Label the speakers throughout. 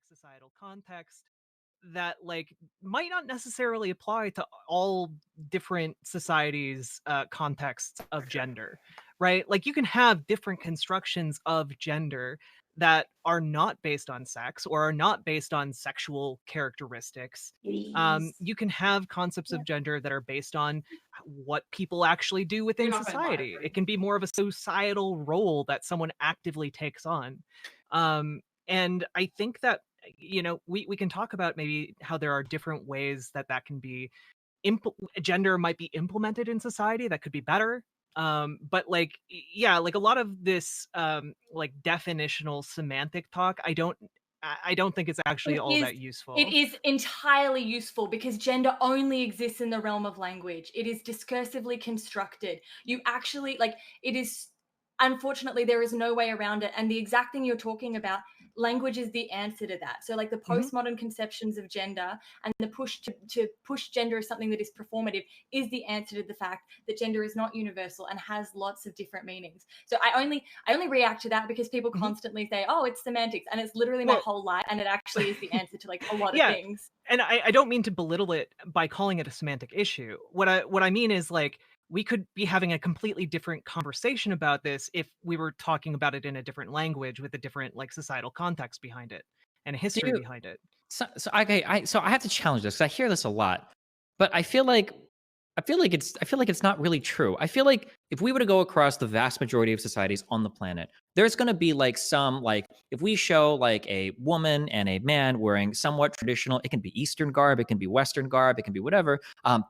Speaker 1: Societal context that like might not necessarily apply to all different societies contexts of gender, right? Like you can have different constructions of gender that are not based on sex or are not based on sexual characteristics. You can have concepts of gender that are based on what people actually do within society. It can be more of a societal role that someone actively takes on. And I think that we can talk about maybe how there are different ways that can be gender might be implemented in society that could be better. But like yeah, like a lot of this like definitional semantic talk, I don't think it's actually all that useful.
Speaker 2: It is entirely useful because gender only exists in the realm of language. It is discursively constructed. You actually like it is. Unfortunately, there is no way around it. And the exact thing you're talking about, language is the answer to that. So, like the postmodern conceptions of gender and the push to push gender as something that is performative is the answer to the fact that gender is not universal and has lots of different meanings. So, I only react to that because people constantly say, "Oh, it's semantics," and it's literally my whole life, and it actually is the answer to like a lot of things.
Speaker 1: And I don't mean to belittle it by calling it a semantic issue. What I mean is like we could be having a completely different conversation about this if we were talking about it in a different language with a different like societal context behind it and a history behind it.
Speaker 3: So I have to challenge this because I hear this a lot, but I feel like it's not really true. I feel like if we were to go across the vast majority of societies on the planet, there's going to be like some like if we show like a woman and a man wearing somewhat traditional, it can be Eastern garb, it can be Western garb, it can be whatever,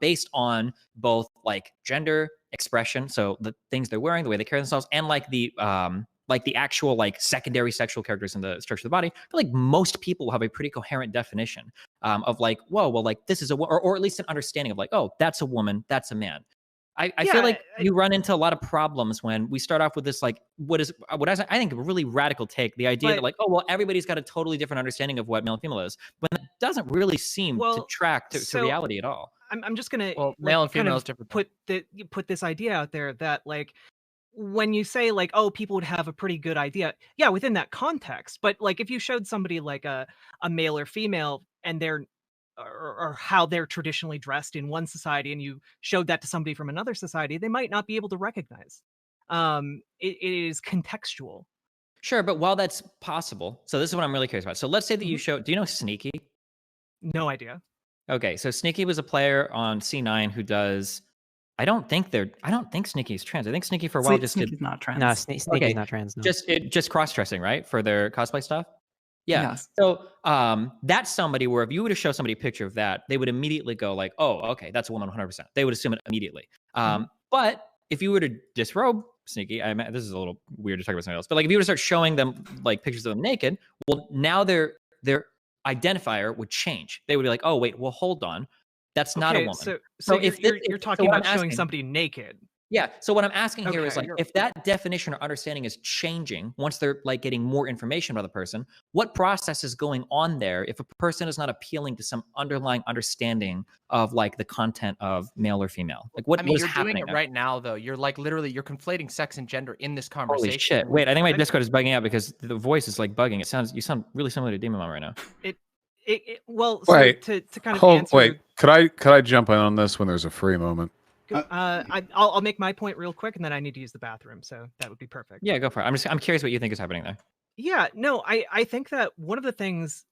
Speaker 3: based on both like gender expression, so the things they're wearing, the way they carry themselves, and like the actual like secondary sexual characters in the structure of the body. I feel like most people will have a pretty coherent definition of like, whoa, well, like this is or at least an understanding of like, oh, that's a woman, that's a man. I feel like you run into a lot of problems when we start off with this like what I think a really radical take, the idea that like, oh well, everybody's got a totally different understanding of what male and female is, when that doesn't really seem to track to reality at all.
Speaker 1: I'm just gonna
Speaker 4: male and female is different.
Speaker 1: Put this idea out there that like when you say like, oh, people would have a pretty good idea, yeah, within that context. But like if you showed somebody like a male or female and they're or how they're traditionally dressed in one society and you showed that to somebody from another society, they might not be able to recognize. It is contextual.
Speaker 3: Sure, but while that's possible, so this is what I'm really curious about. So let's say that you show, do you know Sneaky?
Speaker 1: No idea.
Speaker 3: Okay, so Sneaky was a player on C9 who does, I don't think Sneaky's trans. I think Sneaky for a while just
Speaker 5: Sneaky's not trans.
Speaker 6: No, Sneaky's not trans. No.
Speaker 3: Just cross-dressing, right? For their cosplay stuff? Yeah.
Speaker 5: Yes.
Speaker 3: So that's somebody where if you were to show somebody a picture of that, they would immediately go like, oh, okay, that's a woman 100%. They would assume it immediately. But if you were to disrobe Sneaky, this is a little weird to talk about something else, but like if you were to start showing them like pictures of them naked, well, now their identifier would change. They would be like, oh, wait, well, hold on. That's not a woman.
Speaker 1: So if you're talking about showing somebody naked.
Speaker 3: Yeah. So what I'm asking here is like, if that definition or understanding is changing once they're like getting more information about the person, what process is going on there if a person is not appealing to some underlying understanding of like the content of male or female? Like what is happening?
Speaker 4: You're doing it right now, though. You're like literally you're conflating sex and gender in this conversation.
Speaker 3: Holy shit! Wait, I think my Discord is bugging out because the voice is like bugging. You sound really similar to Demon Mom right now.
Speaker 1: Wait, to kind of answer.
Speaker 7: Wait, could I jump in on this when there's a free moment?
Speaker 1: I'll make my point real quick, and then I need to use the bathroom, so that would be perfect.
Speaker 3: Yeah, go for it. I'm curious what you think is happening there.
Speaker 1: Yeah, no, I think that one of the things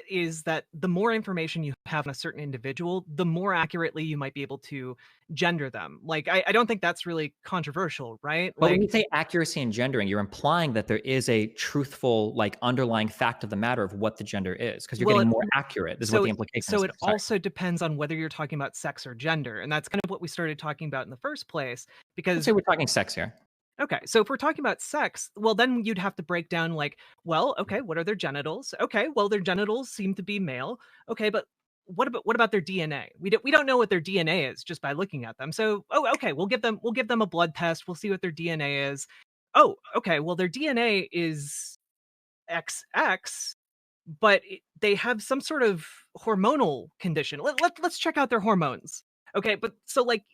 Speaker 1: is that the more information you have on a certain individual, the more accurately you might be able to gender them. Like, I don't think that's really controversial, right?
Speaker 3: But when you say accuracy in gendering, you're implying that there is a truthful, like, underlying fact of the matter of what the gender is, because you're getting more accurate. This is what the implication is.
Speaker 1: So it also depends on whether you're talking about sex or gender, and that's kind of what we started talking about in the first place. Because
Speaker 3: let's say we're talking sex here.
Speaker 1: Okay, so if we're talking about sex, well, then you'd have to break down like, well, okay, what are their genitals? Okay, well, their genitals seem to be male. Okay, but what about their DNA? We don't know what their DNA is just by looking at them. So, okay, we'll give them a blood test. We'll see what their DNA is. Oh, okay, well, their DNA is XX, but they have some sort of hormonal condition. Let's check out their hormones. Okay, but so like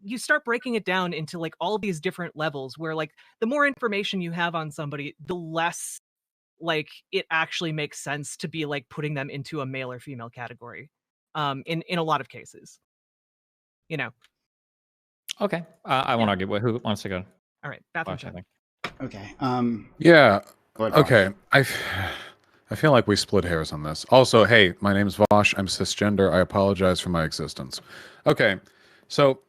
Speaker 1: you start breaking it down into like all these different levels where like the more information you have on somebody, the less like it actually makes sense to be like putting them into a male or female category. In a lot of cases, you know.
Speaker 3: Okay, I won't argue. Who wants to go?
Speaker 1: All right, bathroom
Speaker 3: Vaush, I
Speaker 1: time.
Speaker 3: think.
Speaker 5: Okay.
Speaker 7: Yeah.
Speaker 5: Go ahead, Vaush.
Speaker 7: Okay. I feel like we split hairs on this. Also, hey, my name's Vaush. I'm cisgender. I apologize for my existence. Okay. So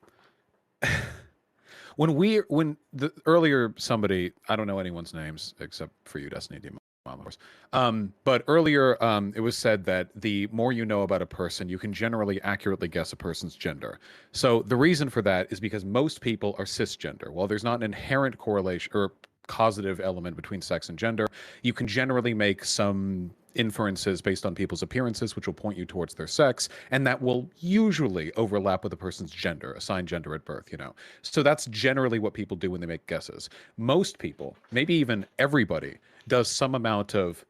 Speaker 7: earlier somebody, I don't know anyone's names except for you, Destiny Demon, of course. But earlier it was said that the more you know about a person, you can generally accurately guess a person's gender. So the reason for that is because most people are cisgender. While there's not an inherent correlation or causative element between sex and gender, you can generally make some inferences based on people's appearances, which will point you towards their sex, and that will usually overlap with a person's gender, assigned gender at birth, you know. So that's generally what people do when they make guesses. Most people, maybe even everybody, does some amount of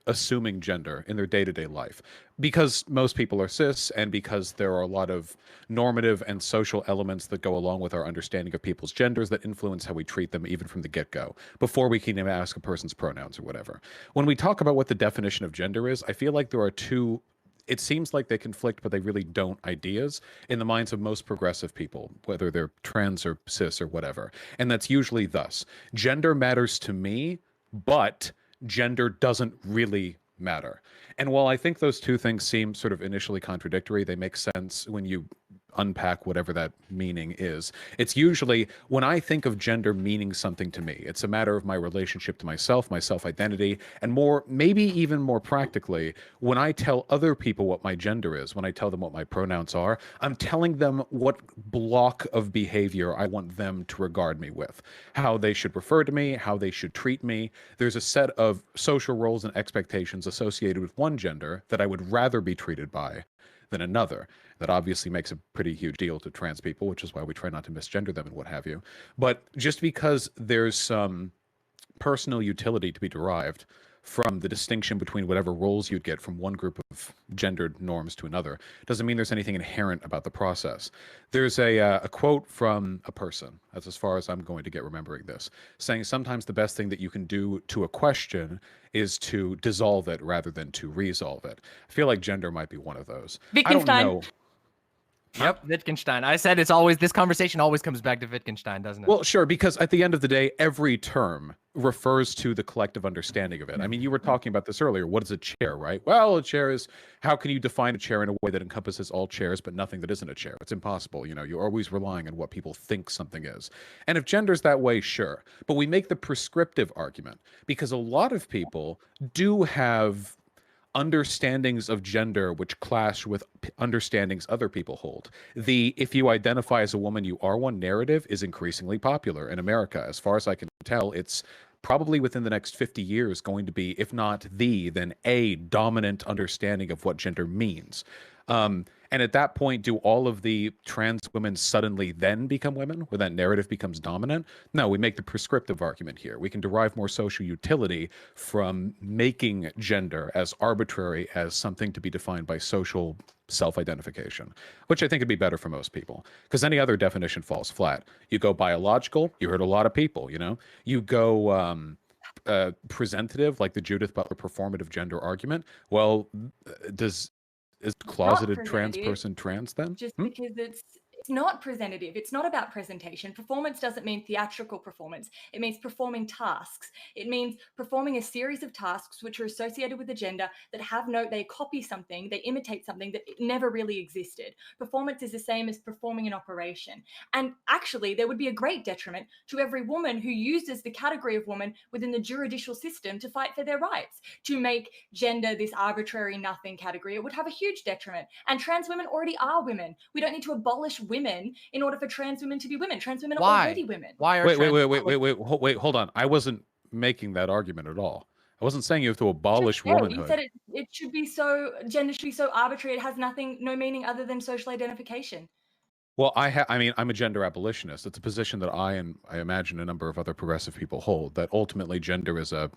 Speaker 7: assuming gender in their day-to-day life, because most people are cis, and because there are a lot of normative and social elements that go along with our understanding of people's genders that influence how we treat them even from the get-go, before we can even ask a person's pronouns or whatever. When we talk about what the definition of gender is, I feel like there are two, it seems like they conflict, but they really don't, ideas in the minds of most progressive people, whether they're trans or cis or whatever. And that's usually thus: gender matters to me, but gender doesn't really matter. And while I think those two things seem sort of initially contradictory, they make sense when you unpack whatever that meaning is. It's usually, when I think of gender meaning something to me, it's a matter of my relationship to myself, my self-identity, and more, maybe even more practically, when I tell other people what my gender is, when I tell them what my pronouns are, I'm telling them what block of behavior I want them to regard me with, how they should refer to me, how they should treat me. There's a set of social roles and expectations associated with one gender that I would rather be treated by than another. That obviously makes a pretty huge deal to trans people, which is why we try not to misgender them and what have you. But just because there's some personal utility to be derived from the distinction between whatever roles you'd get from one group of gendered norms to another doesn't mean there's anything inherent about the process. There's a quote from a person, that's as far as I'm going to get remembering this, saying sometimes the best thing that you can do to a question is to dissolve it rather than to resolve it. I feel like gender might be one of those. I don't
Speaker 2: Wittgenstein.
Speaker 7: know.
Speaker 4: Yep, Wittgenstein. I said it's always, this conversation always comes back to Wittgenstein, doesn't it?
Speaker 7: Well, sure, because at the end of the day, every term refers to the collective understanding of it. I mean, you were talking about this earlier. What is a chair, right? Well, a chair is, how can you define a chair in a way that encompasses all chairs, but nothing that isn't a chair? It's impossible. You know, you're always relying on what people think something is. And if gender's that way, sure. But we make the prescriptive argument because a lot of people do have understandings of gender which clash with understandings other people hold. The "if you identify as a woman, you are one" narrative is increasingly popular in America. As far as I can tell, it's probably within the next 50 years going to be, if not the, then a dominant understanding of what gender means. And at that point, do all of the trans women suddenly then become women, where that narrative becomes dominant? No, we make the prescriptive argument here. We can derive more social utility from making gender as arbitrary as something to be defined by social self-identification, which I think would be better for most people, because any other definition falls flat. You go biological, you hurt a lot of people, you know? You go presentative, like the Judith Butler performative gender argument. Well, is closeted trans person trans then?
Speaker 2: Just because it's not presentative. It's not about presentation. Performance doesn't mean theatrical performance. It means performing tasks. It means performing a series of tasks which are associated with a gender that they copy something, they imitate something that never really existed. Performance is the same as performing an operation. And actually, there would be a great detriment to every woman who uses the category of woman within the judicial system to fight for their rights. To make gender this arbitrary nothing category, it would have a huge detriment. And trans women already are women. We don't need to abolish women in order for trans women to be women. Trans women are already women.
Speaker 4: Why are
Speaker 7: Wait, hold on. I wasn't making that argument at all. I wasn't saying you have to abolish womanhood.
Speaker 2: You said it should be so, gender should be so arbitrary. It has no meaning other than social identification.
Speaker 7: Well, I mean, I'm a gender abolitionist. It's a position that I imagine a number of other progressive people hold, that ultimately gender is a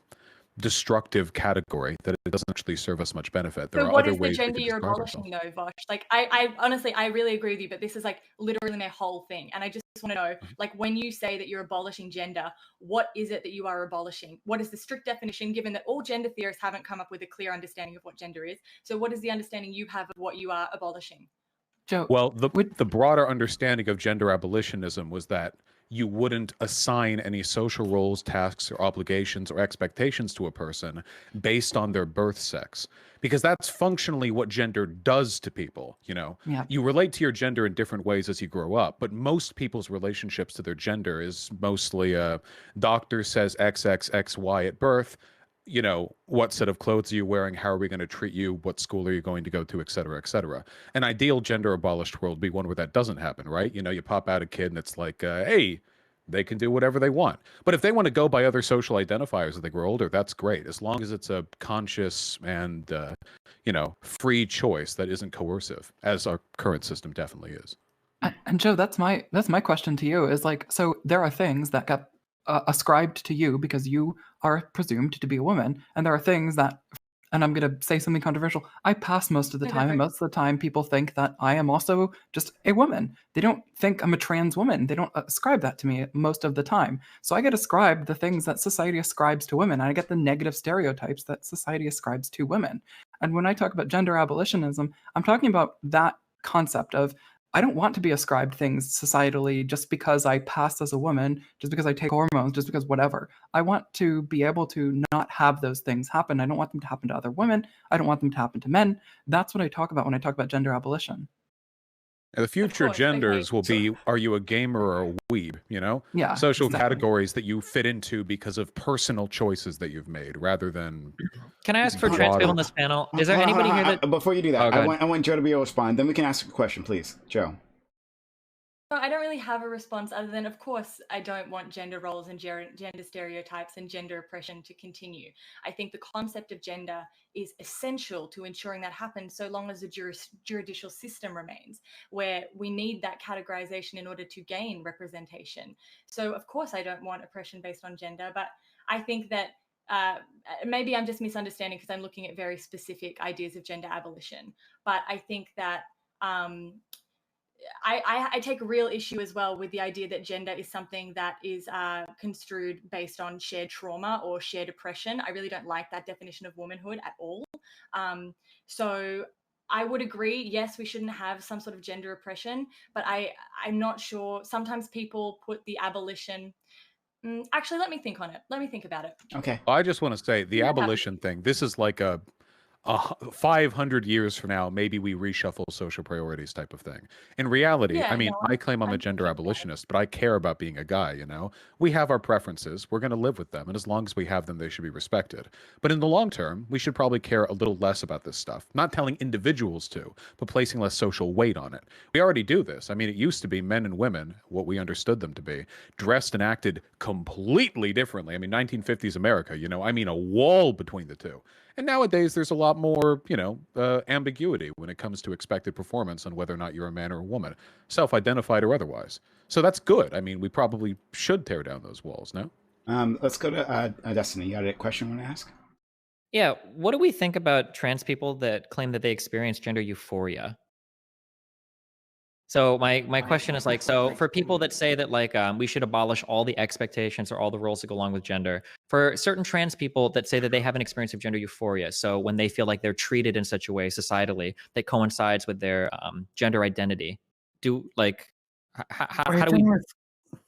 Speaker 7: destructive category that it doesn't actually serve us much benefit. There
Speaker 2: So
Speaker 7: are
Speaker 2: what
Speaker 7: other
Speaker 2: is the
Speaker 7: ways we
Speaker 2: gender
Speaker 7: can
Speaker 2: you're
Speaker 7: describe
Speaker 2: abolishing
Speaker 7: ourselves.
Speaker 2: though, Vosh? Like I honestly, I really agree with you, but this is like literally my whole thing. And I just want to know, like when you say that you're abolishing gender, what is it that you are abolishing? What is the strict definition, given that all gender theorists haven't come up with a clear understanding of what gender is? So what is the understanding you have of what you are abolishing?
Speaker 5: Joe,
Speaker 7: Well, the broader understanding of gender abolitionism was that you wouldn't assign any social roles, tasks, or obligations or expectations to a person based on their birth sex, because that's functionally what gender does to people. You know,
Speaker 5: yeah.
Speaker 7: you relate to your gender in different ways as you grow up, but most people's relationships to their gender is mostly doctor says XXXY at birth. You know, what set of clothes are you wearing? How are we going to treat you? What school are you going to go to, et cetera, et cetera. An ideal gender abolished world would be one where that doesn't happen, right? You know, you pop out a kid and it's like, hey, they can do whatever they want. But if they want to go by other social identifiers as they grow older, that's great, as long as it's a conscious and, you know, free choice that isn't coercive, as our current system definitely is.
Speaker 5: And Joe, that's my question to you is like, so there are things that got ascribed to you because you are presumed to be a woman, and there are things that, and I'm going to say something controversial, I pass most of the time, and most of the time people think that I am also just a woman. They don't think I'm a trans woman. They don't ascribe that to me most of the time. So I get ascribed the things that society ascribes to women, and I get the negative stereotypes that society ascribes to women. And when I talk about gender abolitionism, I'm talking about that concept of, I don't want to be ascribed things societally just because I pass as a woman, just because I take hormones, just because whatever. I want to be able to not have those things happen. I don't want them to happen to other women. I don't want them to happen to men. That's what I talk about when I talk about gender abolition.
Speaker 7: And the future
Speaker 2: course,
Speaker 7: genders
Speaker 2: okay.
Speaker 7: will be, are you a gamer or a weeb, you know?
Speaker 5: Yeah,
Speaker 7: Social
Speaker 5: exactly.
Speaker 7: categories that you fit into because of personal choices that you've made, rather than...
Speaker 3: Can I ask for trans people on this panel? Is there
Speaker 6: Hold on,
Speaker 3: anybody
Speaker 6: hold on,
Speaker 3: here that...
Speaker 6: before you do that,
Speaker 3: Oh, go
Speaker 6: I
Speaker 3: ahead.
Speaker 6: want Joe to be able to respond. Then we can ask a question, please. Joe.
Speaker 2: No, I don't really have a response other than, of course, I don't want gender roles and gender stereotypes and gender oppression to continue. I think the concept of gender is essential to ensuring that happens so long as the judicial system remains, where we need that categorization in order to gain representation. So, of course, I don't want oppression based on gender, but I think that maybe I'm just misunderstanding because I'm looking at very specific ideas of gender abolition. But I think that I take real issue as well with the idea that gender is something that is construed based on shared trauma or shared oppression. I really don't like that definition of womanhood at all. So I would agree, yes, we shouldn't have some sort of gender oppression, but I'm not sure. Sometimes people put the abolition... Actually, let me think on it. Let me think about it.
Speaker 6: Okay.
Speaker 7: I just want to say, the abolition thing, this is like a 500 years from now, maybe we reshuffle social priorities type of thing. In reality,
Speaker 2: Yeah,
Speaker 7: I mean,
Speaker 2: no,
Speaker 7: I claim I'm a gender abolitionist, but I care about being a guy, you know? We have our preferences. We're going to live with them. And as long as we have them, they should be respected. But in the long term, we should probably care a little less about this stuff. Not telling individuals to, but placing less social weight on it. We already do this. I mean, it used to be men and women, what we understood them to be, dressed and acted completely differently. I mean, 1950s America, you know, I mean, a wall between the two. And nowadays, there's a lot more, you know, ambiguity when it comes to expected performance on whether or not you're a man or a woman, self-identified or otherwise. So that's good. I mean, we probably should tear down those walls, no?
Speaker 6: Let's go to Destiny. You got a question you want to ask?
Speaker 3: Yeah, what do we think about trans people that claim that they experience gender euphoria? So my question is like, so for people that say that like we should abolish all the expectations or all the roles that go along with gender, for certain trans people that say that they have an experience of gender euphoria, so when they feel like they're treated in such a way societally that coincides with their gender identity, do like how do we?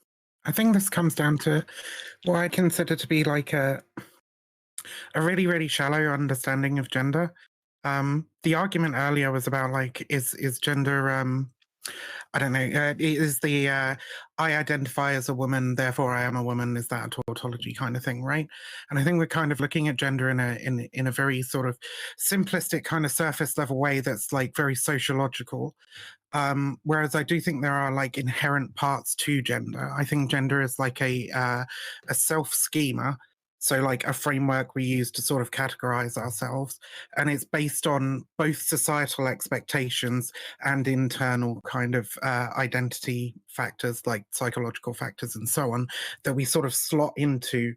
Speaker 8: I think this comes down to what I consider to be like a really, really shallow understanding of gender. The argument earlier was about like, is gender, I don't know, is the I identify as a woman, therefore I am a woman, is that a tautology kind of thing, right? And I think we're kind of looking at gender in a very sort of simplistic kind of surface level way that's like very sociological. Whereas I do think there are like inherent parts to gender. I think gender is like a self-schema. So like a framework we use to sort of categorize ourselves. And it's based on both societal expectations and internal kind of identity factors like psychological factors and so on, that we sort of slot into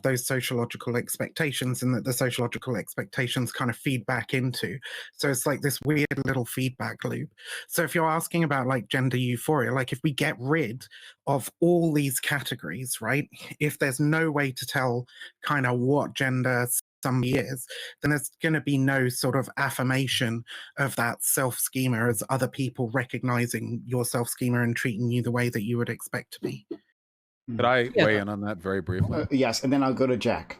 Speaker 8: those sociological expectations, and that the sociological expectations kind of feed back into. So it's like this weird little feedback loop. So if you're asking about like gender euphoria, like if we get rid of all these categories, right? If there's no way to tell kind of what gender somebody is, then there's going to be no sort of affirmation of that self-schema as other people recognizing your self-schema and treating you the way that you would expect to be.
Speaker 7: Could I weigh in on that very briefly?
Speaker 6: Yes, and then I'll go to Jack.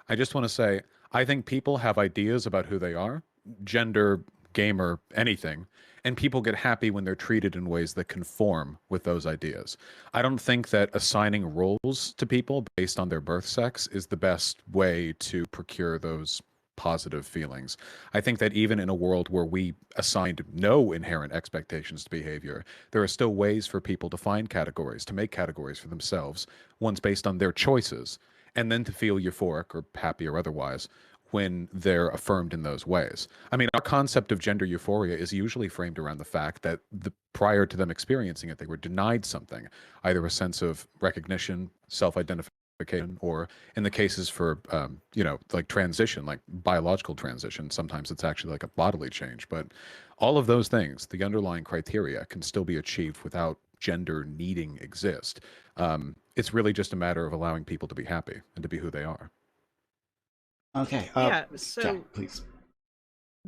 Speaker 7: I just want to say, I think people have ideas about who they are, gender, gamer, anything, and people get happy when they're treated in ways that conform with those ideas. I don't think that assigning roles to people based on their birth sex is the best way to procure those positive feelings. I think that even in a world where we assigned no inherent expectations to behavior, there are still ways for people to find categories, to make categories for themselves, ones based on their choices, and then to feel euphoric or happy or otherwise when they're affirmed in those ways. I mean, our concept of gender euphoria is usually framed around the fact that prior to them experiencing it, they were denied something, either a sense of recognition, self-identification, or in the cases for, like transition, like biological transition, sometimes it's actually like a bodily change. But all of those things, the underlying criteria, can still be achieved without gender needing exist. It's really just a matter of allowing people to be happy and to be who they are.
Speaker 6: Okay.
Speaker 1: So
Speaker 6: Jack, please.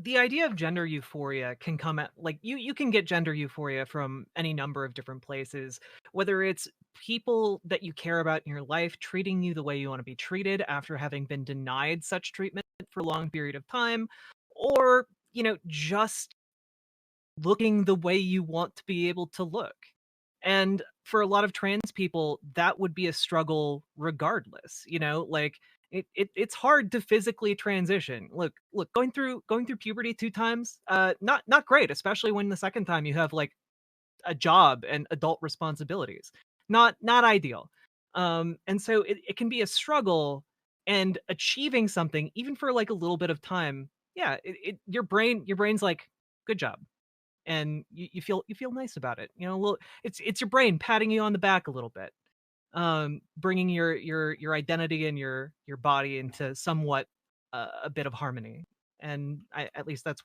Speaker 1: the idea of gender euphoria can come at like you can get gender euphoria from any number of different places, whether it's people that you care about in your life treating you the way you want to be treated after having been denied such treatment for a long period of time, or just looking the way you want to be able to look. And for a lot of trans people, that would be a struggle regardless, like it's hard to physically transition. Look, going through puberty 2 times, not great, especially when the second time you have like a job and adult responsibilities. Not ideal. And so it can be a struggle, and achieving something, even for like a little bit of time, yeah, your brain's like, good job. And you feel nice about it. It's your brain patting you on the back a little bit, bringing your identity and your body into somewhat a bit of harmony. And at least that's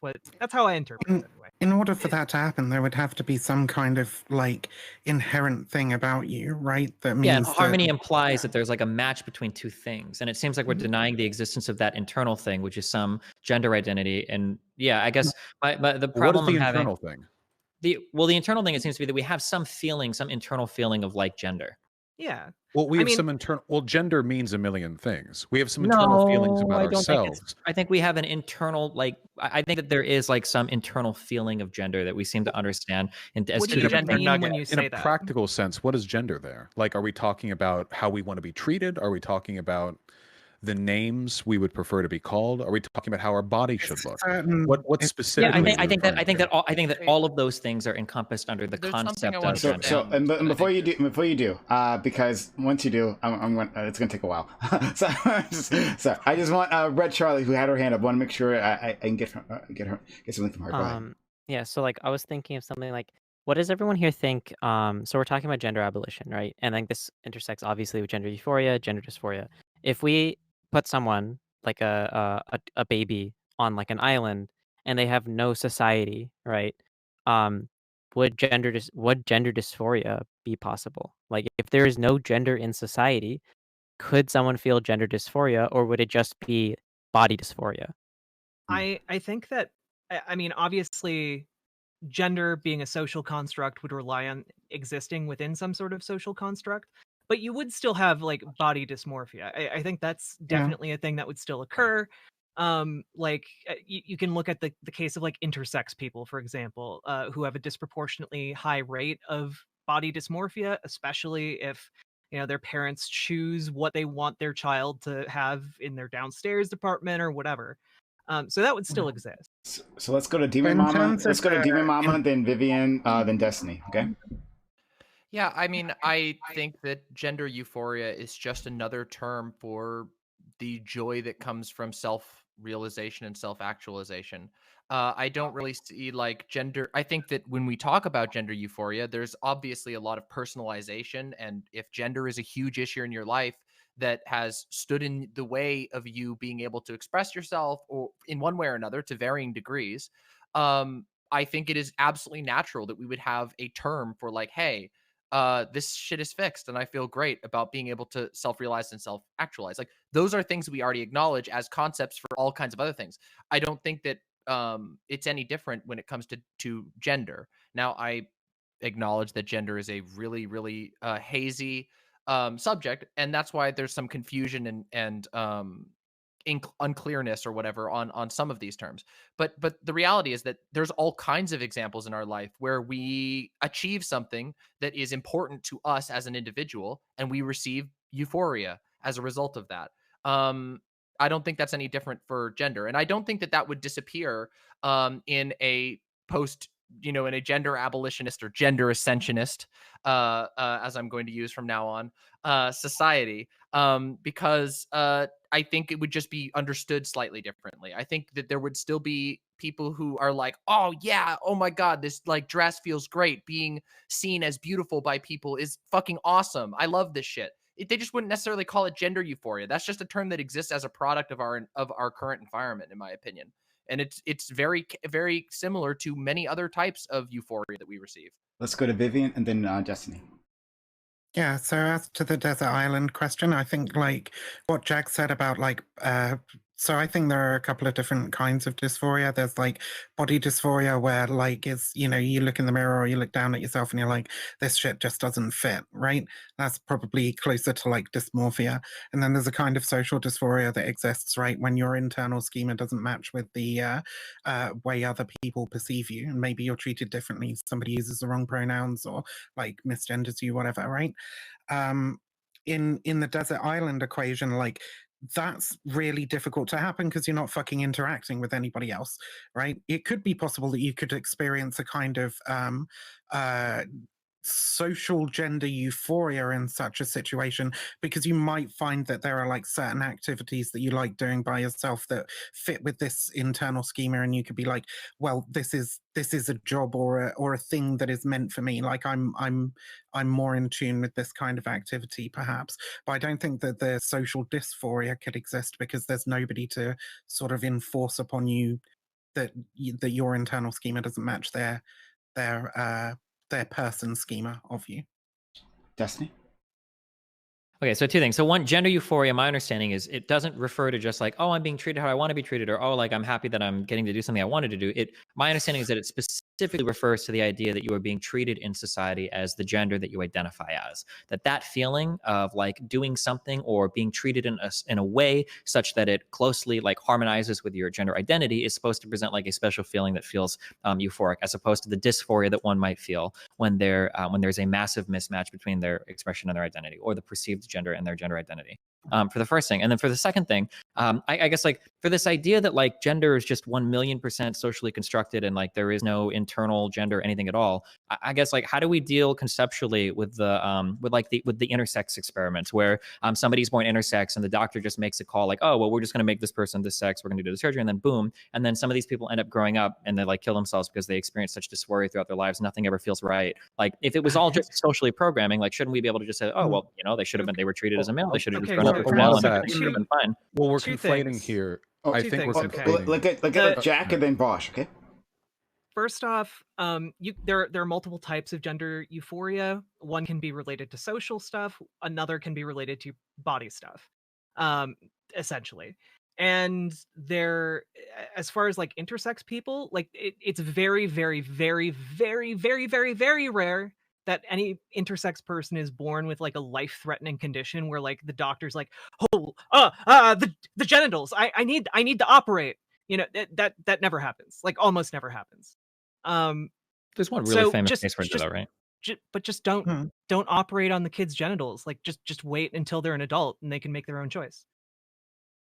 Speaker 1: how I interpret it anyway.
Speaker 8: In order for that to happen, there would have to be some kind of like inherent thing about you, right? That means
Speaker 3: and harmony implies that there's like a match between two things, and it seems like we're
Speaker 8: Mhm.
Speaker 3: denying the existence of that internal thing, which is some gender identity. And yeah, I guess the problem
Speaker 7: What is the
Speaker 3: I'm having,
Speaker 7: internal thing?
Speaker 3: the internal thing, it seems to be that we have some internal feeling of like gender.
Speaker 1: Yeah.
Speaker 7: Well, we
Speaker 1: I
Speaker 7: have
Speaker 1: mean-
Speaker 7: some internal. Well, gender means a million things. We have some internal feelings about
Speaker 3: I don't
Speaker 7: ourselves.
Speaker 3: I think we have an internal, like, I think that there is like some internal feeling of gender that we seem to understand. And as
Speaker 1: What do
Speaker 3: two
Speaker 1: you
Speaker 3: different
Speaker 1: mean
Speaker 3: things.
Speaker 1: when you
Speaker 7: In
Speaker 1: say
Speaker 7: a
Speaker 1: that?
Speaker 7: practical sense, what is gender there? Like, are we talking about how we want to be treated? Are we talking about the names we would prefer to be called? Are we talking about how our body should look? What specifically?
Speaker 3: Yeah, I think that all of those things are encompassed under the
Speaker 4: There's something I
Speaker 3: concept
Speaker 4: wanna
Speaker 3: of
Speaker 4: say.
Speaker 3: gender.
Speaker 6: And before you do, because once you do, it's gonna take a while. so I just want Red Charlie, who had her hand up, want to make sure I can get something from her. Go ahead.
Speaker 9: Yeah, so like I was thinking of something like, what does everyone here think? So we're talking about gender abolition, right? And like this intersects obviously with gender euphoria, gender dysphoria. If we put someone like a baby on like an island and they have no society, right? Would gender dysphoria be possible? Like if there is no gender in society, could someone feel gender dysphoria, or would it just be body dysphoria?
Speaker 1: I think that I mean, obviously, gender being a social construct would rely on existing within some sort of social construct, but you would still have like body dysmorphia. I think that's definitely a thing that would still occur. You can look at the case of like intersex people, for example, who have a disproportionately high rate of body dysmorphia, especially if their parents choose what they want their child to have in their downstairs department or whatever. So that would still exist.
Speaker 6: So let's go to Demon Mama. Let's go to Demon Mama, then Vivian, then Destiny. Okay.
Speaker 4: Yeah, I mean, I think that gender euphoria is just another term for the joy that comes from self-realization and self-actualization. I don't really see like gender. I think that when we talk about gender euphoria, there's obviously a lot of personalization. And if gender is a huge issue in your life that has stood in the way of you being able to express yourself or in one way or another to varying degrees, I think it is absolutely natural that we would have a term for like, hey, this shit is fixed and I feel great about being able to self-realize and self-actualize. Like those are things we already acknowledge as concepts for all kinds of other things. I don't think that it's any different when it comes to gender. Now I acknowledge that gender is a really, really hazy subject, and that's why there's some confusion and unclearness or whatever on some of these terms. But the reality is that there's all kinds of examples in our life where we achieve something that is important to us as an individual, and we receive euphoria as a result of that. I don't think that's any different for gender, and I don't think that that would disappear in a post, in a gender abolitionist or gender ascensionist, as I'm going to use from now on, society, because I think it would just be understood slightly differently. I think that there would still be people who are like, oh yeah, oh my God, this like dress feels great. Being seen as beautiful by people is fucking awesome. I love this shit. They just wouldn't necessarily call it gender euphoria. That's just a term that exists as a product of our current environment, in my opinion. And it's very, very similar to many other types of euphoria that we receive.
Speaker 6: Let's go to Vivian and then Destiny.
Speaker 8: Yeah, so as to the desert island question, I think like what Jack said about like so I think there are a couple of different kinds of dysphoria. There's like body dysphoria where like it's, you look in the mirror or you look down at yourself and you're like, this shit just doesn't fit, right? That's probably closer to like dysmorphia. And then there's a kind of social dysphoria that exists, right? When your internal schema doesn't match with the way other people perceive you. And maybe you're treated differently. Somebody uses the wrong pronouns or like misgenders you, whatever, right? In the desert island equation, like that's really difficult to happen because you're not fucking interacting with anybody else, right? It could be possible that you could experience a kind of social gender euphoria in such a situation because you might find that there are like certain activities that you like doing by yourself that fit with this internal schema, and you could be like, well, this is a job or a thing that is meant for me. Like I'm more in tune with this kind of activity perhaps. But I don't think that the social dysphoria could exist because there's nobody to sort of enforce upon you that your internal schema doesn't match their person schema of you.
Speaker 6: Destiny?
Speaker 3: Okay, so two things. So one, gender euphoria, my understanding is it doesn't refer to just like, oh, I'm being treated how I want to be treated, or oh, like I'm happy that I'm getting to do something I wanted to do. My understanding is that it specifically refers to the idea that you are being treated in society as the gender that you identify as. That feeling of like doing something or being treated in a way such that it closely like harmonizes with your gender identity is supposed to present like a special feeling that feels euphoric, as opposed to the dysphoria that one might feel when there's a massive mismatch between their expression and their identity, or the perceived gender and their gender identity. For the first thing. And then for the second thing, I guess like for this idea that like gender is just 1,000,000% socially constructed and like there is no internal gender, anything at all. I guess like how do we deal conceptually with the intersex experiments where somebody's born intersex and the doctor just makes a call like, oh, well, we're just going to make this person this sex, we're going to do the surgery, and then boom. And then some of these people end up growing up and they like kill themselves because they experience such dysphoria throughout their lives. Nothing ever feels right. Like if it was all just socially programming, like shouldn't we be able to just say, oh, well, they were treated as a male. They should have just grown up as a male and everything would have been fine.
Speaker 7: Well, we're
Speaker 1: Two
Speaker 7: conflating
Speaker 1: things.
Speaker 7: here.
Speaker 6: Oh,
Speaker 7: I
Speaker 6: two
Speaker 7: think
Speaker 6: things.
Speaker 7: we're
Speaker 6: Okay.
Speaker 7: conflating.
Speaker 6: Look at Jack and then Vaush, okay?
Speaker 1: First off, there are multiple types of gender euphoria. One can be related to social stuff. Another can be related to body stuff, essentially. And as far as like intersex people, like it's very, very, very, very, very, very, very rare that any intersex person is born with like a life-threatening condition where like the doctor's like, oh, the genitals, I need to operate. That never happens. Like almost never happens.
Speaker 3: There's one really famous case where it did that, right?
Speaker 1: But just don't operate on the kids' genitals. Like just wait until they're an adult and they can make their own choice.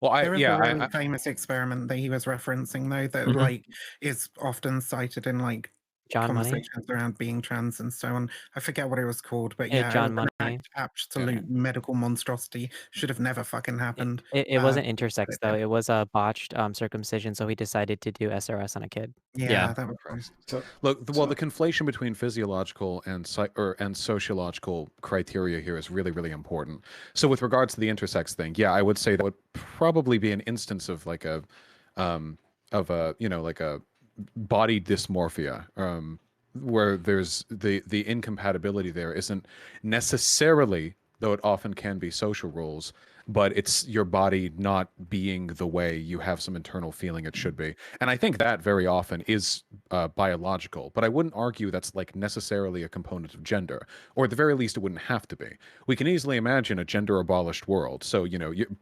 Speaker 7: Well,
Speaker 8: there is a really famous experiment that he was referencing though that like is often cited in like
Speaker 9: John Money?
Speaker 8: conversations around being trans and so on. I forget what it was called, but
Speaker 9: Yeah,
Speaker 8: yeah,
Speaker 9: John
Speaker 8: it was
Speaker 9: Money.
Speaker 8: an absolute medical monstrosity. Should have never fucking happened.
Speaker 9: It wasn't intersex,
Speaker 8: but
Speaker 9: though.
Speaker 8: yeah.
Speaker 9: It was a botched circumcision, so he decided to do SRS on a kid.
Speaker 8: Yeah, that was fun.
Speaker 6: So,
Speaker 7: Look, well, the conflation between physiological and and sociological criteria here is really, really important. So, with regards to the intersex thing, yeah, I would say that would probably be an instance of like a, like a body dysmorphia, where there's the incompatibility there isn't necessarily, though it often can be, social rules, but it's your body not being the way you have some internal feeling it should be. And I think that very often is biological, but I wouldn't argue that's like necessarily a component of gender, or at the very least it wouldn't have to be. We can easily imagine a gender abolished world. So,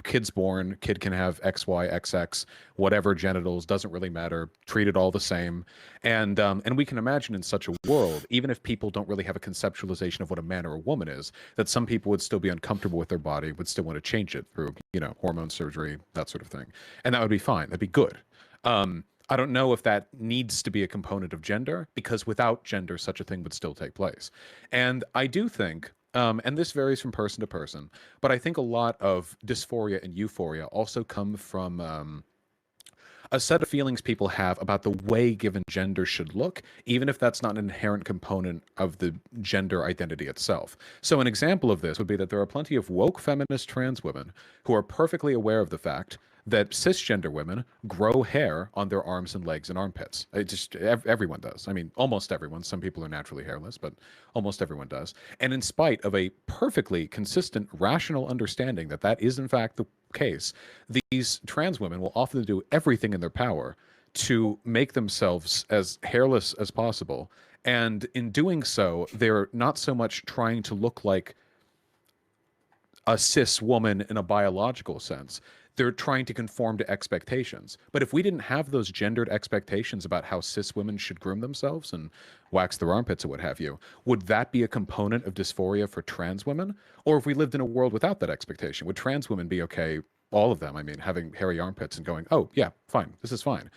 Speaker 7: kid's born, kid can have XY, XX, whatever genitals, doesn't really matter, treated all the same. And we can imagine in such a world, even if people don't really have a conceptualization of what a man or a woman is, that some people would still be uncomfortable with their body, would still want to change it through, hormone surgery, that sort of thing. And that would be fine. That'd be good. I don't know if that needs to be a component of gender, because without gender, such a thing would still take place. And I do think, and this varies from person to person, but I think a lot of dysphoria and euphoria also come from a set of feelings people have about the way given gender should look, even if that's not an inherent component of the gender identity itself. So an example of this would be that there are plenty of woke feminist trans women who are perfectly aware of the fact that cisgender women grow hair on their arms and legs and armpits. It just everyone does. I mean, almost everyone. Some people are naturally hairless, but almost everyone does. And in spite of a perfectly consistent, rational understanding that that is in fact the case, these trans women will often do everything in their power to make themselves as hairless as possible. And in doing so, they're not so much trying to look like a cis woman in a biological sense. They're trying to conform to expectations. But if we didn't have those gendered expectations about how cis women should groom themselves and wax their armpits or what have you, would that be a component of dysphoria for trans women? Or if we lived in a world without that expectation, would trans women be okay, all of them, I mean, having hairy armpits and going, oh, yeah, fine, this is fine?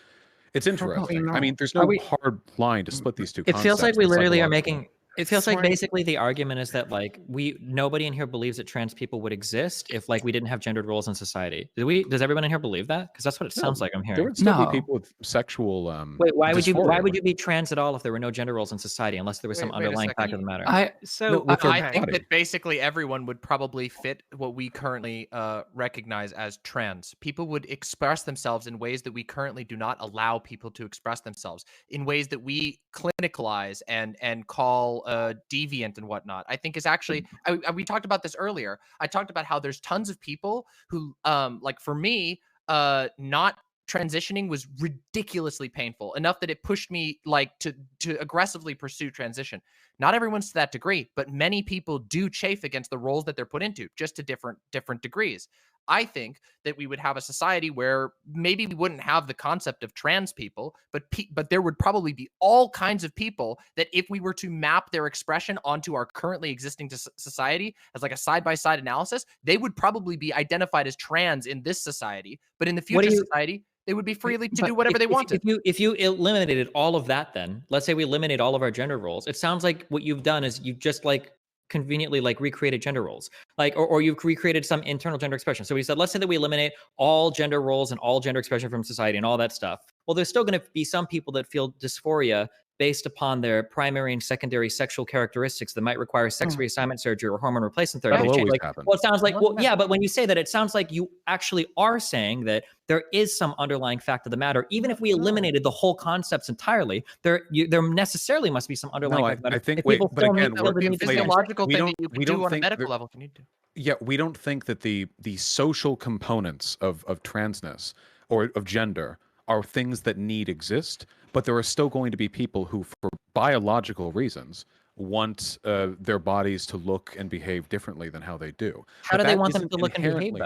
Speaker 7: It's interesting. I mean, there's no hard line to split these two
Speaker 9: It
Speaker 7: concepts.
Speaker 9: feels like we
Speaker 7: It's
Speaker 9: literally are
Speaker 7: psychological.
Speaker 9: making. It feels like basically the argument is that like nobody in here believes that trans people would exist if like we didn't have gendered roles in society. Does everyone in here believe that? Because that's what it sounds like I'm
Speaker 7: There
Speaker 9: hearing.
Speaker 7: would still
Speaker 5: No.
Speaker 7: be people with sexual
Speaker 9: Wait, why would
Speaker 7: dysphoria.
Speaker 9: you be trans at all if there were no gender roles in society, unless there was some
Speaker 4: Wait a
Speaker 9: underlying fact
Speaker 4: second.
Speaker 9: of the matter?
Speaker 1: So
Speaker 7: with their
Speaker 4: I think
Speaker 7: body.
Speaker 4: that basically everyone would probably fit what we currently recognize as trans. People would express themselves in ways that we currently do not allow people to express themselves, in ways that we clinicalize and call deviant and whatnot. I think is actually, we talked about this earlier. I talked about how there's tons of people who, like for me, not transitioning was ridiculously painful, enough that it pushed me like to aggressively pursue transition. Not everyone's to that degree, but many people do chafe against the roles that they're put into, just to different degrees. I think that we would have a society where maybe we wouldn't have the concept of trans people, but there would probably be all kinds of people that if we were to map their expression onto our currently existing society as like a side-by-side analysis, they would probably be identified as trans in this society, but in the future society, they would be freely to do whatever they wanted.
Speaker 9: If you eliminated all of that, then let's say we eliminate all of our gender roles. It sounds like what you've done is you've just like conveniently like recreated gender roles, like or you've recreated some internal gender expression. So we said, let's say that we eliminate all gender roles and all gender expression from society and all that stuff. Well, there's still going to be some people that feel dysphoria based upon their primary and secondary sexual characteristics that might require sex reassignment surgery or hormone replacement therapy.
Speaker 7: That'll always
Speaker 9: Like,
Speaker 7: happen.
Speaker 9: well, it sounds like, well, yeah, but when you say that, it sounds like you actually are saying that there is some underlying fact of the matter. Even if we eliminated the whole concepts entirely, there necessarily must be some underlying fact of the matter.
Speaker 7: I think,
Speaker 9: If
Speaker 7: wait,
Speaker 9: people
Speaker 7: but
Speaker 9: still
Speaker 7: again,
Speaker 9: feel
Speaker 7: we're
Speaker 9: the need to
Speaker 7: conflating-
Speaker 4: physiological
Speaker 7: we
Speaker 4: thing
Speaker 7: don't-
Speaker 4: that you
Speaker 7: we
Speaker 4: can
Speaker 7: don't
Speaker 4: do on a
Speaker 7: think
Speaker 4: medical
Speaker 7: there-
Speaker 4: level. Can you do?
Speaker 7: Yeah, we don't think that the social components of transness or of gender are things that need exist, but there are still going to be people who, for biological reasons, want their bodies to look and behave differently than how they do.
Speaker 9: How
Speaker 7: But
Speaker 9: do they
Speaker 7: that
Speaker 9: want them
Speaker 7: isn't
Speaker 9: to look and behave,
Speaker 7: inherently-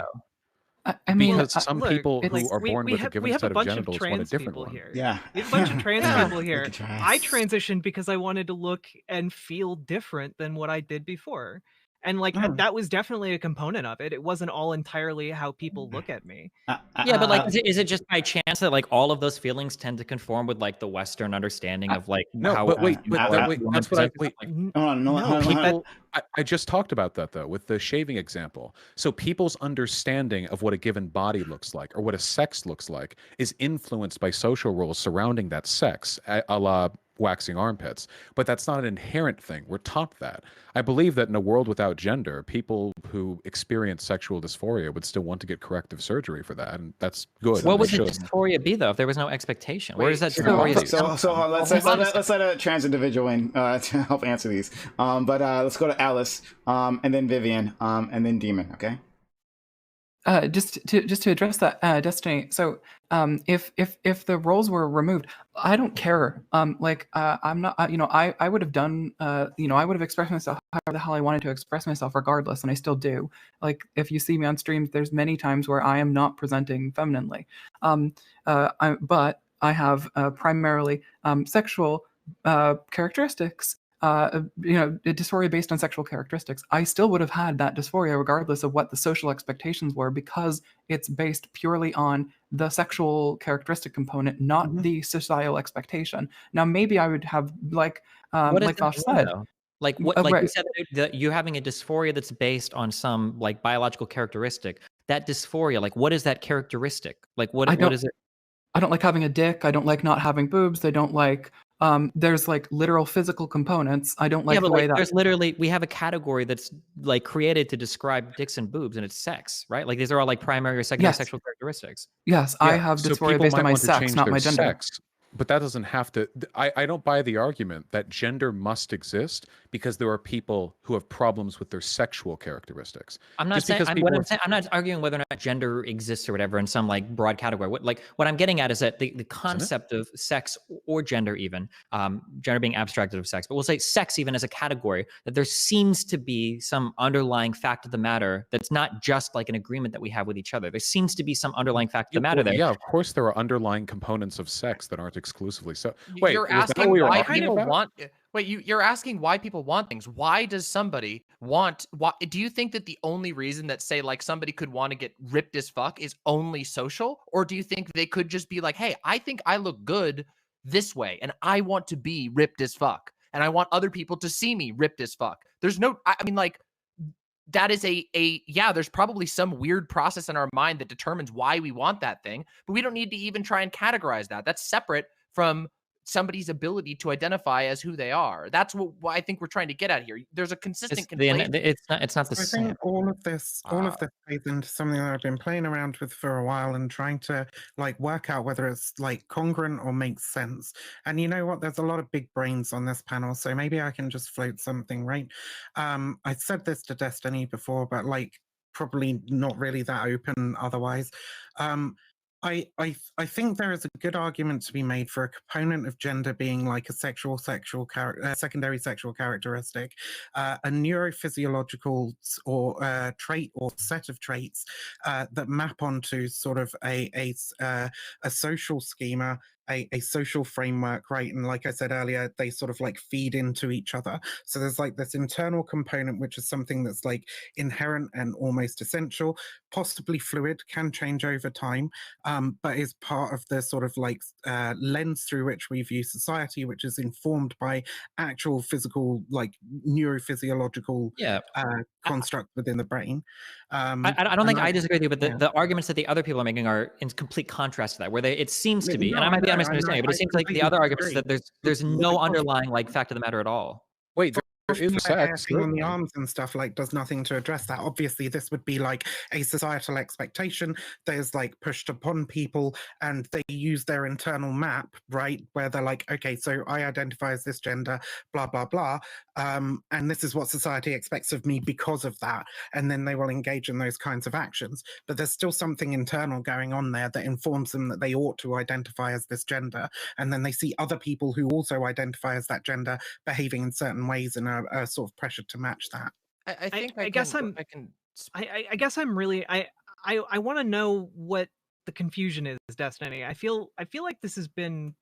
Speaker 9: though?
Speaker 5: I mean,
Speaker 7: because some
Speaker 1: look,
Speaker 7: people
Speaker 1: like,
Speaker 7: who are born with a given set of genitals want a
Speaker 1: trans
Speaker 7: different
Speaker 1: people
Speaker 7: one.
Speaker 1: here.
Speaker 6: Yeah.
Speaker 1: We have a bunch of trans
Speaker 6: Yeah.
Speaker 1: people here.
Speaker 6: Look at
Speaker 1: I
Speaker 6: trans.
Speaker 1: transitioned because I wanted to look and feel different than what I did before. And like
Speaker 8: Mm.
Speaker 1: that was definitely a component of it. It wasn't all entirely how people look at me.
Speaker 3: Yeah, but like, is it just by chance that like all of those feelings tend to conform with like the Western understanding of like
Speaker 7: No,
Speaker 3: how?
Speaker 7: but wait,
Speaker 3: how
Speaker 7: wait,
Speaker 3: women
Speaker 7: that's what I
Speaker 3: present
Speaker 7: wait.
Speaker 3: themselves?
Speaker 6: Hold on, no,
Speaker 1: no,
Speaker 6: hold on, hold on.
Speaker 7: People, I just talked about that though with the shaving example. So people's understanding of what a given body looks like or what a sex looks like is influenced by social rules surrounding that sex, a la waxing armpits. But that's not an inherent thing. We're taught that. I believe that in a world without gender, people who experience sexual dysphoria would still want to get corrective surgery for that, and that's good.
Speaker 3: What
Speaker 7: and
Speaker 3: would
Speaker 7: they
Speaker 3: the
Speaker 7: should.
Speaker 3: dysphoria be though if there was no expectation? Where
Speaker 4: Wait,
Speaker 3: does that
Speaker 6: So,
Speaker 3: dysphoria
Speaker 6: so, so hold on, let's let a trans individual in to help answer these. But let's go to Alice, and then Vivian, and then Demon. Okay.
Speaker 5: Just to address that, Destiny. So, if the roles were removed, I don't care. I'm not. I would have done. I would have expressed myself however the hell I wanted to express myself, regardless, and I still do. Like, if you see me on streams, there's many times where I am not presenting femininely. But I have primarily sexual characteristics. Dysphoria based on sexual characteristics. I still would have had that dysphoria regardless of what the social expectations were, because it's based purely on the sexual characteristic component, not the societal expectation. Now, maybe I would have like Vaush said.
Speaker 3: Like what? Like
Speaker 5: right.
Speaker 3: you said, that you having a dysphoria that's based on some like biological characteristic. That dysphoria, like what is that characteristic? Like what is it?
Speaker 5: I don't like having a dick. I don't like not having boobs. I don't like. There's like literal physical components. I don't like
Speaker 3: Yeah, but
Speaker 5: the way
Speaker 3: like,
Speaker 5: that.
Speaker 3: there's literally we have a category that's like created to describe dicks and boobs, and it's sex, right? Like these are all like primary or secondary
Speaker 5: Yes.
Speaker 3: sexual characteristics.
Speaker 5: Yes, I have
Speaker 7: so
Speaker 5: dysphoria
Speaker 7: people
Speaker 5: based
Speaker 7: might
Speaker 5: on my
Speaker 7: want to
Speaker 5: sex,
Speaker 7: change
Speaker 5: not
Speaker 7: their
Speaker 5: my gender.
Speaker 7: sex, but that doesn't have to. I don't buy the argument that gender must exist because there are people who have problems with their sexual characteristics.
Speaker 3: I'm not
Speaker 7: Just
Speaker 3: saying.
Speaker 7: because
Speaker 3: I'm,
Speaker 7: people
Speaker 3: what I'm
Speaker 7: are-
Speaker 3: saying. I'm not arguing whether or not gender exists or whatever in some like broad category. What I'm getting at is that the concept of sex or gender, even gender being abstracted of sex, but we'll say sex even as a category, that there seems to be some underlying fact of the matter that's not just like an agreement that we have with each other. There seems to be some underlying fact of the matter there.
Speaker 7: Yeah, of course, there are underlying components of sex that aren't exclusively so. Wait,
Speaker 4: You're
Speaker 7: was that what
Speaker 4: asking
Speaker 7: we were
Speaker 4: why
Speaker 7: arguing
Speaker 4: people
Speaker 7: about?
Speaker 4: want. Wait, you're asking why people want things. Why does somebody want? Why do you think that the only reason that say like somebody could want to get ripped as fuck is only social, or do you think they could just be like, hey, I think I look good this way, and I want to be ripped as fuck, and I want other people to see me ripped as fuck. There's no. I mean, like. That is yeah, there's probably some weird process in our mind that determines why we want that thing, but we don't need to even try and categorize that. That's separate from somebody's ability to identify as who they are. That's what I think we're trying to get at here. There's a consistent conflation.
Speaker 3: It's not the
Speaker 8: I
Speaker 3: same.
Speaker 8: think all of this plays into something that I've been playing around with for a while and trying to like work out whether it's like congruent or makes sense. And you know what? There's a lot of big brains on this panel, so maybe I can just float something, right? I said this to Destiny before, but like probably not really that open otherwise. I think there is a good argument to be made for a component of gender being like a secondary sexual characteristic, a neurophysiological or trait or set of traits that map onto sort of a social schema, a social framework, right? And like I said earlier, they sort of like feed into each other. So there's like this internal component, which is something that's like inherent and almost essential, possibly fluid, can change over time, but is part of the sort of like lens through which we view society, which is informed by actual physical, like neurophysiological construct within the brain.
Speaker 3: I don't think I disagree with you, but the arguments that the other people are making are in complete contrast to that, where it seems to be, and I might be misunderstanding, but it seems like the other arguments is that there's no underlying like fact of the matter at all.
Speaker 7: Wait, there is sex
Speaker 8: on the arms and stuff like does nothing to address that. Obviously, this would be like a societal expectation that is like pushed upon people, and they use their internal map, right, where they're like, okay, so I identify as this gender, blah blah blah, and this is what society expects of me because of that, and then they will engage in those kinds of actions. But there's still something internal going on there that informs them that they ought to identify as this gender, and then they see other people who also identify as that gender behaving in certain ways and are sort of pressured to match that.
Speaker 4: I guess
Speaker 1: I'm really I want to know what the confusion is, Destiny. I feel like this has been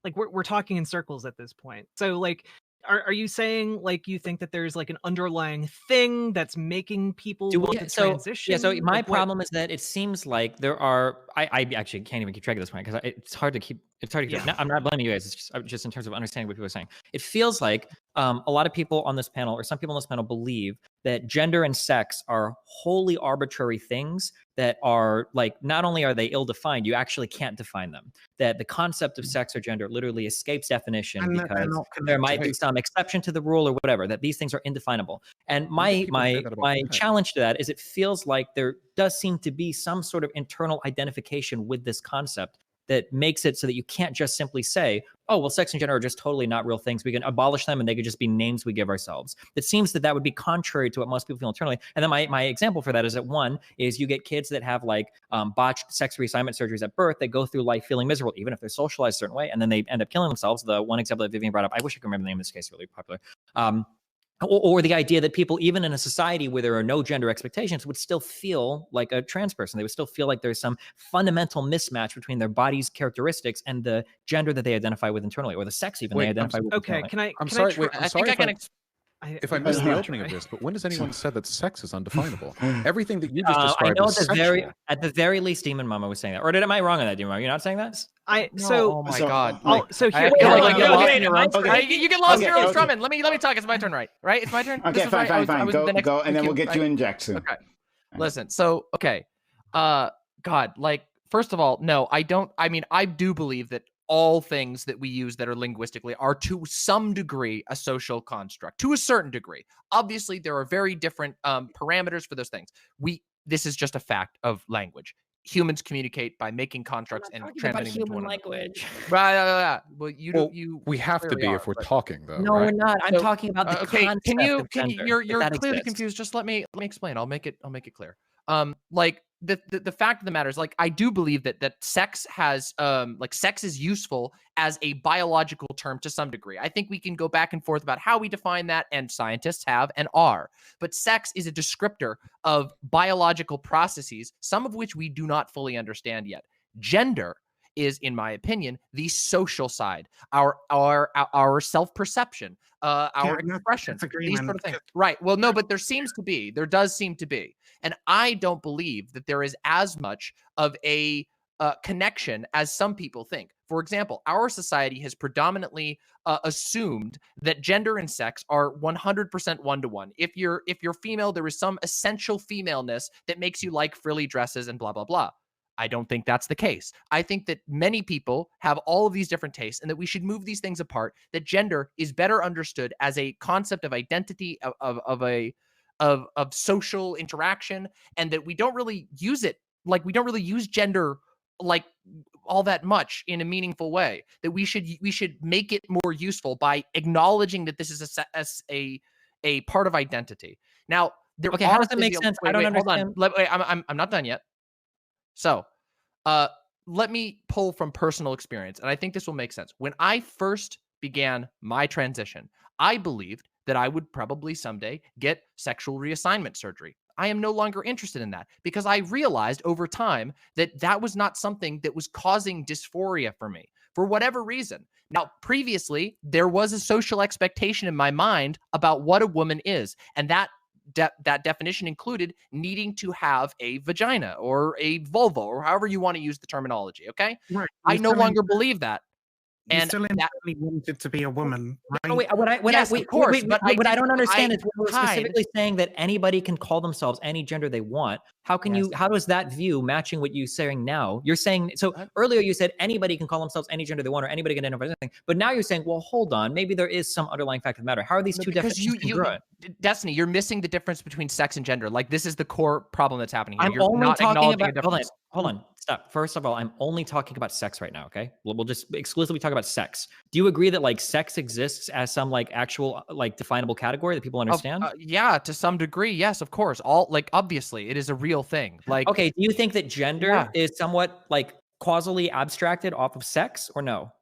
Speaker 1: like we're talking in circles at this point. So like Are you saying like you think that there's like an underlying thing that's making people want to transition?
Speaker 3: So my
Speaker 1: Like, what?
Speaker 3: problem is that it seems like there are. I actually can't even keep track of this point because it's hard to keep. It's hard to keep.
Speaker 1: Yeah.
Speaker 3: I'm not blaming you guys. It's just in terms of understanding what people are saying. It feels like a lot of people on this panel, or some people on this panel, believe that gender and sex are wholly arbitrary things that are like, not only are they ill-defined, you actually can't define them. That the concept of sex or gender literally escapes definition
Speaker 8: And that they're
Speaker 3: because
Speaker 8: not
Speaker 3: there might be
Speaker 8: connected.
Speaker 3: some exception to the rule or whatever. That these things are indefinable. And
Speaker 7: Why do people say
Speaker 3: my
Speaker 7: that about
Speaker 3: my
Speaker 7: sex?
Speaker 3: challenge to that is it feels like there does seem to be some sort of internal identification with this concept that makes it so that you can't just simply say, oh, well, sex and gender are just totally not real things. We can abolish them and they could just be names we give ourselves. It seems that would be contrary to what most people feel internally. And then my example for that is that one is you get kids that have like botched sex reassignment surgeries at birth. They go through life feeling miserable, even if they're socialized a certain way, and then they end up killing themselves. The one example that Vivian brought up, I wish I could remember the name of this case, really popular. Or the idea that people, even in a society where there are no gender expectations, would still feel like a trans person. They would still feel like there's some fundamental mismatch between their body's characteristics and the gender that they identify with internally, or the sex even they identify with
Speaker 1: Okay,
Speaker 3: internally.
Speaker 1: I'm
Speaker 7: sorry.
Speaker 1: sorry.
Speaker 7: I'm sorry if I missed the opening
Speaker 1: try.
Speaker 7: of this, but when has anyone said that sex is undefinable? Everything that you just
Speaker 3: I
Speaker 7: described
Speaker 3: know
Speaker 7: is
Speaker 3: at the very least, Demon Mama was saying that. Or am I wrong on that, Demon Mama? You're not saying that?
Speaker 4: Oh my god!
Speaker 1: So
Speaker 4: I
Speaker 1: here,
Speaker 4: feel
Speaker 1: hold
Speaker 4: like
Speaker 1: on,
Speaker 4: you get
Speaker 1: no,
Speaker 4: lost
Speaker 1: wait,
Speaker 4: in your own.
Speaker 6: okay.
Speaker 4: You get lost in your own
Speaker 6: Okay.
Speaker 4: strumming. Let me talk. It's my turn, right? It's my turn.
Speaker 6: Okay,
Speaker 4: This is
Speaker 6: fine.
Speaker 4: I was
Speaker 6: Go,
Speaker 4: the next
Speaker 6: and then we'll
Speaker 4: cue,
Speaker 6: get you in Jack soon.
Speaker 4: Okay. Listen. So okay. God. Like, first of all, no, I don't. I mean, I do believe that all things that we use that are linguistically are to some degree a social construct, to a certain degree. Obviously, there are very different parameters for those things. This is just a fact of language. Humans communicate by making constructs and transmitting them to one
Speaker 3: language.
Speaker 4: Right. Well,
Speaker 7: we have to be if we're talking, though.
Speaker 3: No,
Speaker 7: right?
Speaker 3: we're not. I'm talking about the concept of gender.
Speaker 4: You're clearly confused. Just let me explain. I'll make it clear. Like the fact of the matter is, like, I do believe that sex has like sex is useful as a biological term to some degree. I think we can go back and forth about how we define that, and scientists have and are. But sex is a descriptor of biological processes, some of which we do not fully understand yet. Gender is, in my opinion, the social side, our self-perception, our expression, these sort of things. Right. Well, no, but there does seem to be. And I don't believe that there is as much of a connection as some people think. For example, our society has predominantly assumed that gender and sex are 100% one-to-one. If you're female, there is some essential femaleness that makes you like frilly dresses and blah, blah, blah. I don't think that's the case. I think that many people have all of these different tastes, and that we should move these things apart, that gender is better understood as a concept of identity, of social interaction, and that we don't really use it, like we don't really use gender like all that much in a meaningful way. That we should make it more useful by acknowledging that this is a part of identity. Now,
Speaker 3: how does that make sense? I don't understand.
Speaker 4: Hold on. I'm not done yet. So, let me pull from personal experience, and I think this will make sense. When I first began my transition, I believed that I would probably someday get sexual reassignment surgery. I am no longer interested in that because I realized over time that that was not something that was causing dysphoria for me for whatever reason. Now, previously, there was a social expectation in my mind about what a woman is, and that definition included needing to have a vagina or a vulva or however you want to use the terminology. Okay.
Speaker 8: Right.
Speaker 4: I no longer believe that.
Speaker 8: And still internally wanted to be a woman, right?
Speaker 3: No, what I don't understand is we're specifically saying that anybody can call themselves any gender they want. How can you? How does that view matching what you're saying now? You're saying so earlier you said anybody can call themselves any gender they want, or anybody can identify as anything. But now you're saying, well, hold on, maybe there is some underlying fact of the matter. How are these two definitions congruent?
Speaker 4: Destiny, you're missing the difference between sex and gender. Like, this is the core problem that's happening here.
Speaker 3: I'm only talking about. Hold on. Stop. First of all, I'm only talking about sex right now, okay? We'll just exclusively talk about sex. Do you agree that, like, sex exists as some, like, actual, like, definable category that people understand?
Speaker 4: Yeah, to some degree, yes, of course. Obviously, it is a real thing. Like,
Speaker 3: okay, do you think that gender is somewhat, like, causally abstracted off of sex, or no?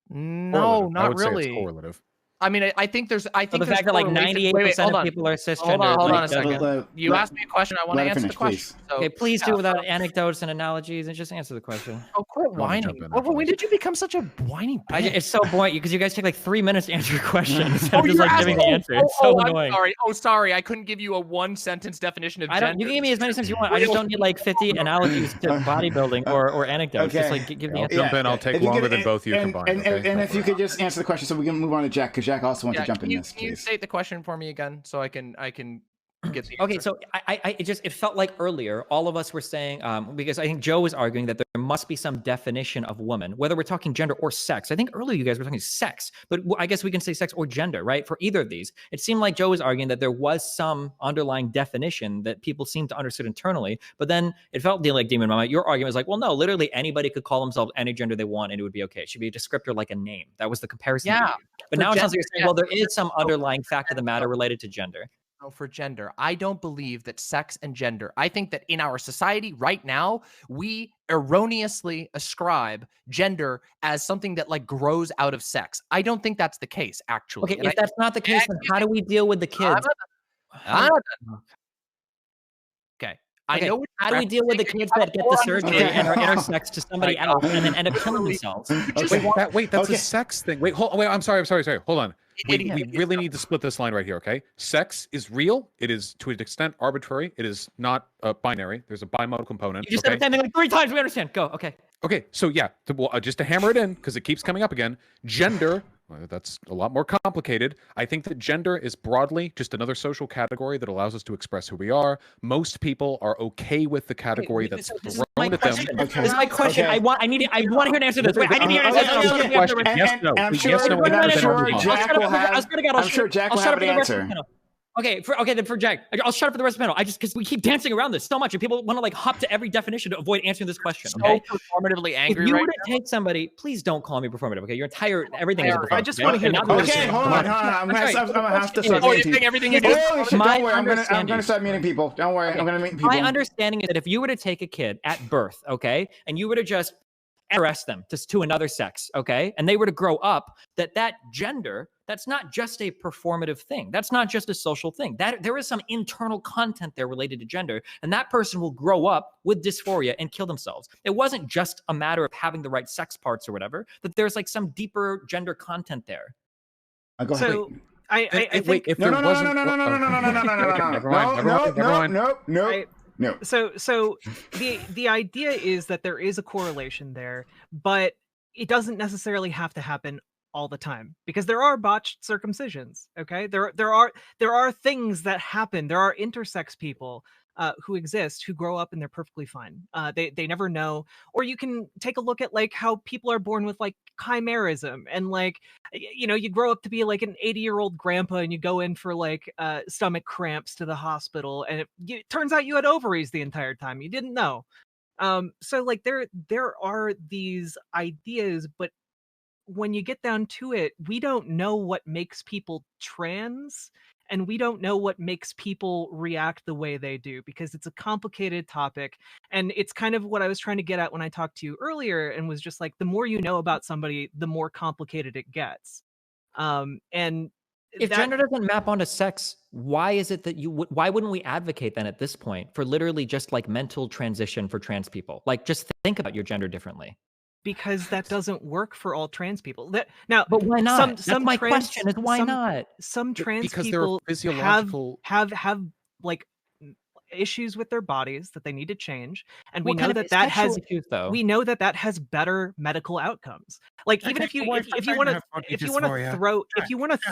Speaker 4: No, not
Speaker 7: I would
Speaker 4: really.
Speaker 7: say it's correlative.
Speaker 4: I mean, I think there's. I
Speaker 3: So
Speaker 4: think
Speaker 3: the
Speaker 4: there's
Speaker 3: fact that like
Speaker 4: correlation-
Speaker 3: 98%
Speaker 4: wait, hold
Speaker 3: of
Speaker 4: on.
Speaker 3: people are cisgender.
Speaker 4: Hold on
Speaker 3: like,
Speaker 4: a second.
Speaker 3: doesn't-
Speaker 4: You asked me a question. I want to
Speaker 6: let her
Speaker 4: answer
Speaker 6: finish,
Speaker 4: the question.
Speaker 6: please.
Speaker 4: So,
Speaker 3: Okay, please do without anecdotes and analogies and just answer the question.
Speaker 4: Oh, quit
Speaker 7: Mama,
Speaker 4: whining.
Speaker 7: jump in there,
Speaker 4: When
Speaker 7: please.
Speaker 4: did you become such a whiny bitch?
Speaker 3: It's so boring because you guys take like 3 minutes to answer your question instead
Speaker 4: Oh,
Speaker 3: of just
Speaker 4: you're
Speaker 3: like giving the
Speaker 4: asking-
Speaker 3: answer. It's so annoying.
Speaker 4: I'm sorry. Oh, sorry. I couldn't give you a one-sentence definition of
Speaker 3: I
Speaker 4: gender.
Speaker 3: don't. You can give me as many times as you want. I just don't need like 50 analogies to bodybuilding or anecdotes. Just like give the
Speaker 7: I'll
Speaker 3: answer.
Speaker 7: jump in. I'll take
Speaker 6: If you
Speaker 7: longer
Speaker 6: could-
Speaker 7: than both of you
Speaker 6: and,
Speaker 7: combined.
Speaker 6: And,
Speaker 7: okay?
Speaker 6: and if you could just answer the question so we can move on to Jack, because Jack also wants to jump in this,
Speaker 4: Can you
Speaker 6: please.
Speaker 4: state the question for me again so I can get the
Speaker 3: Okay,
Speaker 4: answer?
Speaker 3: so it felt like earlier all of us were saying because I think Joe was arguing that there must be some definition of woman, whether we're talking gender or sex. I think earlier you guys were talking sex, but I guess we can say sex or gender, right? For either of these, it seemed like Joe was arguing that there was some underlying definition that people seemed to understood internally, but then it felt like Demon Mama. Your argument was like, well, no, literally anybody could call themselves any gender they want and it would be okay. It should be a descriptor like a name. That was the comparison.
Speaker 4: Yeah.
Speaker 3: But
Speaker 4: For
Speaker 3: now it sounds like you're saying, well, there
Speaker 4: gender,
Speaker 3: is some underlying fact of the matter related to gender.
Speaker 4: For gender, I don't believe that sex and gender. I think that in our society right now, we erroneously ascribe gender as something that like grows out of sex. I don't think that's the case, actually.
Speaker 3: Okay, if that's not the case, then how do we deal with the kids?
Speaker 4: Okay. I know.
Speaker 3: How do we deal with the kids that get the surgery and are intersex to somebody else and then end up killing themselves?
Speaker 7: Wait, that's a sex thing. Wait, I'm sorry. Hold on. We really need to split this line right here, okay? Sex is real. It is, to an extent, arbitrary. It is not binary. There's a bimodal component.
Speaker 3: You just said the same thing like 3 times. We understand. Go. Okay.
Speaker 7: Okay, so yeah, just to hammer it in, because it keeps coming up again, gender, well, that's a lot more complicated. I think that gender is broadly just another social category that allows us to express who we are. Most people are okay with the category that's thrown at them.
Speaker 3: This is my question. I want to hear an answer to this. Wait, I need to hear an answer.
Speaker 7: Yes, no.
Speaker 6: I'm sure
Speaker 7: Jack
Speaker 6: will have an answer.
Speaker 3: Okay, then for Jack, I'll shut up for the rest of the panel. Because we keep dancing around this so much, and people want to like hop to every definition to avoid answering this question. Okay,
Speaker 4: so performatively angry.
Speaker 3: If you
Speaker 4: right
Speaker 3: were to take somebody, please don't call me performative. Okay, your entire everything is a performative.
Speaker 1: I just want to hear.
Speaker 6: Okay, hold on. I'm gonna have to start
Speaker 4: you think everything you do?
Speaker 6: Don't worry, I'm gonna start meeting people. Don't worry, I'm gonna meet people.
Speaker 3: My understanding is that if you were to take a kid at birth, okay, and you were to just arrest them to another sex, okay, and they were to grow up, that gender, that's not just a performative thing. That's not just a social thing. That there is some internal content there related to gender, and that person will grow up with dysphoria and kill themselves. It wasn't just a matter of having the right sex parts or whatever, that there's like some deeper gender content there.
Speaker 6: Go ahead.
Speaker 1: So I think
Speaker 7: if there wasn't,
Speaker 6: no.
Speaker 1: So the idea is that there is a correlation there, but it doesn't necessarily have to happen all the time because there are botched circumcisions. Okay, there are things that happen. There are intersex people who exist who grow up and they're perfectly fine. They never know. Or you can take a look at like how people are born with like chimerism and like you grow up to be like an 80-year-old grandpa and you go in for like stomach cramps to the hospital and it turns out you had ovaries the entire time. You didn't know. So like there are these ideas, but when you get down to it, we don't know what makes people trans and we don't know what makes people react the way they do because it's a complicated topic. And it's kind of what I was trying to get at when I talked to you earlier and was just like, the more you know about somebody, the more complicated it gets. And
Speaker 3: if gender doesn't map onto sex, why is it that why wouldn't we advocate then at this point for literally just like mental transition for trans people? Like just think about your gender differently.
Speaker 1: Because that doesn't work for all trans people. But
Speaker 3: why not? That's my question. Is why not?
Speaker 1: Some trans
Speaker 7: because
Speaker 1: people
Speaker 7: physiological...
Speaker 1: have like issues with their bodies that they need to change, and we know that has
Speaker 3: issues, though?
Speaker 1: We know that has better medical outcomes. Like even if you want to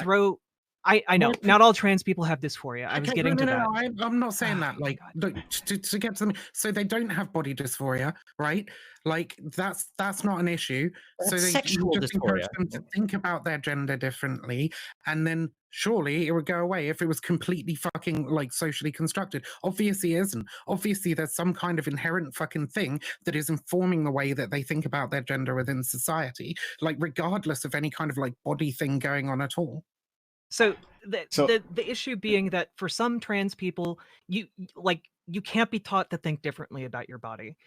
Speaker 1: throw. I know not all trans people have dysphoria. I was getting to that.
Speaker 8: I'm not saying that. Like, look, to get to them, so they don't have body dysphoria, right? Like that's not an issue. So they
Speaker 3: sexual
Speaker 8: just
Speaker 3: dysphoria.
Speaker 8: Them to think about their gender differently, and then surely it would go away if it was completely fucking like socially constructed. Obviously, it isn't. Obviously, there's some kind of inherent fucking thing that is informing the way that they think about their gender within society, like regardless of any kind of like body thing going on at all.
Speaker 1: So the issue being that for some trans people, you can't be taught to think differently about your body.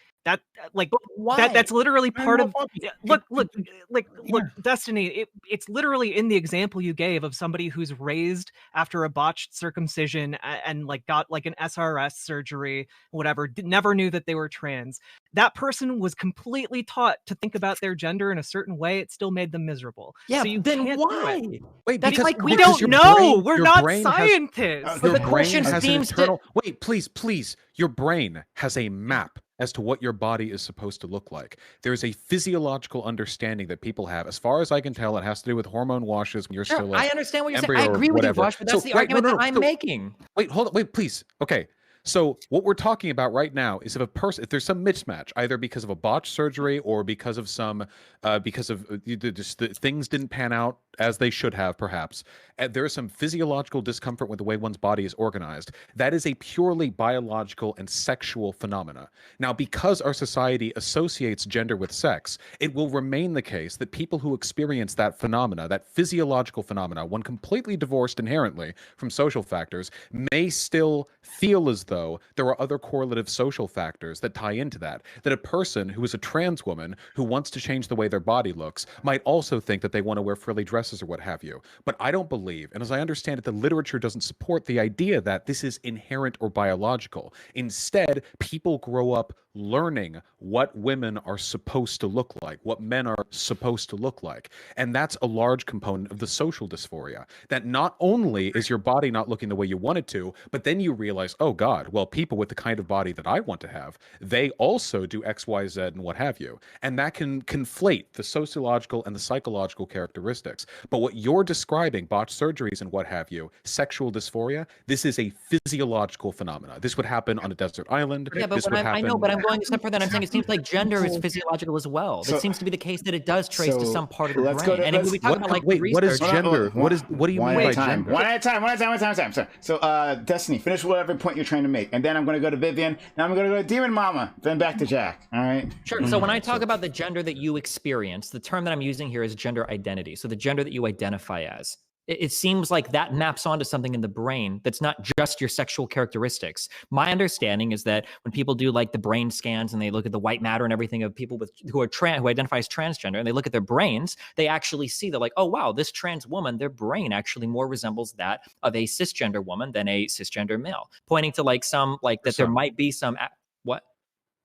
Speaker 1: like
Speaker 3: Why?
Speaker 1: that's literally
Speaker 8: No,
Speaker 1: part
Speaker 8: no,
Speaker 1: of
Speaker 8: Bobby,
Speaker 1: look
Speaker 8: it-
Speaker 1: look
Speaker 8: yeah.
Speaker 1: Destiny, it's literally in the example you gave of somebody who's raised after a botched circumcision and like got like an SRS surgery, whatever, never knew that they were trans. That person was completely taught to think about their gender in a certain way. It still made them miserable.
Speaker 3: Yeah,
Speaker 1: So you
Speaker 3: then
Speaker 1: can't do
Speaker 3: why?
Speaker 1: it.
Speaker 7: Wait,
Speaker 3: That's
Speaker 7: because
Speaker 3: like
Speaker 1: We
Speaker 7: because
Speaker 1: don't
Speaker 7: your
Speaker 1: know.
Speaker 7: brain-
Speaker 1: We're
Speaker 7: your
Speaker 1: not
Speaker 7: brain has-
Speaker 1: scientists.
Speaker 7: Your
Speaker 3: the
Speaker 7: brain
Speaker 3: question
Speaker 7: has an
Speaker 3: seems to-
Speaker 7: internal. Wait, please. Your brain has a map as to what your body is supposed to look like. There is a physiological understanding that people have. As far as I can tell, it has to do with hormone washes when you're
Speaker 3: Sure,
Speaker 7: still
Speaker 3: I understand what you're saying.
Speaker 7: embryo
Speaker 3: I
Speaker 7: or
Speaker 3: agree with you,
Speaker 7: whatever.
Speaker 3: Vaush, but that's
Speaker 7: So,
Speaker 3: the
Speaker 7: right, no,
Speaker 3: argument
Speaker 7: no,
Speaker 3: that I'm
Speaker 7: so-
Speaker 3: making.
Speaker 7: Wait, hold on. Wait, please. Okay. So what we're talking about right now is if there's some mismatch, either because of a botched surgery or because of some, just the things didn't pan out as they should have, perhaps. There is some physiological discomfort with the way one's body is organized. That is a purely biological and sexual phenomena. Now, because our society associates gender with sex, it will remain the case that people who experience that phenomena, that physiological phenomena, one completely divorced inherently from social factors, may still feel as though there are other correlative social factors that tie into that. That a person who is a trans woman who wants to change the way their body looks might also think that they want to wear frilly dresses or what have you. But I don't believe, and as I understand it, the literature doesn't support the idea that this is inherent or biological. Instead, people grow up learning what women are supposed to look like, what men are supposed to look like. And that's a large component of the social dysphoria. That not only is your body not looking the way you want it to, but then you realize, oh God, well, people with the kind of body that I want to have, they also do X, Y, Z, and what have you. And that can conflate the sociological and the psychological characteristics. But what you're describing, botched surgeries and what have you, sexual dysphoria, this is a physiological phenomena. This would happen on a desert island.
Speaker 3: Yeah, but
Speaker 7: This
Speaker 3: what
Speaker 7: would
Speaker 3: I know,
Speaker 7: happen-
Speaker 3: but I'm going a step further. And I'm saying it seems like gender is physiological as well.
Speaker 6: So-
Speaker 3: It seems to be the case that it does trace to
Speaker 6: so
Speaker 3: some part of the
Speaker 6: let's
Speaker 3: brain.
Speaker 6: go to-
Speaker 3: And when
Speaker 6: let's-
Speaker 3: we talk about like
Speaker 7: wait, what is
Speaker 3: research,
Speaker 7: gender? What do you
Speaker 6: one
Speaker 7: mean
Speaker 6: at
Speaker 7: by
Speaker 6: a time?
Speaker 7: gender?
Speaker 6: One at a time. Sorry. So, Destiny, finish whatever point you're trying to make, and then I'm going to go to Vivian. Now I'm going to go to Demon Mama. Then back to Jack. All right.
Speaker 3: Sure. So when I talk about the gender that you experience, the term that I'm using here is gender identity. So the gender that you identify as. It seems like that maps onto something in the brain that's not just your sexual characteristics. My understanding is that when people do like the brain scans and they look at the white matter and everything of people who identify as transgender, and they look at their brains, they actually see they're like, oh wow, this trans woman, their brain actually more resembles that of a cisgender woman than a cisgender male, pointing to like some like that there might be some what.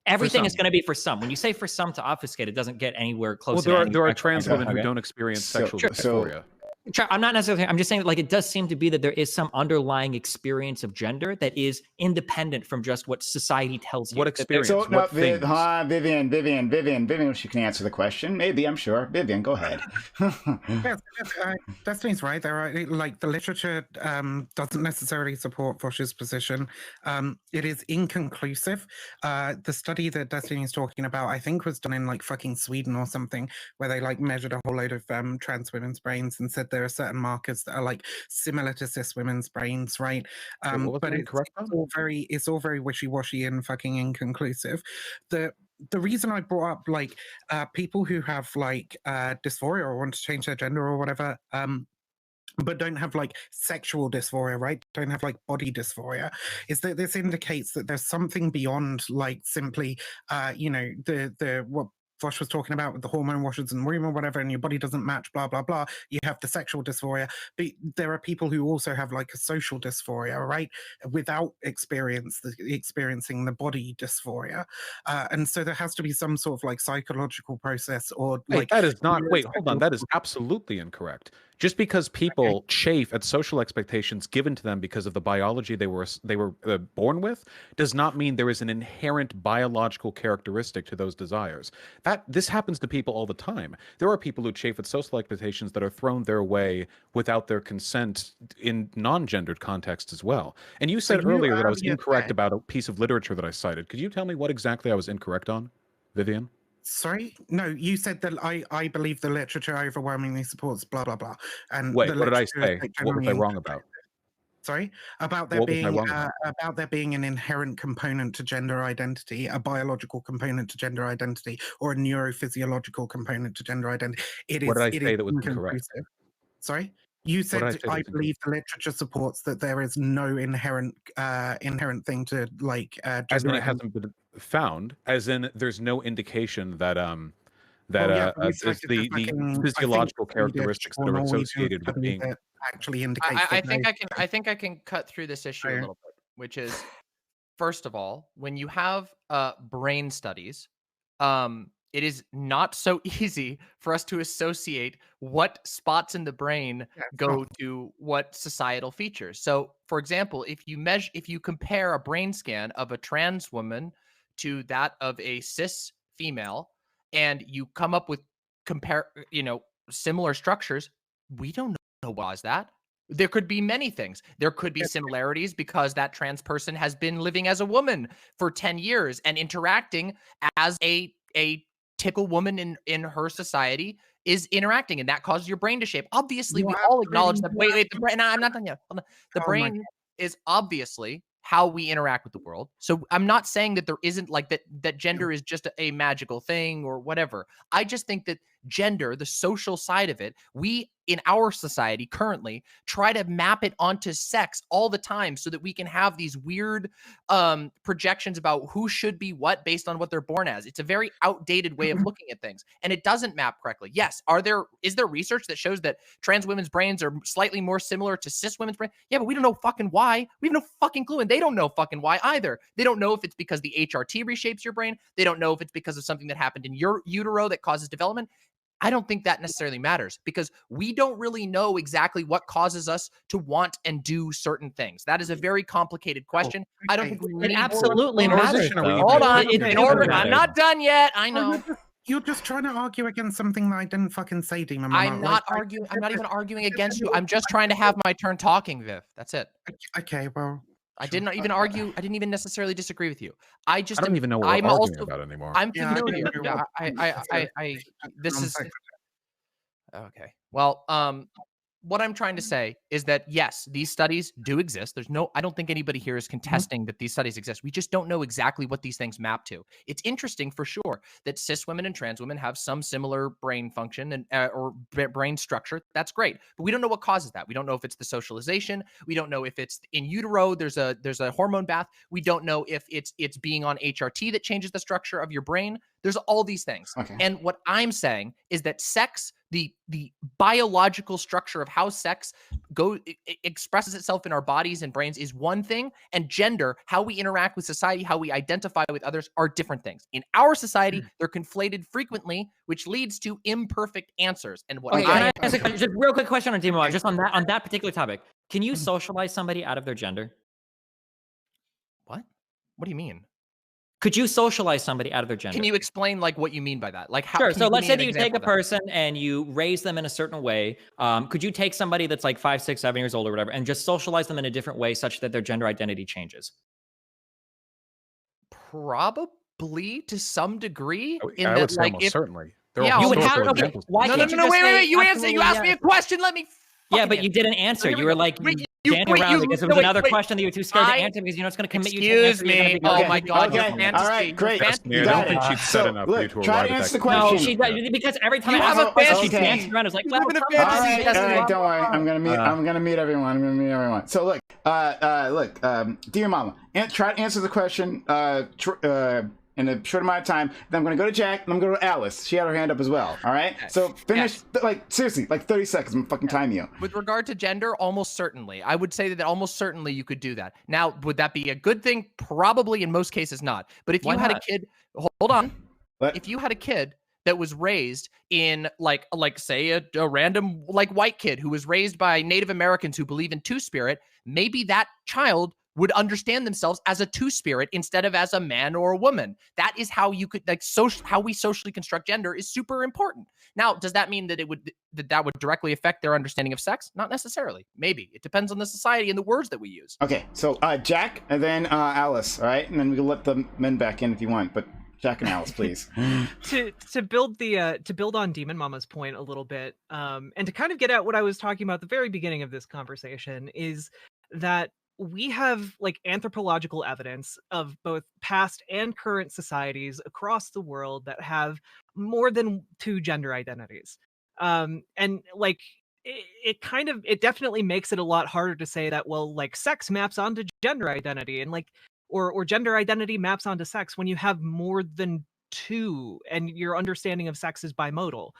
Speaker 3: Everything is going to be for some. When you say for some to obfuscate, it doesn't get anywhere close.
Speaker 7: Well,
Speaker 3: to
Speaker 7: there are
Speaker 3: any
Speaker 7: trans
Speaker 3: actual-
Speaker 7: women who
Speaker 3: okay.
Speaker 7: don't experience
Speaker 6: So-
Speaker 7: sexual
Speaker 6: so-
Speaker 7: dysphoria.
Speaker 3: I'm not necessarily. I'm just saying, like, it does seem to be that there is some underlying experience of gender that is independent from just what society tells you.
Speaker 7: What
Speaker 3: That there's-
Speaker 7: experience?
Speaker 6: So no,
Speaker 7: What things?
Speaker 6: Vivian, she can answer the question. Maybe, I'm sure. Vivian, go ahead.
Speaker 8: Yes, Destiny's right. There are like the literature doesn't necessarily support Vaush's position. It is inconclusive. The study that Destiny is talking about, I think, was done in like fucking Sweden or something, where they like measured a whole load of trans women's brains and said there are certain markers that are like similar to cis women's brains, right?
Speaker 7: What was
Speaker 8: But
Speaker 7: the
Speaker 8: it's
Speaker 7: correct one?
Speaker 8: it's all very wishy-washy and fucking inconclusive. The reason I brought up like people who have like dysphoria or want to change their gender or whatever, but don't have like sexual dysphoria, right? Don't have like body dysphoria, is that this indicates that there's something beyond like simply, the what Vaush was talking about with the hormone washes and room or whatever, and your body doesn't match, blah, blah, blah. You have the sexual dysphoria, but there are people who also have like a social dysphoria, right? Without experiencing the body dysphoria. And so there has to be some sort of like psychological process or like...
Speaker 7: That is not, wait, hold on. That is absolutely incorrect. Just because people chafe at social expectations given to them because of the biology they were born with, does not mean there is an inherent biological characteristic to those desires. This happens to people all the time. There are people who chafe at social expectations that are thrown their way without their consent in non-gendered contexts as well. And you said earlier that I was incorrect about a piece of literature that I cited. Could you tell me what exactly I was incorrect on, Vivian?
Speaker 8: Sorry? No, you said that I believe the literature overwhelmingly supports blah, blah, blah. And
Speaker 7: Wait,
Speaker 8: the
Speaker 7: what did I
Speaker 8: literature is,
Speaker 7: say?
Speaker 8: like,
Speaker 7: What was I
Speaker 8: generally
Speaker 7: wrong about?
Speaker 8: Sorry? About there
Speaker 7: What was I
Speaker 8: being
Speaker 7: wrong about?
Speaker 8: about there being an inherent component to gender identity, a biological component to gender identity, or a neurophysiological component to gender identity.
Speaker 7: What did I say that was incorrect?
Speaker 8: inconclusive. Sorry? You
Speaker 7: What did I
Speaker 8: said
Speaker 7: say that
Speaker 8: I
Speaker 7: was
Speaker 8: believe the literature supports that there is no inherent thing to like
Speaker 7: As
Speaker 8: gender
Speaker 7: in, it hasn't been. found, as in there's no indication that
Speaker 8: Research is
Speaker 7: the
Speaker 8: fucking,
Speaker 7: physiological
Speaker 8: I think, Swedish
Speaker 7: characteristics that
Speaker 8: or
Speaker 7: are
Speaker 8: Norwegian
Speaker 7: associated with
Speaker 8: study
Speaker 7: being.
Speaker 8: that actually indicates that
Speaker 4: I think I can cut through this issue a little bit, which is, first of all, when you have brain studies, it is not so easy for us to associate what spots in the brain go to what societal features. So, for example, if you compare a brain scan of a trans woman to that of a cis female, and you come up with similar structures, we don't know why is that. There could be many things. There could be similarities because that trans person has been living as a woman for 10 years and interacting as a typical woman in her society is interacting, and that causes your brain to shape. Obviously, we all acknowledge that. Wait, the brain. No, I'm not done yet. Hold on. The brain is obviously how we interact with the world. So I'm not saying that there isn't like that gender is just a magical thing or whatever. I just think that gender, the social side of it, we in our society currently try to map it onto sex all the time so that we can have these weird projections about who should be what based on what they're born as. It's a very outdated way of looking at things, and it doesn't map correctly. Yes, is there research that shows that trans women's brains are slightly more similar to cis women's brains? Yeah, but we don't know fucking why. We have no fucking clue, and they don't know fucking why either. They don't know if it's because the HRT reshapes your brain. They don't know if it's because of something that happened in your utero that causes development. I don't think that necessarily matters because we don't really know exactly what causes us to want and do certain things. That is a very complicated question. I don't think we
Speaker 9: It absolutely matters.
Speaker 4: Hold on. I'm not done yet. I know.
Speaker 8: You're just trying to argue against something that I didn't fucking say, Demon Mama.
Speaker 4: I'm not arguing. I'm not even arguing against you. I'm just trying to have my turn talking, Viv. That's it.
Speaker 8: Okay, well.
Speaker 4: I did not even argue. I didn't even necessarily disagree with you. I don't
Speaker 7: even know what we're arguing about anymore.
Speaker 4: I'm familiar. This is okay. Well, what I'm trying to say is that yes, these studies do exist. I don't think anybody here is contesting that these studies exist. We just don't know exactly what these things map to. It's interesting for sure that cis women and trans women have some similar brain function and or brain structure. That's great, but we don't know what causes that. We don't know if it's the socialization. We don't know if it's in utero. There's a hormone bath. We don't know if it's being on HRT that changes the structure of your brain. There's all these things. Okay. And what I'm saying is that sex, the biological structure of how sex expresses itself in our bodies and brains is one thing, and gender, how we interact with society, how we identify with others are different things. In our society, they're conflated frequently, which leads to imperfect answers. And what
Speaker 9: just a real quick question on Demo, just on that particular topic. Can you socialize somebody out of their gender?
Speaker 4: What do you mean?
Speaker 9: Could you socialize somebody out of their gender?
Speaker 4: Can you explain like what you mean by that? Like how?
Speaker 9: Sure. So let's say that you take a person and you raise them in a certain way. Could you take somebody that's like 5, 6, 7 years old or whatever and just socialize them in a different way such that their gender identity changes?
Speaker 4: Probably to some degree.
Speaker 7: I would say almost certainly.
Speaker 9: You would have. Okay. Why
Speaker 4: no, wait. You answer. You asked me a question. Let me.
Speaker 9: Yeah, but you didn't answer. You were like. Dancing around because it was another question that you were too scared to answer because you know it's going to commit you to
Speaker 4: Excuse me. Oh my God.
Speaker 6: Okay. All right. Great.
Speaker 7: I don't think she'd set enough for you to
Speaker 6: try
Speaker 7: arrive
Speaker 6: to
Speaker 7: at
Speaker 6: answer
Speaker 7: that
Speaker 6: the question.
Speaker 9: No, she does because every time I ask a question, she dances around. It's like, well,
Speaker 6: all right, don't worry. I'm gonna meet everyone. So look, dear Mama, try to answer the question. In a short amount of time, then I'm going to go to Jack, and I'm going to go to Alice. She had her hand up as well, all right? So finish, seriously, 30 seconds. I'm going to fucking time you.
Speaker 4: With regard to gender, almost certainly. I would say that almost certainly you could do that. Now, would that be a good thing? Probably, in most cases, not. But if you had a kid, hold on. What? If you had a kid that was raised in, like say, a random, white kid who was raised by Native Americans who believe in two-spirit, maybe that child would understand themselves as a two-spirit instead of as a man or a woman. That is how you could how we socially construct gender is super important. Now, does that mean that that would directly affect their understanding of sex? Not necessarily. Maybe. It depends on the society and the words that we use.
Speaker 6: Okay, so Jack and then Alice, all right? And then we can let the men back in if you want, but Jack and Alice, please.
Speaker 1: to build on Demon Mama's point a little bit, and to kind of get at what I was talking about at the very beginning of this conversation is that we have anthropological evidence of both past and current societies across the world that have more than 2 gender identities. And it definitely makes it a lot harder to say that, well, sex maps onto gender identity. And or gender identity maps onto sex when you have more than two and your understanding of sex is bimodal.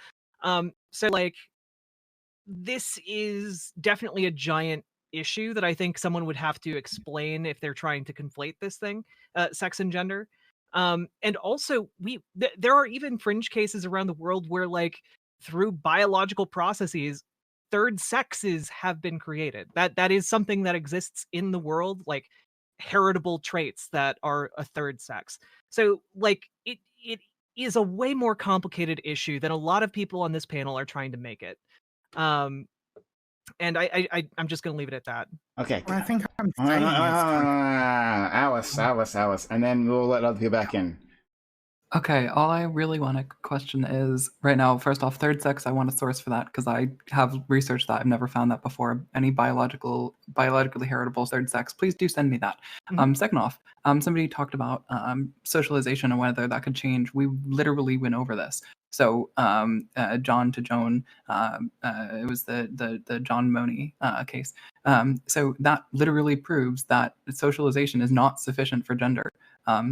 Speaker 1: So like this is definitely a giant issue that I think someone would have to explain if they're trying to conflate this thing, sex and gender. And also there are even fringe cases around the world where like through biological processes third sexes have been created. That is something that exists in the world, like heritable traits that are a third sex. So like it is a way more complicated issue than a lot of people on this panel are trying to make it. And I'm just gonna leave it at that.
Speaker 6: Okay.
Speaker 8: Well, I think I'm saying is
Speaker 6: Alice, and then we'll let other people back in.
Speaker 5: Okay, all I really want to question is right now, first off, third sex, I want a source for that because I have researched that. I've never found that before. Any biologically heritable third sex, please do send me that. Second off, somebody talked about socialization and whether that could change. We literally went over this. So John to Joan, it was the John Money case. So that literally proves that socialization is not sufficient for gender.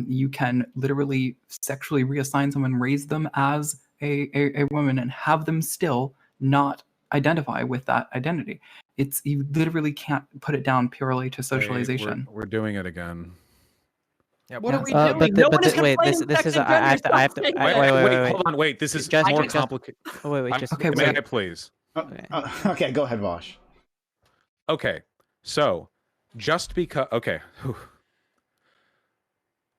Speaker 5: You can literally sexually reassign someone, raise them as a woman, and have them still not identify with that identity. You literally can't put it down purely to socialization.
Speaker 7: We're doing it again.
Speaker 4: Yeah,
Speaker 1: What are we
Speaker 9: But
Speaker 1: doing? No one is
Speaker 9: wait,
Speaker 1: complaining
Speaker 9: this
Speaker 1: sex
Speaker 9: is
Speaker 1: and
Speaker 9: I have
Speaker 1: gender
Speaker 9: to wait,
Speaker 7: Hold on, wait. This is
Speaker 9: Just-
Speaker 7: more
Speaker 9: just-
Speaker 7: complicated.
Speaker 9: wait, just
Speaker 5: Okay,
Speaker 7: May
Speaker 5: wait.
Speaker 7: I please?
Speaker 6: Okay, go ahead, Vaush.
Speaker 7: Okay, so just because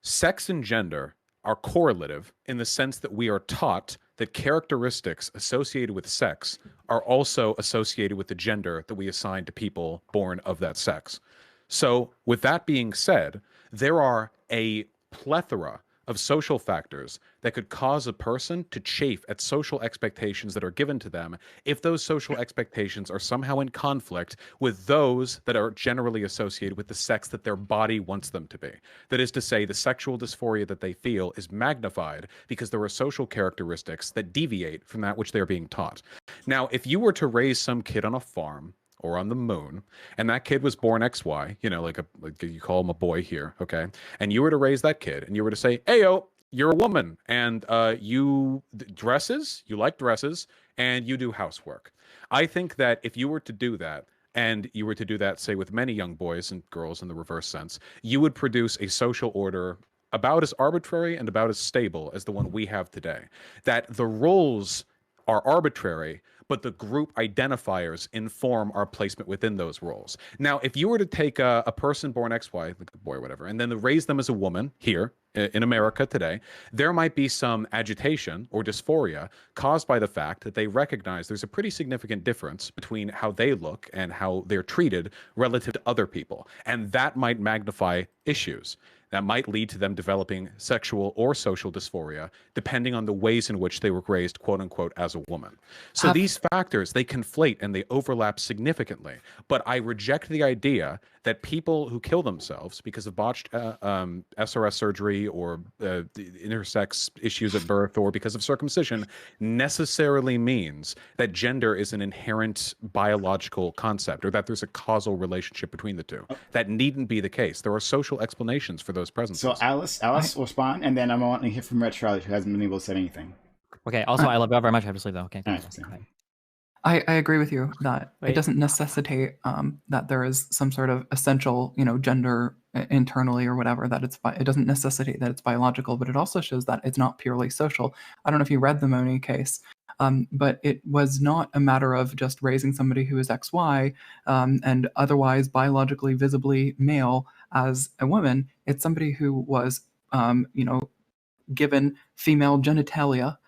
Speaker 7: sex and gender are correlative in the sense that we are taught that characteristics associated with sex are also associated with the gender that we assign to people born of that sex. So with that being said, there are a plethora of social factors that could cause a person to chafe at social expectations that are given to them if those social expectations are somehow in conflict with those that are generally associated with the sex that their body wants them to be. That is to say, the sexual dysphoria that they feel is magnified because there are social characteristics that deviate from that which they're being taught. Now, if you were to raise some kid on a farm or on the moon, and that kid was born XY, like you call him a boy here, okay? And you were to raise that kid, and you were to say, "Hey, you're a woman, and you like dresses, and you do housework." I think that if you were to do that, and you were to do that, say, with many young boys and girls in the reverse sense, you would produce a social order about as arbitrary and about as stable as the one we have today. That the roles are arbitrary, but the group identifiers inform our placement within those roles. Now, if you were to take a person born XY, like a boy or whatever, and then raise them as a woman here in America today, there might be some agitation or dysphoria caused by the fact that they recognize there's a pretty significant difference between how they look and how they're treated relative to other people. And that might magnify issues. That might lead to them developing sexual or social dysphoria, depending on the ways in which they were raised, quote unquote, as a woman. So these factors, they conflate and they overlap significantly. But I reject the idea that people who kill themselves because of botched SRS surgery or intersex issues at birth or because of circumcision necessarily means that gender is an inherent biological concept or that there's a causal relationship between the two. That needn't be the case. There are social explanations for those presences.
Speaker 6: So Alice will respond, and then I want to hear from Red Charlotte, who hasn't been able to say anything.
Speaker 9: Okay. Also, I love you all very much. I have to sleep though. Okay.
Speaker 6: All right,
Speaker 5: I agree with you that it doesn't necessitate that there is some sort of essential, gender internally or whatever, that it doesn't necessitate that it's biological, but it also shows that it's not purely social. I don't know if you read the Moni case, but it was not a matter of just raising somebody who is XY and otherwise biologically visibly male as a woman. It's somebody who was, given female genitalia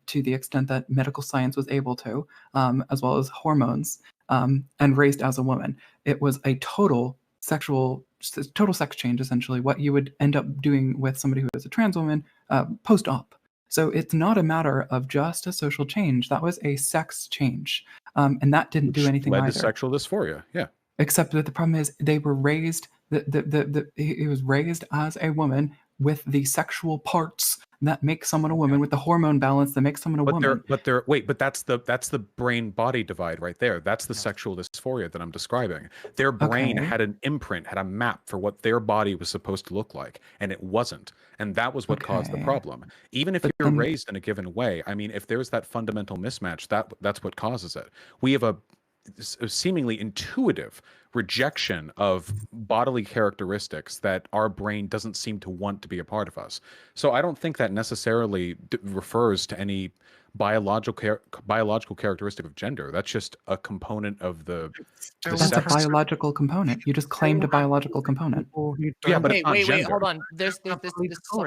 Speaker 5: to the extent that medical science was able to, as well as hormones, and raised as a woman. It was a total sex change, essentially, what you would end up doing with somebody who is a trans woman post-op. So it's not a matter of just a social change. That was a sex change. And that didn't do anything
Speaker 7: led
Speaker 5: either.
Speaker 7: to sexual dysphoria, yeah.
Speaker 5: Except that the problem is they were raised, he was raised as a woman with the sexual parts that make someone a woman, with the hormone balance that makes someone a woman.
Speaker 7: But that's the brain body divide right there. That's the sexual dysphoria that I'm describing. Their brain had an imprint, had a map for what their body was supposed to look like, and it wasn't. And that was what caused the problem. Even if you're raised in a given way, I mean, if there's that fundamental mismatch, that's what causes it. We have a seemingly intuitive rejection of bodily characteristics that our brain doesn't seem to want to be a part of us. So I don't think that necessarily refers to any biological characteristic of gender. That's just a component of the
Speaker 5: That's a biological component. You just claimed a biological component.
Speaker 7: Yeah, but it's not
Speaker 4: wait,
Speaker 7: gender.
Speaker 4: hold on. There's something so much.
Speaker 6: Hold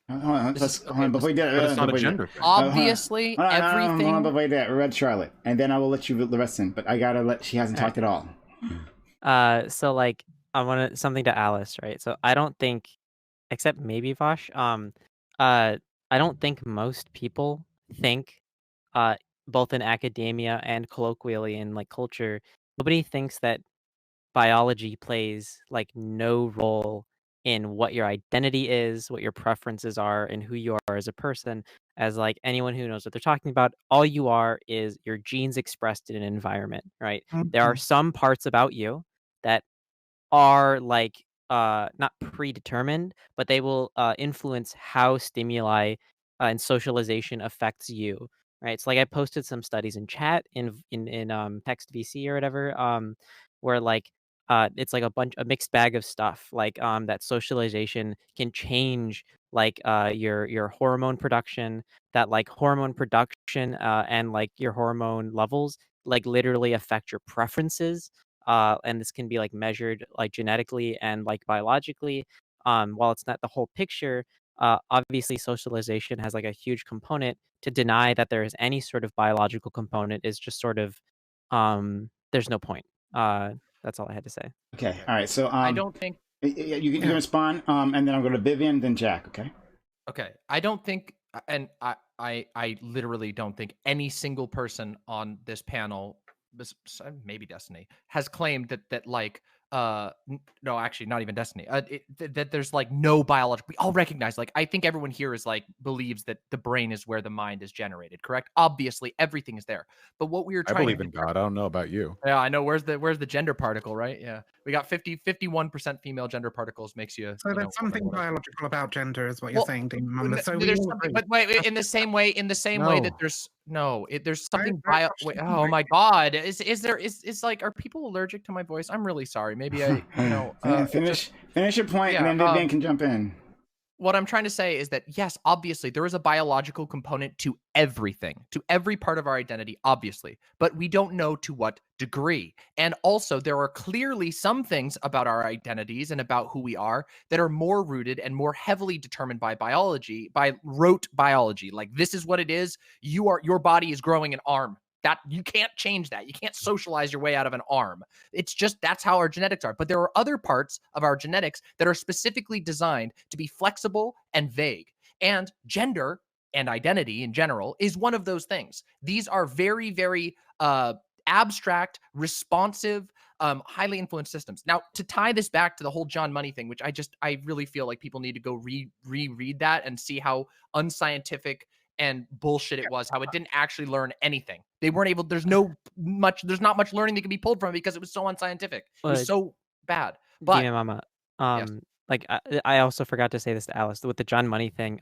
Speaker 6: on, before you do
Speaker 7: But it's not a gender thing.
Speaker 4: Obviously, everything.
Speaker 6: Hold on, before you do that, Red Charlotte, and then I will let you the rest in. But I gotta let. She hasn't talked at all.
Speaker 9: So like I want something to Alice, right? So I don't think, except maybe Vaush, I don't think most people think, both in academia and colloquially in like culture, nobody thinks that biology plays like no role in what your identity is, what your preferences are, and who you are as a person. As like anyone who knows what they're talking about, all you are is your genes expressed in an environment, right? There are some parts about you that are like not predetermined, but they will influence how stimuli and socialization affects you, right? So like I posted some studies in chat in text VC or whatever, where like it's like a mixed bag of stuff, like that socialization can change like your hormone production, that like hormone production and like your hormone levels like literally affect your preferences, and this can be like measured like genetically and like biologically. While it's not the whole picture, obviously socialization has like a huge component. To deny that there is any sort of biological component is just sort of there's no point. That's all I had to say.
Speaker 6: Okay, all right. So
Speaker 4: I don't think.
Speaker 6: you can respond, and then I'm going to Vivian, then Jack. Okay.
Speaker 4: Okay, I don't think, and I literally don't think any single person on this panel, maybe Destiny, has claimed that like no, actually not even Destiny, that there's like no biological. We all recognize, like, I think everyone here is like believes that the brain is where the mind is generated, correct? Obviously everything is there, but what we were trying
Speaker 7: I believe in God. I don't know about you.
Speaker 4: Yeah, I know. Where's the gender particle, right? Yeah, we got 51% female gender particles, makes you.
Speaker 8: So there's something biological about gender, is what you're saying, Demon Mama. So
Speaker 4: there's something, but wait, in the same way that there's there's something Wait, oh my God, is like, are people allergic to my voice? I'm really sorry. Maybe I,
Speaker 6: finish your point, and then Vivian can jump in.
Speaker 4: What I'm trying to say is that, yes, obviously, there is a biological component to everything, to every part of our identity, obviously, but we don't know to what degree. And also, there are clearly some things about our identities and about who we are that are more rooted and more heavily determined by biology, by rote biology. Like, this is what it is. Your body is growing an arm. That you can't change that. You can't socialize your way out of an arm. It's just, that's how our genetics are. But there are other parts of our genetics that are specifically designed to be flexible and vague. And gender and identity in general is one of those things. These are very, very abstract, responsive, highly influenced systems. Now, to tie this back to the whole John Money thing, which I really feel like people need to go reread that and see how unscientific and bullshit it was, how it didn't actually learn anything. They weren't able, there's not much learning that can be pulled from it because it was so unscientific. It was so bad. But
Speaker 9: Demon Mama,
Speaker 4: yes.
Speaker 9: like I also forgot to say this to Alice with the John Money thing.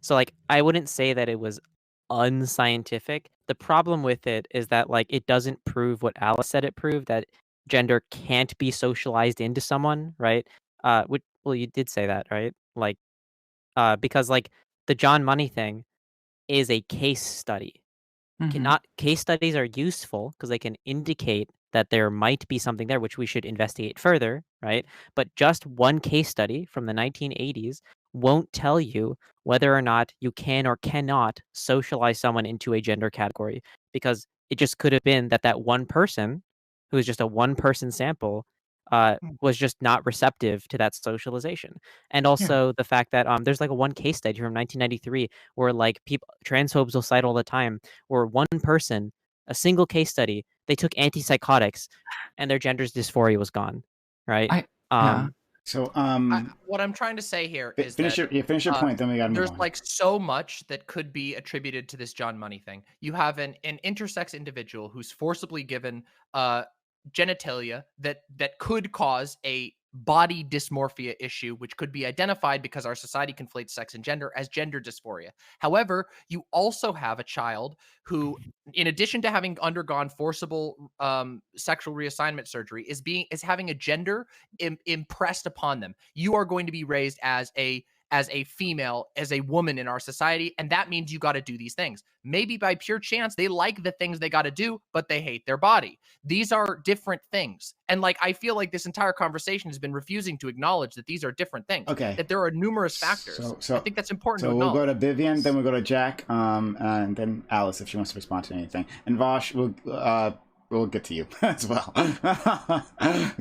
Speaker 9: So like I wouldn't say that it was unscientific. The problem with it is that like it doesn't prove what Alice said it proved, that gender can't be socialized into someone, right? Well, you did say that, right? Like because like the John Money thing is a case study. Case studies are useful because they can indicate that there might be something there which we should investigate further, right? But just one case study from the 1980s won't tell you whether or not you can or cannot socialize someone into a gender category, because it just could have been that one person, who is just a one-person sample, was just not receptive to that socialization. And also the fact that there's like a one case study from 1993 where like transphobes will cite all the time, where one person, a single case study, they took antipsychotics and their gender's dysphoria was gone, right?
Speaker 6: So
Speaker 4: what I'm trying to say here is
Speaker 6: finish
Speaker 4: that
Speaker 6: finish your point, then we got to move
Speaker 4: there's
Speaker 6: on.
Speaker 4: like so much that could be attributed to this John Money thing. You have an intersex individual who's forcibly given genitalia that could cause a body dysmorphia issue, which could be identified because our society conflates sex and gender as gender dysphoria. However, you also have a child who, in addition to having undergone forcible sexual reassignment surgery, is having a gender impressed upon them. You are going to be raised as a female, as a woman in our society, and that means you got to do these things. Maybe by pure chance they like the things they got to do, but they hate their body. These are different things, and like I feel like this entire conversation has been refusing to acknowledge that these are different things.
Speaker 6: Okay.
Speaker 4: That there are numerous factors.
Speaker 6: So
Speaker 4: I think that's important to
Speaker 6: So we'll
Speaker 4: acknowledge.
Speaker 6: go to Vivian, then we'll go to Jack, and then Alice if she wants to respond to anything, and Vaush, we'll get to you as well.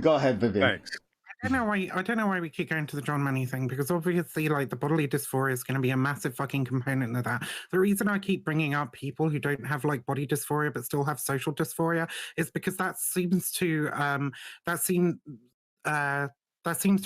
Speaker 6: Go ahead, Vivian.
Speaker 7: Thanks.
Speaker 8: I don't know why we keep going to the John Money thing, because obviously, like, the bodily dysphoria is going to be a massive fucking component of that. The reason I keep bringing up people who don't have like body dysphoria but still have social dysphoria is because that seems to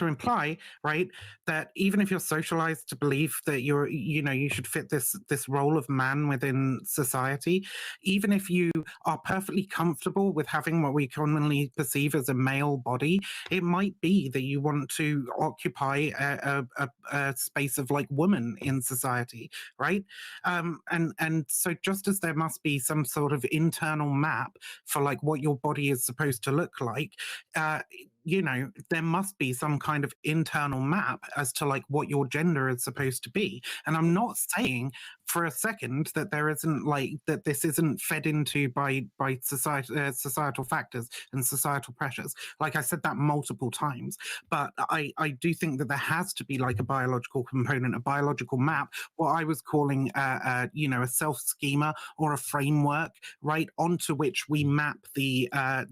Speaker 8: imply, right, that even if you're socialized to believe that you should fit this role of man within society, even if you are perfectly comfortable with having what we commonly perceive as a male body, it might be that you want to occupy a space of like woman in society, right? And so just as there must be some sort of internal map for like what your body is supposed to look like, there must be some kind of internal map as to like what your gender is supposed to be. And I'm not saying for a second that there isn't like that this isn't fed into by societal factors and societal pressures. Like I said that multiple times, but I do think that there has to be like a biological component, a biological map, what I was calling a self schema or a framework, right, onto which we map the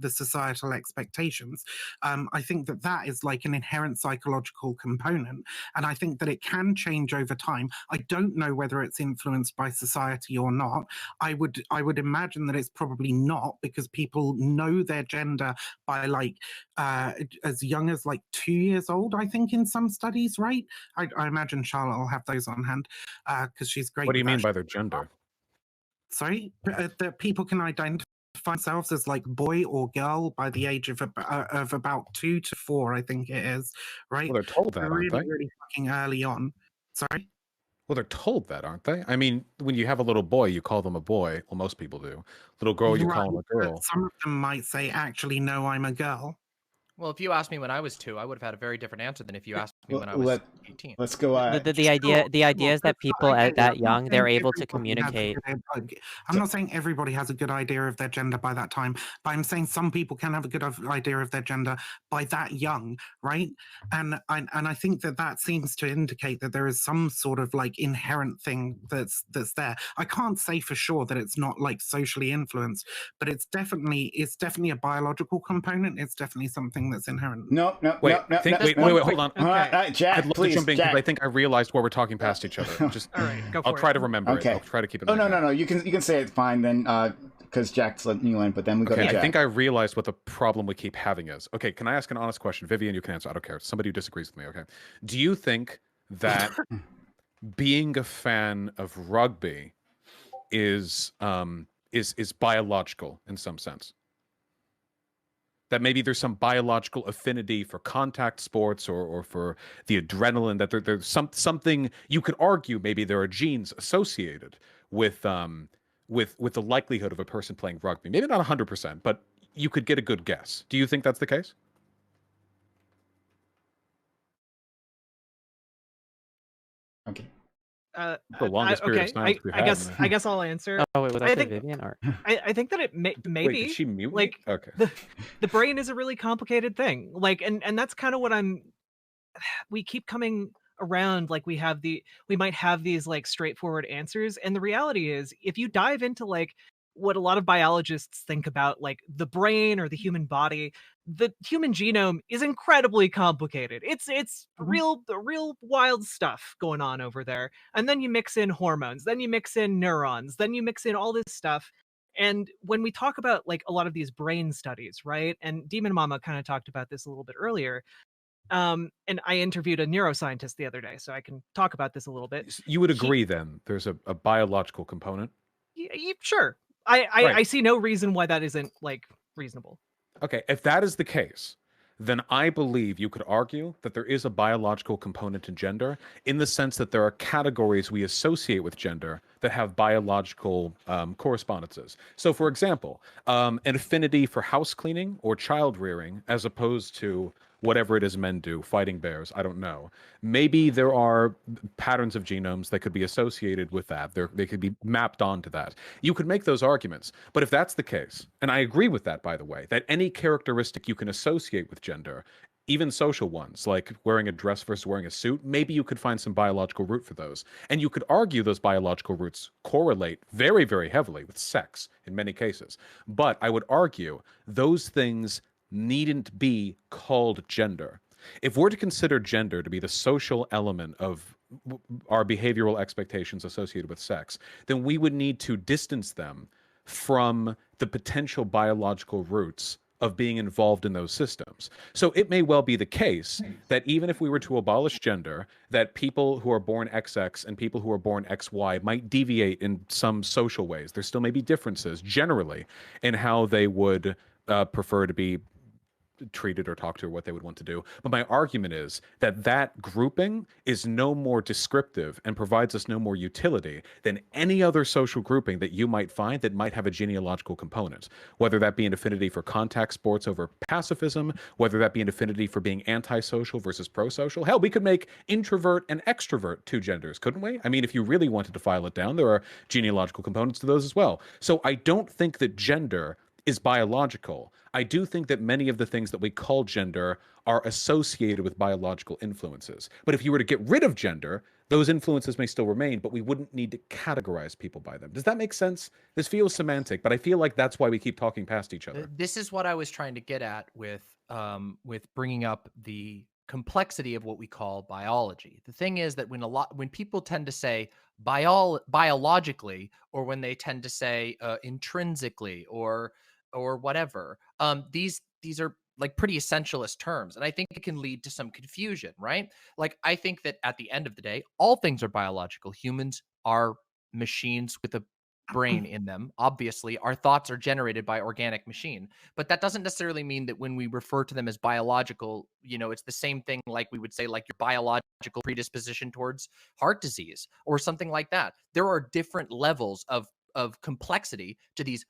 Speaker 8: societal expectations. I think that is like an inherent psychological component, and I think that it can change over time. I don't know whether it's influenced by society or not. I would imagine that it's probably not, because people know their gender by like as young as like 2 years old, I think, in some studies, right? I imagine Charlotte will have those on hand because she's great.
Speaker 7: What do you
Speaker 8: with
Speaker 7: mean
Speaker 8: that.
Speaker 7: by their gender?
Speaker 8: Sorry, that people can identify themselves as like boy or girl by the age of about 2 to 4, I think it is, right?
Speaker 7: Well, they're told that, aren't they?
Speaker 8: Really fucking early on. Sorry?
Speaker 7: Well, they're told that, aren't they? I mean, when you have a little boy, you call them a boy. Well, most people do. Little girl, you call them a girl.
Speaker 8: Some of them might say, actually, no, I'm a girl.
Speaker 4: Well, if you asked me when I was 2, I would have had a very different answer than if you asked me when I was 18.
Speaker 6: Let's go.
Speaker 9: The idea is that people at that young, they're able to communicate.
Speaker 8: I'm not saying everybody has a good idea of their gender by that time, but I'm saying some people can have a good idea of their gender by that young, right? And I think that seems to indicate that there is some sort of like inherent thing that's there. I can't say for sure that it's not like socially influenced, but it's definitely a biological component. It's definitely something that's inherent.
Speaker 6: No,
Speaker 7: wait, hold on.
Speaker 6: Okay. Jack,
Speaker 7: I'd love
Speaker 6: please,
Speaker 7: to jump in
Speaker 6: Jack.
Speaker 7: because I think I realized where we're talking past each other. Just,
Speaker 1: All right, go for
Speaker 7: I'll
Speaker 1: it.
Speaker 7: try to remember it. I'll try to keep it.
Speaker 6: No. You can say it fine then, because Jack's letting you in. But then we go to Jack.
Speaker 7: I think I realized what the problem we keep having is. Okay, can I ask an honest question, Vivian? You can answer. I don't care. Somebody who disagrees with me. Okay. Do you think that being a fan of rugby is biological in some sense? That maybe there's some biological affinity for contact sports or for the adrenaline, that there's something you could argue maybe there are genes associated with the likelihood of a person playing rugby. Maybe not 100%, but you could get a good guess. Do you think that's the case?
Speaker 6: Okay.
Speaker 7: The longest period of silence we've had.
Speaker 1: I guess I'll answer.
Speaker 9: Oh wait, was I think Vivian or?
Speaker 1: I think that it maybe.
Speaker 7: Wait, did she mute me?
Speaker 1: Like
Speaker 7: Okay.
Speaker 1: The brain is a really complicated thing. Like and that's kind of what we keep coming around. Like we might have these like straightforward answers, and the reality is if you dive into like what a lot of biologists think about like the brain or the human body, the human genome is incredibly complicated. It's real wild stuff going on over there. And then you mix in hormones, then you mix in neurons, then you mix in all this stuff. And when we talk about like a lot of these brain studies, right? And Demon Mama kind of talked about this a little bit earlier. And I interviewed a neuroscientist the other day, so I can talk about this a little bit.
Speaker 7: You would agree then there's a biological component?
Speaker 1: Sure.
Speaker 7: Right.
Speaker 1: I see no reason why that isn't like reasonable.
Speaker 7: Okay, if that is the case, then I believe you could argue that there is a biological component to gender in the sense that there are categories we associate with gender that have biological correspondences. So, for example, an affinity for house cleaning or child rearing, as opposed to whatever it is men do, fighting bears, I don't know. Maybe there are patterns of genomes that could be associated with that. They could be mapped onto that. You could make those arguments. But if that's the case, and I agree with that, by the way, that any characteristic you can associate with gender, even social ones, like wearing a dress versus wearing a suit, maybe you could find some biological root for those. And you could argue those biological roots correlate very, very heavily with sex in many cases. But I would argue those things needn't be called gender. If we're to consider gender to be the social element of our behavioral expectations associated with sex, then we would need to distance them from the potential biological roots of being involved in those systems. So it may well be the case that even if we were to abolish gender, that people who are born XX and people who are born XY might deviate in some social ways. There still may be differences generally in how they would prefer to be treated or talked to or what they would want to do. But my argument is that that grouping is no more descriptive and provides us no more utility than any other social grouping that you might find that might have a genealogical component, whether that be an affinity for contact sports over pacifism, whether that be an affinity for being antisocial versus pro-social. Hell, we could make introvert and extrovert two genders, couldn't we? I mean, if you really wanted to file it down, there are genealogical components to those as well. So I don't think that gender is biological. I do think that many of the things that we call gender are associated with biological influences. But if you were to get rid of gender, those influences may still remain, but we wouldn't need to categorize people by them. Does that make sense? This feels semantic, but I feel like that's why we keep talking past each other.
Speaker 4: This is what I was trying to get at with bringing up the complexity of what we call biology. The thing is that when people tend to say biologically, or when they tend to say intrinsically or whatever, these are like pretty essentialist terms, and I think it can lead to some confusion, right? Like, I think that at the end of the day, all things are biological. Humans are machines with a brain in them. Obviously, our thoughts are generated by organic machine, but that doesn't necessarily mean that when we refer to them as biological, it's the same thing like we would say like your biological predisposition towards heart disease or something like that. There are different levels of complexity to these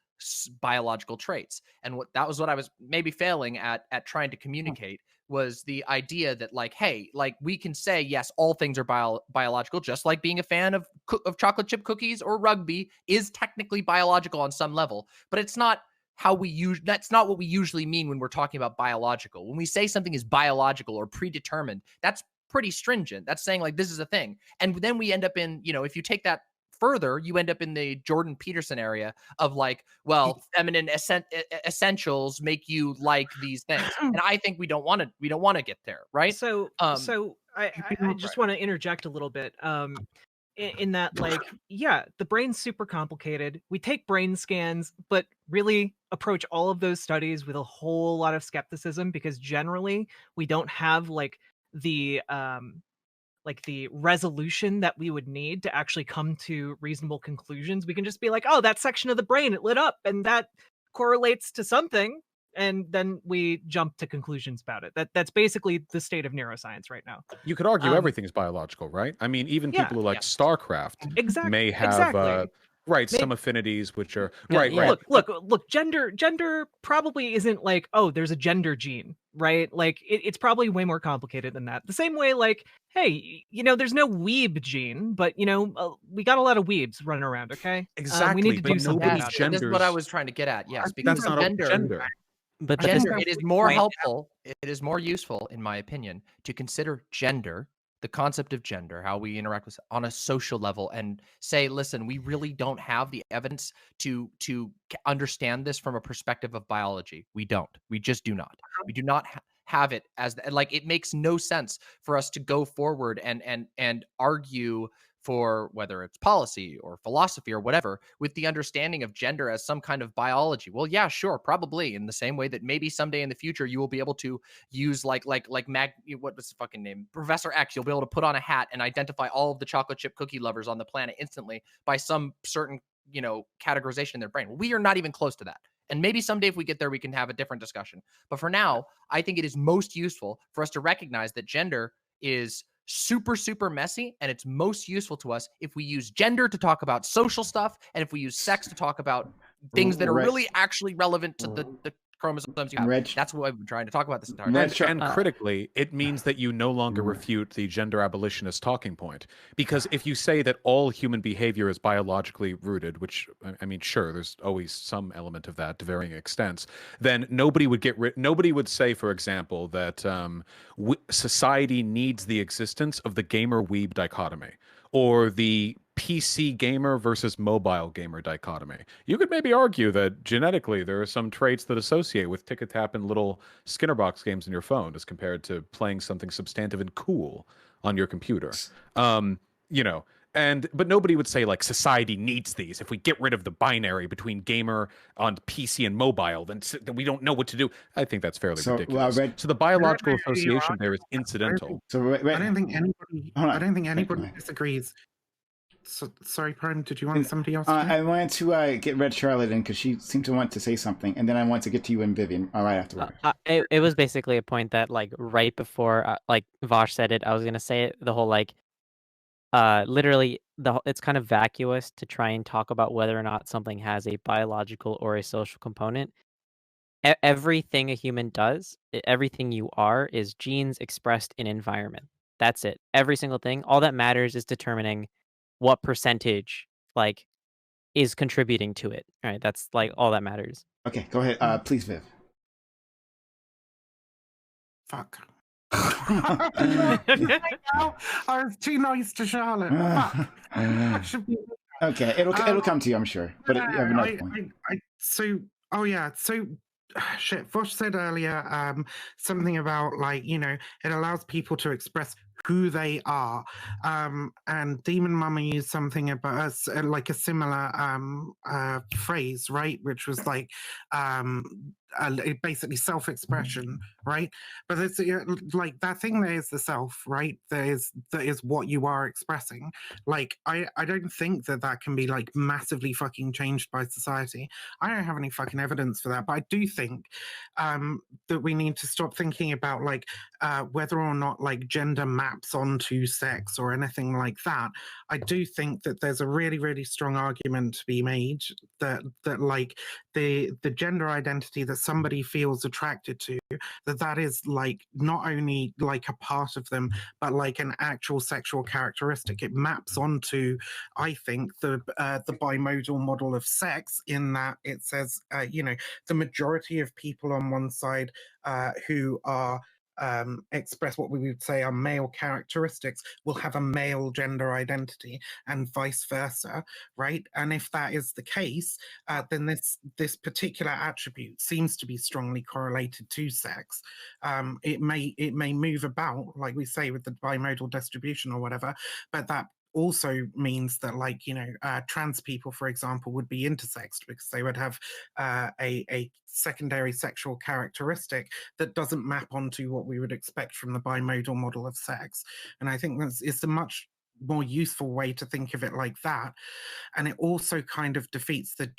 Speaker 4: biological traits, and that was what I was maybe failing at trying to communicate, was the idea that, like, hey, like, we can say yes, all things are biological, just like being a fan of chocolate chip cookies or rugby is technically biological on some level, but it's not that's not what we usually mean when we're talking about biological. When we say something is biological or predetermined, that's pretty stringent. That's saying like this is a thing, and then we end up in, if you take that further, you end up in the Jordan Peterson area of like, well, feminine essentials make you like these things, and I think we don't want to get there, right?
Speaker 1: So I just want to interject a little bit. In that, like, yeah, the brain's super complicated. We take brain scans, but really approach all of those studies with a whole lot of skepticism, because generally we don't have like the resolution that we would need to actually come to reasonable conclusions. We can just be like, oh, that section of the brain, it lit up and that correlates to something, and then we jump to conclusions about it. That's basically the state of neuroscience right now.
Speaker 7: You could argue everything's biological, right? I mean, even people who like StarCraft may have some affinities which are right.
Speaker 1: Look, gender probably isn't like, oh, there's a gender gene, right? Like it's probably way more complicated than that. The same way, like, hey, there's no weeb gene, but we got a lot of weebs running around. Okay,
Speaker 7: exactly.
Speaker 1: We need to do something about it.
Speaker 4: This is what I was trying to get at. Yes, because
Speaker 7: that's not gender.
Speaker 9: But
Speaker 4: it is more helpful. It is more useful, in my opinion, to consider gender, the concept of gender, how we interact with on a social level, and say, listen, we really don't have the evidence to understand this from a perspective of biology. We don't. We just do not. We do not have it as like, it makes no sense for us to go forward and argue for whether it's policy or philosophy or whatever, with the understanding of gender as some kind of biology. Well, yeah, sure, probably in the same way that maybe someday in the future you will be able to use what was the fucking name? Professor X, you'll be able to put on a hat and identify all of the chocolate chip cookie lovers on the planet instantly by some certain, categorization in their brain. We are not even close to that. And maybe someday if we get there, we can have a different discussion. But for now, I think it is most useful for us to recognize that gender is super, super messy, and it's most useful to us if we use gender to talk about social stuff, and if we use sex to talk about things that are really actually relevant to the chromosomes you have. That's what I've been trying to talk about this entire time.
Speaker 7: And critically, it means that you no longer refute the gender abolitionist talking point. Because if you say that all human behavior is biologically rooted, which, I mean, sure, there's always some element of that to varying extents, then nobody would say, for example, that society needs the existence of the gamer-weeb dichotomy, or the PC gamer versus mobile gamer dichotomy. You could maybe argue that genetically there are some traits that associate with tick-a-tap and little Skinner box games in your phone as compared to playing something substantive and cool on your computer. But nobody would say like society needs these. If we get rid of the binary between gamer on PC and mobile, then we don't know what to do. I think that's fairly ridiculous. So the biological association there is incidental.
Speaker 8: I don't think anybody disagrees. So, sorry, Prime, did you want somebody else?
Speaker 6: I wanted to get Red Charlotte in because she seemed to want to say something, and then I want to get to you and Vivian right afterward.
Speaker 9: It was basically a point that like right before Vaush said it, I was gonna say it. The whole literally it's kind of vacuous to try and talk about whether or not something has a biological or a social component. Everything a human does, everything you are, is genes expressed in environment. That's it. Every single thing. All that matters is determining what percentage is contributing to it. All right, that's all that matters.
Speaker 6: Okay, go ahead, please, Viv.
Speaker 8: Fuck. I was too nice to Charlotte. Fuck.
Speaker 6: Okay, it'll come to you, I'm sure. But you have another point.
Speaker 8: Shit. Vaush said earlier something about it allows people to express who they are, and Demon Mama used something about a similar phrase, right, which was basically self-expression, right? But it's that thing there is the self, right? That is what you are expressing. I don't think that can be massively fucking changed by society. I don't have any fucking evidence for that, but I do think that we need to stop thinking about whether or not gender maps onto sex or anything like that. I do think that there's a really, really strong argument to be made that the gender identity that somebody feels attracted to, that is not only a part of them, but an actual sexual characteristic. It maps onto, I think, the bimodal model of sex, in that it says the majority of people on one side who are express what we would say are male characteristics will have a male gender identity, and vice versa, right? And if that is the case, then this particular attribute seems to be strongly correlated to sex. It may move about, like we say, with the bimodal distribution or whatever, but that also means that trans people, for example, would be intersexed because they would have a secondary sexual characteristic that doesn't map onto what we would expect from the bimodal model of sex. And I think it's a much more useful way to think of it like that. And it also kind of defeats the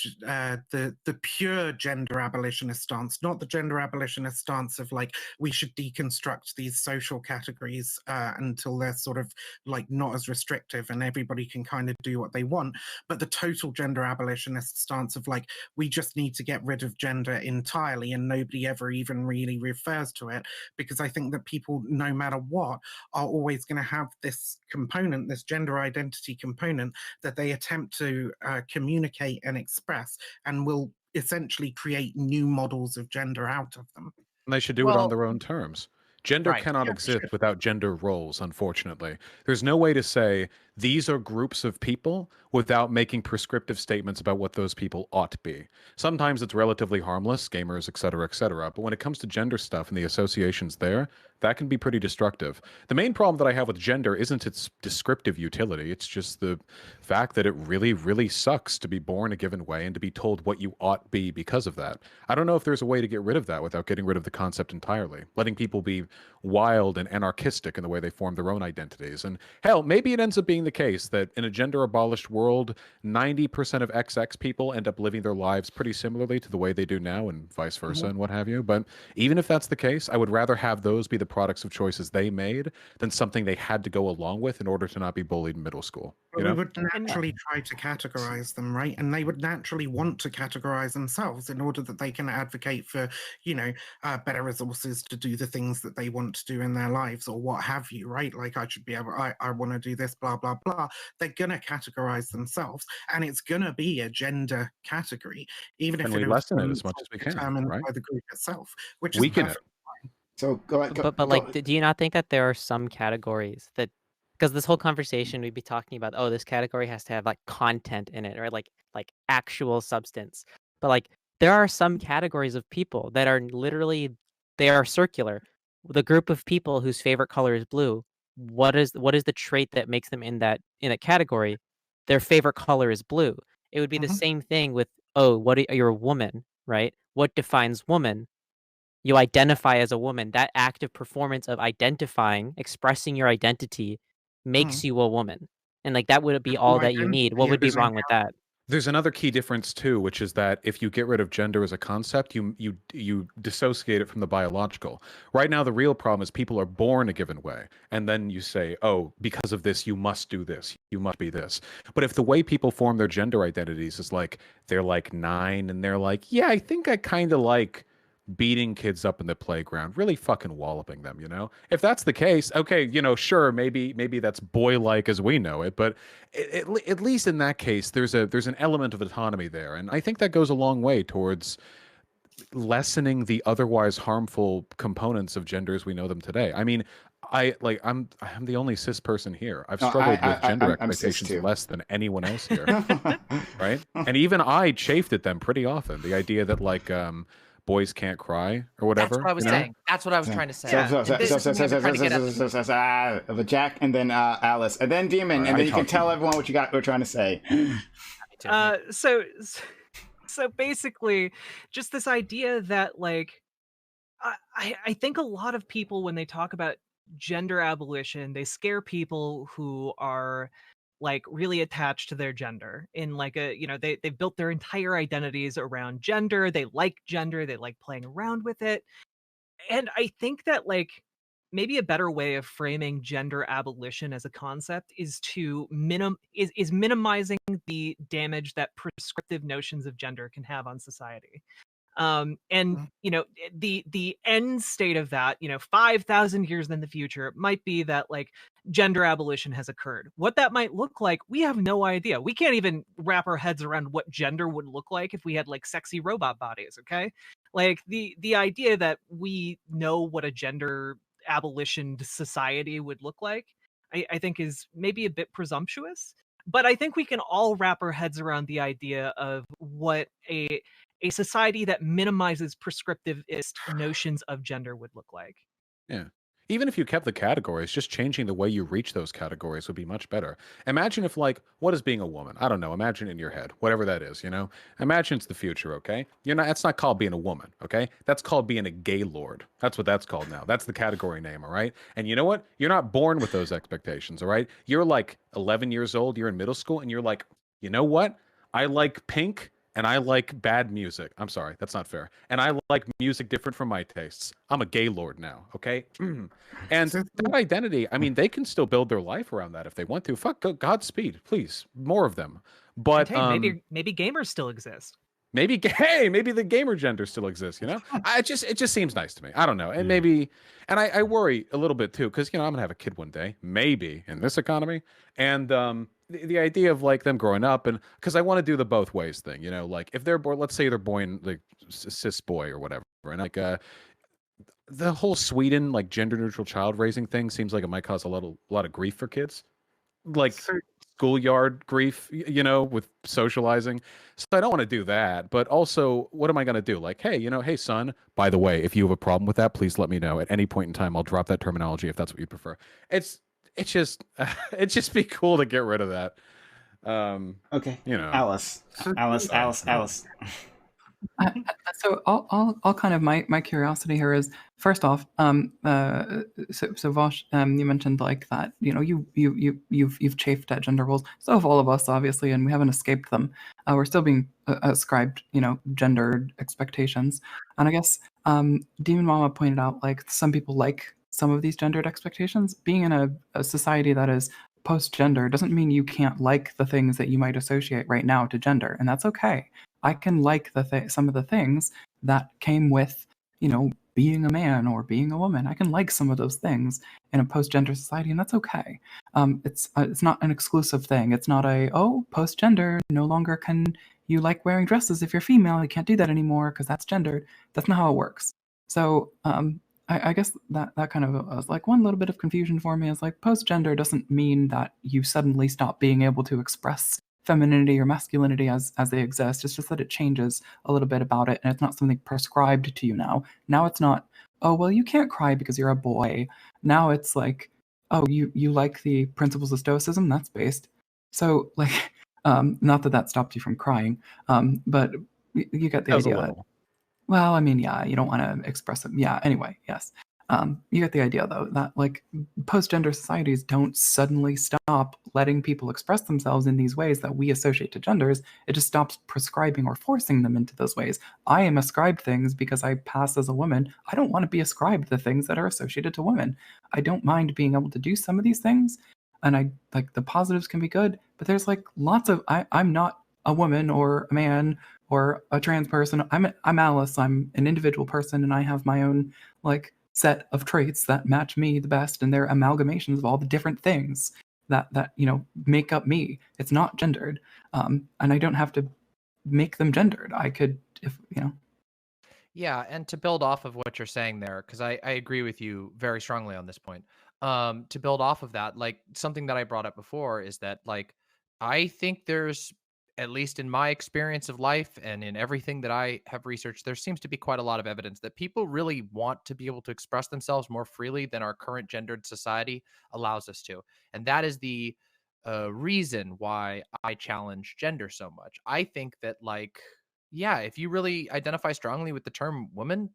Speaker 8: pure gender abolitionist stance, not the gender abolitionist stance of we should deconstruct these social categories until they're sort of not as restrictive and everybody can kind of do what they want, but the total gender abolitionist stance of we just need to get rid of gender entirely and nobody ever even really refers to it, because I think that people, no matter what, are always going to have this component, this gender identity component, that they attempt to communicate and express, and will essentially create new models of gender out of them.
Speaker 7: And they should do it on their own terms. Gender cannot exist without gender roles, unfortunately. There's no way to say these are groups of people without making prescriptive statements about what those people ought to be. Sometimes it's relatively harmless, gamers, et cetera, but when it comes to gender stuff and the associations there, that can be pretty destructive. The main problem that I have with gender isn't its descriptive utility. It's just the fact that it really, really sucks to be born a given way and to be told what you ought be because of that. I don't know if there's a way to get rid of that without getting rid of the concept entirely, letting people be wild and anarchistic in the way they form their own identities. And hell, maybe it ends up being the case that in a gender abolished world, 90% of XX people end up living their lives pretty similarly to the way they do now, and vice versa, and what have you. But even if that's the case, I would rather have those be the products of choices they made than something they had to go along with in order to not be bullied in middle school. You
Speaker 8: We
Speaker 7: know?
Speaker 8: would naturally try to categorize them, right? And they would naturally want to categorize themselves in order that they can advocate for, better resources to do the things that they want to do in their lives or what have you, right? Like I should be able, I want to do this, blah, blah, blah. They're going to categorize themselves, and it's going to be a gender category, even if
Speaker 7: And we
Speaker 8: it
Speaker 7: lessen
Speaker 8: was
Speaker 7: it as much as we can,
Speaker 8: determined
Speaker 7: right?
Speaker 8: by the group itself, which is
Speaker 7: Weaken it.
Speaker 8: perfect.
Speaker 6: So go ahead.
Speaker 9: But like, do you not think that there are some categories that, because this whole conversation we'd be talking about, oh, this category has to have like content in it, or like actual substance. But like, there are some categories of people that are literally, they are circular. The group of people whose favorite color is blue. What is the trait that makes them in that category? Their favorite color is blue. It would be the same thing with, oh, you're a woman, right? What defines woman? You identify as a woman. That active performance of identifying, expressing your identity makes you a woman. And like that would be all that you need. What would be wrong with that?
Speaker 7: There's another key difference too, which is that if you get rid of gender as a concept, you dissociate it from the biological. Right now, the real problem is people are born a given way, and then you say, "Oh, because of this, you must do this. You must be this." But if the way people form their gender identities is like they're like 9 and they're like, "Yeah, I think I kind of like beating kids up in the playground, really fucking walloping them, you know?" If that's the case, okay, sure, maybe that's boy-like as we know it, but at least in that case, there's an element of autonomy there, and I think that goes a long way towards lessening the otherwise harmful components of gender as we know them today. I mean, I'm the only cis person here. I've struggled with gender
Speaker 6: I'm cis
Speaker 7: expectations
Speaker 6: too.
Speaker 7: less than anyone else here, right? And even I chafed at them pretty often. The idea that boys can't cry or whatever.
Speaker 4: That's what I was saying. That's what I was trying to say.
Speaker 6: So Jack, and then Alice, and then Demon, and then you can tell everyone what we're trying to say.
Speaker 1: So basically, just this idea that like, I think a lot of people when they talk about gender abolition, they scare people who are like really attached to their gender in like they've built their entire identities around gender. They like playing around with it. And I think that like maybe a better way of framing gender abolition as a concept is to minimizing the damage that prescriptive notions of gender can have on society. And the end state of that, 5,000 years in the future, might be that like gender abolition has occurred. What that might look like, we have no idea. We can't even wrap our heads around what gender would look like if we had like sexy robot bodies. Okay, like the idea that we know what a gender abolition society would look like, I think is maybe a bit presumptuous. But I think we can all wrap our heads around the idea of what a society that minimizes prescriptivist notions of gender would look like.
Speaker 7: Yeah. Even if you kept the categories, just changing the way you reach those categories would be much better. Imagine if, like, what is being a woman? I don't know. Imagine in your head, whatever that is, Imagine it's the future, okay? That's not called being a woman, okay? That's called being a gay lord. That's what that's called now. That's the category name, all right? And you know what? You're not born with those expectations, all right? You're like 11 years old, you're in middle school, and you're like, you know what? I like pink. And I like bad music. I'm sorry, that's not fair. And I like music different from my tastes. I'm a gay lord now, okay? And that identity, I mean, they can still build their life around that if they want to. Fuck, Godspeed, please, more of them. But
Speaker 1: hey, maybe gamers still exist.
Speaker 7: Maybe the gamer gender still exists, it just seems nice to me. I don't know. And maybe, and I worry a little bit too, because I'm gonna have a kid one day, maybe in this economy. And the idea of like them growing up, and because I want to do the both ways thing, like if they're born, let's say they're born like cis boy or whatever, and like the whole Sweden like gender neutral child raising thing seems like it might cause a lot of grief for kids. Like schoolyard grief, with socializing. So I don't want to do that. But also, what am I going to do? Like, hey, hey, son, by the way, if you have a problem with that, please let me know. At any point in time, I'll drop that terminology if that's what you prefer. It's just it'd just be cool to get rid of that.
Speaker 6: Okay.
Speaker 7: Alice.
Speaker 6: Alice.
Speaker 5: So I'll kind of my curiosity here is, first off, so Vaush, you mentioned like that, you've chafed at gender roles. So have all of us, obviously, and we haven't escaped them. We're still being ascribed, gendered expectations, and I guess Demon Mama pointed out like some people like some of these gendered expectations. Being in a society that is post-gender doesn't mean you can't like the things that you might associate right now to gender, and that's okay. I can like some of the things that came with, being a man or being a woman. I can like some of those things in a post-gender society, and that's okay. It's not an exclusive thing. It's not post-gender, no longer can you like wearing dresses if you're female. You can't do that anymore because that's gendered. That's not how it works. So I guess that kind of was like one little bit of confusion for me. Is like post-gender doesn't mean that you suddenly stop being able to express femininity or masculinity as they exist. It's just that it changes a little bit about it, and it's not something prescribed to you now. Now it's not, oh, well, you can't cry because you're a boy. Now it's like, oh, you like the principles of Stoicism? That's based. So, like, not that stopped you from crying, but you get the idea. Well, I mean, yeah, you don't want to express it. Yeah, anyway, yes. You get the idea, though, that like post-gender societies don't suddenly stop letting people express themselves in these ways that we associate to genders. It just stops prescribing or forcing them into those ways. I am ascribed things because I pass as a woman. I don't want to be ascribed the things that are associated to women. I don't mind being able to do some of these things, and I like the positives can be good, but there's like lots of I'm not a woman or a man or a trans person. I'm Alice. I'm an individual person, and I have my own like set of traits that match me the best, and they're amalgamations of all the different things that make up me. It's not gendered, and I don't have to make them gendered. I could, if
Speaker 4: Yeah, and to build off of what you're saying there, because I agree with you very strongly on this point. To build off of that, like something that I brought up before is that like I think there's, at least in my experience of life and in everything that I have researched, there seems to be quite a lot of evidence that people really want to be able to express themselves more freely than our current gendered society allows us to. And that is the reason why I challenge gender so much. I think that like, yeah, if you really identify strongly with the term woman,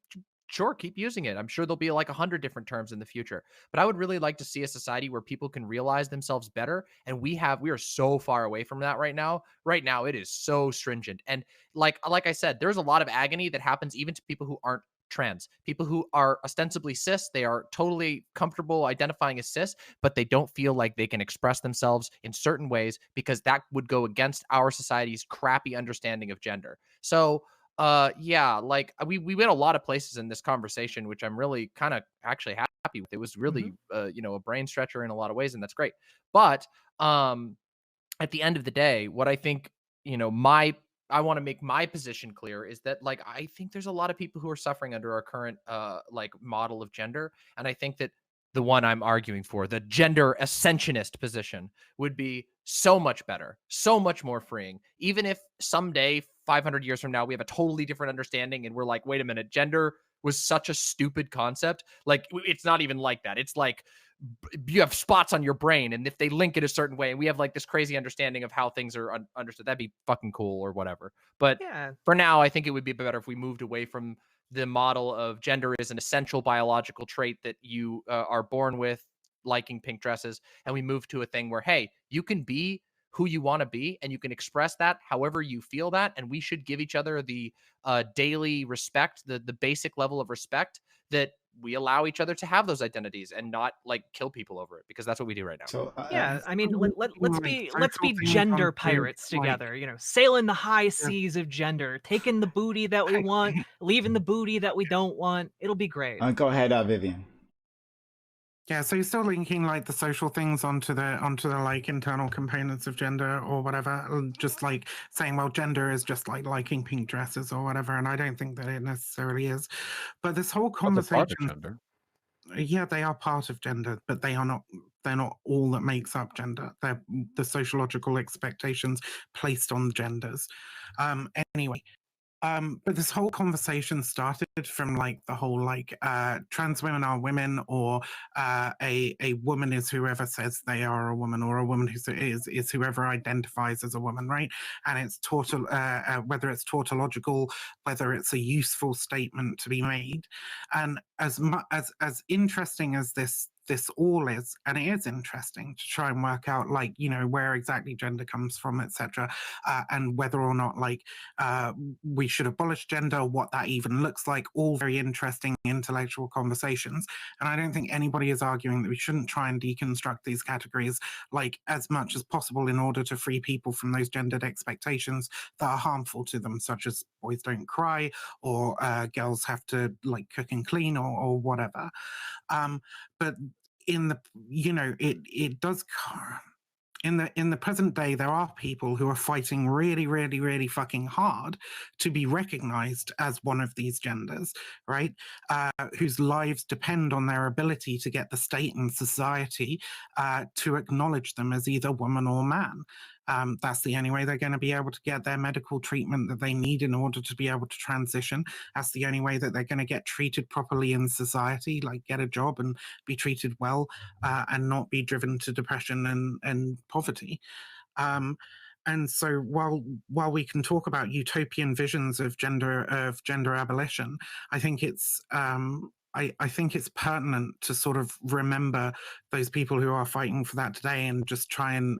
Speaker 4: sure, keep using it. I'm sure there'll be like 100 different terms in the future. But I would really like to see a society where people can realize themselves better. And we are so far away from that right now. Right now, it is so stringent. And like I said, there's a lot of agony that happens even to people who aren't trans, people who are ostensibly cis. They are totally comfortable identifying as cis, but they don't feel like they can express themselves in certain ways because that would go against our society's crappy understanding of gender. So yeah, like we went a lot of places in this conversation, which I'm really kind of actually happy with. It was really a brain stretcher in a lot of ways, and that's great. But at the end of the day, what I think, I want to make my position clear is that like I think there's a lot of people who are suffering under our current like model of gender, and I think that the one I'm arguing for, the gender ascensionist position, would be so much better, so much more freeing. Even if someday, 500 years from now, we have a totally different understanding and we're like, wait a minute, gender was such a stupid concept. Like, it's not even like that. It's like you have spots on your brain, and if they link it a certain way, and we have like this crazy understanding of how things are understood, that'd be fucking cool or whatever. But
Speaker 1: Yeah.
Speaker 4: for now, I think it would be better if we moved away from the model of gender is an essential biological trait that you are born with, liking pink dresses, and we move to a thing where, hey, you can be who you want to be and you can express that however you feel that, and we should give each other the daily respect, the basic level of respect that we allow each other to have those identities and not like kill people over it, because that's what we do right now.
Speaker 6: So
Speaker 1: Yeah, I mean, let's be
Speaker 8: social things
Speaker 1: gender
Speaker 8: onto,
Speaker 1: pirates
Speaker 8: like-
Speaker 1: together. Sailing the high seas of gender, taking the booty that we want, leaving the booty that we don't want. It'll be great.
Speaker 6: go ahead, Vivian.
Speaker 8: Yeah, so you're still linking like the social things onto the like internal components of gender or whatever, just like saying, well, gender is just like liking pink dresses or whatever, and I don't think that it necessarily is. But this whole
Speaker 7: That's a part of
Speaker 8: conversation,
Speaker 7: gender.
Speaker 8: yeah, they are part of gender, but they are not they're not all that makes up gender. They're the sociological expectations placed on genders. Anyway, but this whole conversation started from like the whole like trans women are women, or a woman is whoever says they are a woman, or a woman who is whoever identifies as a woman, right? And it's whether it's tautological, whether it's a useful statement to be made, and as interesting as this all is, and it is interesting to try and work out like, you know, where exactly gender comes from, etc., and whether or not like we should abolish gender, what that even looks like, all very interesting intellectual conversations. And I don't think anybody is arguing that we shouldn't try and deconstruct these categories like as much as possible in order to free people from those gendered expectations that are harmful to them, such as boys don't cry, or girls have to like cook and clean, or whatever. But in the, you know, it does in the present day, there are people who are fighting really, really, really fucking hard to be recognized as one of these genders, right? Whose lives depend on their ability to get the state and society to acknowledge them as either woman or man. That's the only way they're going to be able to get their medical treatment that they need in order to be able to transition. That's the only way that they're going to get treated properly in society, like get a job and be treated well, and not be driven to depression and poverty. And so while we can talk about utopian visions of gender abolition, I think it's I think it's pertinent to sort of remember those people who are fighting for that today, and just try and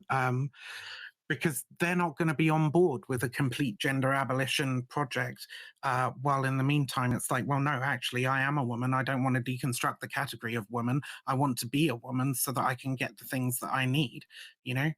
Speaker 8: because they're not going to be on board with a complete gender abolition project. While in the meantime, it's like, well, no, actually, I am a woman. I don't want to deconstruct the category of woman. I want to be a woman so that I can get the things that I need, you know?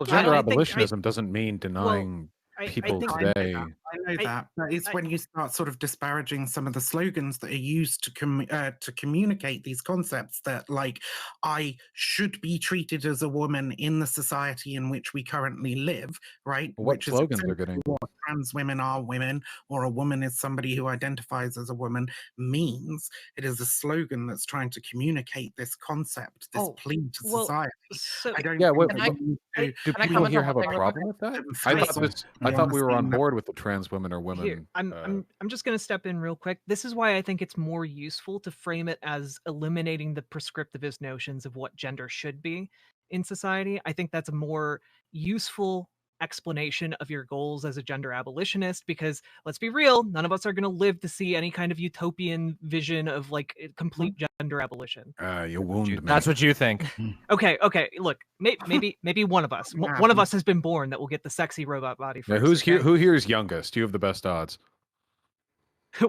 Speaker 7: Well,
Speaker 1: Yeah,
Speaker 7: gender
Speaker 1: I think
Speaker 7: abolitionism doesn't mean denying
Speaker 1: I
Speaker 7: people
Speaker 1: think
Speaker 7: today.
Speaker 8: I know
Speaker 1: I-
Speaker 8: that, but it's
Speaker 1: I-
Speaker 8: when you start sort of disparaging some of the slogans that are used to communicate these concepts that, like, I should be treated as a woman in the society in which we currently live, right?
Speaker 7: What
Speaker 8: Which
Speaker 7: slogans
Speaker 8: is
Speaker 7: are getting?
Speaker 8: what trans women are women, or a woman is somebody who identifies as a woman means. It is a slogan that's trying to communicate this concept, this plea to
Speaker 1: well,
Speaker 8: society.
Speaker 1: so
Speaker 8: I don't
Speaker 7: Yeah,
Speaker 8: think
Speaker 7: what-
Speaker 8: that
Speaker 4: Can I-
Speaker 8: we need to
Speaker 7: Do
Speaker 4: Can I
Speaker 7: people
Speaker 4: comment
Speaker 7: here
Speaker 4: on
Speaker 7: have
Speaker 4: one
Speaker 7: a
Speaker 4: thing real
Speaker 7: problem
Speaker 4: quick?
Speaker 7: with that?
Speaker 8: put
Speaker 7: I
Speaker 8: them
Speaker 7: thought
Speaker 8: first
Speaker 7: I
Speaker 8: on
Speaker 7: thought
Speaker 8: the
Speaker 7: we were on
Speaker 8: same
Speaker 7: board with the trans women or women.
Speaker 1: here I'm just going to step in real quick. This is why I think it's more useful to frame it as eliminating the prescriptivist notions of what gender should be in society. I think that's a more useful explanation of your goals as a gender abolitionist, because let's be real, none of us are going to live to see any kind of utopian vision of like complete gender abolition.
Speaker 7: You wound me.
Speaker 4: That's what you think.
Speaker 1: Okay, look, maybe one of us,
Speaker 8: Yeah,
Speaker 1: one of us has been born that will get the sexy robot body
Speaker 7: Yeah,
Speaker 1: first.
Speaker 7: who's here?
Speaker 1: okay?
Speaker 7: Who here is youngest? You have the best odds.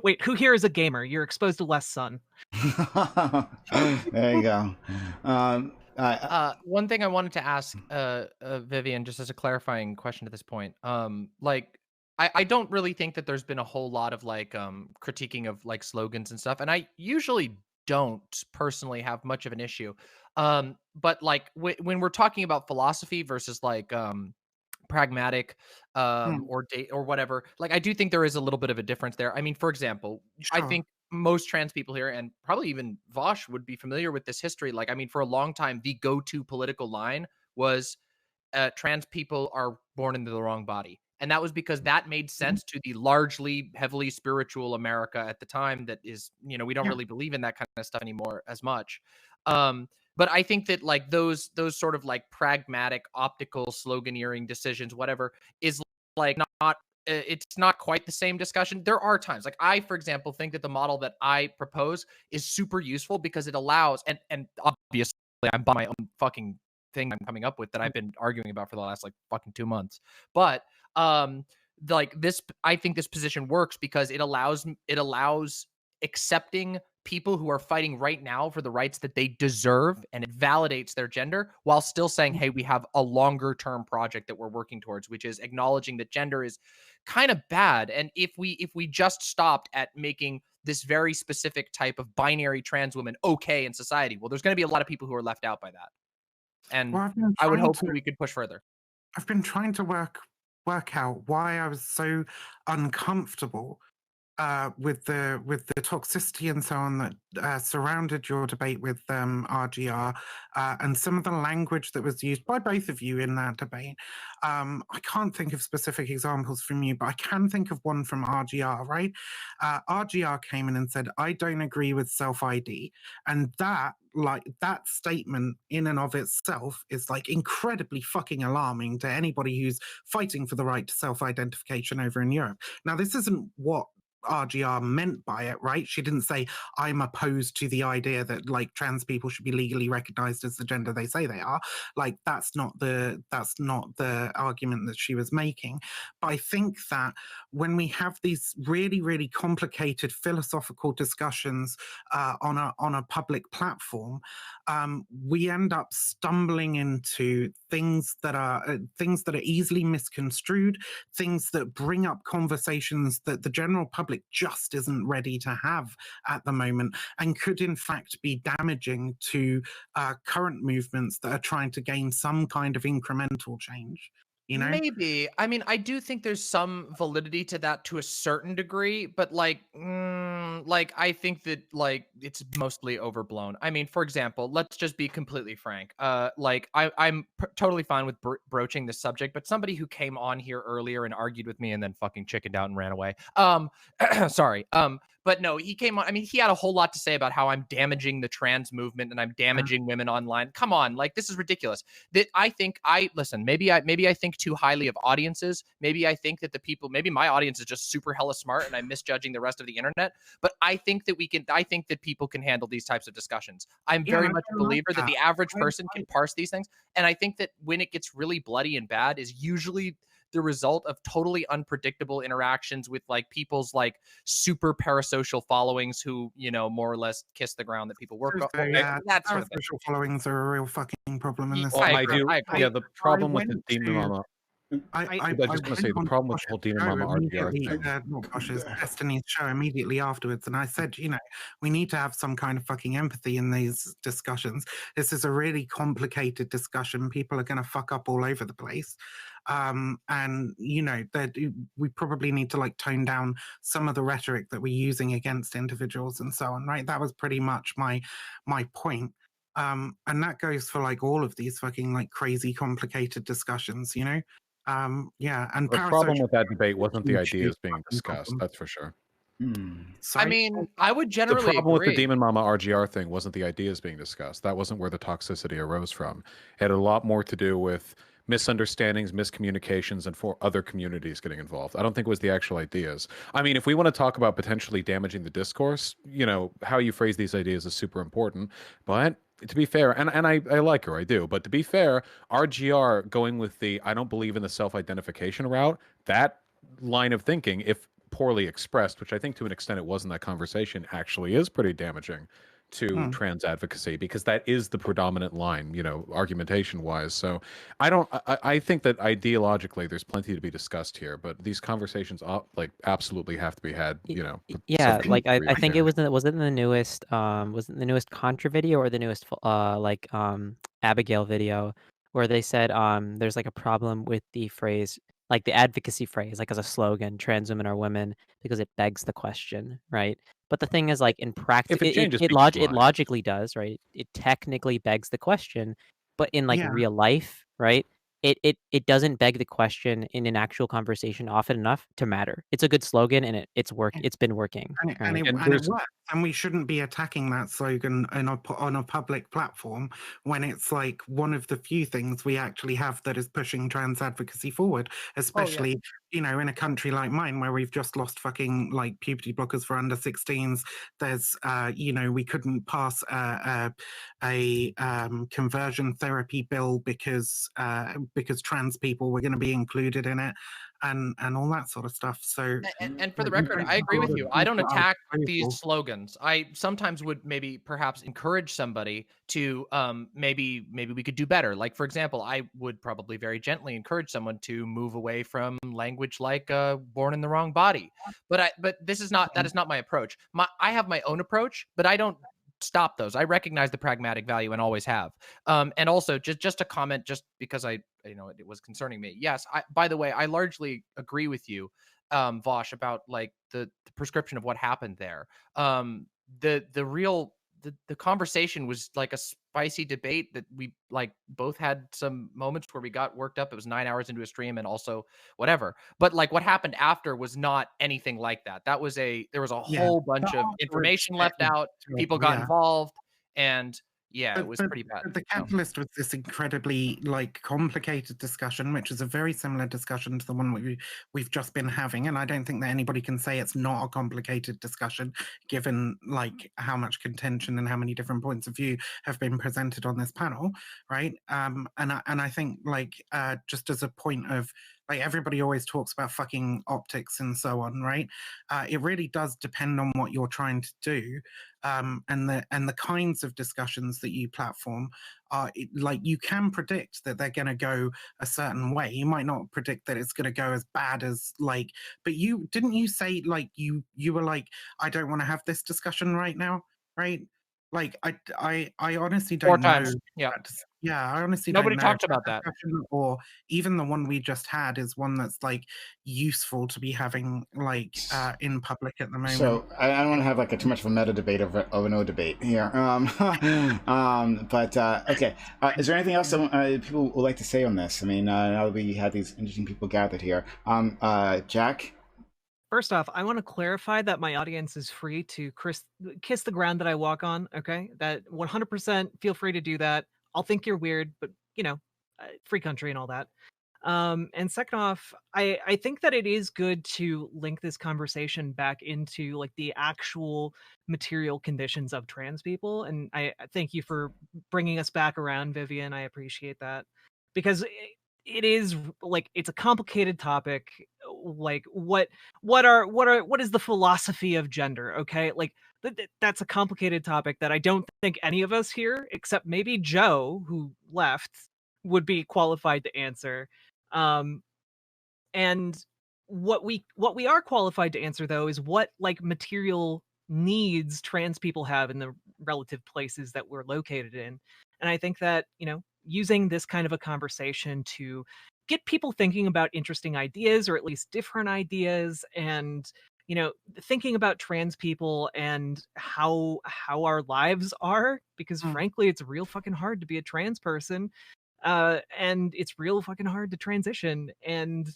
Speaker 1: Wait, who here is a gamer? You're exposed to less sun.
Speaker 6: There you go.
Speaker 4: One thing I wanted to ask Vivian, just as a clarifying question at this point, like I don't really think that there's been a whole lot of like critiquing of like slogans and stuff, and I usually don't personally have much of an issue. But like when we're talking about philosophy versus like pragmatic or date or whatever, like I do think there is a little bit of a difference there. I mean, for example, I
Speaker 8: Sure.
Speaker 4: think most trans people here, and probably even Vaush, would be familiar with this history. Like, I mean, for a long time, the go-to political line was trans people are born into the wrong body. And that was because that made sense to the largely heavily spiritual America at the time that is, you know, we don't
Speaker 8: Yeah.
Speaker 4: really believe in that kind of stuff anymore as much. But I think that like those sort of like pragmatic optical sloganeering decisions, whatever, is like not it's not quite the same discussion. There are times, like I, for example, think that the model that I propose is super useful because it allows, and obviously I'm by my own fucking thing I'm coming up with that I've been arguing about for the last like fucking 2 months. But like this, I think this position works because it allows accepting people who are fighting right now for the rights that they deserve, and it validates their gender while still saying, hey, we have a longer term project that we're working towards, which is acknowledging that gender is kind of bad. And if we just stopped at making this very specific type of binary trans woman okay in society, well, there's going to be a lot of people who are left out by that. And
Speaker 8: Well, I've been
Speaker 4: I would
Speaker 8: trying
Speaker 4: hope
Speaker 8: to-
Speaker 4: that we could push further.
Speaker 8: I've been trying to work out why I was so uncomfortable with the toxicity and so on that surrounded your debate with RGR, and some of the language that was used by both of you in that debate. I can't think of specific examples from you, but I can think of one from RGR, right? RGR came in and said, I don't agree with self-ID. And that statement in and of itself is like incredibly fucking alarming to anybody who's fighting for the right to self-identification over in Europe. Now, this isn't what RGR meant by it, right? She didn't say, I'm opposed to the idea that like trans people should be legally recognized as the gender they say they are. Like that's not the argument that she was making. But I think that when we have these really, really complicated philosophical discussions on a public platform, we end up stumbling into things that are easily misconstrued, things that bring up conversations that the general public just isn't ready to have at the moment, and could in fact be damaging to current movements that are trying to gain some kind of incremental change. You know?
Speaker 4: Maybe. I mean, I do think there's some validity to that to a certain degree, but like, I think that like it's mostly overblown. I mean, for example, let's just be completely frank. I'm totally fine with broaching this subject, but somebody who came on here earlier and argued with me and then fucking chickened out and ran away. Sorry. But no, he came on. I mean, he had a whole lot to say about how I'm damaging the trans movement and I'm damaging women online. Come on, like this is ridiculous. That I think maybe I think too highly of audiences. Maybe I think that maybe my audience is just super hella smart and I'm misjudging the rest of the internet. But I think that people can handle these types of discussions. I'm very much a believer that the average person can parse these things. And I think that when it gets really bloody and bad is usually the result of totally unpredictable interactions with like people's like super parasocial followings who, you know, more or less kiss the ground that people work on.
Speaker 8: Yeah,
Speaker 4: That sort of thing.
Speaker 8: parasocial followings are a real fucking problem in this.
Speaker 7: Well,
Speaker 4: I
Speaker 7: I
Speaker 4: agree.
Speaker 7: do. Yeah, the problem with the Demon Mama.
Speaker 8: I
Speaker 7: was just going to say the problem with the whole Demon Mama RGR thing.
Speaker 8: Not Vaush's, Destiny's show immediately afterwards, and I said, you know, we need to have some kind of fucking empathy in these discussions. This is a really complicated discussion. People are going to fuck up all over the place, and you know that we probably need to like tone down some of the rhetoric that we're using against individuals and so on. Right? That was pretty much my point. And that goes for like all of these fucking like crazy complicated discussions, you know. Yeah, and
Speaker 7: The problem with that debate wasn't the ideas being discussed. That's for sure.
Speaker 4: I mean, I would generally
Speaker 7: The problem
Speaker 4: agree.
Speaker 7: with the Demon Mama RGR thing wasn't the ideas being discussed. That wasn't where the toxicity arose from. It had a lot more to do with misunderstandings, miscommunications, and for other communities getting involved. I don't think it was the actual ideas. I mean, if we want to talk about potentially damaging the discourse, you know, how you phrase these ideas is super important. But to be fair, and I like her, I do, but to be fair, RGR going with the I don't believe in the self-identification route, that line of thinking, if poorly expressed, which I think to an extent it was in that conversation, actually is pretty damaging to trans advocacy, because that is the predominant line, you know, argumentation wise. So I think that ideologically there's plenty to be discussed here, but these conversations like absolutely have to be had, you know.
Speaker 9: Yeah, like I think it was in the newest Contra video or the newest Abigail video where they said there's like a problem with the phrase, like the advocacy phrase, like as a slogan, trans women are women, because it begs the question, right? But the thing is, like in practice,
Speaker 7: If it changes
Speaker 9: it
Speaker 7: people's minds.
Speaker 9: logically does, right? It technically begs the question, but in like
Speaker 8: Yeah.
Speaker 9: real life, right? It doesn't beg the question in an actual conversation often enough to matter. It's a good slogan and it's been working.
Speaker 8: And
Speaker 9: right?
Speaker 8: it works. And we shouldn't be attacking that slogan on a public platform when it's like one of the few things we actually have that is pushing trans advocacy forward, especially, you know, in a country like mine where we've just lost fucking like puberty blockers for under 16s. There's, you know, we couldn't pass a conversion therapy bill because trans people were going to be included in it. And all that sort of stuff. So,
Speaker 4: and for the record, I agree with you. I don't attack these slogans. I sometimes would perhaps encourage somebody to maybe we could do better. Like, for example, I would probably very gently encourage someone to move away from language like "born in the wrong body." But that is not my approach. I have my own approach, but I don't stop those. I recognize the pragmatic value and always have. And also just a comment, just because it was concerning me. Yes, by the way, I largely agree with you Vaush, about like the prescription of what happened there. The conversation was like a spicy debate that we like both had some moments where we got worked up. It was 9 hours into a stream and also whatever. But like what happened after was not anything like that. There was a
Speaker 8: Yeah.
Speaker 4: whole bunch
Speaker 8: The
Speaker 4: of
Speaker 8: afterwards
Speaker 4: information left
Speaker 8: bit
Speaker 4: out.
Speaker 8: was
Speaker 4: People got
Speaker 8: yeah.
Speaker 4: involved, and yeah, it
Speaker 8: But
Speaker 4: was
Speaker 8: but
Speaker 4: pretty bad.
Speaker 8: but the catalyst was this incredibly, like, complicated discussion, which is a very similar discussion to the one we've just been having, and I don't think that anybody can say it's not a complicated discussion, given, like, how much contention and how many different points of view have been presented on this panel, right? And I think, like, just as a point of, like, everybody always talks about fucking optics and so on, right? It really does depend on what you're trying to do, and the kinds of discussions that you platform are like, you can predict that they're going to go a certain way. You might not predict that it's going to go as bad as, like, but you say, like, you were like, I don't want to have this discussion right now, right? Like, I honestly
Speaker 4: 4
Speaker 8: don't know.
Speaker 4: times. Yeah.
Speaker 8: Yeah, I honestly
Speaker 4: Nobody
Speaker 8: don't know if
Speaker 4: talked about that.
Speaker 8: discussion, or even the one we just had, is one that's like useful to be having, like, in public at the moment.
Speaker 6: So I don't want to have like too much of a meta debate of no debate here. But okay, is there anything else that people would like to say on this? I mean, now that we had these interesting people gathered here, Jack.
Speaker 1: First off, I want to clarify that my audience is free to kiss the ground that I walk on. Okay, that 100% feel free to do that. I'll think you're weird, but you know, free country and all that. And second off, I think that it is good to link this conversation back into like the actual material conditions of trans people. And I thank you for bringing us back around, Vivian. I appreciate that, because it is like, it's a complicated topic. Like what is the philosophy of gender? Okay, like that's a complicated topic that I don't think any of us here, except maybe Joe, who left, would be qualified to answer. And what we are qualified to answer, though, is what like material needs trans people have in the relative places that we're located in. And I think that, you know, using this kind of a conversation to get people thinking about interesting ideas, or at least different ideas, and you know, thinking about trans people and how our lives are, because frankly, it's real fucking hard to be a trans person. And it's real fucking hard to transition. And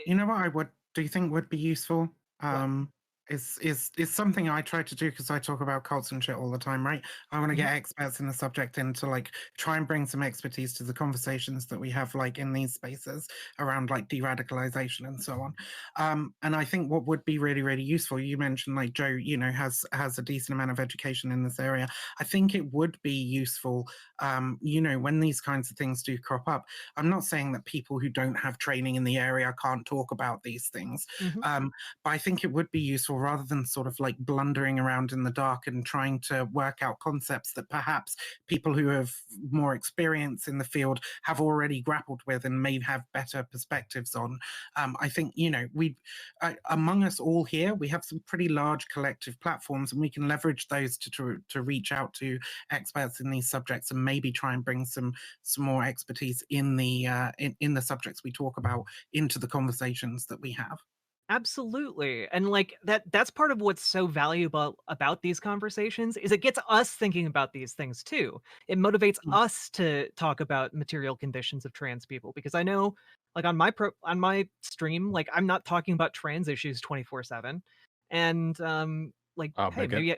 Speaker 8: you know what do you think would be useful? Is something I try to do, because I talk about cults and shit all the time, right? I want to get experts in the subject in to like try and bring some expertise to the conversations that we have, like, in these spaces around like de-radicalization and so on. And I think what would be really, really useful, you mentioned like Joe, you know, has a decent amount of education in this area. I think it would be useful, you know, when these kinds of things do crop up. I'm not saying that people who don't have training in the area can't talk about these things, but I think it would be useful, rather than sort of like blundering around in the dark and trying to work out concepts that perhaps people who have more experience in the field have already grappled with and may have better perspectives on. I think, you know, among us all here, we have some pretty large collective platforms, and we can leverage those to reach out to experts in these subjects and maybe try and bring some more expertise in the subjects we talk about into the conversations that we have.
Speaker 1: Absolutely. And like that's part of what's so valuable about these conversations, is it gets us thinking about these things too. It motivates us to talk about material conditions of trans people, because I know, like, on my stream, like, I'm not talking about trans issues 24/7. And like, hey, maybe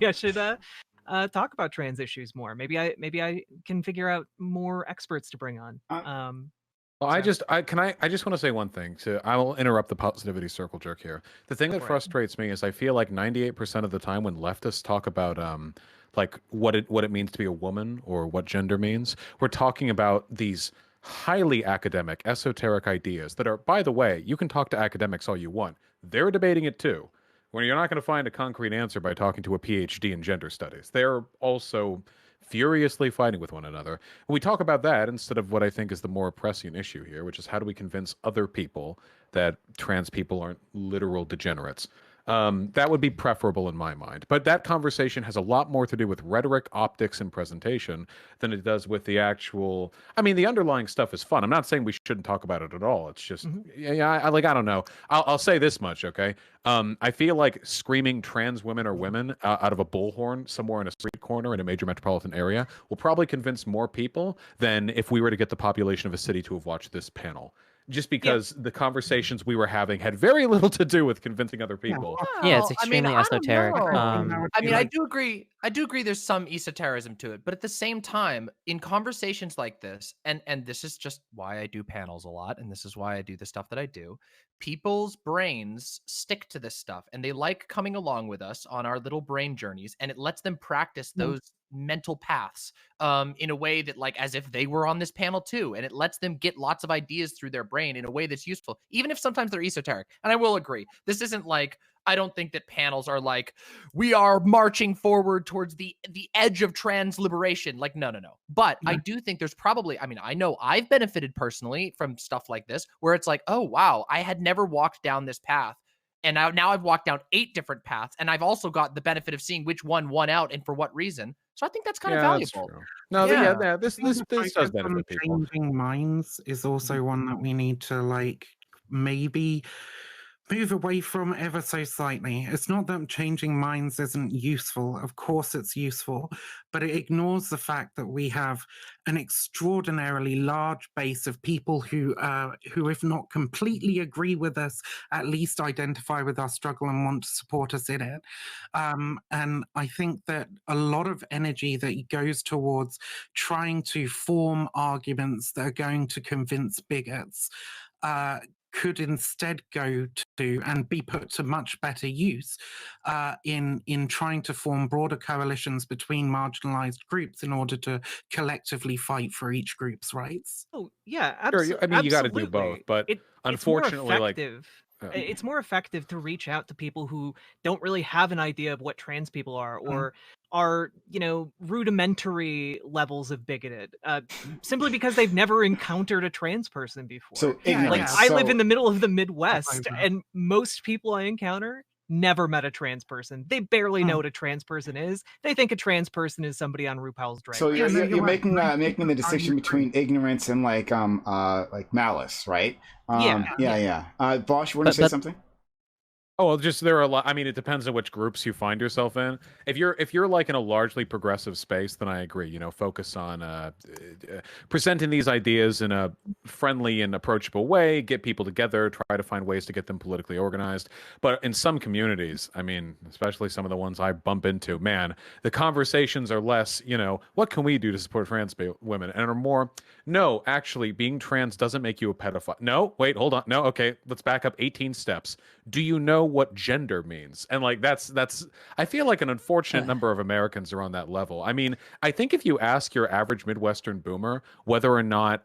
Speaker 1: I should talk about trans issues more. Maybe I can figure out more experts to bring on.
Speaker 7: Well, I just want to say one thing. I will interrupt the positivity circle jerk here. The thing that frustrates me is I feel like 98% of the time when leftists talk about like what it means to be a woman, or what gender means, we're talking about these highly academic, esoteric ideas that are, by the way, you can talk to academics all you want. They're debating it too. When you're not going to find a concrete answer by talking to a PhD in gender studies. They're also furiously fighting with one another. And we talk about that instead of what I think is the more pressing issue here, which is how do we convince other people that trans people aren't literal degenerates? That would be preferable in my mind. But that conversation has a lot more to do with rhetoric, optics, and presentation than it does with the actual. I mean, the underlying stuff is fun. I'm not saying we shouldn't talk about it at all. It's just, I don't know. I'll say this much, okay? I feel like screaming trans women or women out of a bullhorn somewhere in a street corner in a major metropolitan area will probably convince more people than if we were to get the population of a city to have watched this panel. Just because the conversations we were having had very little to do with convincing other people.
Speaker 9: Yeah, it's
Speaker 4: Well, I mean,
Speaker 9: extremely
Speaker 4: I don't
Speaker 9: esoteric.
Speaker 4: know. I mean, I do agree. I do agree there's some esotericism to it, but at the same time, in conversations like this, and this is just why I do panels a lot, and this is why I do the stuff that I do, people's brains stick to this stuff, and they like coming along with us on our little brain journeys, and it lets them practice those mental paths in a way that, like, as if they were on this panel too, and it lets them get lots of ideas through their brain in a way that's useful, even if sometimes they're esoteric. And I will agree, this isn't like, I don't think that panels are like, we are marching forward towards the edge of trans liberation. Like, no. But I do think there's probably, I mean, I know I've benefited personally from stuff like this, where it's like, oh, wow, I had never walked down this path. And now I've walked down 8 different paths, and I've also got the benefit of seeing which one won out and for what reason. So I think that's kind of valuable.
Speaker 7: No, this does benefit people.
Speaker 8: Changing minds is also one that we need to, like, maybe move away from ever so slightly. It's not that changing minds isn't useful. Of course it's useful, but it ignores the fact that we have an extraordinarily large base of people who if not completely agree with us, at least identify with our struggle and want to support us in it. And I think that a lot of energy that goes towards trying to form arguments that are going to convince bigots could instead go to and be put to much better use in trying to form broader coalitions between marginalized groups in order to collectively fight for each group's rights.
Speaker 1: Oh yeah,
Speaker 7: Sure, I mean, you got to do both, but unfortunately, like,
Speaker 1: it's more effective to reach out to people who don't really have an idea of what trans people are, or are, rudimentary levels of bigoted, simply because they've never encountered a trans person before.
Speaker 6: So
Speaker 1: I live in the middle of the Midwest, and most people I encounter never met a trans person. They barely know what a trans person is. They think a trans person is somebody on RuPaul's Drag Race.
Speaker 6: So you're making the distinction between ignorance and like malice, right? Yeah. Vaush, you want to say something?
Speaker 7: Oh, well, just there are a lot. I mean, it depends on which groups you find yourself in. If you're like in a largely progressive space, then I agree. Focus on presenting these ideas in a friendly and approachable way. Get people together. Try to find ways to get them politically organized. But in some communities, I mean, especially some of the ones I bump into, man, the conversations are less. What can we do to support trans women, and are more. No, actually, being trans doesn't make you a pedophile. No, wait, hold on. No, okay, let's back up 18 steps. Do you know what gender means? And like that's I feel like an unfortunate number of Americans are on that level. I mean, I think if you ask your average Midwestern boomer whether or not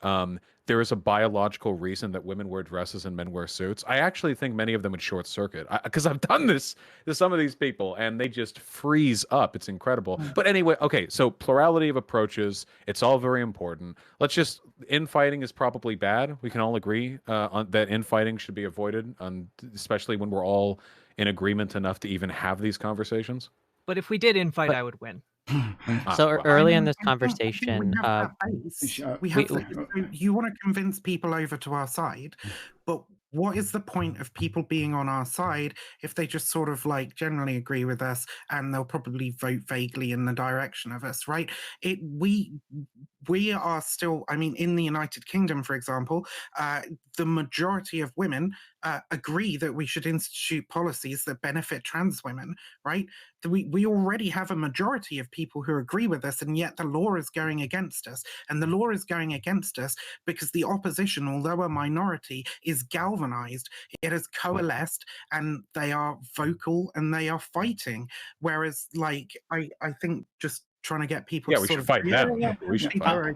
Speaker 7: there is a biological reason that women wear dresses and men wear suits, I actually think many of them would short circuit, because I've done this to some of these people and they just freeze up. It's incredible. But anyway, okay, so plurality of approaches, it's all very important. Infighting is probably bad. We can all agree on that. Infighting should be avoided, especially when we're all in agreement enough to even have these conversations.
Speaker 1: But if we did infight, I would win.
Speaker 9: So early in this conversation,
Speaker 8: you want to convince people over to our side, but what is the point of people being on our side if they just sort of like generally agree with us and they'll probably vote vaguely in the direction of us, right? We are still, I mean, in the United Kingdom, for example, the majority of women agree that we should institute policies that benefit trans women, right? We already have a majority of people who agree with us, and yet the law is going against us. And the law is going against us because the opposition, although a minority, is galvanized. It has coalesced, and they are vocal and they are fighting. Whereas, like, I think just trying to get people
Speaker 7: we should fight now. We should fight.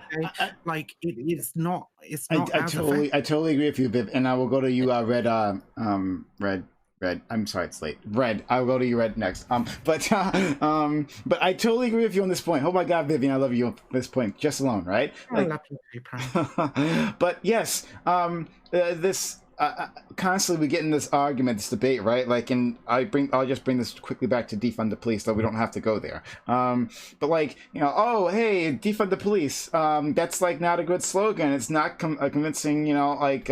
Speaker 8: Like, it is not. It's
Speaker 6: I
Speaker 8: not.
Speaker 6: totally agree with you, Viv. And I will go to you, Red. Red. I'm sorry, it's late. Red. I'll go to you, Red, next. But I totally agree with you on this point. Oh my God, Vivian, I love you on this point, just alone, right?
Speaker 8: I love you,
Speaker 6: but yes, this constantly we get in this argument, this debate, right? Like, and I'll just bring this quickly back to defund the police, though we don't have to go there. But like, oh, hey, defund the police. That's like not a good slogan. It's not convincing, like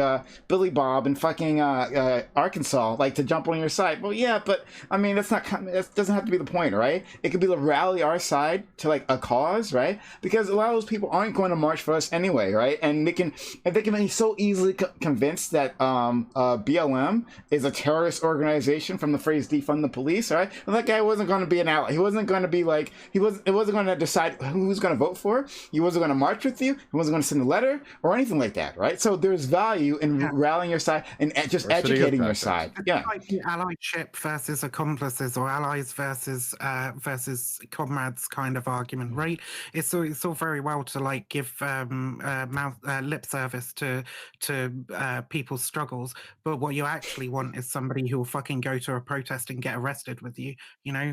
Speaker 6: Billy Bob and fucking Arkansas, like to jump on your side. Well, yeah, but I mean, that doesn't have to be the point, right? It could be to rally our side to like a cause, right? Because a lot of those people aren't going to march for us anyway, right? And they can be so easily convinced that BLM is a terrorist organization from the phrase defund the police, right? And that guy wasn't going to be an ally. He wasn't going to be like, it wasn't going to decide who was going to vote for. He wasn't going to march with you. He wasn't going to send a letter or anything like that, right? So there's value in rallying your side and just educating your side. Yeah.
Speaker 8: Like the allyship versus accomplices, or allies versus comrades kind of argument, right? It's all very well to like give lip service to people's struggles, but what you actually want is somebody who will fucking go to a protest and get arrested with you.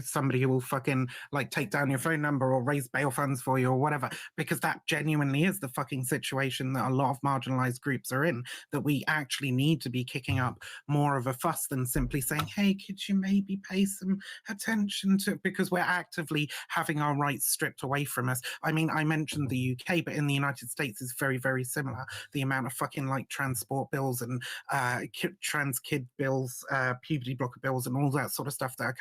Speaker 8: Somebody who will fucking like take down your phone number or raise bail funds for you or whatever, because that genuinely is the fucking situation that a lot of marginalized groups are in, that we actually need to be kicking up more of a fuss than simply saying, hey, could you maybe pay some attention to, because we're actively having our rights stripped away from us. I mean, I mentioned the UK, but in the United States is very, very similar. The amount of fucking like transport bills and trans kid bills, puberty blocker bills, and all that sort of stuff that are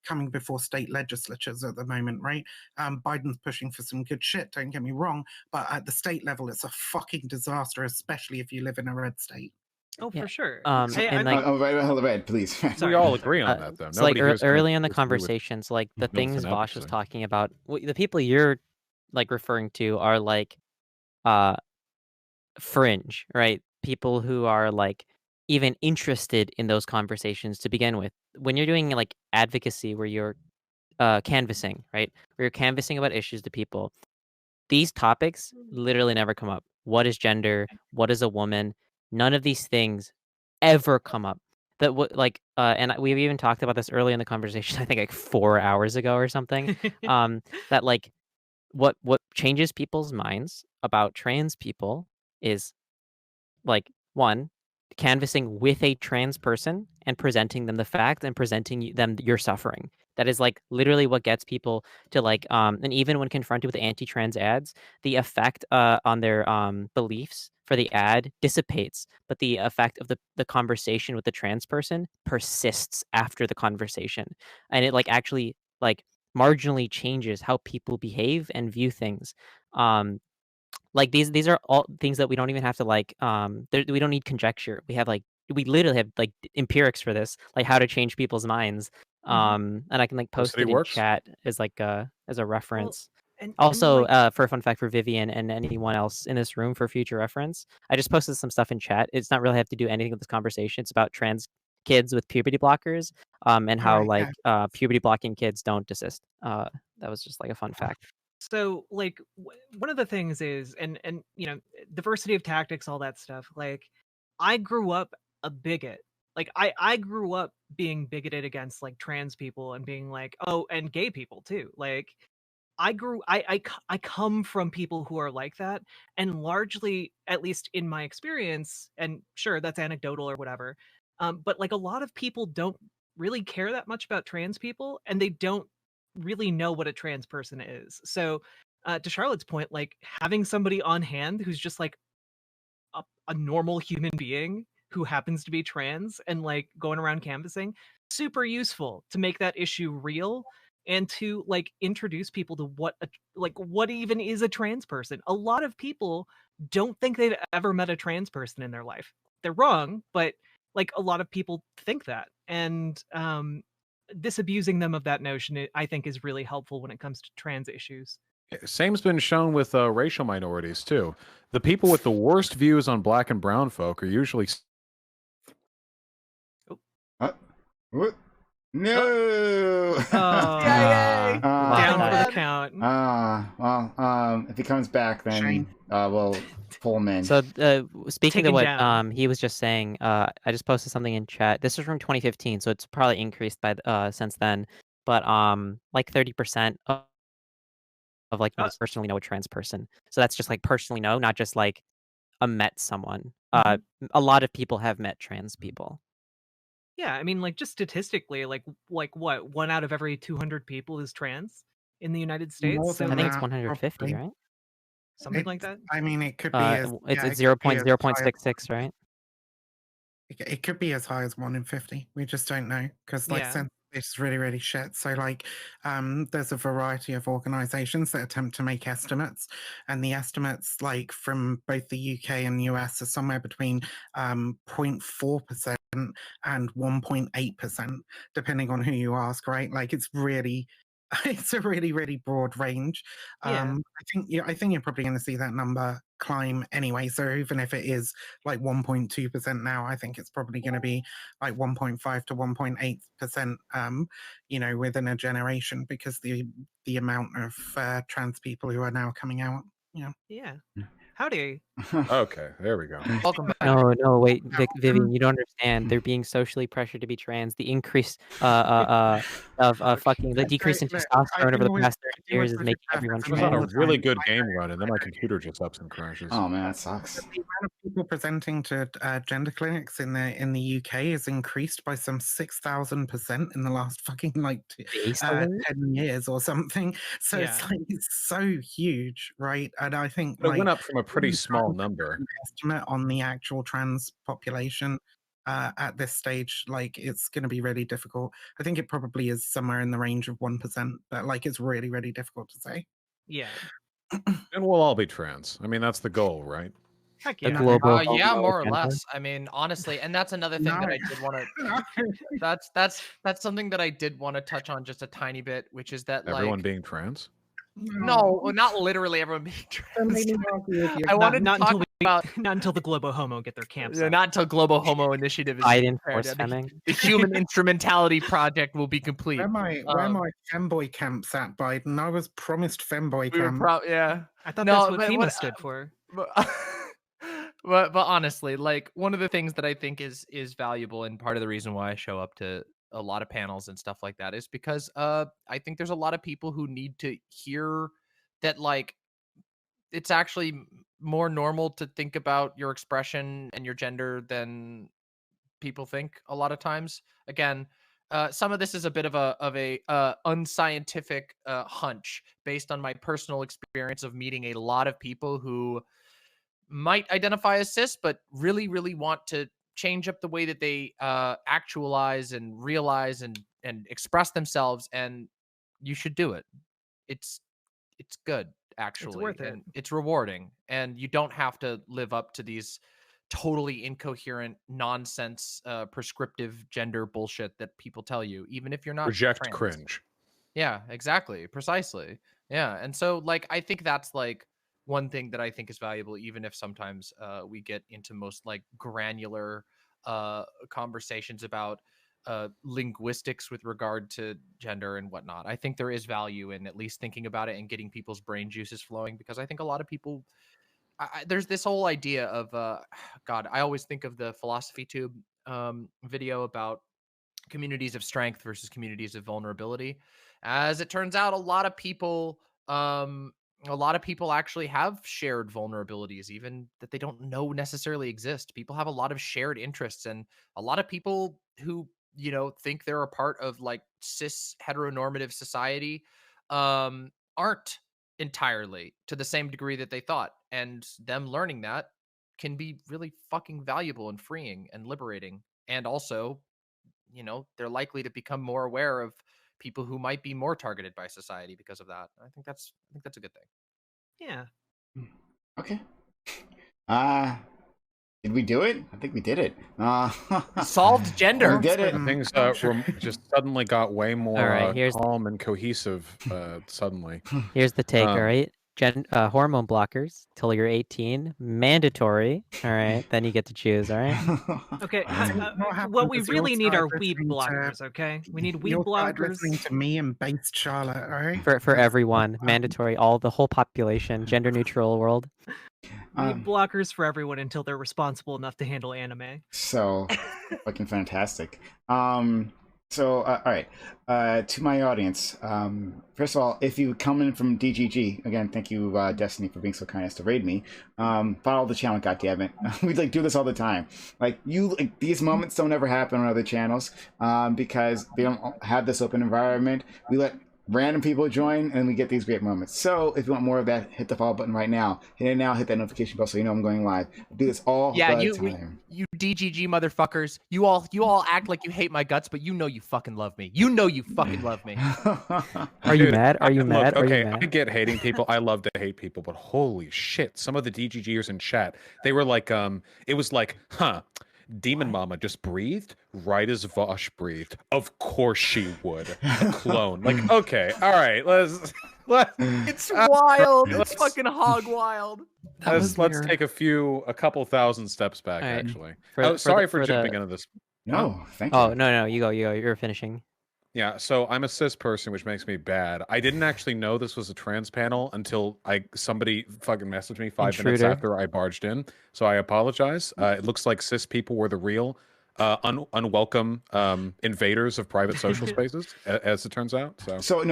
Speaker 8: coming before state legislatures at the moment, right? Biden's pushing for some good shit, don't get me wrong, but at the state level, it's a fucking disaster, especially if you live in a red state.
Speaker 1: Oh,
Speaker 9: Yeah.
Speaker 1: for sure.
Speaker 9: And like,
Speaker 6: Red, please.
Speaker 7: We all agree on that, though.
Speaker 9: so like
Speaker 7: Nobody here's
Speaker 9: early in the
Speaker 7: disagree with
Speaker 9: conversations, like the
Speaker 7: militant
Speaker 9: things Vaush was
Speaker 7: advocacy.
Speaker 9: talking about, the people you're like referring to are like fringe, right? People who are like even interested in those conversations to begin with. When you're doing like advocacy where you're canvassing, right? Where you're canvassing about issues to people, these topics literally never come up. What is gender? What is a woman? None of these things ever come up. That and we've even talked about this early in the conversation. I think like 4 hours ago or something. That like what changes people's minds about trans people is like one, canvassing with a trans person and presenting them the fact and presenting them your suffering. That is like literally what gets people to like and even when confronted with anti-trans ads, the effect on their beliefs for the ad dissipates, but the effect of the conversation with the trans person persists after the conversation, and it like actually like marginally changes how people behave and view things. Like these are all things that we don't even have to like we don't need conjecture. We literally have like empirics for this, like how to change people's minds. And I can like post
Speaker 7: Diversity
Speaker 9: it in
Speaker 7: works.
Speaker 9: chat as like as a reference.
Speaker 1: And
Speaker 9: Also,
Speaker 1: like,
Speaker 9: for a fun fact for Vivian and anyone else in this room for future reference, I just posted some stuff in chat. It's not really have to do anything with this conversation. It's about trans kids with puberty blockers, and how
Speaker 8: Alright, yeah.
Speaker 9: puberty blocking kids don't desist. That was just like a fun fact.
Speaker 1: so like one of the things is, and diversity of tactics, all that stuff. Like, I grew up a bigot. Like I grew up being bigoted against like trans people and being like, oh, and gay people too. Like I come from people who are like that, and largely, at least in my experience, and sure, that's anecdotal or whatever, but like a lot of people don't really care that much about trans people, and they don't really know what a trans person is. So, to Charlotte's point, like having somebody on hand who's just like a normal human being who happens to be trans and like going around canvassing, super useful to make that issue real and to like introduce people to what even is a trans person. A lot of people don't think they've ever met a trans person in their life. They're wrong, but like a lot of people think that, and disabusing them of that notion, I think, is really helpful when it comes to trans issues.
Speaker 7: Same's been shown with racial minorities too. The people with the worst views on black and brown folk are usually.
Speaker 6: What? No.
Speaker 1: Down for the count.
Speaker 6: Well, if he comes back, then we'll pull him in.
Speaker 9: So speaking to
Speaker 1: Taken
Speaker 9: what
Speaker 1: down.
Speaker 9: he was just saying, I just posted something in chat. This was from 2015, so it's probably increased by since then. But like 30% of like personally know a trans person. So that's just like personally know, not just like met someone. a lot of people have met trans people.
Speaker 1: Yeah, I mean, like, just statistically, like what, 1 out of every 200 people is trans in the United States?
Speaker 8: More
Speaker 1: So,
Speaker 8: than
Speaker 9: I think
Speaker 1: like,
Speaker 9: it's 150,
Speaker 8: probably.
Speaker 9: right?
Speaker 1: something like that?
Speaker 8: I mean, it could be as
Speaker 9: It's
Speaker 8: yeah,
Speaker 9: it's
Speaker 8: it could be as high as
Speaker 9: 0.0.66, right?
Speaker 8: it could be as high as 1 in 50. We just don't know because, like,
Speaker 1: Yeah.
Speaker 8: since it's really, really shit. So, like, there's a variety of organizations that attempt to make estimates, and the estimates, like, from both the UK and US, are somewhere between 0.4% and 1.8%, depending on who you ask. Right? Like, it's really. It's a really, really broad range.
Speaker 1: Yeah.
Speaker 8: I think you're probably going to see that number climb anyway. So even if it is like 1.2% now, I think it's probably going to be like 1.5 to 1.8%. Within a generation, because the amount of trans people who are now coming out. Yeah.
Speaker 1: Yeah. Howdy.
Speaker 7: Okay, there we go.
Speaker 4: Welcome back.
Speaker 9: No, wait, Vivian, you don't understand. They're being socially pressured to be trans. The increase of fucking the decrease in testosterone over the past 30 years is making everyone
Speaker 7: I was on a
Speaker 9: trans.
Speaker 7: really good game run, and then my computer just ups and crashes.
Speaker 6: Oh man, that sucks.
Speaker 8: The amount of people presenting to gender clinics in the UK has increased by some 6,000% in the last fucking 10 years or something. So it's like it's so huge, right? And I think
Speaker 7: But it went up from a pretty small number.
Speaker 8: Estimate on the actual trans population at this stage, like, it's going to be really difficult. I think it probably is somewhere in the range of 1%, but like, it's really, really difficult to say.
Speaker 1: Yeah.
Speaker 7: And we'll all be trans. I mean, that's the goal, right?
Speaker 1: Heck
Speaker 9: The
Speaker 1: yeah.
Speaker 9: global
Speaker 4: Yeah,
Speaker 9: homo
Speaker 4: more or
Speaker 9: agenda.
Speaker 4: less. I mean, honestly, and that's another thing that I did want to. That's something that I did want to touch on just a tiny bit, which is that
Speaker 7: Everyone being trans.
Speaker 4: No, not literally everyone being trans. I wanted
Speaker 1: not
Speaker 4: to talk
Speaker 1: until
Speaker 4: about
Speaker 1: not until the Globo Homo get their camps.
Speaker 4: Yeah,
Speaker 1: up.
Speaker 4: not until Global Homo Initiative is
Speaker 9: Biden
Speaker 4: prepared.
Speaker 9: force femming.
Speaker 4: The Human Instrumentality Project will be complete.
Speaker 8: Where my femboy camps at, Biden? I was promised femboy
Speaker 4: We were
Speaker 8: camp.
Speaker 4: yeah.
Speaker 1: I thought
Speaker 4: No,
Speaker 1: that's what
Speaker 4: but
Speaker 1: FEMA stood for.
Speaker 4: But honestly, like, one of the things that I think is valuable, and part of the reason why I show up to a lot of panels and stuff like that, is because I think there's a lot of people who need to hear that, like, it's actually more normal to think about your expression and your gender than people think a lot of times. Again, some of this is a bit of a unscientific hunch based on my personal experience of meeting a lot of people who might identify as cis, but really, really want to change up the way that they actualize and realize and express themselves. And you should do it. It's good, actually.
Speaker 1: worth it.
Speaker 4: And it's rewarding. And you don't have to live up to these totally incoherent nonsense prescriptive gender bullshit that people tell you, even if you're not
Speaker 7: Reject
Speaker 4: trans.
Speaker 7: cringe.
Speaker 4: Yeah, exactly, precisely. Yeah. And so, like, I think that's like one thing that I think is valuable, even if sometimes we get into most like granular conversations about linguistics with regard to gender and whatnot. I think there is value in at least thinking about it and getting people's brain juices flowing, because I think a lot of people there's this whole idea of God, I always think of the Philosophy Tube video about communities of strength versus communities of vulnerability. As it turns out, a lot of people actually have shared vulnerabilities, even that they don't know necessarily exist. People have a lot of shared interests, and a lot of people who, think they're a part of like cis heteronormative society aren't entirely to the same degree that they thought. And them learning that can be really fucking valuable and freeing and liberating. And also, they're likely to become more aware of people who might be more targeted by society because of that. I think that's a good thing.
Speaker 1: Yeah.
Speaker 6: Okay. Did we do it? I think we did it.
Speaker 4: Solved gender.
Speaker 6: We did it.
Speaker 7: Things just suddenly got way more
Speaker 9: All right,
Speaker 7: calm and cohesive suddenly.
Speaker 9: Here's the take, all right? Hormone blockers till you're 18, mandatory. All right, then you get to choose. All right.
Speaker 1: Okay.
Speaker 8: What happened
Speaker 1: What we
Speaker 8: is
Speaker 1: really
Speaker 8: you'll
Speaker 1: need are
Speaker 8: start
Speaker 1: weeb
Speaker 8: listening to-
Speaker 1: blockers. Okay. We need weeb
Speaker 8: You'll start
Speaker 1: blockers.
Speaker 8: listening to me and based Charlotte, all right?
Speaker 9: For everyone, mandatory, the whole population, gender neutral world.
Speaker 1: Weeb blockers for everyone until they're responsible enough to handle anime.
Speaker 6: So fucking fantastic. So, all right. To my audience, first of all, if you come in from DGG, again, thank you, Destiny, for being so kind as to raid me. Follow the channel, goddammit. We like do this all the time. These moments don't ever happen on other channels because they don't have this open environment. We let random people join and we get these great moments. So if you want more of that, hit the follow button right now. Hit it now, hit that notification bell so you know I'm going live. I do this all the time.
Speaker 4: You DGG motherfuckers. You all act like you hate my guts, but you know you fucking love me. You know you fucking love me.
Speaker 9: Are you mad? Are you mad?
Speaker 7: Look, okay,
Speaker 9: Are you mad?
Speaker 7: I get hating people. I love to hate people, but holy shit, some of the DGGers in chat, they were like, it was like, Demon Mama just breathed right as Vaush breathed. Of course she would. A clone. Like, okay, all right, let's
Speaker 4: It's wild. It's fucking hog wild.
Speaker 7: let's take a couple thousand steps back,
Speaker 9: All right.
Speaker 7: actually.
Speaker 9: Sorry
Speaker 7: for jumping into this.
Speaker 6: No, thank you.
Speaker 9: Oh, no, you go. You're finishing.
Speaker 7: Yeah, so I'm a cis person, which makes me bad. I didn't actually know this was a trans panel until somebody fucking messaged me 5 minutes after I barged in. So I apologize. It looks like cis people were the real unwelcome invaders of private social spaces, as it turns out. So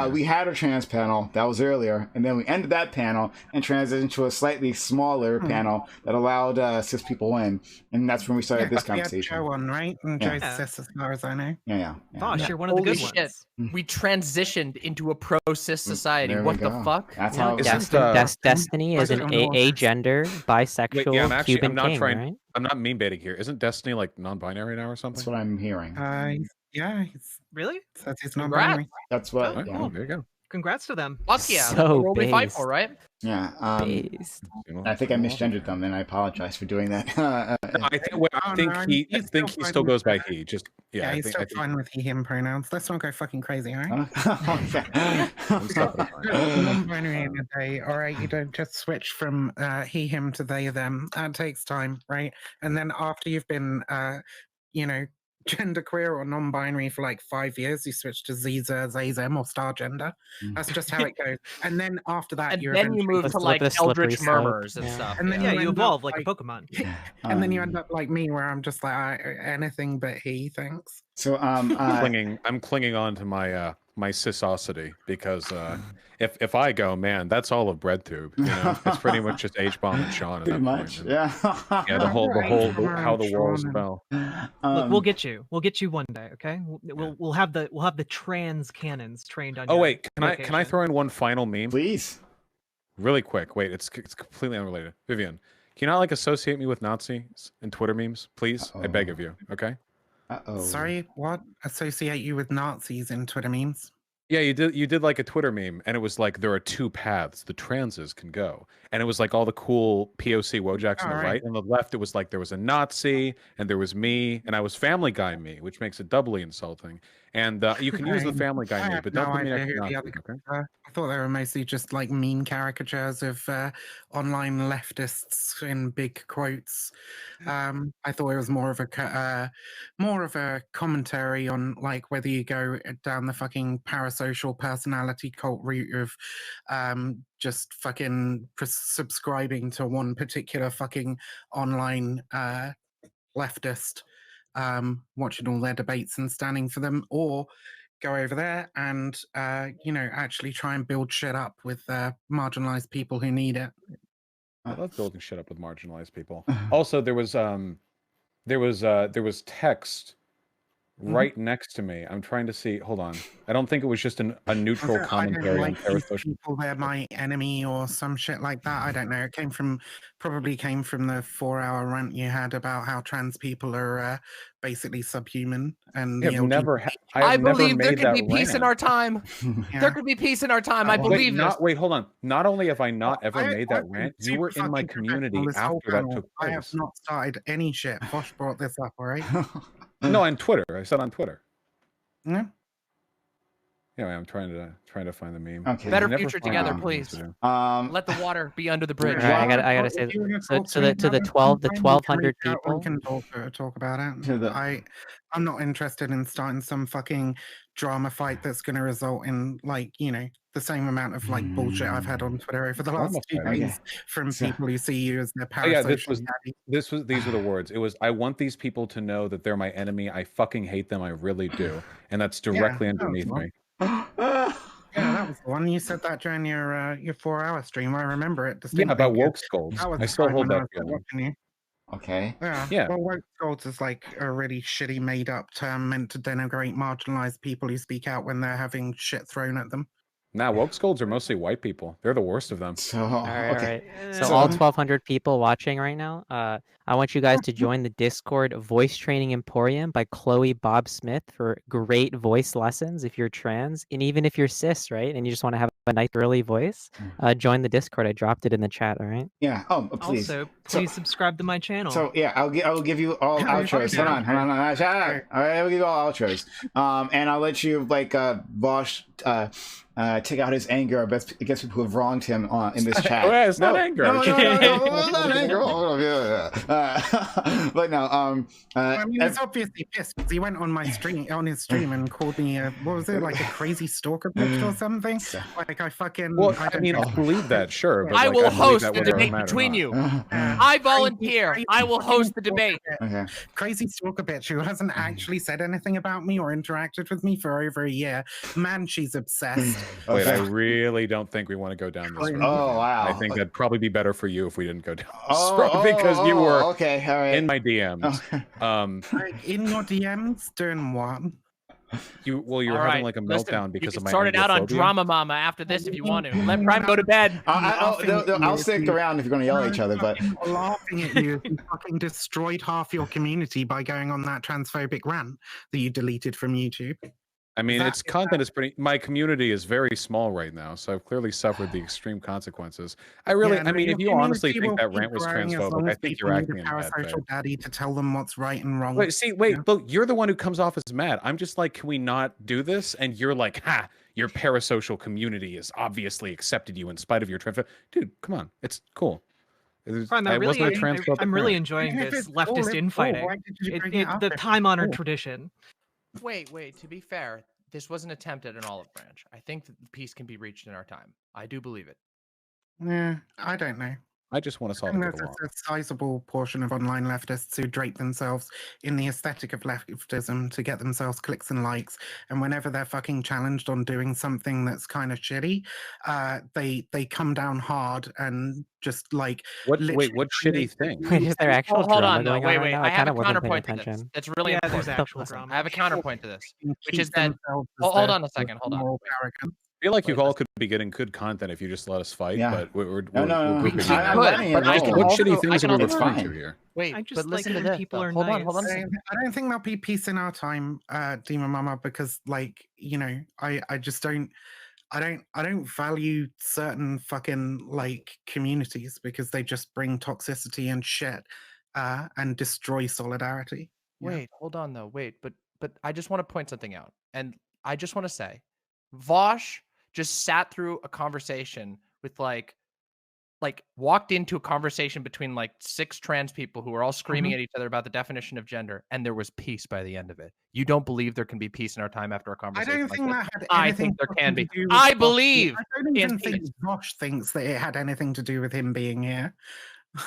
Speaker 6: we had a trans panel that was earlier, and then we ended that panel and transitioned to a slightly smaller panel that allowed cis people in, and that's when we started this conversation.
Speaker 8: Joe on, right? And Joe's cis as far as I know.
Speaker 6: Yeah.
Speaker 1: Vaush, you're one of the good ones.
Speaker 4: We transitioned into a pro-cis society.
Speaker 6: There
Speaker 4: what
Speaker 6: we
Speaker 4: the
Speaker 6: go.
Speaker 4: fuck?
Speaker 6: That's how
Speaker 9: Destiny is an agender, bisexual, Cuban king, right?
Speaker 7: I'm not mean baiting here. Isn't Destiny like non-binary now or something?
Speaker 6: That's what I'm hearing.
Speaker 8: Yeah, he's
Speaker 1: Really?
Speaker 8: says he's non-binary.
Speaker 6: That's what.
Speaker 7: Right,
Speaker 6: Yeah.
Speaker 7: there you go.
Speaker 1: Congrats to them.
Speaker 4: Fuck yeah.
Speaker 9: So
Speaker 4: What they fight for, right?
Speaker 6: Yeah.
Speaker 9: Based.
Speaker 6: I think I misgendered them, and I apologize for doing that.
Speaker 7: I think he still goes by he. Just
Speaker 8: Yeah, he's still fine with he/him pronouns. Let's not go fucking crazy, all right? Non-binary in a day, all right? You don't just switch from he/him to they/them. That takes time, right? And then after you've been, genderqueer or non-binary for like 5 years, you switch to Ziza, Zazem, or star gender. That's just how it goes. And then after that,
Speaker 4: And then you move to like Eldritch Murmurs and stuff.
Speaker 8: And then
Speaker 1: you evolve like a Pokemon.
Speaker 8: And then you end up like me, where I'm just like anything but he. Thanks.
Speaker 6: So
Speaker 7: I'm clinging on to my my cissosity because if I go, man, that's all of BreadTube. You know, it's pretty much just H-Bomb and Sean.
Speaker 6: Pretty much, yeah.
Speaker 7: Yeah, the whole how the walls fell.
Speaker 1: Look, we'll get you. We'll get you one day, okay? We'll have the trans cannons trained on.
Speaker 7: Oh wait, can I throw in one final meme,
Speaker 6: please?
Speaker 7: Really quick. Wait, it's completely unrelated. Vivian, can you not like associate me with Nazis in Twitter memes, please? I beg of you. Okay.
Speaker 8: Sorry, what? Associate you with Nazis in Twitter memes?
Speaker 7: Yeah, you did like a Twitter meme, and it was like there are two paths the transes can go, and it was like all the cool POC Wojaks on the right, and the left it was like there was a Nazi, and there was me, and I was Family Guy me, which makes it doubly insulting. And you can use the Family Guy me, but don't put me next to Nazi. Okay?
Speaker 8: I thought they were mostly just like meme caricatures of online leftists in big quotes. I thought it was more of a commentary on like whether you go down the fucking parasocial personality cult route of just fucking subscribing to one particular fucking online leftist, watching all their debates and standing for them, or go over there and actually try and build shit up with marginalized people who need it.
Speaker 7: I love building shit up with marginalized people. Also, there was text right next to me. I'm trying to see. Hold on. I don't think it was just a neutral commentary on parasocial
Speaker 8: people. They're my enemy or some shit like that. I don't know. It probably came from the 4-hour rant you had about how trans people are basically subhuman. And
Speaker 4: I believe there could be peace in our time. There could be peace in our time. I believe this.
Speaker 7: Wait, hold on. Not only have I not ever made that rant, you were in my community after that took place.
Speaker 8: I have not started any shit. Vaush brought this up, all right?
Speaker 7: No, on Twitter. I said on Twitter.
Speaker 8: Yeah.
Speaker 7: Anyway, I'm trying to find the meme.
Speaker 6: Okay.
Speaker 4: Better
Speaker 7: Never
Speaker 4: future
Speaker 7: find
Speaker 4: together,
Speaker 7: the meme
Speaker 4: please.
Speaker 7: to do.
Speaker 4: Let the water be under the bridge.
Speaker 9: All right, I gotta say, to the 1,200
Speaker 8: We
Speaker 9: people.
Speaker 8: can talk about it.
Speaker 6: To the-
Speaker 8: I'm not interested in starting some fucking drama fight that's going to result in like the same amount of like bullshit I've had on Twitter over the last 2
Speaker 7: Drama fight,
Speaker 8: days from
Speaker 6: So-
Speaker 8: people who see you as their
Speaker 7: Oh, yeah, this
Speaker 8: parasocial
Speaker 7: was
Speaker 8: daddy.
Speaker 7: these were the words. It was, I want these people to know that they're my enemy. I fucking hate them. I really do. And that's directly
Speaker 8: that was
Speaker 7: underneath
Speaker 8: one.
Speaker 7: me.
Speaker 8: Yeah, that was the one. You said that during your 4-hour stream. I remember it
Speaker 7: Yeah,
Speaker 8: distinctly.
Speaker 7: about woke scolds.
Speaker 8: That was
Speaker 7: I
Speaker 8: the
Speaker 7: still
Speaker 8: time
Speaker 7: hold
Speaker 8: when I
Speaker 7: that
Speaker 8: was
Speaker 7: feeling.
Speaker 8: watching you.
Speaker 6: Okay.
Speaker 8: Yeah.
Speaker 7: Yeah.
Speaker 8: Well, woke scolds is like a really shitty made-up term meant to denigrate marginalized people who speak out when they're having shit thrown at them.
Speaker 7: Nah, woke scolds are mostly white people. They're the worst of them.
Speaker 6: So
Speaker 9: All right,
Speaker 6: okay.
Speaker 9: all right. So
Speaker 6: So-
Speaker 9: all 1,200 people watching right now, I want you guys to join the Discord Voice Training Emporium by Chloe Bob Smith for great voice lessons if you're trans, and even if you're cis, right, and you just want to have a nice girly voice, join the Discord. I dropped it in the chat. All right.
Speaker 6: Yeah. Oh, please.
Speaker 1: Also, please subscribe to my channel.
Speaker 6: So yeah, I will give you all
Speaker 8: Yeah,
Speaker 6: outros.
Speaker 8: okay.
Speaker 6: Hold on. Shut up. All right, I will give you all outros. And I'll let you like Vaush take out his anger against people who have wronged him in this chat.
Speaker 7: Well, it's not anger.
Speaker 6: No, it's not anger. But no.
Speaker 8: I mean, he's obviously pissed because he went on my stream and called me what was it, like a crazy stalker bitch or something? Like I fucking.
Speaker 7: Well, I mean, I believe that, sure. But
Speaker 4: I
Speaker 7: like,
Speaker 4: will
Speaker 7: believe
Speaker 4: host
Speaker 7: that
Speaker 4: the
Speaker 7: whether it
Speaker 4: debate
Speaker 7: matter or
Speaker 4: between
Speaker 7: not.
Speaker 4: you.
Speaker 8: Yeah.
Speaker 4: I volunteer.
Speaker 8: Crazy
Speaker 4: I will host the
Speaker 8: fucking
Speaker 4: debate.
Speaker 6: Okay.
Speaker 8: Crazy stalker bitch who hasn't actually said anything about me or interacted with me for over a year. Man, she's obsessed.
Speaker 7: Wait, I
Speaker 6: Okay.
Speaker 7: really don't think we want to go down this road.
Speaker 6: Oh wow.
Speaker 7: I think that'd probably be better for you if we didn't go down this
Speaker 6: Oh,
Speaker 7: road because you were
Speaker 6: okay. All right.
Speaker 7: in my DMs.
Speaker 6: Okay.
Speaker 8: Like, in your DMs, doing what?
Speaker 7: You're
Speaker 4: All
Speaker 7: having
Speaker 4: right,
Speaker 7: like a
Speaker 4: listen,
Speaker 7: meltdown because
Speaker 4: you
Speaker 7: of
Speaker 4: can
Speaker 7: my
Speaker 4: sort it out on
Speaker 7: Anglophobia.
Speaker 4: Drama Mama after this if you want to. Let Prime go to bed.
Speaker 6: I'll stick around if you're going to yell at each other, but
Speaker 8: People laughing at you. You fucking destroyed half your community by going on that transphobic rant that you deleted from YouTube.
Speaker 7: I mean,
Speaker 8: That-
Speaker 7: its content is pretty. My community is very small right now, so I've clearly suffered the extreme consequences. I mean, if you honestly think that rant was transphobic, I think you're acting in bad faith.
Speaker 8: Parasocial daddy to tell them what's right and wrong.
Speaker 7: Wait, look, you're the one who comes off as mad. I'm just like, can we not do this? And you're like, ha, your parasocial community has obviously accepted you in spite of your transphobic. Dude, come on, it's cool.
Speaker 1: Prime,
Speaker 7: I wasn't a transphobic
Speaker 1: I'm really
Speaker 7: parent.
Speaker 1: enjoying
Speaker 8: Even if
Speaker 1: this
Speaker 8: it's cool,
Speaker 1: leftist
Speaker 8: it's cool.
Speaker 1: infighting.
Speaker 8: Why did you bring it up
Speaker 1: The
Speaker 8: if it's
Speaker 1: time-honored
Speaker 8: cool?
Speaker 1: tradition.
Speaker 4: Wait. To be fair, this was an attempt at an olive branch. I think that peace can be reached in our time. I do believe it.
Speaker 8: Yeah, I don't know.
Speaker 7: I just want us all
Speaker 8: I
Speaker 7: to
Speaker 8: think
Speaker 7: get
Speaker 8: there's
Speaker 7: along.
Speaker 8: a sizable portion of online leftists who drape themselves in the aesthetic of leftism to get themselves clicks and likes. And whenever they're fucking challenged on doing something that's kind of shitty, they come down hard and just like
Speaker 7: What
Speaker 8: literally
Speaker 7: shitty thing?
Speaker 9: Wait, is there actual
Speaker 4: Oh, hold
Speaker 9: drama
Speaker 4: on, though.
Speaker 9: going on right
Speaker 4: Wait.
Speaker 9: now?
Speaker 4: I have
Speaker 9: kind
Speaker 4: a
Speaker 9: of wasn't paying
Speaker 4: counterpoint to this.
Speaker 9: attention.
Speaker 4: That's really
Speaker 1: Yeah, there's
Speaker 4: important.
Speaker 1: actual
Speaker 9: Listen,
Speaker 1: drama.
Speaker 4: I have a counterpoint to this, which
Speaker 8: keep
Speaker 4: is that.
Speaker 8: themselves as
Speaker 4: Oh, hold
Speaker 8: their
Speaker 4: on a second. Hold on.
Speaker 8: moral
Speaker 4: Wait.
Speaker 8: arrogance.
Speaker 7: I feel like you
Speaker 4: Wait,
Speaker 7: all could be getting good content if you just let us fight,
Speaker 6: Yeah.
Speaker 7: but we're
Speaker 6: No.
Speaker 7: grouping
Speaker 4: We
Speaker 7: you.
Speaker 4: could,
Speaker 6: I'm
Speaker 4: but
Speaker 6: letting
Speaker 4: I
Speaker 6: it
Speaker 4: can
Speaker 6: roll.
Speaker 7: What
Speaker 4: also-
Speaker 7: shitty
Speaker 4: I
Speaker 7: things
Speaker 4: can
Speaker 7: are we
Speaker 4: also-
Speaker 7: referring
Speaker 6: fine.
Speaker 7: to here?
Speaker 4: Wait,
Speaker 1: I just
Speaker 4: but
Speaker 1: like
Speaker 4: listen
Speaker 1: when
Speaker 4: to this.
Speaker 1: people
Speaker 4: though.
Speaker 1: are
Speaker 4: Hold on.
Speaker 1: nice.
Speaker 8: I don't think there'll be peace in our time, Demon Mama, because like, I just don't I don't value certain fucking like communities because they just bring toxicity and shit and destroy solidarity. Yeah.
Speaker 4: Wait, hold on though. Wait, but I just want to point something out. And I just want to say, Vaush just sat through a conversation with like walked into a conversation between like 6 trans people who were all screaming at each other about the definition of gender, and there was peace by the end of it. You don't believe there can be peace in our time after a
Speaker 8: I
Speaker 4: conversation
Speaker 8: don't
Speaker 4: like
Speaker 8: think
Speaker 4: this?
Speaker 8: that had
Speaker 4: I
Speaker 8: anything
Speaker 4: think there can be.
Speaker 8: to do with
Speaker 4: I
Speaker 8: Vosh.
Speaker 4: believe
Speaker 8: I don't even
Speaker 4: in
Speaker 8: think
Speaker 4: peace.
Speaker 8: Vaush thinks that it had anything to do with him being here.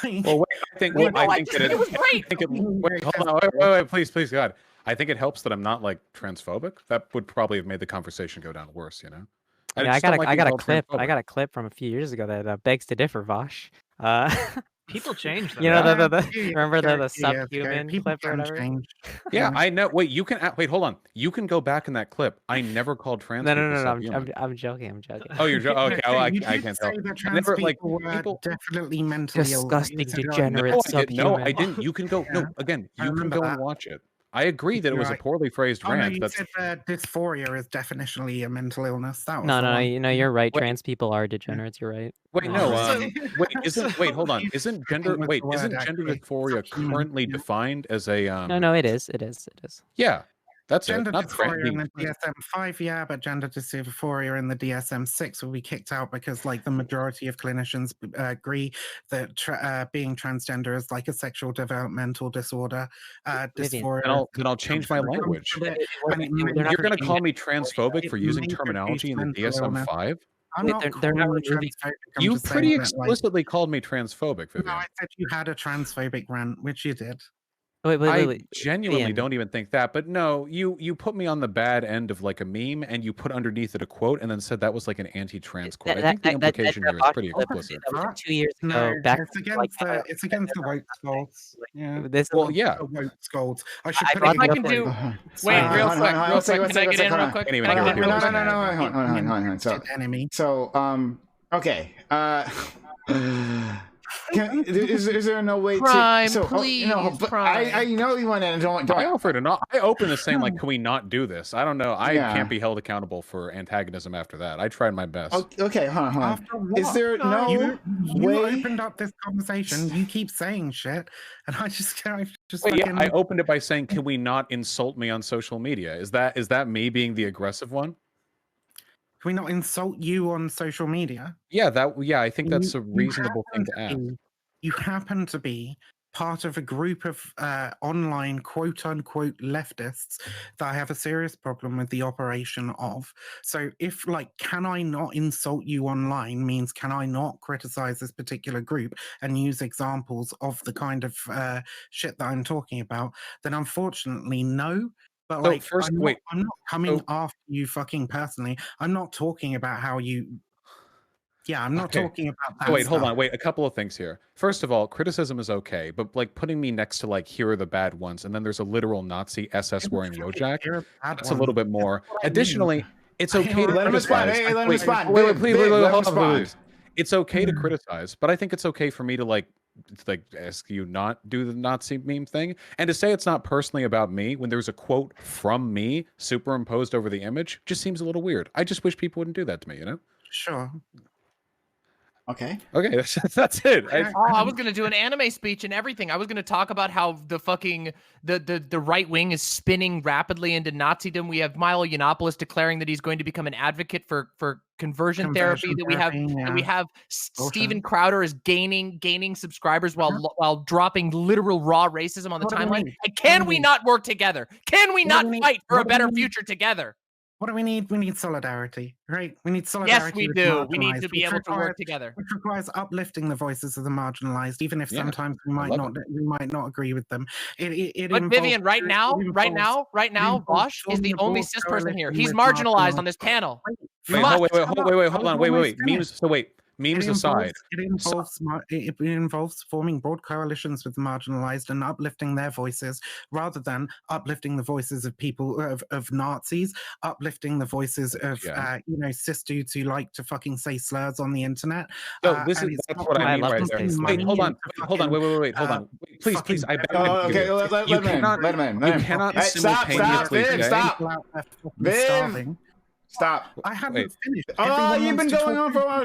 Speaker 8: Like,
Speaker 7: Well, wait, I think
Speaker 4: Wait, no,
Speaker 7: I
Speaker 4: I
Speaker 7: think
Speaker 4: just-
Speaker 7: that
Speaker 4: it was great.
Speaker 7: I think wait, hold on, wait, please, God. I think it helps that I'm not like transphobic. That would probably have made the conversation go down worse, you know.
Speaker 9: Yeah, I
Speaker 7: just don't
Speaker 9: got
Speaker 7: like
Speaker 9: I
Speaker 7: being
Speaker 9: got a
Speaker 7: called
Speaker 9: clip. I
Speaker 7: transphobic.
Speaker 9: got a clip from a few years ago that begs to differ, Vaush.
Speaker 1: People change. Though.
Speaker 9: You know
Speaker 8: yeah,
Speaker 9: the
Speaker 8: a few years
Speaker 9: remember
Speaker 8: ago,
Speaker 9: the
Speaker 8: a few years ago,
Speaker 9: subhuman
Speaker 8: people
Speaker 9: clip or
Speaker 8: can
Speaker 9: whatever?
Speaker 8: change.
Speaker 7: Yeah, I know. Wait, you can wait. Hold on. You can go back in that clip. I never called trans
Speaker 9: No,
Speaker 7: people
Speaker 9: no.
Speaker 7: subhuman.
Speaker 9: I'm joking. I'm joking.
Speaker 7: Oh, you're okay. Oh, I
Speaker 8: You
Speaker 7: can't
Speaker 8: did
Speaker 7: tell.
Speaker 8: say that
Speaker 7: I
Speaker 8: trans
Speaker 7: never like
Speaker 8: people were
Speaker 7: people.
Speaker 8: definitely mentally ill.
Speaker 9: Disgusting,
Speaker 8: You said it
Speaker 9: degenerate.
Speaker 7: No,
Speaker 9: It's
Speaker 7: no, I
Speaker 9: subhuman.
Speaker 7: didn't. You can go. No,
Speaker 8: Yeah,
Speaker 7: again,
Speaker 8: I
Speaker 7: you can
Speaker 8: remember
Speaker 7: go
Speaker 8: that.
Speaker 7: and watch it. I agree that it was a
Speaker 8: Right.
Speaker 7: poorly phrased
Speaker 8: Oh no,
Speaker 7: rant.
Speaker 8: you
Speaker 7: That's
Speaker 8: said that dysphoria is definitionally a mental illness. That was
Speaker 9: No,
Speaker 8: the one.
Speaker 9: you're right.
Speaker 7: Wait.
Speaker 9: Trans people are degenerates. You're right.
Speaker 7: wait, no.
Speaker 1: So-
Speaker 7: Wait, hold on. Isn't gender?
Speaker 8: was
Speaker 7: Wait,
Speaker 8: the word,
Speaker 7: isn't gender
Speaker 8: actually.
Speaker 7: dysphoria
Speaker 8: Subhuman,
Speaker 7: currently
Speaker 8: yeah.
Speaker 7: defined as a?
Speaker 9: No, it is. It is.
Speaker 7: Yeah. That's
Speaker 8: Gender
Speaker 7: it. Not
Speaker 8: dysphoria in
Speaker 7: trans.
Speaker 8: the DSM-5, yeah, but gender dysphoria in the DSM-6 will be kicked out because, like, the majority of clinicians agree that being transgender is like a sexual developmental disorder.
Speaker 9: Vivian.
Speaker 8: Dysphoria.
Speaker 7: Then I'll change my language.
Speaker 9: They're not
Speaker 7: You're going to
Speaker 9: removing
Speaker 7: call
Speaker 9: it.
Speaker 7: me transphobic
Speaker 8: It
Speaker 7: for using
Speaker 8: may
Speaker 7: terminology in the
Speaker 8: produce mental illness.
Speaker 7: DSM-5?
Speaker 8: I'm
Speaker 9: Wait,
Speaker 8: not
Speaker 9: they're not
Speaker 8: calling you
Speaker 9: removing.
Speaker 8: transphobic. I'm
Speaker 7: You
Speaker 8: just
Speaker 7: pretty
Speaker 8: saying that, like,
Speaker 7: explicitly called me transphobic,
Speaker 8: no,
Speaker 7: Vivian.
Speaker 8: I said you had a transphobic rant, which you did.
Speaker 7: I genuinely
Speaker 9: Vivian.
Speaker 7: don't even think that, but no, you put me on the bad end of like a meme, and you put underneath it a quote, and then said that was like an anti-trans quote. I think the implication here is pretty explicit.
Speaker 9: That was like 2 years
Speaker 8: No,
Speaker 9: ago. Back
Speaker 8: it's against the woke scolds. Yeah.
Speaker 9: This
Speaker 7: Well, yeah.
Speaker 8: The woke scolds. I should
Speaker 9: I
Speaker 8: put
Speaker 9: brought
Speaker 8: it
Speaker 9: that
Speaker 8: in
Speaker 9: up
Speaker 4: can
Speaker 9: for
Speaker 4: do-
Speaker 9: you.
Speaker 4: Wait,
Speaker 6: Hold on,
Speaker 4: real
Speaker 6: hold
Speaker 4: quick,
Speaker 6: on,
Speaker 4: real
Speaker 6: one second,
Speaker 4: quick. Can I get in
Speaker 6: hold
Speaker 4: real
Speaker 6: on.
Speaker 4: quick?
Speaker 7: Can't
Speaker 4: Can I
Speaker 7: even
Speaker 4: get in
Speaker 7: hear
Speaker 4: real
Speaker 7: people
Speaker 4: quick?
Speaker 6: Hold on. So, okay. Is there no way
Speaker 4: Crime,
Speaker 6: to?
Speaker 4: please,
Speaker 6: but
Speaker 4: crime.
Speaker 6: I know you want to. Don't.
Speaker 7: I offered I opened this saying like, can we not do this? I don't know. I
Speaker 6: Yeah.
Speaker 7: can't be held accountable for antagonism after that. I tried my best.
Speaker 6: Okay, hold on.
Speaker 8: After what?
Speaker 6: Is there no
Speaker 8: you
Speaker 6: way?
Speaker 8: opened up this conversation. You keep saying shit, and I just
Speaker 7: Wait,
Speaker 8: fucking...
Speaker 7: yeah, I opened it by saying, can we not insult me on social media? Is that me being the aggressive one?
Speaker 8: Can we not insult you on social media?
Speaker 7: Yeah, I think that's a reasonable thing to ask.
Speaker 8: You happen to be part of a group of online quote-unquote leftists that I have a serious problem with the operation of. So if, like, can I not insult you online means can I not criticize this particular group and use examples of the kind of shit that I'm talking about, then unfortunately no. But
Speaker 7: So
Speaker 8: like,
Speaker 7: first,
Speaker 8: I'm not coming after you fucking personally. I'm not talking about how you... Yeah, I'm not talking about that.
Speaker 7: Wait, hold on. Wait, a couple of things here. First of all, criticism is okay, but like putting me next to like, here are the bad ones, and then there's a literal Nazi SS wearing Wojak, that's a little bit more. Additionally, it's okay to
Speaker 6: Let him respond.
Speaker 7: criticize.
Speaker 6: Hey, let him respond.
Speaker 7: Wait, please, hold on,
Speaker 6: respond.
Speaker 7: please. It's okay to criticize, but I think it's okay for me to like ask you not do the Nazi meme thing, and to say it's not personally about me when there's a quote from me superimposed over the image just seems a little weird. I just wish people wouldn't do that to me, you know?
Speaker 8: Sure.
Speaker 6: Okay,
Speaker 7: that's it.
Speaker 4: I was gonna do an anime speech and everything. I was gonna talk about how the fucking the right wing is spinning rapidly into Nazism. We have Milo Yiannopoulos declaring that he's going to become an advocate for conversion therapy. That we have Steven Crowder is gaining subscribers while dropping literal raw racism on the timeline. And can we not work together? Can we not fight for a better future together?
Speaker 8: What do we need? We need solidarity, right? We need solidarity.
Speaker 4: Yes, we do. We need to be able to work together.
Speaker 8: Which requires uplifting the voices of the marginalized, even if sometimes we might not agree with them.
Speaker 4: But Vivian, right now, Vaush is the only cis person here. He's marginalized on this panel.
Speaker 7: Wait, hold on. Wait. Memes aside.
Speaker 8: It involves forming broad coalitions with the marginalized and uplifting their voices rather than uplifting the voices of people of Nazis, uplifting the voices of cis dudes who like to fucking say slurs on the internet.
Speaker 7: So that's what I mean right there. Wait, hold on. Wait, hold on. Please, I beg you.
Speaker 6: Okay, let him in.
Speaker 7: You cannot simultaneously
Speaker 6: say... Stop.
Speaker 8: I haven't finished.
Speaker 6: Oh, you've been going on for a while.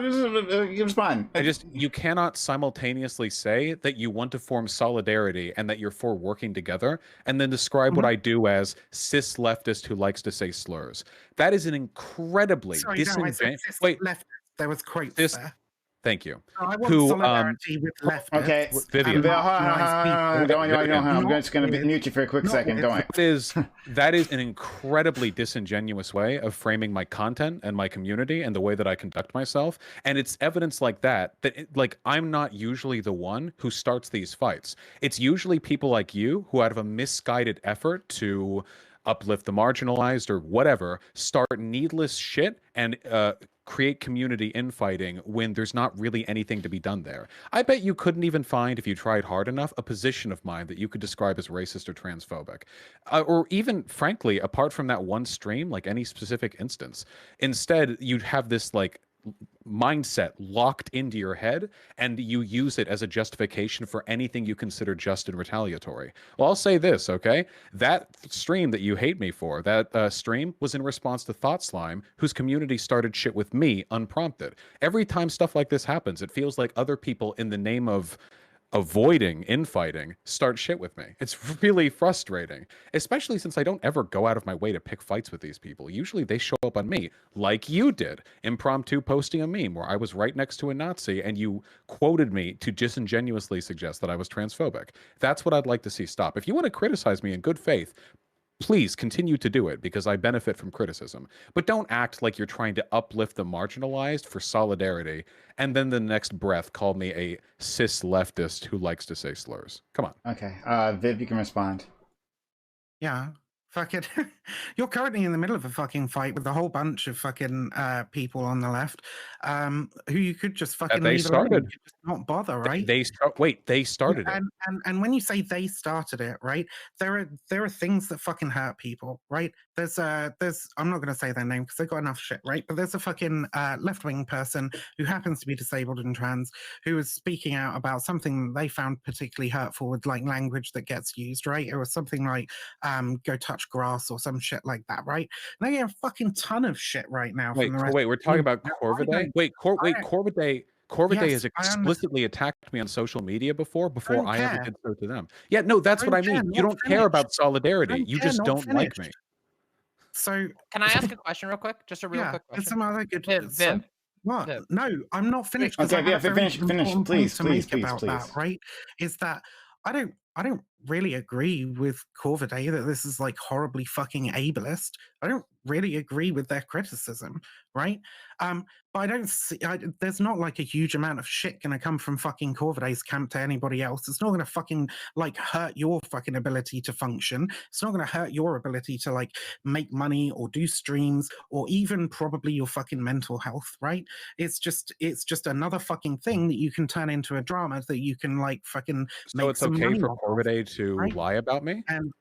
Speaker 6: You're fine.
Speaker 7: You cannot simultaneously say that you want to form solidarity and that you're for working together, and then describe what I do as cis leftist who likes to say slurs. That is an incredibly disingenuous.
Speaker 8: Wait, there was quotes there.
Speaker 7: Thank you.
Speaker 8: I want solidarity with leftists.
Speaker 6: Okay,
Speaker 7: Vivian.
Speaker 6: I'm just going to mute you for a quick second. Don't
Speaker 7: That is an incredibly disingenuous way of framing my content and my community and the way that I conduct myself. And it's evidence like that I'm not usually the one who starts these fights. It's usually people like you who, out of a misguided effort to uplift the marginalized or whatever, start needless shit and create community infighting when there's not really anything to be done there. I bet you couldn't even find, if you tried hard enough, a position of mine that you could describe as racist or transphobic. Or even, frankly, apart from that one stream, like any specific instance. Instead, you'd have this mindset locked into your head, and you use it as a justification for anything you consider just and retaliatory. Well, I'll say this, okay? That stream that you hate me for, that stream was in response to Thought Slime, whose community started shit with me unprompted. Every time stuff like this happens, it feels like other people, in the name of avoiding infighting start shit with me. It's really frustrating, especially since I don't ever go out of my way to pick fights with these people. Usually they show up on me, like you did, impromptu posting a meme where I was right next to a Nazi and you quoted me to disingenuously suggest that I was transphobic. That's what I'd like to see stop. If you want to criticize me in good faith, please continue to do it because I benefit from criticism. But don't act like you're trying to uplift the marginalized for solidarity and then the next breath call me a cis leftist who likes to say slurs. Come on.
Speaker 6: Okay. Viv, you can respond.
Speaker 8: Yeah. Fucking, you're currently in the middle of a fucking fight with a whole bunch of fucking people on the left, who you could just fucking
Speaker 7: they
Speaker 8: leave alone.
Speaker 7: started.
Speaker 8: You could just not bother, right?
Speaker 7: They started it.
Speaker 8: And when you say they started it, right? There are things that fucking hurt people, right? There's I'm not gonna say their name because they got enough shit, right? But there's a fucking left wing person who happens to be disabled and trans who was speaking out about something that they found particularly hurtful with like language that gets used, right? It was something like go touch grass or some shit like that, right? And they get a fucking ton of shit right now from the rest.
Speaker 7: Wait, we're talking about Corvidae? Corvidae has
Speaker 8: Yes,
Speaker 7: explicitly attacked me on social media before
Speaker 8: don't
Speaker 7: I ever
Speaker 8: care.
Speaker 7: did so to them. Yeah, no, that's what I
Speaker 8: Don't care,
Speaker 7: mean. You
Speaker 8: not
Speaker 7: don't care about solidarity.
Speaker 8: Don't
Speaker 7: You
Speaker 8: care,
Speaker 7: just
Speaker 8: not
Speaker 7: don't like me.
Speaker 8: finished. So
Speaker 4: Can I ask a question real quick? Just a real quick
Speaker 8: there's
Speaker 4: question.
Speaker 8: some other good.
Speaker 4: Viv,
Speaker 8: What?
Speaker 4: Viv.
Speaker 8: No, I'm not finished. 'cause
Speaker 6: Okay,
Speaker 8: I have
Speaker 6: yeah,
Speaker 8: a very
Speaker 6: finish,
Speaker 8: important point
Speaker 6: please,
Speaker 8: to make
Speaker 6: please,
Speaker 8: about that,
Speaker 6: please.
Speaker 8: right? Is that I don't really agree with Corvidae that this is like horribly fucking ableist. I don't really agree with their criticism, right? But I don't see. There's not like a huge amount of shit gonna come from fucking Corvidae's camp to anybody else. It's not gonna fucking like hurt your fucking ability to function. It's not gonna hurt your ability to like make money or do streams or even probably your fucking mental health, right? It's just another fucking thing that you can turn into a drama that you can like fucking
Speaker 7: So
Speaker 8: make
Speaker 7: it's
Speaker 8: some
Speaker 7: okay
Speaker 8: money
Speaker 7: for
Speaker 8: off of,
Speaker 7: Corvidae to
Speaker 8: right?
Speaker 7: lie about me?
Speaker 8: And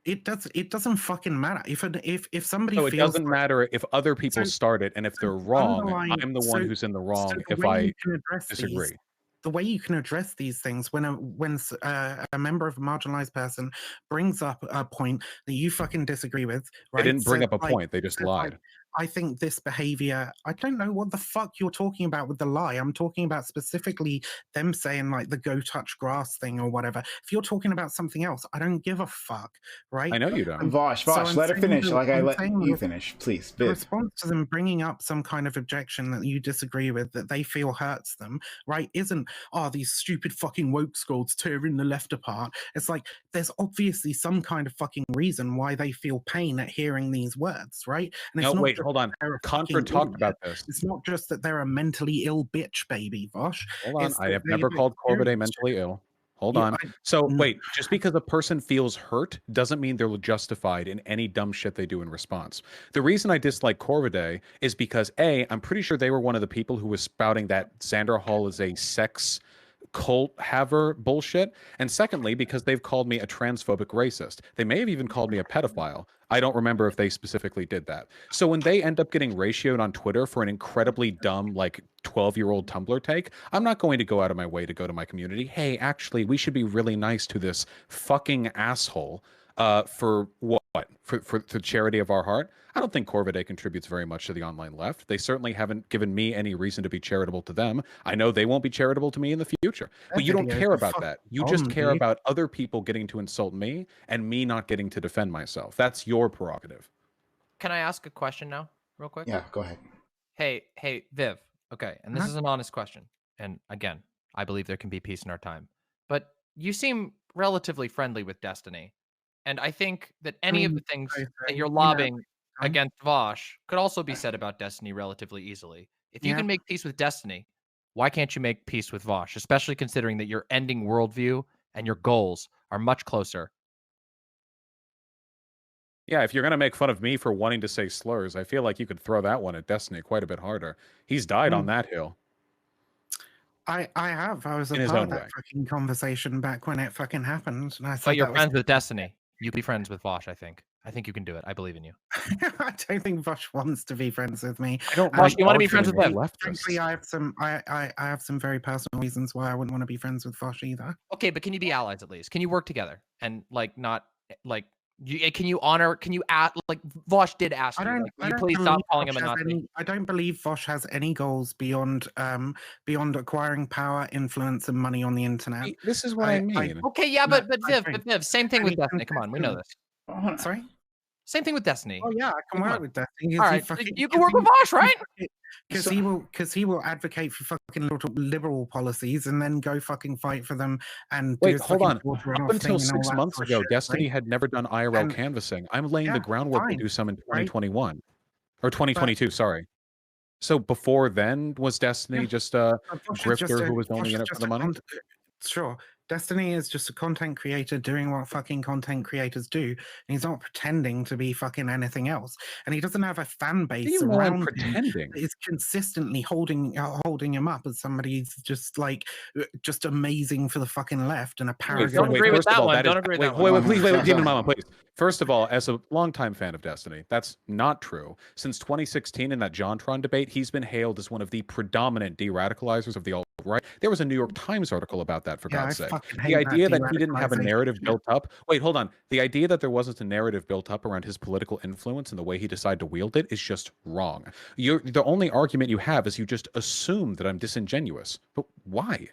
Speaker 8: it doesn't fucking matter if somebody
Speaker 7: So it
Speaker 8: feels
Speaker 7: doesn't
Speaker 8: like,
Speaker 7: matter if other people
Speaker 8: So-
Speaker 7: start it, and if they're wrong, I'm the one who's in the wrong
Speaker 8: the
Speaker 7: if
Speaker 8: way
Speaker 7: I
Speaker 8: you can address
Speaker 7: disagree.
Speaker 8: the way you can address these things when a member of a marginalized person brings up a point that you fucking disagree with,
Speaker 7: They
Speaker 8: right?
Speaker 7: didn't bring
Speaker 8: Says,
Speaker 7: up a
Speaker 8: like-
Speaker 7: point, they just
Speaker 8: says, like,
Speaker 7: lied.
Speaker 8: I think this behavior, I don't know what the fuck you're talking about with the lie. I'm talking about specifically them saying like the go touch grass thing or whatever. If you're talking about something else, I don't give a fuck, right?
Speaker 7: I know you don't.
Speaker 6: Vaush,
Speaker 8: So I'm
Speaker 6: let her
Speaker 8: saying
Speaker 6: finish
Speaker 8: that-
Speaker 6: like I
Speaker 8: I'm
Speaker 6: let
Speaker 8: saying
Speaker 6: you
Speaker 8: that
Speaker 6: finish, please.
Speaker 8: The
Speaker 6: Viv.
Speaker 8: response to them bringing up some kind of objection that you disagree with that they feel hurts them, right, isn't, these stupid fucking woke squads tearing the left apart. It's like, there's obviously some kind of fucking reason why they feel pain at hearing these words, right? And
Speaker 7: No,
Speaker 8: not
Speaker 7: wait,
Speaker 8: just
Speaker 7: hold on.
Speaker 8: that they're a
Speaker 7: Contra
Speaker 8: fucking
Speaker 7: talked
Speaker 8: idiot.
Speaker 7: about this.
Speaker 8: It's not just that they're a mentally ill bitch, baby, Vaush.
Speaker 7: Hold on.
Speaker 8: It's
Speaker 7: I
Speaker 8: that
Speaker 7: have
Speaker 8: they
Speaker 7: never called Corvidae
Speaker 8: experienced
Speaker 7: mentally ill. Hold
Speaker 8: Yeah,
Speaker 7: on. So
Speaker 8: no.
Speaker 7: wait, just because a person feels hurt doesn't mean they're justified in any dumb shit they do in response. The reason I dislike Corvidae is because I'm pretty sure they were one of the people who was spouting that Xander Hall is a sex cult haver bullshit. And secondly, because they've called me a transphobic racist. They may have even called me a pedophile. I don't remember if they specifically did that. So when they end up getting ratioed on Twitter for an incredibly dumb, like 12-year-old Tumblr take, I'm not going to go out of my way to go to my community. Hey, actually, we should be really nice to this fucking asshole for what? For the charity of our heart? I don't think Corvidae contributes very much to the online left. They certainly haven't given me any reason to be charitable to them. I know they won't be charitable to me in the future. But you don't care about that. You just care about other people getting to insult me and me not getting to defend myself. That's your prerogative.
Speaker 4: Can I ask a question now, real quick?
Speaker 6: Yeah, go ahead.
Speaker 4: Hey, Viv. Okay, and this is an honest question. And again, I believe there can be peace in our time. But you seem relatively friendly with Destiny. And I think that any of the things that you're lobbing against Vaush could also be said about Destiny relatively easily. If you can make peace with Destiny, why can't you make peace with Vaush? Especially considering that your ending worldview and your goals are much closer.
Speaker 7: Yeah, if you're going to make fun of me for wanting to say slurs, I feel like you could throw that one at Destiny quite a bit harder. He's died on that hill.
Speaker 8: I have. I was a part of that fucking conversation back when it fucking happened. And I
Speaker 4: But you're friends with Destiny. You can be friends with Vaush, I think. I think you can do it. I believe in you.
Speaker 8: I don't think Vaush wants to be friends with me.
Speaker 4: Vaush, you want to be friends with him?
Speaker 8: Frankly, I have some very personal reasons why I wouldn't want to be friends with Vaush either.
Speaker 4: Okay, but can you be allies at least? Can you work together and like not like Can you add, like, Vaush did ask you, like, will you please stop calling him a Nazi?
Speaker 8: I don't believe Vaush has any goals beyond acquiring power, influence, and money on the internet.
Speaker 7: This is what I mean.
Speaker 4: Okay, yeah, but Viv, same thing with Destiny. Come on, we know this.
Speaker 8: Sorry?
Speaker 4: Same thing with Destiny.
Speaker 8: Oh yeah, I can work with Destiny.
Speaker 4: All right, you can work with Vaush, right?
Speaker 8: Because he will advocate for fucking liberal policies and then go fucking fight for them and
Speaker 7: wait, hold on. Up until 6 months ago, Destiny
Speaker 8: right?
Speaker 7: had never done IRL canvassing. I'm laying the groundwork to do some in 2021 or 2022. Sorry. So before then, was Destiny just a grifter who was only in it for the money?
Speaker 8: Sure. Destiny is just a content creator doing what fucking content creators do. And he's not pretending to be fucking anything else. And he doesn't have a fan base around him that is consistently holding him up as somebody who's just amazing for the fucking left and a paragon.
Speaker 4: Don't agree with that one. Don't agree with that one.
Speaker 7: Wait, Demon Mama, please. First of all, as a longtime fan of Destiny, that's not true. Since 2016 in that JonTron debate, he's been hailed as one of the predominant de-radicalizers of the alt-right. There was a New York Times article about that, for God's sake. The idea that he didn't have a narrative built up. Wait, hold on. The idea that there wasn't a narrative built up around his political influence and the way he decided to wield it is just wrong. The only argument you have is you just assume that I'm disingenuous. But why?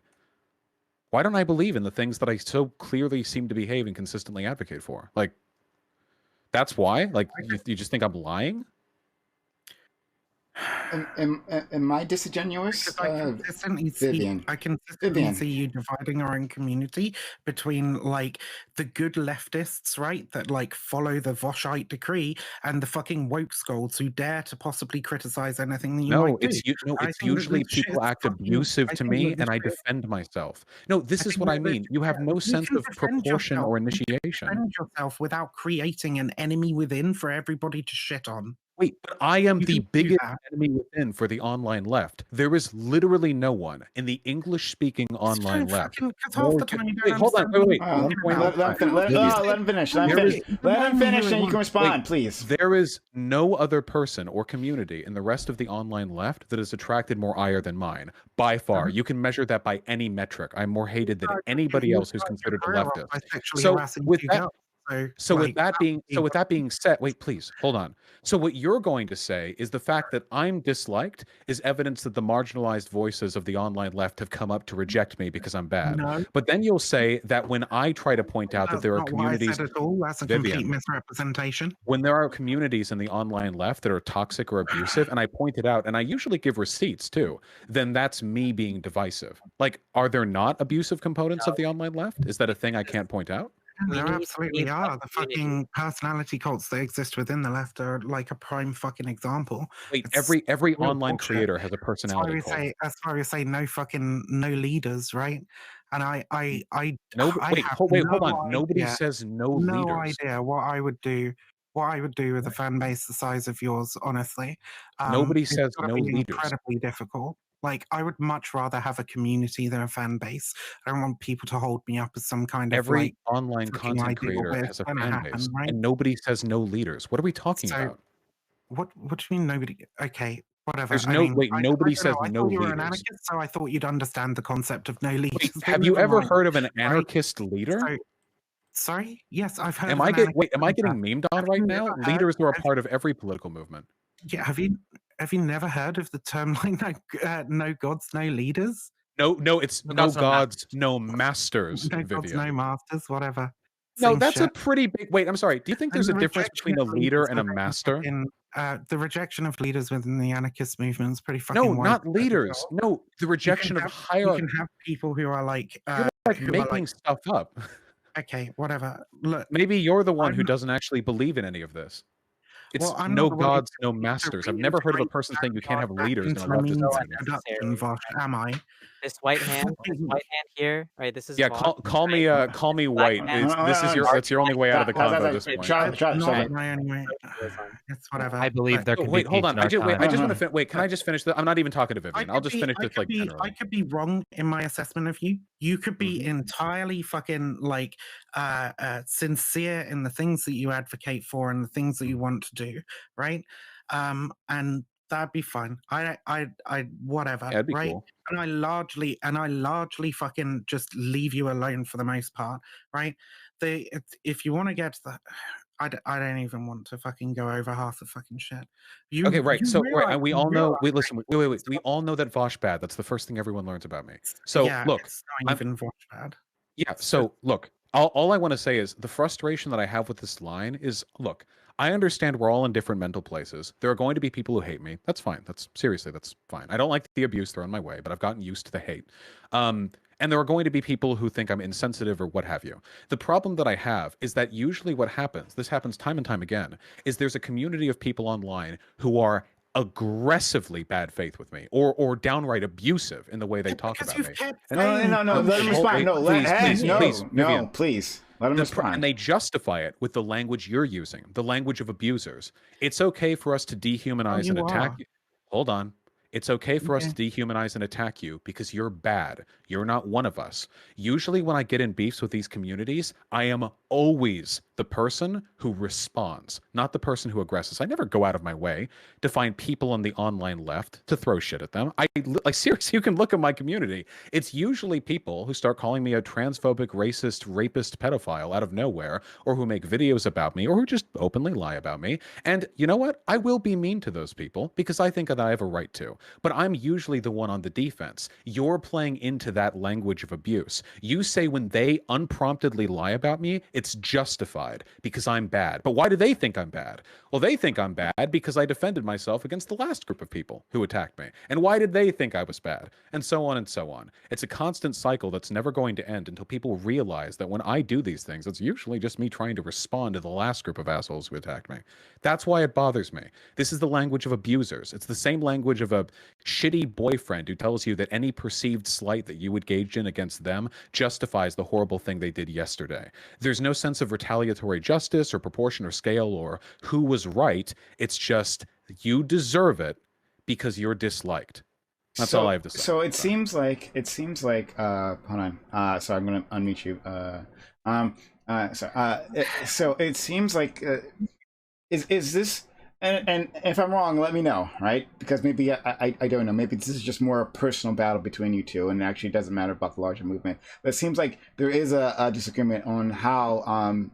Speaker 7: Why don't I believe in the things that I so clearly seem to behave and consistently advocate for? Like, that's why? Like, you just think I'm lying?
Speaker 6: Am I disingenuous?
Speaker 8: I consistently see you dividing our own community between like the good leftists, right, that like follow the Voshite decree, and the fucking woke scolds who dare to possibly criticize anything that you might do.
Speaker 7: It's usually people act abusive to me, and I defend myself. No, this is what I mean. You have no sense of proportion or initiation.
Speaker 8: Defend yourself without creating an enemy within for everybody to shit on.
Speaker 7: Wait, but I am the biggest enemy within for the online left. There is literally no one in the English-speaking online left. Wait, hold on. Wait.
Speaker 6: Let him finish. Let him finish, and you can respond, please.
Speaker 7: There is no other person or community in the rest of the online left that has attracted more ire than mine, by far. You can measure that by any metric. I'm more hated than anybody else who's considered a leftist. So with that being said, wait, please hold on. So what you're going to say is the fact that I'm disliked is evidence that the marginalized voices of the online left have come up to reject me because I'm bad.
Speaker 8: No.
Speaker 7: But then you'll say that when I try to point out that there are communities,
Speaker 8: that's a complete misrepresentation.
Speaker 7: When there are communities in the online left that are toxic or abusive, and I point it out, and I usually give receipts too, then that's me being divisive. Like, are there not abusive components of the online left? Is that a thing I can't point out?
Speaker 8: There absolutely are. The fucking personality cults that exist within the left are like a prime fucking example.
Speaker 7: Wait, every online creator has a personality cult.
Speaker 8: That's why we say no leaders, right? And
Speaker 7: hold on. Nobody says no leaders.
Speaker 8: No idea what I would do. What I would do with a fan base the size of yours, honestly.
Speaker 7: Nobody says no leaders.
Speaker 8: Incredibly difficult. Like, I would much rather have a community than a fan base. I don't want people to hold me up as some kind of
Speaker 7: every online content creator has a fan base, right? And nobody says no leaders. What are we talking about?
Speaker 8: What do you mean nobody? Okay, whatever.
Speaker 7: There's nobody says no leaders. You were an
Speaker 8: anarchist, so I thought you'd understand the concept of no leaders.
Speaker 7: Wait, have you ever heard of an anarchist leader?
Speaker 8: Sorry? Yes, I've heard.
Speaker 7: Am I getting memed on right now? Leaders are a part of every political movement.
Speaker 8: Yeah, have you never heard of the term like no gods, no leaders?
Speaker 7: No, it's no gods, no masters.
Speaker 8: No gods, no masters, whatever.
Speaker 7: No, that's a pretty big. Wait, I'm sorry. Do you think there's a difference between a leader and a master?
Speaker 8: The rejection of leaders within the anarchist movement is pretty fucking.
Speaker 7: No, not leaders. No, the rejection of hierarchy.
Speaker 8: You can have people who are like
Speaker 7: you're like making stuff up.
Speaker 8: Okay, whatever. Look,
Speaker 7: maybe you're the one who doesn't actually believe in any of this. It's no gods, no masters. I've never heard of a person saying you can't have leaders in a leftist.
Speaker 8: Am I?
Speaker 9: This white hand here, right? This is
Speaker 7: call me white. That's your only way out of the convo at this point.
Speaker 8: It's whatever.
Speaker 4: I believe there can be.
Speaker 7: Wait, hold on. I just want to finish. Wait, can I just finish that? I'm not even talking to Vivian. I'll just finish this like.
Speaker 8: I could be wrong in my assessment of you. You could be entirely fucking like sincere in the things that you advocate for and the things that you want to do, right? And that'd be fine. I whatever,
Speaker 7: yeah,
Speaker 8: right?
Speaker 7: Cool.
Speaker 8: And I largely fucking just leave you alone for the most part, right? If you want to get to that, I don't even want to fucking go over half the fucking shit.
Speaker 7: Okay, right. So right, and we all know. Wait,
Speaker 8: realize
Speaker 7: listen. Wait. We all know that Vaush bad. That's the first thing everyone learns about me. So
Speaker 8: yeah,
Speaker 7: look,
Speaker 8: it's not even Vaush bad.
Speaker 7: yeah.
Speaker 8: It's
Speaker 7: So look, all I want to say is the frustration that I have with this line is, look, I understand we're all in different mental places. There are going to be people who hate me. That's fine. That's fine. I don't like the abuse thrown my way, but I've gotten used to the hate. And there are going to be people who think I'm insensitive or what have you. The problem that I have is that usually what happens, this happens time and time again, is there's a community of people online who are aggressively bad faith with me or downright abusive in the way they talk about me.
Speaker 6: No. Let him respond. No, please. Let him respond.
Speaker 7: And they justify it with the language you're using, the language of abusers. It's okay for us to dehumanize and attack you. Hold on. It's okay for us to dehumanize and attack you because you're bad. You're not one of us. Usually when I get in beefs with these communities, I am always the person who responds, not the person who aggresses. I never go out of my way to find people on the online left to throw shit at them. Like seriously, you can look at my community. It's usually people who start calling me a transphobic, racist, rapist, pedophile out of nowhere, or who make videos about me, or who just openly lie about me. And you know what? I will be mean to those people because I think that I have a right to. But I'm usually the one on the defense. You're playing into that language of abuse. You say when they unpromptedly lie about me, it's justified because I'm bad. But why do they think I'm bad? Well, they think I'm bad because I defended myself against the last group of people who attacked me. And why did they think I was bad? And so on and so on. It's a constant cycle that's never going to end until people realize that when I do these things, it's usually just me trying to respond to the last group of assholes who attacked me. That's why it bothers me. This is the language of abusers. It's the same language of a shitty boyfriend who tells you that any perceived slight that you engaged in against them justifies the horrible thing they did yesterday. There's no sense of retaliatory justice or proportion or scale or who was right. It's just you deserve it because you're disliked. That's all I have to say.
Speaker 6: So it seems like hold on. So I'm gonna unmute you. So it seems like is this, and if I'm wrong, let me know, right? Because maybe I don't know. Maybe this is just more a personal battle between you two, and it actually doesn't matter about the larger movement. But it seems like there is a disagreement on how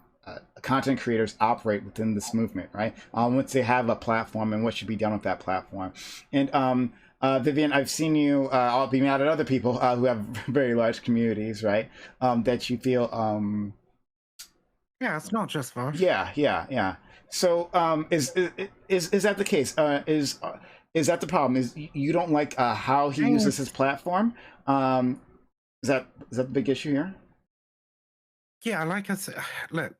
Speaker 6: content creators operate within this movement, right? Once they have a platform and what should be done with that platform. And Vivian, I've seen you be mad at other people who have very large communities, right? That you feel
Speaker 8: yeah, it's not just Vaush.
Speaker 6: Yeah. So is that the case? Is that the problem? Is you don't like how he uses his platform? Is that the big issue here?
Speaker 8: Yeah, like I said, look,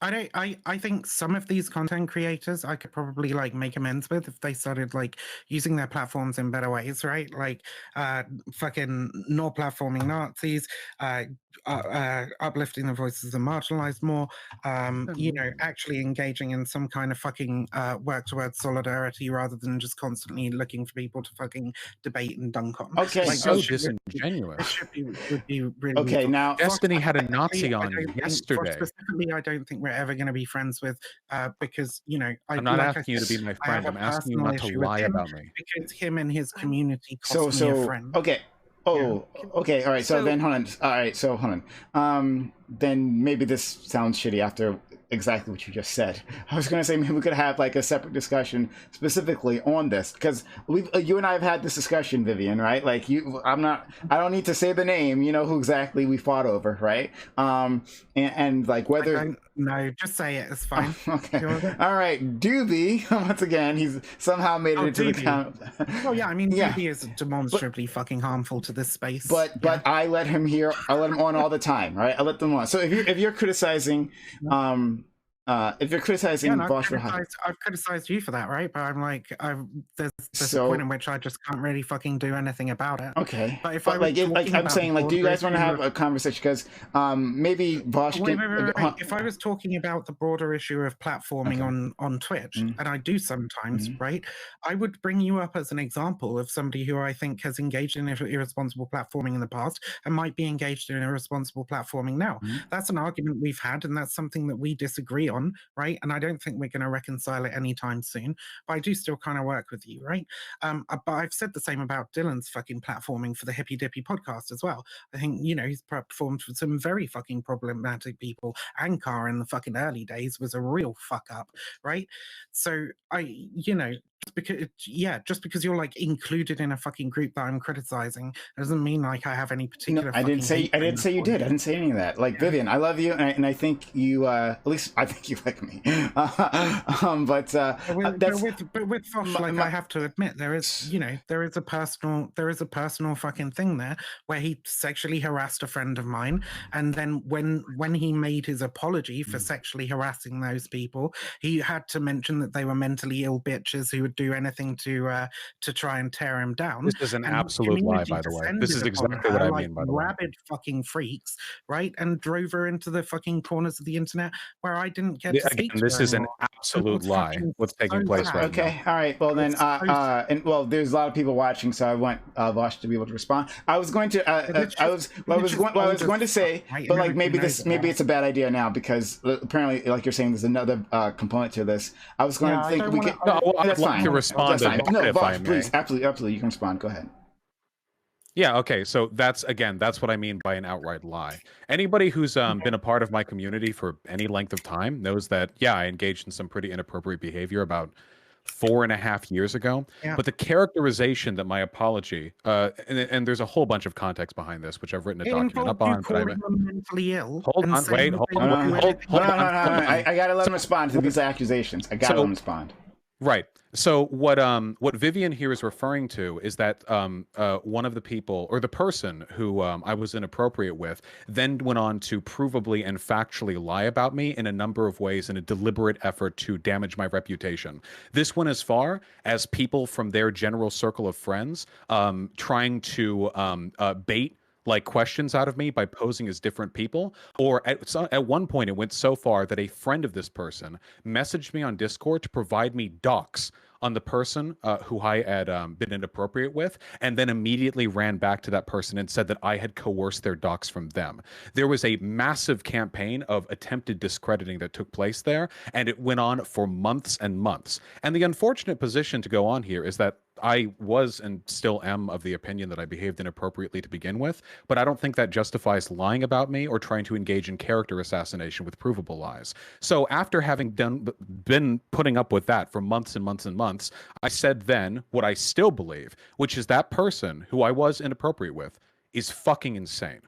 Speaker 8: I think some of these content creators I could probably like make amends with if they started like using their platforms in better ways, right? Like fucking not platforming Nazis, uplifting the voices of the marginalized more, you know, actually engaging in some kind of fucking work towards solidarity rather than just constantly looking for people to fucking debate and dunk on.
Speaker 6: Okay,
Speaker 8: like,
Speaker 7: so disingenuous.
Speaker 8: Would be really
Speaker 6: okay.
Speaker 8: useful.
Speaker 6: Now,
Speaker 7: Destiny had a Nazi on yesterday.
Speaker 8: Specifically, I don't think we're ever going to be friends with because, you know,
Speaker 7: I'm not asking you to be my friend. I'm asking you not to lie about me.
Speaker 8: Because him and his community cost me a friend.
Speaker 6: Okay. Oh, yeah. Okay. All right. So then, hold on. All right. So hold on. Then maybe this sounds shitty after exactly what you just said. I was going to say maybe we could have like a separate discussion specifically on this because you and I have had this discussion, Vivian, right? Like I don't need to say the name. You know who exactly we fought over, right? And like whether.
Speaker 8: No, just say it. It's fine.
Speaker 6: Okay. All right. Doobie, once again, he's somehow made it into the count.
Speaker 8: Oh yeah, I mean, Doobie is demonstrably fucking harmful to this space.
Speaker 6: But I let him on all the time, right? I let them on. So if you're criticizing, Vaush,
Speaker 8: I've criticized you for that, right? But I'm like, there's a point in which I just can't really fucking do anything about it.
Speaker 6: Okay.
Speaker 8: But if
Speaker 6: I'm saying, like, do you guys want to have a conversation? Because maybe Vaush
Speaker 8: wait. If I was talking about the broader issue of platforming on Twitch, and I do sometimes, right? I would bring you up as an example of somebody who I think has engaged in irresponsible platforming in the past and might be engaged in irresponsible platforming now. That's an argument we've had, and that's something that we disagree on. on, right? And I don't think we're going to reconcile it anytime soon, but I do still kind of work with you, right? But I've said the same about Dylan's fucking platforming for the Hippy Dippy podcast as well. I think, you know, he's performed for some very fucking problematic people. Ankar in the fucking early days was a real fuck up, right? So you know, just because you're like included in a fucking group that I'm criticizing doesn't mean like I have any particular.
Speaker 6: No, I didn't say you did. I didn't say any of that. Like, Vivian, I love you, and I think you. At least I think you like me. But
Speaker 8: with Vaush, like, I have to admit, there is a personal fucking thing there where he sexually harassed a friend of mine, and then when he made his apology for sexually harassing those people, he had to mention that they were mentally ill bitches who would do anything to try and tear him down.
Speaker 7: This is an absolute lie, by the way. This is exactly what I mean, by the way.
Speaker 8: Rabid fucking freaks, right? And drove her into the fucking corners of the internet where I didn't get to speak to her
Speaker 7: this is an
Speaker 8: anymore.
Speaker 7: absolute lie. What's taking place right now?
Speaker 6: Okay, all right. Well then, there's a lot of people watching, so I want Vaush to be able to respond. I was going to, I was going to say, but like maybe it's a bad idea now because apparently, like you're saying, there's another component to this. I was going to think we could.
Speaker 7: That's fine. To respond to that,
Speaker 6: no,
Speaker 7: if
Speaker 6: Vaush,
Speaker 7: I may.
Speaker 6: please, absolutely, you can respond. Go ahead.
Speaker 7: Yeah, okay. So that's what I mean by an outright lie. Anybody who's been a part of my community for any length of time knows that, yeah, I engaged in some pretty inappropriate behavior about 4.5 years ago.
Speaker 8: Yeah.
Speaker 7: But the characterization that my apology, and there's a whole bunch of context behind this, which I've written a document up on.
Speaker 8: But mentally ill.
Speaker 7: Hold on, wait, hold on.
Speaker 6: I gotta let him respond to these accusations. I gotta let him respond.
Speaker 7: Right. So what Vivian here is referring to is that one of the people or the person who I was inappropriate with then went on to provably and factually lie about me in a number of ways in a deliberate effort to damage my reputation. This went as far as people from their general circle of friends trying to bait like questions out of me by posing as different people. Or at one point it went so far that a friend of this person messaged me on Discord to provide me docs on the person who I had been inappropriate with, and then immediately ran back to that person and said that I had coerced their docs from them. There was a massive campaign of attempted discrediting that took place there, and it went on for months and months. And the unfortunate position to go on here is that I was and still am of the opinion that I behaved inappropriately to begin with, but I don't think that justifies lying about me or trying to engage in character assassination with provable lies. So after having been putting up with that for months and months and months, I said then what I still believe, which is that person who I was inappropriate with is fucking insane.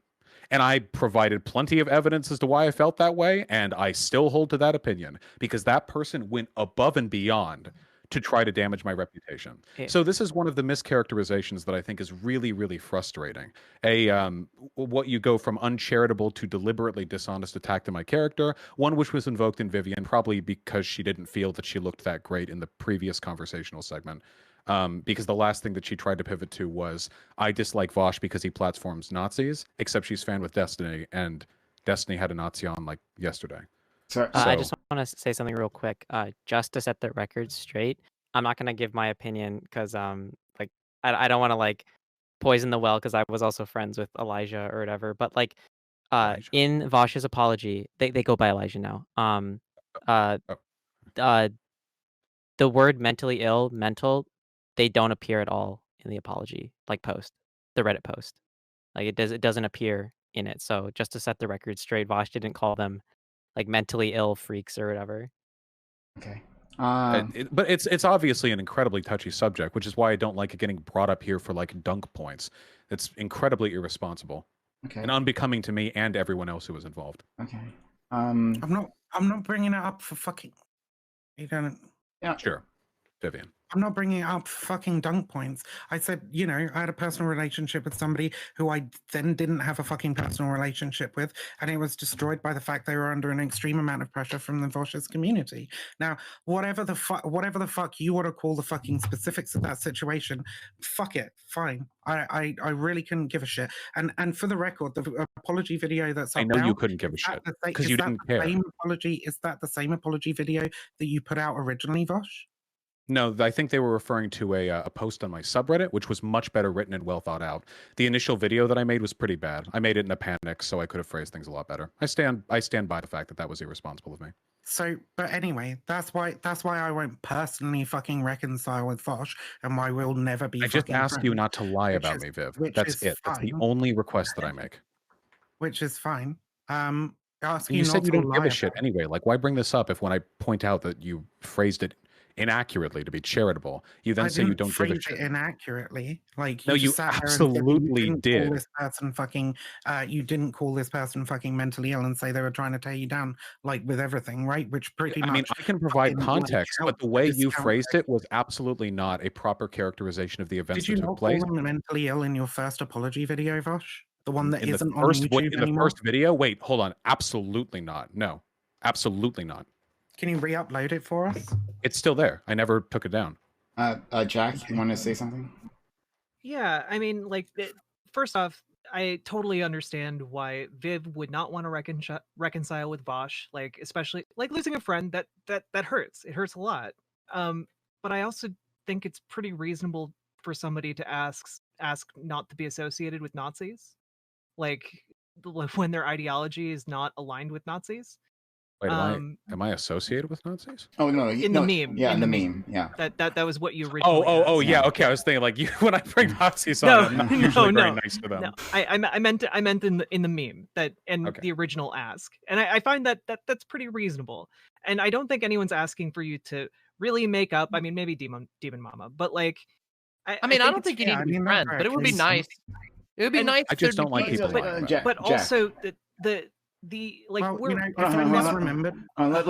Speaker 7: And I provided plenty of evidence as to why I felt that way, and I still hold to that opinion because that person went above and beyond to try to damage my reputation. So this is one of the mischaracterizations that I think is really, really frustrating. What you go from uncharitable to deliberately dishonest attack to my character, one which was invoked in Vivian, probably because she didn't feel that she looked that great in the previous conversational segment. Because the last thing that she tried to pivot to was, I dislike Vaush because he platforms Nazis, except she's fan with Destiny, and Destiny had a Nazi on like yesterday.
Speaker 9: I just want to say something real quick. Just to set the record straight, I'm not gonna give my opinion because like I don't want to like poison the well because I was also friends with Elijah or whatever. But like in Vaush's apology, they go by Elijah now. The word mentally ill, mental, they don't appear at all in the apology, like post, the Reddit post. Like it doesn't appear in it. So just to set the record straight, Vaush didn't call them like mentally ill freaks or whatever.
Speaker 6: Okay.
Speaker 7: But it's obviously an incredibly touchy subject, which is why I don't like it getting brought up here for like dunk points. It's incredibly irresponsible and unbecoming to me and everyone else who was involved.
Speaker 6: Okay.
Speaker 8: I'm not bringing it up for fucking. You don't.
Speaker 6: Yeah.
Speaker 7: Sure, Vivian.
Speaker 8: I'm not bringing it up for fucking dunk points. I said, you know, I had a personal relationship with somebody who I then didn't have a fucking personal relationship with, and it was destroyed by the fact they were under an extreme amount of pressure from the Vaush's community. Now, whatever the fuck you want to call the fucking specifics of that situation, fuck it, fine. I really couldn't give a shit. And for the record, the apology video that's up
Speaker 7: I know
Speaker 8: now,
Speaker 7: you couldn't give a shit because you didn't care.
Speaker 8: Is that the same apology video that you put out originally, Vaush?
Speaker 7: No, I think they were referring to a post on my subreddit, which was much better written and well thought out. The initial video that I made was pretty bad. I made it in a panic, so I could have phrased things a lot better. I stand by the fact that that was irresponsible of me.
Speaker 8: So, but anyway, that's why I won't personally fucking reconcile with Vaush, and why we'll never be
Speaker 7: I just
Speaker 8: fucking
Speaker 7: ask you
Speaker 8: friends.
Speaker 7: not to lie
Speaker 8: Which
Speaker 7: about
Speaker 8: is
Speaker 7: me, Viv.
Speaker 8: which
Speaker 7: That's
Speaker 8: is
Speaker 7: it. That's the
Speaker 8: fine.
Speaker 7: only request that I make.
Speaker 8: Which is fine. Ask
Speaker 7: And
Speaker 8: you
Speaker 7: you said
Speaker 8: not
Speaker 7: you
Speaker 8: to
Speaker 7: don't give
Speaker 8: lie
Speaker 7: a shit
Speaker 8: about it.
Speaker 7: anyway. Like, why bring this up if when I point out that you phrased it inaccurately to be charitable, you then
Speaker 8: I
Speaker 7: say you
Speaker 8: didn't
Speaker 7: don't give a
Speaker 8: phrase it
Speaker 7: shit?
Speaker 8: inaccurately. Like,
Speaker 7: No,
Speaker 8: you
Speaker 7: you
Speaker 8: just sat there and said that you
Speaker 7: absolutely
Speaker 8: didn't call
Speaker 7: did.
Speaker 8: this person fucking you didn't call this person fucking mentally ill and say they were trying to tear you down, like, with everything, right? Which pretty
Speaker 7: I mean,
Speaker 8: much
Speaker 7: I can provide
Speaker 8: fucking, like,
Speaker 7: context, but
Speaker 8: helps
Speaker 7: the
Speaker 8: to
Speaker 7: way you
Speaker 8: discount
Speaker 7: phrased
Speaker 8: their.
Speaker 7: it was absolutely not a proper characterization of the events
Speaker 8: Did you
Speaker 7: that took
Speaker 8: not call
Speaker 7: place.
Speaker 8: them mentally ill in your first apology video, Vosh? The one that
Speaker 7: In the
Speaker 8: isn't on
Speaker 7: first
Speaker 8: YouTube
Speaker 7: in the
Speaker 8: anymore?
Speaker 7: first video? Wait, hold on. Absolutely not. No. Absolutely not.
Speaker 8: Can you re-upload it for us?
Speaker 7: It's still there. I never took it down.
Speaker 6: Jack, you want to say something?
Speaker 1: Yeah, I mean, like, first off, I totally understand why Viv would not want to reconcile with Vaush, like, especially like losing a friend that hurts. It hurts a lot. But I also think it's pretty reasonable for somebody to ask not to be associated with Nazis, like when their ideology is not aligned with Nazis.
Speaker 7: Wait, am I associated with Nazis?
Speaker 6: Oh no,
Speaker 1: In the meme.
Speaker 6: Yeah,
Speaker 1: in the meme.
Speaker 6: meme. Yeah.
Speaker 1: That was what you originally
Speaker 7: Oh,
Speaker 1: asked.
Speaker 7: yeah.
Speaker 6: Yeah.
Speaker 7: Okay, I was thinking like you when I bring Nazis on,
Speaker 1: No,
Speaker 7: I'm not
Speaker 1: no,
Speaker 7: usually very
Speaker 1: no,
Speaker 7: nice to them.
Speaker 1: No, I meant in the meme that and
Speaker 7: Okay.
Speaker 1: the original ask, and I find that's pretty reasonable, and I don't think anyone's asking for you to really make up. I mean, maybe Demon Mama, but like,
Speaker 4: I mean, I don't
Speaker 1: it's
Speaker 4: think you need to be
Speaker 8: that's
Speaker 4: friends,
Speaker 8: very
Speaker 4: but it would be
Speaker 8: consistent.
Speaker 4: nice. It would be
Speaker 1: And
Speaker 4: nice.
Speaker 7: I
Speaker 4: if there'd
Speaker 7: just don't
Speaker 4: be
Speaker 7: like
Speaker 4: peace.
Speaker 7: people
Speaker 1: but-
Speaker 7: lying about
Speaker 6: Jack,
Speaker 7: it.
Speaker 1: but
Speaker 6: Jack.
Speaker 1: also the like
Speaker 8: Well,
Speaker 1: we're
Speaker 8: you know, if
Speaker 6: Hold on,
Speaker 8: I
Speaker 6: hold on,
Speaker 8: misremembered,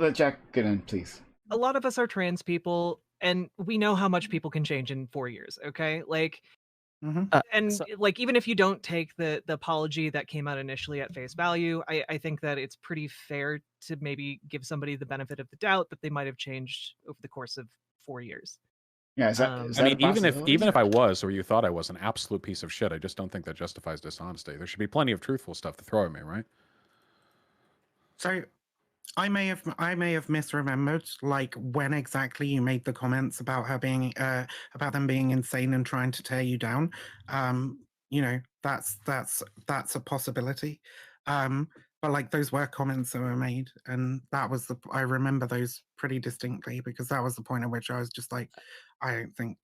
Speaker 6: let Jack get in, please.
Speaker 1: a lot of us are trans people, and we know how much people can change in 4 years. Okay, like. And
Speaker 9: So-
Speaker 1: like, even if you don't take the apology that came out initially at face value, I think that it's pretty fair to maybe give somebody the benefit of the doubt that they might have changed over the course of 4 years.
Speaker 6: Yeah, is
Speaker 1: Um,
Speaker 6: that
Speaker 7: I mean,
Speaker 6: a possibility?
Speaker 7: even if I was, or you thought I was an absolute piece of shit, I just don't think that justifies dishonesty. There should be plenty of truthful stuff to throw at me, right?
Speaker 8: so I may have misremembered, like, when exactly you made the comments about her being about them being insane and trying to tear you down. You know, that's a possibility. But like, those were comments that were made, and that was I remember those pretty distinctly, because that was the point at which I was just like, I don't think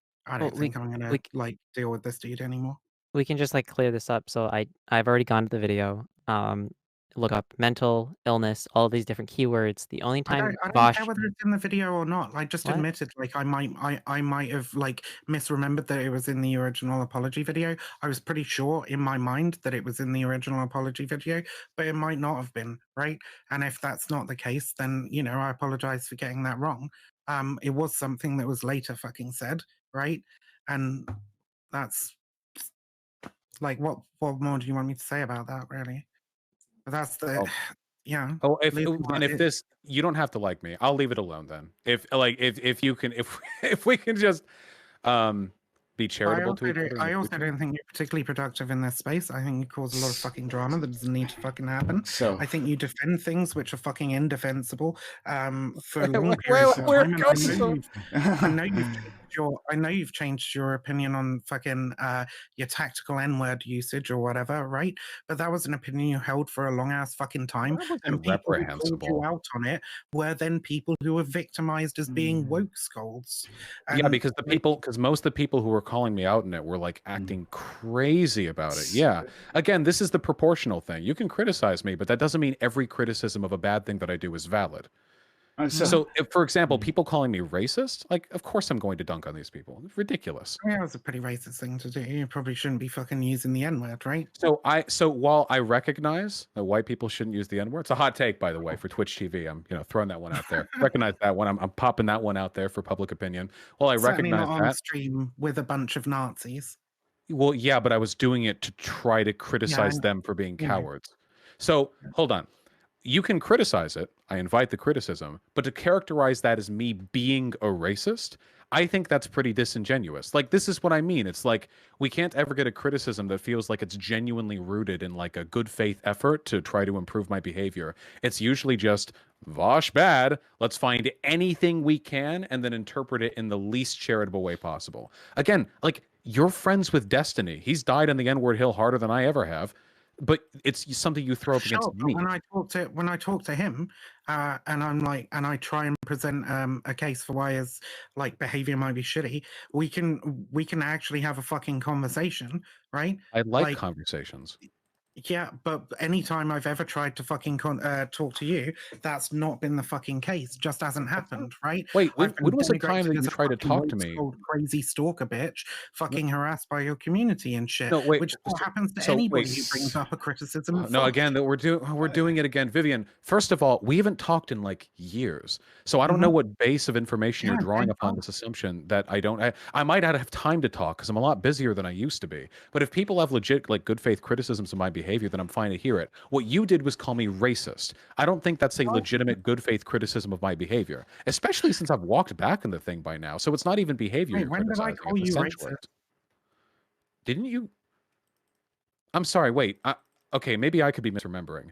Speaker 9: Well,
Speaker 8: I'm gonna
Speaker 9: we
Speaker 8: like deal with this dude anymore.
Speaker 9: we can just like clear this up. So I've already gone to the video. Look up mental illness, all these different keywords. The only
Speaker 8: I
Speaker 9: time
Speaker 8: don't care
Speaker 9: Vaush,
Speaker 8: whether it's in the video or not. I just
Speaker 9: What?
Speaker 8: admitted, like, I might have like misremembered that it was in the original apology video. I was pretty sure in my mind that it was in the original apology video, but it might not have been, right? And if that's not the case, then, you know, I apologize for getting that wrong. It was something that was later fucking said, right? And that's like, what more do you want me to say about that, really? But that's the
Speaker 7: Oh.
Speaker 8: yeah.
Speaker 7: Oh,
Speaker 8: Losing
Speaker 7: then if this, you don't have to like me. I'll leave it alone then. If you can, if we can just be charitable to each other.
Speaker 8: I also don't think you're particularly productive in this space. I think you cause a lot of fucking drama that doesn't need to fucking happen.
Speaker 6: So
Speaker 8: I think you defend things which are fucking indefensible for long
Speaker 7: Where-
Speaker 8: periods of
Speaker 7: where
Speaker 8: time. And I know you've changed your opinion on fucking your tactical N-word usage or whatever, right? But that was an opinion you held for a long ass fucking time.
Speaker 7: That wasn't
Speaker 8: And people who called
Speaker 7: reprehensible.
Speaker 8: you out on it were then people who were victimized as being woke scolds.
Speaker 7: Yeah,
Speaker 8: And,
Speaker 7: because most of the people who were calling me out in it were like acting crazy about it. Yeah. Again, this is the proportional thing. You can criticize me, but that doesn't mean every criticism of a bad thing that I do is valid. So if, for example, people calling me racist, like, of course I'm going to dunk on these people. It's ridiculous.
Speaker 8: Yeah, it's a pretty racist thing to do. You probably shouldn't be fucking using the N-word, right?
Speaker 7: So while I recognize that white people shouldn't use the N-word, it's a hot take, by the way, for Twitch TV. I'm throwing that one out there. Recognize that one. I'm popping that one out there for public opinion. Well, I
Speaker 8: Certainly
Speaker 7: recognize
Speaker 8: not on
Speaker 7: that.
Speaker 8: stream with a bunch of Nazis.
Speaker 7: Well, yeah, but I was doing it to try to criticize them for being cowards. So hold on. You can criticize it. I invite the criticism, but to characterize that as me being a racist, I think that's pretty disingenuous. Like, this is what I mean. It's like, we can't ever get a criticism that feels like it's genuinely rooted in like a good faith effort to try to improve my behavior. It's usually just, Vaush bad, let's find anything we can and then interpret it in the least charitable way possible. Again, like, you're friends with Destiny. He's died on the N-word hill harder than I ever have. but it's something you throw up
Speaker 8: Sure,
Speaker 7: against
Speaker 8: but
Speaker 7: me.
Speaker 8: when I talk to him, and I'm like, and I try and present a case for why his like behavior might be shitty, we can actually have a fucking conversation, right?
Speaker 7: I like conversations.
Speaker 8: Yeah, but anytime I've ever tried to fucking talk to you, that's not been the fucking case. Just hasn't happened, right?
Speaker 7: Wait, when
Speaker 8: I've been
Speaker 7: was the time
Speaker 8: denigrated
Speaker 7: that you
Speaker 8: as a
Speaker 7: tried to
Speaker 8: fucking
Speaker 7: talk to me?
Speaker 8: old crazy stalker bitch, fucking harassed by your community and shit.
Speaker 7: No, wait,
Speaker 8: which is what happens to
Speaker 7: so
Speaker 8: anybody
Speaker 7: wait,
Speaker 8: who brings up a criticism. of
Speaker 7: No,
Speaker 8: Vaush.
Speaker 7: again, that we're doing it again, Vivian. First of all, we haven't talked in like years, so I don't know what base of information you're drawing upon this assumption that I might not have time to talk because I'm a lot busier than I used to be. But if people have legit like good faith criticisms of my behavior, then I'm fine to hear it. What you did was call me racist. I don't think that's a legitimate good faith criticism of my behavior, especially since I've walked back in the thing by now. So it's not even behavior.
Speaker 8: Wait, when did I call you racist?
Speaker 7: Didn't you? I'm sorry. Wait. Okay, maybe I could be misremembering.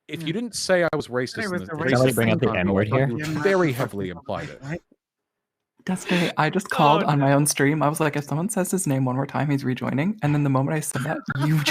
Speaker 7: If you didn't say I was racist,
Speaker 9: Can I bring up the N-word here?
Speaker 7: You very heavily implied it.
Speaker 5: Destiny, I just called on my own stream. I was like, if someone says his name one more time, he's rejoining. And then the moment I said that, you.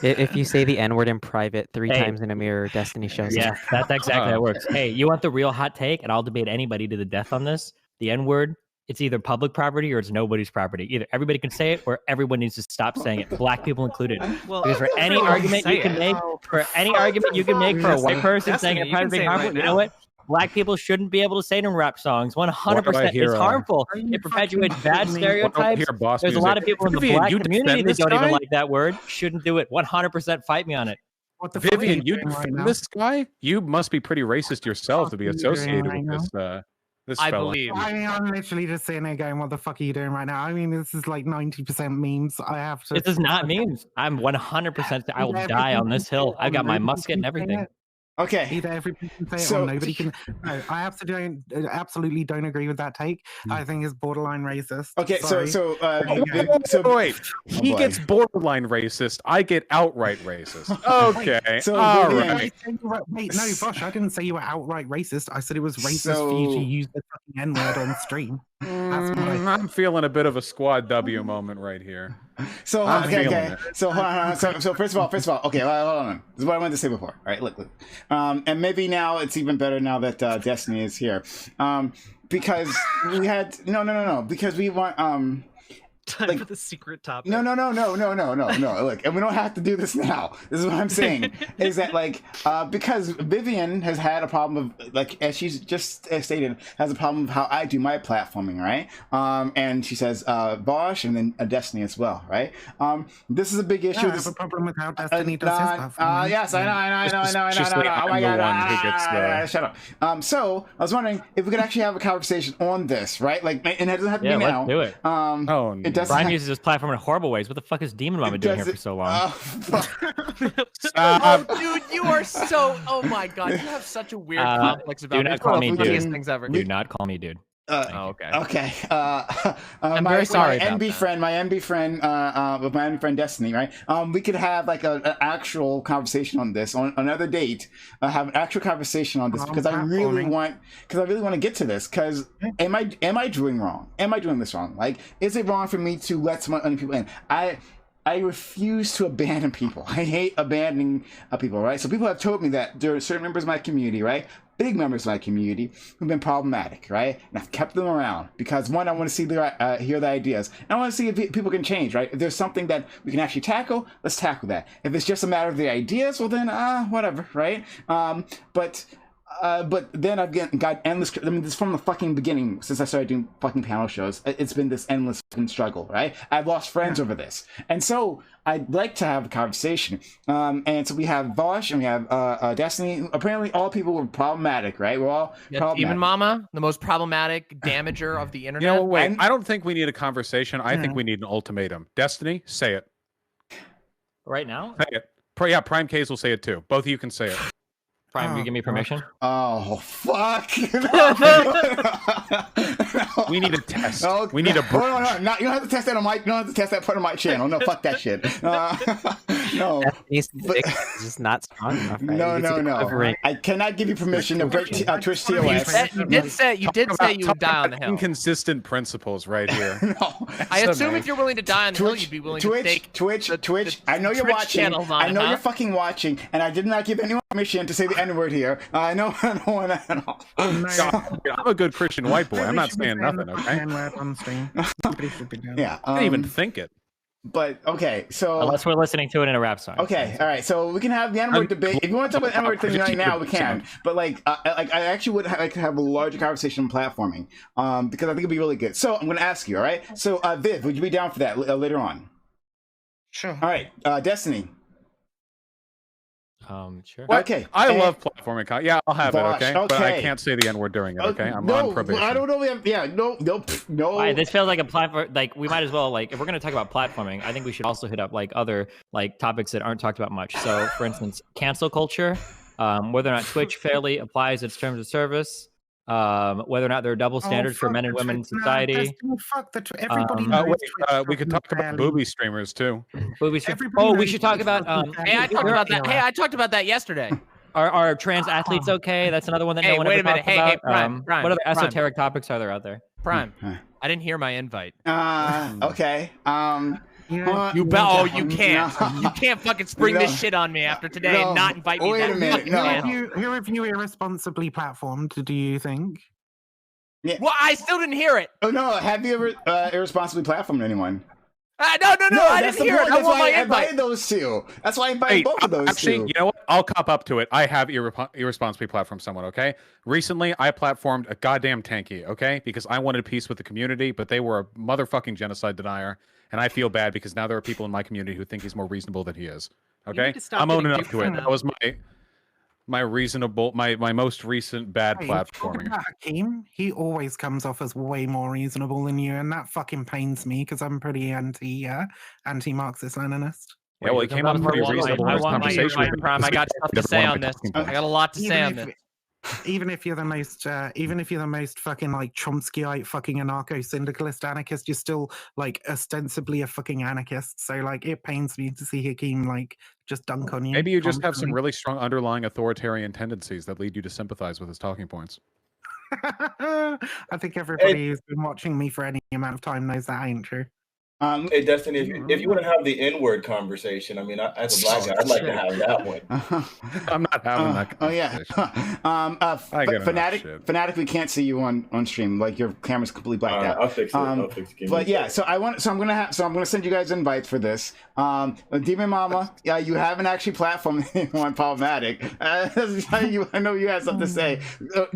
Speaker 9: If you say the N-word in private 3 times in a mirror, Destiny shows
Speaker 10: Yeah,
Speaker 9: up.
Speaker 10: that's exactly how it works. Hey, you want the real hot take? And I'll debate anybody to the death on this. The N-word, it's either public property or it's nobody's property. Either everybody can say it or everyone needs to stop saying it, black people included.
Speaker 1: Well,
Speaker 10: because for any argument you can make, for a white person saying a private being harmful, you know what? Black people shouldn't be able to say it in rap songs. 100%. It's harmful. It perpetuates bad stereotypes. There's a lot of people in the black community that don't even like that word. Shouldn't do it. 100% fight me on it.
Speaker 8: What the
Speaker 7: Vivian, you defend this guy? You must be pretty racist yourself to be associated with this
Speaker 4: I
Speaker 7: fella.
Speaker 4: believe.
Speaker 8: I mean, I'm literally just sitting there going, what the fuck are you doing right now? I mean, this is like 90% memes. I have to.
Speaker 10: This is not memes. I'm 100%. I will die on this hill. I've got my musket and everything.
Speaker 6: Okay.
Speaker 8: Either everybody can say it or nobody can. No, I absolutely don't agree with that take. I think it's borderline racist.
Speaker 6: Okay,
Speaker 7: wait. He gets borderline racist. I get outright racist. Okay.
Speaker 6: So,
Speaker 7: all
Speaker 6: Vivian,
Speaker 7: right.
Speaker 8: Wait, no, Vaush, I didn't say you were outright racist. I said it was racist for you to use the fucking N-word on stream.
Speaker 7: I'm feeling a bit of a squad W moment right here.
Speaker 6: So okay. So hold on. So first of all, okay, hold on. This is what I wanted to say before. All right, look. And maybe now it's even better now that Destiny is here. Because we had no. Because we want
Speaker 1: Time for the secret topic.
Speaker 6: No. Look, and we don't have to do this now. This is what I'm saying. Is that because Vivian has had a problem of as she's just stated, has a problem with how I do my platforming, right? And she says Vaush and then Destiny as well, right? This is a big issue.
Speaker 8: I have a problem with how Destiny does his platforming.
Speaker 6: Yes, I know. Oh my god! Shut up. So I was wondering if we could actually have a conversation on this, right? And it doesn't have to be now.
Speaker 10: Let's do it. Brian uses this platform in horrible ways. What the fuck is Demon Mama doing here for so long?
Speaker 4: Dude, you are so. Oh my god, you have such a weird complex about
Speaker 10: do not call me dude.
Speaker 4: Things ever.
Speaker 10: Do not call me dude.
Speaker 4: Okay.
Speaker 6: Okay.
Speaker 4: I'm very sorry.
Speaker 6: My
Speaker 4: about
Speaker 6: NB
Speaker 4: that.
Speaker 6: friend, with my NB friend Destiny, right? We could have an actual conversation on this on another date. Have an actual conversation on this because I really want to get to this. Because am I doing wrong? Am I doing this wrong? Is it wrong for me to let some other people in? I refuse to abandon people. I hate abandoning people, right? So people have told me that there are certain members of my community, right? Big members of my community who've been problematic, right? And I've kept them around because one, I want to see hear their ideas. And I want to see if people can change, right? If there's something that we can actually tackle, let's tackle that. If it's just a matter of the ideas, well then, whatever, right? But then I've got endless. I mean, this from the fucking beginning since I started doing fucking panel shows. It's been this endless fucking struggle, right? I've lost friends over this, and so I'd like to have a conversation. And so we have Vaush and we have Destiny. Apparently, all people were problematic, right? We're all problematic.
Speaker 4: Demon Mama, the most problematic damager of the internet.
Speaker 7: You know, wait. I don't think we need a conversation. I think we need an ultimatum. Destiny, say it.
Speaker 10: Right now?
Speaker 7: Say it. Yeah, Prime K's will say it too. Both of you can say it.
Speaker 10: Prime, you give me permission?
Speaker 6: Oh, fuck.
Speaker 7: We need a test. We need a...
Speaker 6: No, you don't have to test that on my... You don't have to test that part of my channel. No, fuck that shit. No,
Speaker 9: Destiny's
Speaker 6: but-
Speaker 9: dick is just not strong enough. Right?
Speaker 6: No,
Speaker 9: It's
Speaker 6: no, no.
Speaker 9: quivering.
Speaker 6: I cannot give you permission to break Twitch
Speaker 4: You
Speaker 6: TOS.
Speaker 4: did say you would die on the hill.
Speaker 7: Inconsistent principles right here.
Speaker 6: No.
Speaker 4: I assume if you're willing to die on the hill, you'd be willing to stake
Speaker 6: Twitch.
Speaker 4: the
Speaker 6: I know you're
Speaker 4: Twitch
Speaker 6: watching.
Speaker 4: channels on
Speaker 6: I
Speaker 4: it,
Speaker 6: know
Speaker 4: huh?
Speaker 6: you're fucking watching, and I did not give anyone permission to say the N word here. I know at all.
Speaker 7: I'm a good Christian white boy. I'm not saying nothing, okay?
Speaker 8: On stream. Somebody should be doing
Speaker 6: Yeah.
Speaker 7: I didn't even think it.
Speaker 6: But okay, so
Speaker 10: Unless we're listening to it in a rap song.
Speaker 6: okay, all right. So we can have the N-word debate. If you want to talk about the N-word thing right now, we can. But like I actually would like to have a larger conversation on platforming, because I think it'd be really good. So I'm going to ask you, all right? So Viv, would you be down for that later on?
Speaker 8: Sure.
Speaker 6: All right, Destiny.
Speaker 10: Sure.
Speaker 6: Okay.
Speaker 7: I love platforming. Yeah, I'll have
Speaker 6: Vaush,
Speaker 7: it, okay? But I
Speaker 6: okay.
Speaker 7: can't say the N-word during it, okay? I'm
Speaker 6: no,
Speaker 7: on probation.
Speaker 6: I don't know. No.
Speaker 10: All right, this feels like a platform. Like we might as well, like, if we're gonna talk about platforming, I think we should also hit up like other like topics that aren't talked about much. So, for instance, cancel culture, whether or not Twitch fairly applies its terms of service, whether or not there are double standards for men and women in society.
Speaker 8: Everybody
Speaker 7: Oh, wait, we could talk about booby streamers too.
Speaker 10: Booby streamers. Oh, we should talk about.
Speaker 4: Hey, I talked about that. Hey, I talked about that yesterday.
Speaker 10: Are trans athletes okay? That's another one that
Speaker 4: Hey,
Speaker 10: no one
Speaker 4: wait
Speaker 10: ever
Speaker 4: a minute.
Speaker 10: talks
Speaker 4: Hey,
Speaker 10: about.
Speaker 4: Prime,
Speaker 10: what other
Speaker 4: Prime.
Speaker 10: esoteric topics are there out there?
Speaker 4: Prime, I didn't hear my invite.
Speaker 6: Okay.
Speaker 4: You can't.
Speaker 6: No.
Speaker 4: You can't fucking spring this shit on me after today and not invite me.
Speaker 6: Wait a minute. No.
Speaker 8: Who have you irresponsibly platformed, do you think?
Speaker 6: Yeah.
Speaker 4: Well, I still didn't hear it.
Speaker 6: Oh no! Have you ever irresponsibly platformed anyone?
Speaker 4: No, I didn't hear it. I
Speaker 6: That's
Speaker 4: want
Speaker 6: why
Speaker 4: my
Speaker 6: I
Speaker 4: invite.
Speaker 6: invited those two. That's why I invited both of those
Speaker 7: Actually,
Speaker 6: two.
Speaker 7: you know what? I'll cop up to it. I have irresponsibly platformed someone, okay? Recently, I platformed a goddamn tanky, okay? Because I wanted peace with the community, but they were a motherfucking genocide denier, and I feel bad because now there are people in my community who think he's more reasonable than he is, okay?
Speaker 1: need to stop
Speaker 7: I'm owning
Speaker 1: getting
Speaker 7: up to it. That was my most recent bad platforming.
Speaker 8: Hakeem, he always comes off as way more reasonable than you, and that fucking pains me because I'm pretty anti-Marxist Leninist.
Speaker 7: Yeah, well, he came off pretty reasonable in
Speaker 4: I
Speaker 7: his
Speaker 4: want my
Speaker 7: conversation.
Speaker 4: invite, Prime. I got stuff to say on this. I got a lot to say on this.
Speaker 8: Even if you're the most fucking like Chomskyite fucking anarcho-syndicalist anarchist, you're still like ostensibly a fucking anarchist. So like it pains me to see Hakeem like just dunk on you.
Speaker 7: Maybe you just have some
Speaker 8: constantly.
Speaker 7: really strong underlying authoritarian tendencies that lead you to sympathize with his talking points.
Speaker 8: I think everybody who's been watching me for any amount of time knows that ain't true.
Speaker 11: Hey, Destiny, if you want to have the N-word conversation, I mean, as a black guy, I'd like to have that one.
Speaker 7: I'm not having that conversation.
Speaker 6: Fanatiq, we can't see you on stream. Like your camera's completely blacked out.
Speaker 11: I'll fix it. I'll fix it.
Speaker 6: But yeah, so I'm gonna send you guys invites for this. Demon Mama, yeah, you haven't actually platformed anyone problematic. I know you had something to say.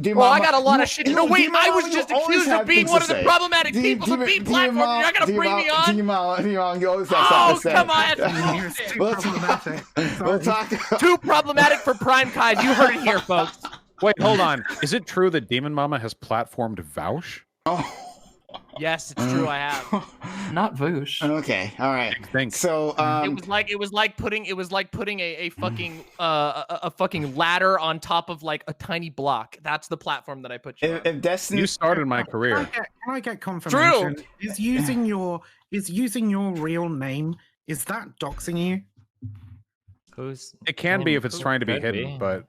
Speaker 6: Demon
Speaker 4: Well, I
Speaker 6: Mama,
Speaker 4: got a lot of shit. No, wait,
Speaker 6: Demon
Speaker 4: I
Speaker 6: Mama,
Speaker 4: was
Speaker 6: you
Speaker 4: just
Speaker 6: always
Speaker 4: accused
Speaker 6: have
Speaker 4: of being
Speaker 6: things
Speaker 4: one
Speaker 6: to
Speaker 4: of the
Speaker 6: say.
Speaker 4: problematic people for being platformed. You're not gonna bring me on?
Speaker 6: Demon, you always have
Speaker 4: Oh,
Speaker 6: something to say.
Speaker 4: come on.
Speaker 6: We'll talk.
Speaker 4: Too problematic for Prime Kai's. You heard it here, folks.
Speaker 7: Wait, hold on. Is it true that Demon Mama has platformed Vaush?
Speaker 6: Oh.
Speaker 4: Yes, it's true. I have.
Speaker 5: Not Vaush.
Speaker 6: Okay, all right. So
Speaker 4: it was like putting a fucking a fucking ladder on top of like a tiny block. That's the platform that I put you on.
Speaker 6: If Destiny,
Speaker 7: you started my career.
Speaker 8: Can I get confirmation?
Speaker 4: True.
Speaker 8: Is using your real name, is that doxing you?
Speaker 7: It can be if it's trying to be hidden, but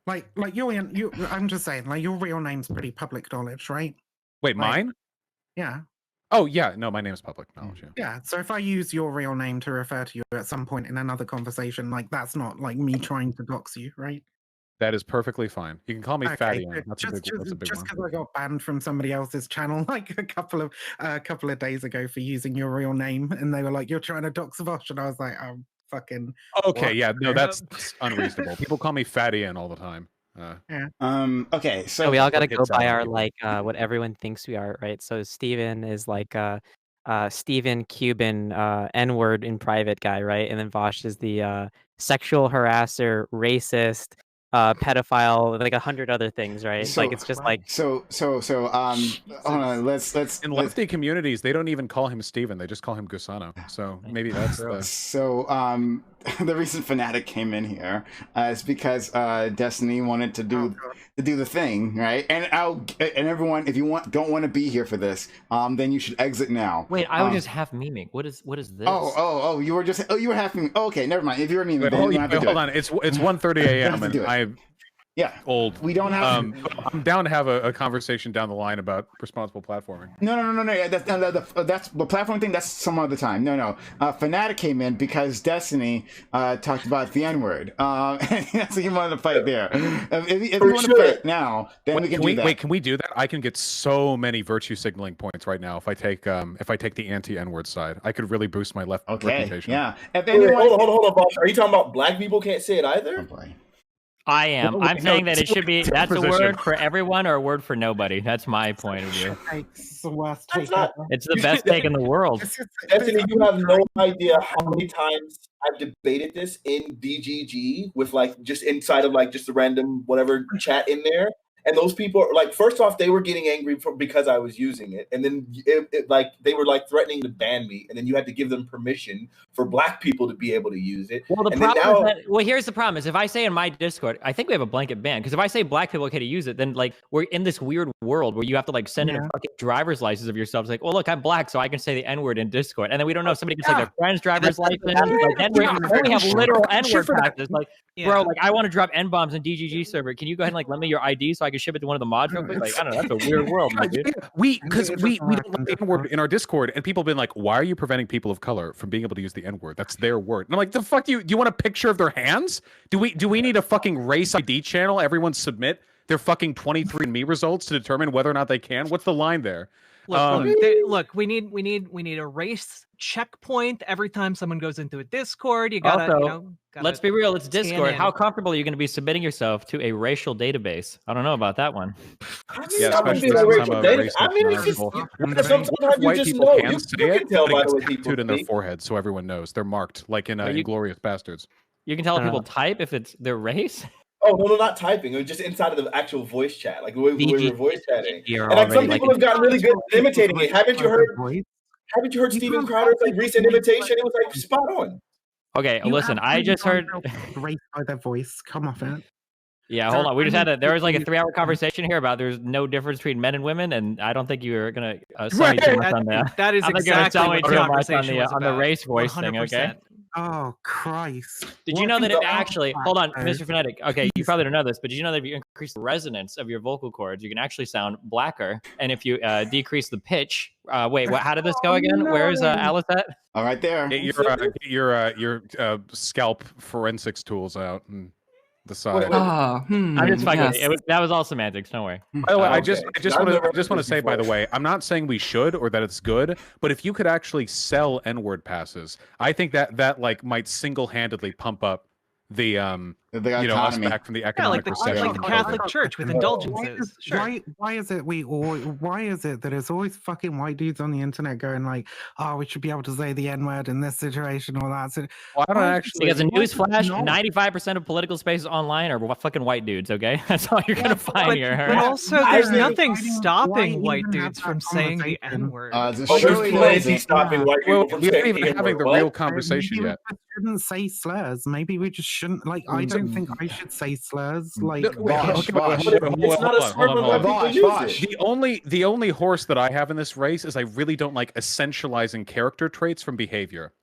Speaker 8: like I'm just saying, like your real name's pretty public knowledge, right?
Speaker 7: wait, mine?
Speaker 8: Yeah.
Speaker 7: Oh yeah, no, my name is public knowledge. Yeah.
Speaker 8: Yeah. So if I use your real name to refer to you at some point in another conversation, like that's not like me trying to dox you, right?
Speaker 7: That is perfectly fine. You can call me Fatty. That's a big
Speaker 8: just
Speaker 7: one.
Speaker 8: because I got banned from somebody else's channel like a couple of days ago for using your real name, and they were like, "You're trying to dox Vaush," and I was like, "I'm fucking."
Speaker 7: Okay,
Speaker 8: what?
Speaker 7: yeah, no, that's unreasonable. People call me Fatty all the time.
Speaker 6: Okay, so
Speaker 9: we all gotta go by our like what everyone thinks we are, right? So Steven is like Steven Cuban N-word in private guy, right? And then Vaush is the sexual harasser, racist, pedophile, like 100 other things, right?
Speaker 6: So,
Speaker 9: like it's just like
Speaker 6: hold on, let's
Speaker 7: in lefty communities they don't even call him Steven, they just call him Gusano. So maybe that's the...
Speaker 6: So the reason Fanatiq came in here is because Destiny wanted to do the thing, right? And everyone, if you don't want to be here for this, then you should exit now.
Speaker 3: Wait, I was just half memeing. What is this?
Speaker 6: Oh, you were half memeing. Oh, okay, never mind. If you were memeing, then you don't have to do
Speaker 7: hold on. It's 1:30 a.m. and
Speaker 6: Yeah,
Speaker 7: old.
Speaker 6: We don't have.
Speaker 7: I'm down to have a conversation down the line about responsible platforming.
Speaker 6: No. That's the platform thing. That's some other time. No. Fanatiq came in because Destiny talked about the N-word. And that's what you wanted to fight there. If you want to fight now, then we can do that.
Speaker 7: Wait, can we do that? I can get so many virtue signaling points right now if I take the anti-N-word side. I could really boost my left reputation.
Speaker 6: Yeah.
Speaker 11: If anyone... Hold on, Vaush. Are you talking about black people can't say it either?
Speaker 6: Oh, boy.
Speaker 10: I am. I'm saying that it should be. That's a word for everyone or a word for nobody. That's my point of view.
Speaker 8: It's the worst take.
Speaker 10: It's the best take in the world.
Speaker 11: Destiny, you have no idea how many times I've debated this in DGG with just inside of just a random whatever chat in there. And those people are first off, they were getting angry because I was using it. And then they were threatening to ban me. And then you had to give them permission for black people to be able to use it.
Speaker 10: Well, the problem is that, here's the problem is if I say in my Discord, I think we have a blanket ban. Because if I say black people okay to use it, then we're in this weird world where you have to send in a fucking driver's license of yourself. It's well, look, I'm black, so I can say the N-word in Discord. And then we don't know if somebody can say their friend's driver's license. Then we only have literal N-word passes. Bro, I want to drop N-bombs in DGG server. Can you go ahead and lend me your ID so I can ship it to one of the mods real quick? I don't know. That's a weird world, my dude.
Speaker 7: Because we don't like the N-word in our Discord, and people have been like, why are you preventing people of color from being able to use the N-word? That's their word. And I'm like, the fuck do you want a picture of their hands? Do we need a fucking race ID channel? Everyone submit their fucking 23andMe results to determine whether or not they can? What's the line there?
Speaker 1: Look, we need a race checkpoint every time someone goes into a Discord. You gotta,
Speaker 10: also, let's be real. It's Discord. How comfortable are you going to be submitting yourself to a racial database? I don't know about that one.
Speaker 7: Especially since I'm a racist. Sometimes white people can say it, but it gets tattooed in their forehead, so everyone knows they're marked, like in Inglourious Bastards.
Speaker 10: You can tell people type if it's their race.
Speaker 11: Oh no, not typing. It was just inside of the actual voice chat, the way we were voice chatting. And some people have gotten really good at imitating it. Haven't you heard Steven Crowder's recent imitation? It was spot on.
Speaker 10: Okay, listen, I just heard
Speaker 8: race by their voice. Come off it.
Speaker 10: Yeah, hold on. We just had there was a 3-hour conversation here about there's no difference between men and women, and I don't think you're gonna sell me too much on that.
Speaker 1: That is exactly what the conversation was
Speaker 10: on the race voice
Speaker 1: 100%.
Speaker 10: thing. Okay.
Speaker 8: Oh Christ!
Speaker 10: Did you know that it actually? Hold on, Mr. Fanatiq. Okay, you probably don't know this, but did you know that if you increase the resonance of your vocal cords, you can actually sound blacker? And if you decrease the pitch, wait, what? How did this go again? Where's Alice at?
Speaker 6: All right, there.
Speaker 7: Get your scalp forensics tools out and the side.
Speaker 10: I'm just fucking. That was all semantics. Don't worry.
Speaker 7: By the way, I just want to say, by the way, I'm not saying we should or that it's good, but if you could actually sell N-word passes, I think that might single-handedly pump up the us back from the economic recession.
Speaker 1: Like the Catholic Church with indulgences.
Speaker 8: Why is it that it's always fucking white dudes on the internet going we should be able to say the N-word in this situation or that?
Speaker 7: Well, I don't actually.
Speaker 10: Because a newsflash, 95% of political spaces online are fucking white dudes. Okay, that's all you're gonna find here.
Speaker 1: But also, there's nothing stopping white dudes from saying the N-word.
Speaker 11: There's plenty stopping white people from saying the N-word.
Speaker 7: We aren't even having the real conversation yet.
Speaker 8: Shouldn't say slurs. Maybe we just shouldn't. I don't think I should say slurs.
Speaker 6: Vaush.
Speaker 7: The only horse that I have in this race is I really don't like essentializing character traits from behavior.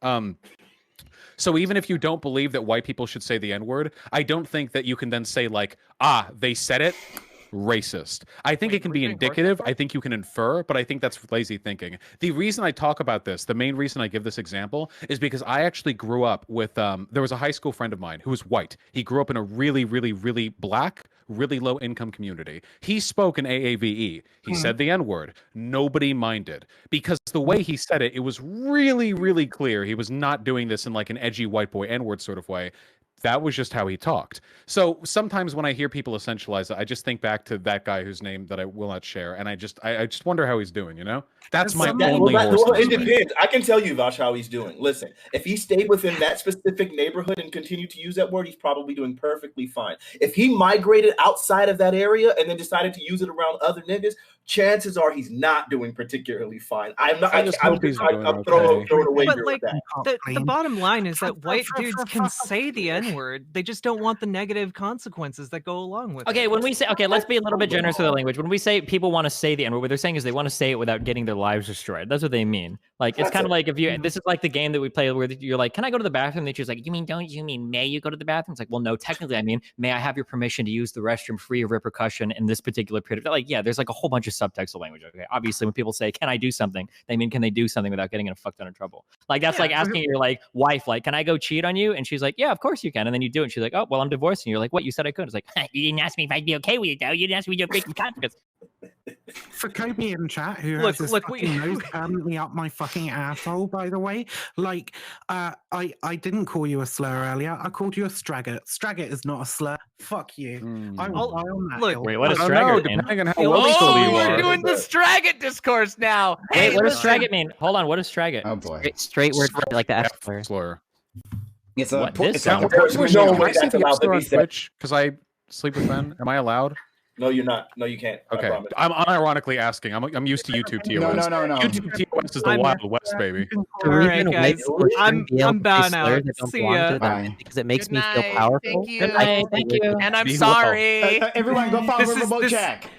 Speaker 7: So even if you don't believe that white people should say the N-word, I don't think that you can then say they said it. Racist. I think it can be indicative. I think you can infer, but I think that's lazy thinking. The reason I talk about this, the main reason I give this example, is because I actually grew up with, there was a high school friend of mine who was white. He grew up in a really, really, really black, really low income community. He spoke in AAVE. He said the N-word. Nobody minded. Because the way he said it, it was really, really clear he was not doing this in an edgy white boy N-word sort of way. That was just how he talked. So sometimes when I hear people essentialize it, I just think back to that guy whose name that I will not share, and I just wonder how he's doing. That's my only.
Speaker 11: It depends. I can tell you, Vaush, how he's doing. Listen, if he stayed within that specific neighborhood and continued to use that word, he's probably doing perfectly fine. If he migrated outside of that area and then decided to use it around other niggas, chances are he's not doing particularly fine. I'm not.
Speaker 7: I just hope he's doing
Speaker 11: I'm throwing away
Speaker 1: But
Speaker 11: here
Speaker 1: like
Speaker 11: with that.
Speaker 1: the bottom line is that white dudes can say the N-word. They just don't want the negative consequences that go along with it.
Speaker 10: Okay, when we say, okay, let's be a little bit generous with the language. When we say people want to say the N-word, what they're saying is they want to say it without getting their lives destroyed. That's what they mean. Like, it's kind of like if you, this is like the game that we play where you're like, can I go to the bathroom? They choose like, you mean, may you go to the bathroom? It's like, well, no, technically, I mean, may I have your permission to use the restroom free of repercussion in this particular period? Like, yeah, there's like a whole bunch of subtext of language. Okay, obviously, when people say, can I do something? They mean, can they do something without getting in a fuck ton of trouble? Like, that's like asking your like wife, like, can I go cheat on you? And she's like, yeah, of course you can. And then you do it. And she's like, oh, well, I'm divorced. And you're like, what? You said I could. It's like, you didn't ask me if I'd be okay with it, though. You didn't ask me to break some contracts.
Speaker 8: For Kobe in chat, who has this fucking nose permanently up my fucking asshole, by the way, like, I didn't call you a slur earlier. I called you a straggot. Straggot is not a slur. Fuck you. I will die on that hill.
Speaker 10: Wait, what does straggot mean?
Speaker 7: Depending on how well you
Speaker 4: we're
Speaker 7: are.
Speaker 4: doing the straggot discourse now.
Speaker 10: Wait, what does straggot mean? Hold on, what is straggot?
Speaker 6: Oh boy.
Speaker 9: Straight word for like the F
Speaker 7: slur.
Speaker 6: It's a
Speaker 10: What,
Speaker 6: po-
Speaker 10: this?
Speaker 6: it's a
Speaker 11: No,
Speaker 6: portion of
Speaker 11: no,
Speaker 6: the-
Speaker 7: Can I
Speaker 11: wait,
Speaker 7: see
Speaker 11: that's
Speaker 7: the
Speaker 11: allowed to
Speaker 7: F-star
Speaker 11: be
Speaker 7: on
Speaker 11: said.
Speaker 7: Twitch? Because I sleep with men. Am I allowed?
Speaker 11: No, you're not. No, you can't. I
Speaker 7: Okay.
Speaker 11: promise.
Speaker 7: I'm unironically asking. I'm used to YouTube TOS.
Speaker 6: No.
Speaker 7: YouTube TOS is the Wild West, baby.
Speaker 9: The
Speaker 1: All right,
Speaker 9: reason
Speaker 1: guys.
Speaker 9: white people shouldn't be able
Speaker 1: I'm
Speaker 9: to say
Speaker 1: bowing
Speaker 9: slurs
Speaker 1: out.
Speaker 9: that don't
Speaker 1: See
Speaker 9: belong
Speaker 1: ya.
Speaker 9: to them
Speaker 6: Bye.
Speaker 9: is because it makes
Speaker 4: Good
Speaker 9: me feel
Speaker 4: night.
Speaker 9: powerful.
Speaker 4: Thank you.
Speaker 9: Good night. Thank you.
Speaker 4: And I'm
Speaker 7: Be
Speaker 4: sorry.
Speaker 6: Everyone, go follow
Speaker 1: This is-
Speaker 6: Riverboat
Speaker 1: this-
Speaker 6: Jack.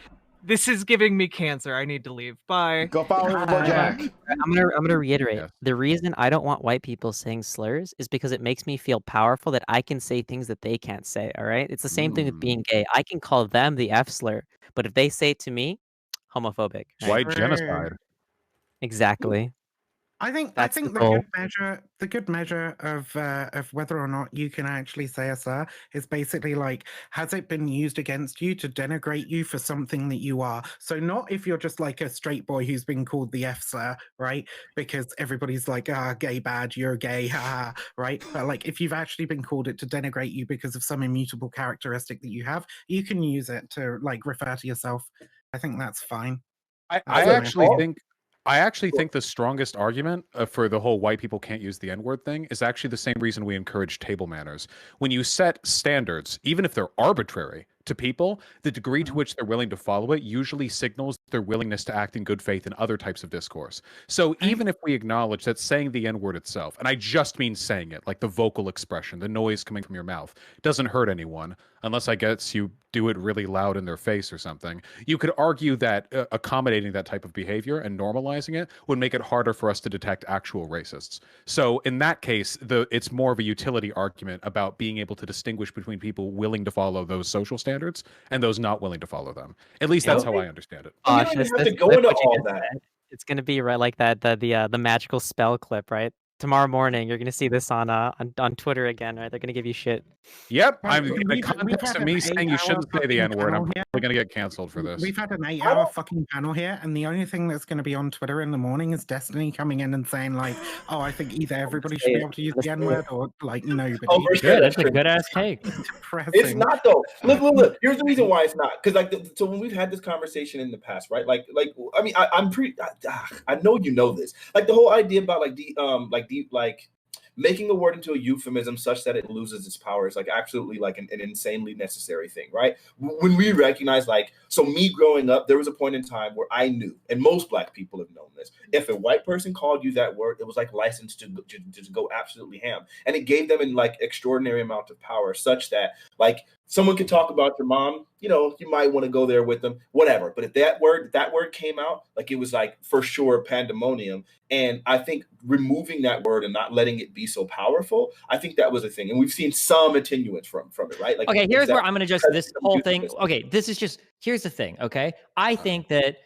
Speaker 1: This is giving me cancer. I need to leave. Bye.
Speaker 6: Go follow Riverboat Jack.
Speaker 9: I'm gonna reiterate.
Speaker 7: Yes.
Speaker 9: The reason I don't want white people saying slurs is because it makes me feel powerful that I can say things that they can't say. All right. It's the same thing with being gay. I can call them the F slur, but if they say it to me, homophobic. Right?
Speaker 7: White genocide.
Speaker 9: Exactly.
Speaker 8: I think
Speaker 9: That's the
Speaker 8: the
Speaker 9: goal.
Speaker 8: good measure of whether or not you can actually say a slur is basically like, has it been used against you to denigrate you for something that you are? So not if you're just like a straight boy who's been called the F slur, right? Because everybody's like, gay bad, you're gay, haha, right? But like if you've actually been called it to denigrate you because of some immutable characteristic that you have, you can use it to like refer to yourself. I think that's fine.
Speaker 7: I
Speaker 8: That's
Speaker 7: actually think the strongest argument for the whole white people can't use the N-word thing is actually the same reason we encourage table manners. When you set standards, even if they're arbitrary to people, the degree to which they're willing to follow it usually signals their willingness to act in good faith in other types of discourse. So even if we acknowledge that saying the N-word itself, and I just mean saying it, like the vocal expression, the noise coming from your mouth, doesn't hurt anyone, unless I guess you do it really loud in their face or something, you could argue that accommodating that type of behavior and normalizing it would make it harder for us to detect actual racists. So in that case, it's more of a utility argument about being able to distinguish between people willing to follow those social standards and those not willing to follow them. At least that's how I understand it.
Speaker 11: You don't even have to go into all that.
Speaker 9: It's gonna be right like that the magical spell clip, right? Tomorrow morning, you're gonna see this on Twitter again, right? They're gonna give you shit.
Speaker 7: Yep,
Speaker 8: Right,
Speaker 7: I'm
Speaker 8: we've
Speaker 7: in the
Speaker 8: had
Speaker 7: context of
Speaker 8: an
Speaker 7: me saying you
Speaker 8: 8-hour
Speaker 7: shouldn't say the
Speaker 8: fucking
Speaker 7: N-word. I'm
Speaker 8: panel here.
Speaker 7: probably going to get canceled for this.
Speaker 8: We've had an 8-hour fucking panel here, and the only thing that's going to be on Twitter in the morning is Destiny coming in and saying like, "Oh, I think either everybody should be able to use the N-word or like nobody."
Speaker 11: Oh, for sure,
Speaker 10: That's a good ass take.
Speaker 11: It's not though. Look. Here's the reason why it's not. Because so when we've had this conversation in the past, right? I mean, I'm pretty. I know you know this. Like the whole idea about like making a word into a euphemism such that it loses its power is like absolutely like an insanely necessary thing, right? When we recognize, like, so me growing up, there was a point in time where I knew, and most Black people have known this, if a white person called you that word, it was like licensed to go absolutely ham. And it gave them an like extraordinary amount of power such that like someone could talk about your mom, you know, you might want to go there with them, whatever. But if that word came out, like it was like for sure pandemonium. And I think removing that word and not letting it be so powerful, I think that was a thing. And we've seen some attenuance from it, right? Like,
Speaker 10: okay, here's where I'm going to just this whole thing. Okay, this is just, here's the thing, okay? I think that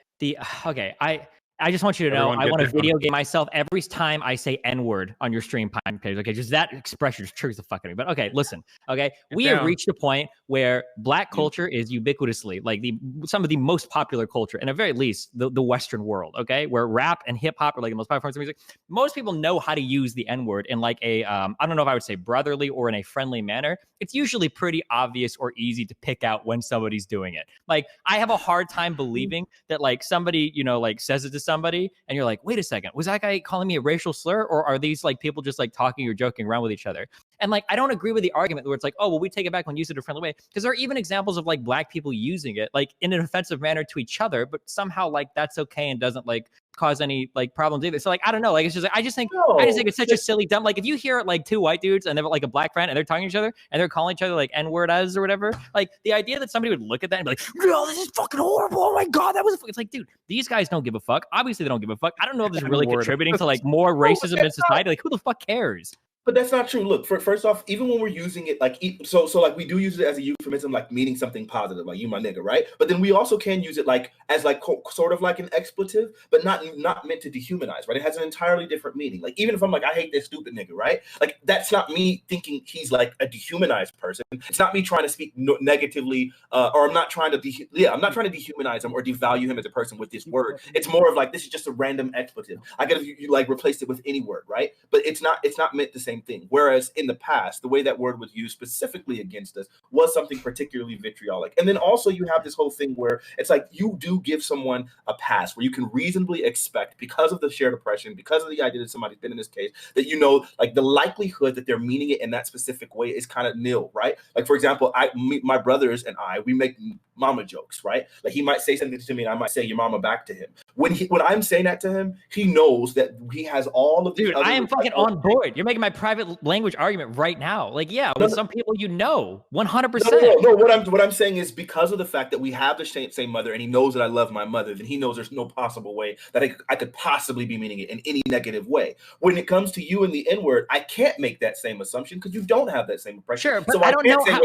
Speaker 10: I just want you to know, I want to video game myself every time I say N-word on your stream page. Okay, just that expression just triggers the fuck out of me. But okay, listen, okay, we have reached a point where Black culture is ubiquitously like some of the most popular culture, in at very least the Western world. Okay, where rap and hip hop are like the most popular forms of music. Most people know how to use the N-word in like a I don't know if I would say brotherly or in a friendly manner. It's usually pretty obvious or easy to pick out when somebody's doing it. Like I have a hard time believing that like somebody, you know, like says it to somebody and you're like, wait a second, was that guy calling me a racial slur, or are these like people just like talking or joking around with each other?
Speaker 3: And like, I don't agree with the argument where it's like, oh, well, we take it back when use it in a friendly way. Because there are even examples of like black people using it like in an offensive manner to each other, but somehow like that's okay and doesn't like cause any like problems either. So like, I don't know. Like, it's just like, I just think it's such a silly dumb. Like if you hear it like two white dudes and they're like a black friend and they're talking to each other and they're calling each other like N-word as or whatever, like the idea that somebody would look at that and be like, no, this is fucking horrible. Oh my God, that was, it's like, dude, these guys don't give a fuck. Obviously they don't give a fuck. I don't know if this is really contributing to like more racism in society. Like who the fuck cares?
Speaker 11: But that's not true. Look, first off, even when we're using it, like, so like we do use it as a euphemism, like meaning something positive, like you my nigga, right? But then we also can use it like as like sort of like an expletive, but not meant to dehumanize, right? It has an entirely different meaning. Like even if I'm like, I hate this stupid nigga, right? Like that's not me thinking he's like a dehumanized person. It's not me trying to speak negatively, or I'm not trying to dehumanize him or devalue him as a person with this word. It's more of like this is just a random expletive. I could have you like replaced it with any word, right? But it's not meant the same thing. Whereas in the past, the way that word was used specifically against us was something particularly vitriolic. And then also you have this whole thing where it's like you do give someone a pass where you can reasonably expect, because of the shared oppression, because of the idea that somebody's been in this case, that you know, like the likelihood that they're meaning it in that specific way is kind of nil, right? Like for example, my brothers and we make mama jokes, right? Like he might say something to me and I might say your mama back to him. When I'm saying that to him, he knows that he has all of these.
Speaker 3: Dude, I am fucking on board. You're making my private language argument right now. Like, yeah, with some people, 100%.
Speaker 11: No, what I'm saying is because of the fact that we have the same mother and he knows that I love my mother, then he knows there's no possible way that I could possibly be meaning it in any negative way. When it comes to you and the N-word, I can't make that same assumption because you don't have that same impression.
Speaker 3: Sure, but
Speaker 11: so
Speaker 3: I don't know how.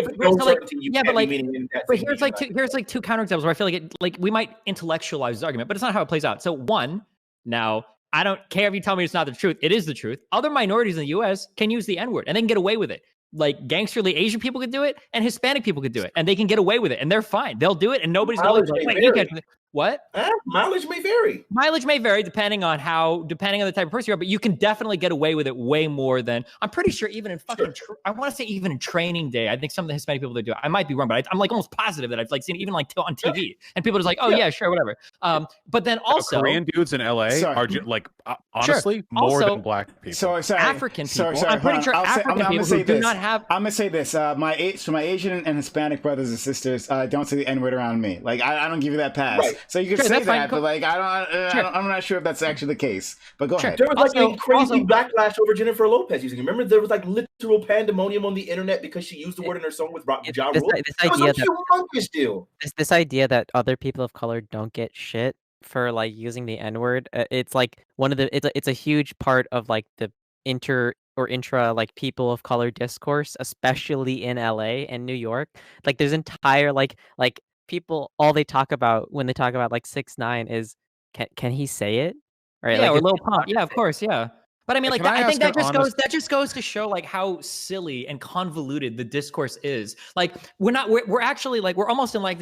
Speaker 3: But
Speaker 11: here's
Speaker 3: like two counterexamples where I feel like we might intellectualize this argument, but it's not how it plays out. So one, now I don't care if you tell me it's not the truth. It is the truth. Other minorities in the U.S. can use the N-word and they can get away with it. Like gangsterly Asian people could do it and Hispanic people could do it and they can get away with it and they're fine. They'll do it and nobody's going to like, you can't. What?
Speaker 11: Mileage may vary.
Speaker 3: Mileage may vary depending on the type of person you are, but you can definitely get away with it way more than I'm pretty sure even in fucking I want to say even in Training Day. I think some of the Hispanic people that do it. I might be wrong, but I'm like almost positive that I've like seen it even like on TV and people are just like, oh yeah, sure, whatever. But then also
Speaker 7: Korean dudes in LA are like honestly more than black people.
Speaker 6: So
Speaker 3: African people. I'm pretty sure African people who do not have.
Speaker 6: I'm gonna say this. My Asian and Hispanic brothers and sisters don't say the N-word around me. Like I don't give you that pass. Right. So you can say that, but like I'm not sure if that's actually the case. But go ahead.
Speaker 11: There was like a crazy backlash over Jennifer Lopez using it. Remember, there was like literal pandemonium on the internet because she used the word in her song with Ja Rule. It was a humongous deal.
Speaker 9: This idea that other people of color don't get shit for like using the N-word. It's like it's a huge part of like the intra like people of color discourse, especially in LA and New York. Like there's entire like people, all they talk about when they talk about like 6ix9ine is can he say it?
Speaker 3: Right? Yeah, like, or Lil Pump. Yeah, of course, yeah. But I mean, like, I think that just goes to show like how silly and convoluted the discourse is. Like, we're actually like we're almost in like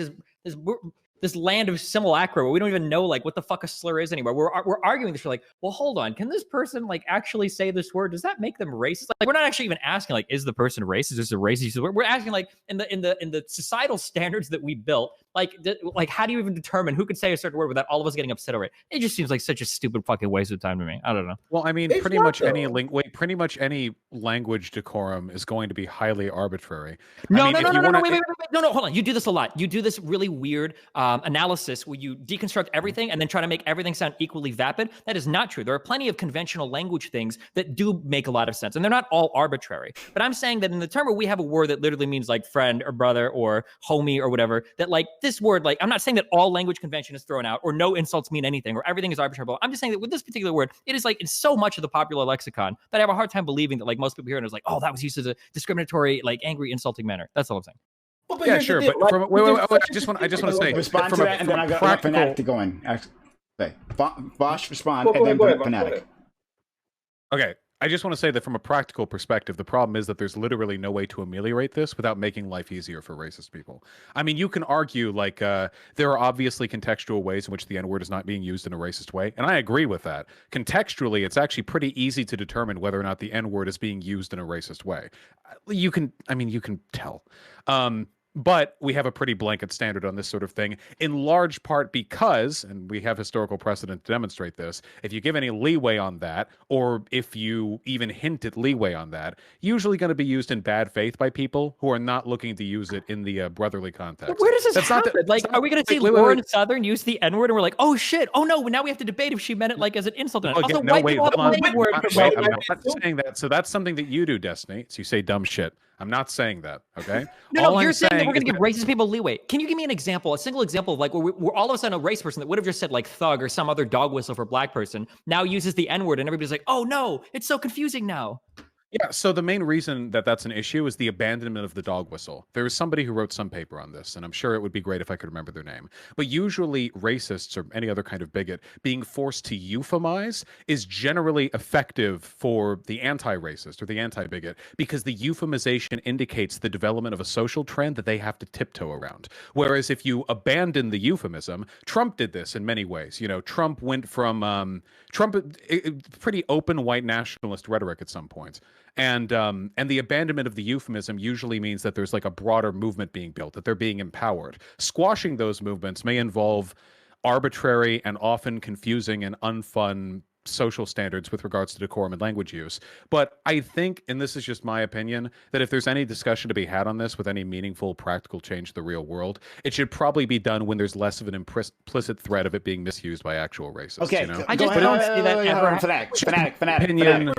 Speaker 3: this land of simulacra where we don't even know like what the fuck a slur is anymore. We're arguing this. We're like, well, hold on, can this person like actually say this word? Does that make them racist? Like, we're not actually even asking like, is the person racist? Is this a racist? We're asking like in the societal standards that we built, like how do you even determine who could say a certain word without all of us getting upset over it? It just seems like such a stupid fucking waste of time to me. I don't know.
Speaker 7: Well, I mean, pretty much any language decorum is going to be highly arbitrary.
Speaker 3: No, wait, hold on. You do this a lot. You do this really weird analysis where you deconstruct everything and then try to make everything sound equally vapid. That is not true. There are plenty of conventional language things that do make a lot of sense, and they're not all arbitrary. But I'm saying that in the term where we have a word that literally means like friend or brother or homie or whatever, that like this word, like I'm not saying that all language convention is thrown out or no insults mean anything or everything is arbitrary. I'm just saying that with this particular word, it is like in so much of the popular lexicon that I have a hard time believing that like most people hear it is like, oh, that was used as a discriminatory, like angry, insulting manner. That's all I'm saying.
Speaker 11: Well,
Speaker 7: yeah, sure, but like, I just want to say
Speaker 6: respond to that, and then I got Fanatiq to go in. Actually, Vaush respond, and then Fanatiq.
Speaker 7: Okay, I just want to say that from a practical perspective, the problem is that there's literally no way to ameliorate this without making life easier for racist people. I mean, you can argue like there are obviously contextual ways in which the N-word is not being used in a racist way, and I agree with that. Contextually, it's actually pretty easy to determine whether or not the N-word is being used in a racist way. You can tell. But we have a pretty blanket standard on this sort of thing, in large part because, and we have historical precedent to demonstrate this, if you give any leeway on that, or if you even hint at leeway on that, usually going to be used in bad faith by people who are not looking to use it in the brotherly context.
Speaker 10: Where does this
Speaker 7: That's
Speaker 10: happen? Are we going to see Lauren Southern use the N-word and we're like, oh shit, oh no, now we have to debate if she meant it like as an insult.
Speaker 7: I'm not saying that. So that's something that you do, Destiny. So you say dumb shit. I'm not saying that, okay?
Speaker 10: No, you're saying that we're going to give racist people leeway. Can you give me an example, a single example of like where we're all of a sudden a race person that would have just said like thug or some other dog whistle for black person now uses the N-word and everybody's like, oh no, it's so confusing now.
Speaker 7: Yeah, so the main reason that that's an issue is the abandonment of the dog whistle. There was somebody who wrote some paper on this, and I'm sure it would be great if I could remember their name. But usually racists or any other kind of bigot being forced to euphemize is generally effective for the anti-racist or the anti-bigot because the euphemization indicates the development of a social trend that they have to tiptoe around. Whereas if you abandon the euphemism, Trump did this in many ways. You know, Trump went from pretty open white nationalist rhetoric at some points. And the abandonment of the euphemism usually means that there's like a broader movement being built, that they're being empowered. Squashing those movements may involve arbitrary and often confusing and unfun social standards with regards to decorum and language use. But I think, and this is just my opinion, that if there's any discussion to be had on this with any meaningful practical change to the real world, it should probably be done when there's less of an implicit threat of it being misused by actual racists.
Speaker 6: Okay,
Speaker 7: you know?
Speaker 10: I just don't see that ever.
Speaker 6: Fanatic.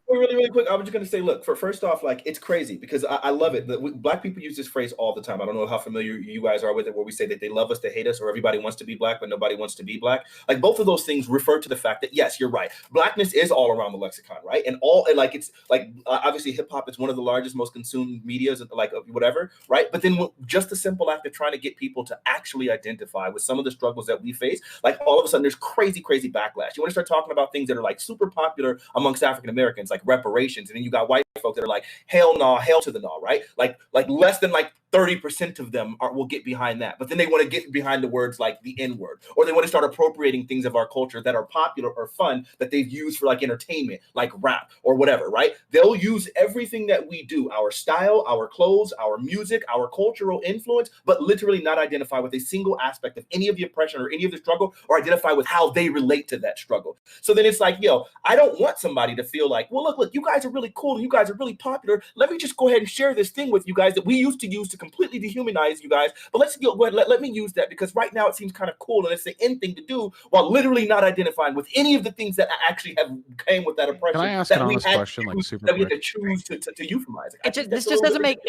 Speaker 11: Really quick, I was just going to say, look, first off, like, it's crazy because I love it. Black people use this phrase all the time. I don't know how familiar you guys are with it, where we say that they love us, they hate us, or everybody wants to be black, but nobody wants to be black. Like, both of those things refer to the fact that, yes, you're right. Blackness is all around the lexicon, right? And it's like, obviously hip hop is one of the largest, most consumed medias, like whatever, right? But then just the simple act of trying to get people to actually identify with some of the struggles that we face, like all of a sudden there's crazy backlash. You want to start talking about things that are like super popular amongst African Americans, like reparations, and then you got white folks that are like, hell no, hell to the no, right? Like less than like 30% of them will get behind that, but then they want to get behind the words like the N-word, or they want to start appropriating things of our culture that are popular or fun that they've used for like entertainment, like rap or whatever, right? They'll use everything that we do, our style, our clothes, our music, our cultural influence, but literally not identify with a single aspect of any of the oppression or any of the struggle, or identify with how they relate to that struggle. So then it's like, yo, I don't want somebody to feel like, well, look, you guys are really cool, you guys are really popular. Let me just go ahead and share this thing with you guys that we used to use to completely dehumanize you guys, but let's go ahead, let me use that because right now it seems kind of cool and it's the end thing to do, while literally not identifying with any of the things that actually have came with that oppression.
Speaker 7: Can I ask an honest question, like super
Speaker 11: that we
Speaker 7: quick?
Speaker 11: had to choose to euphemize.
Speaker 10: This just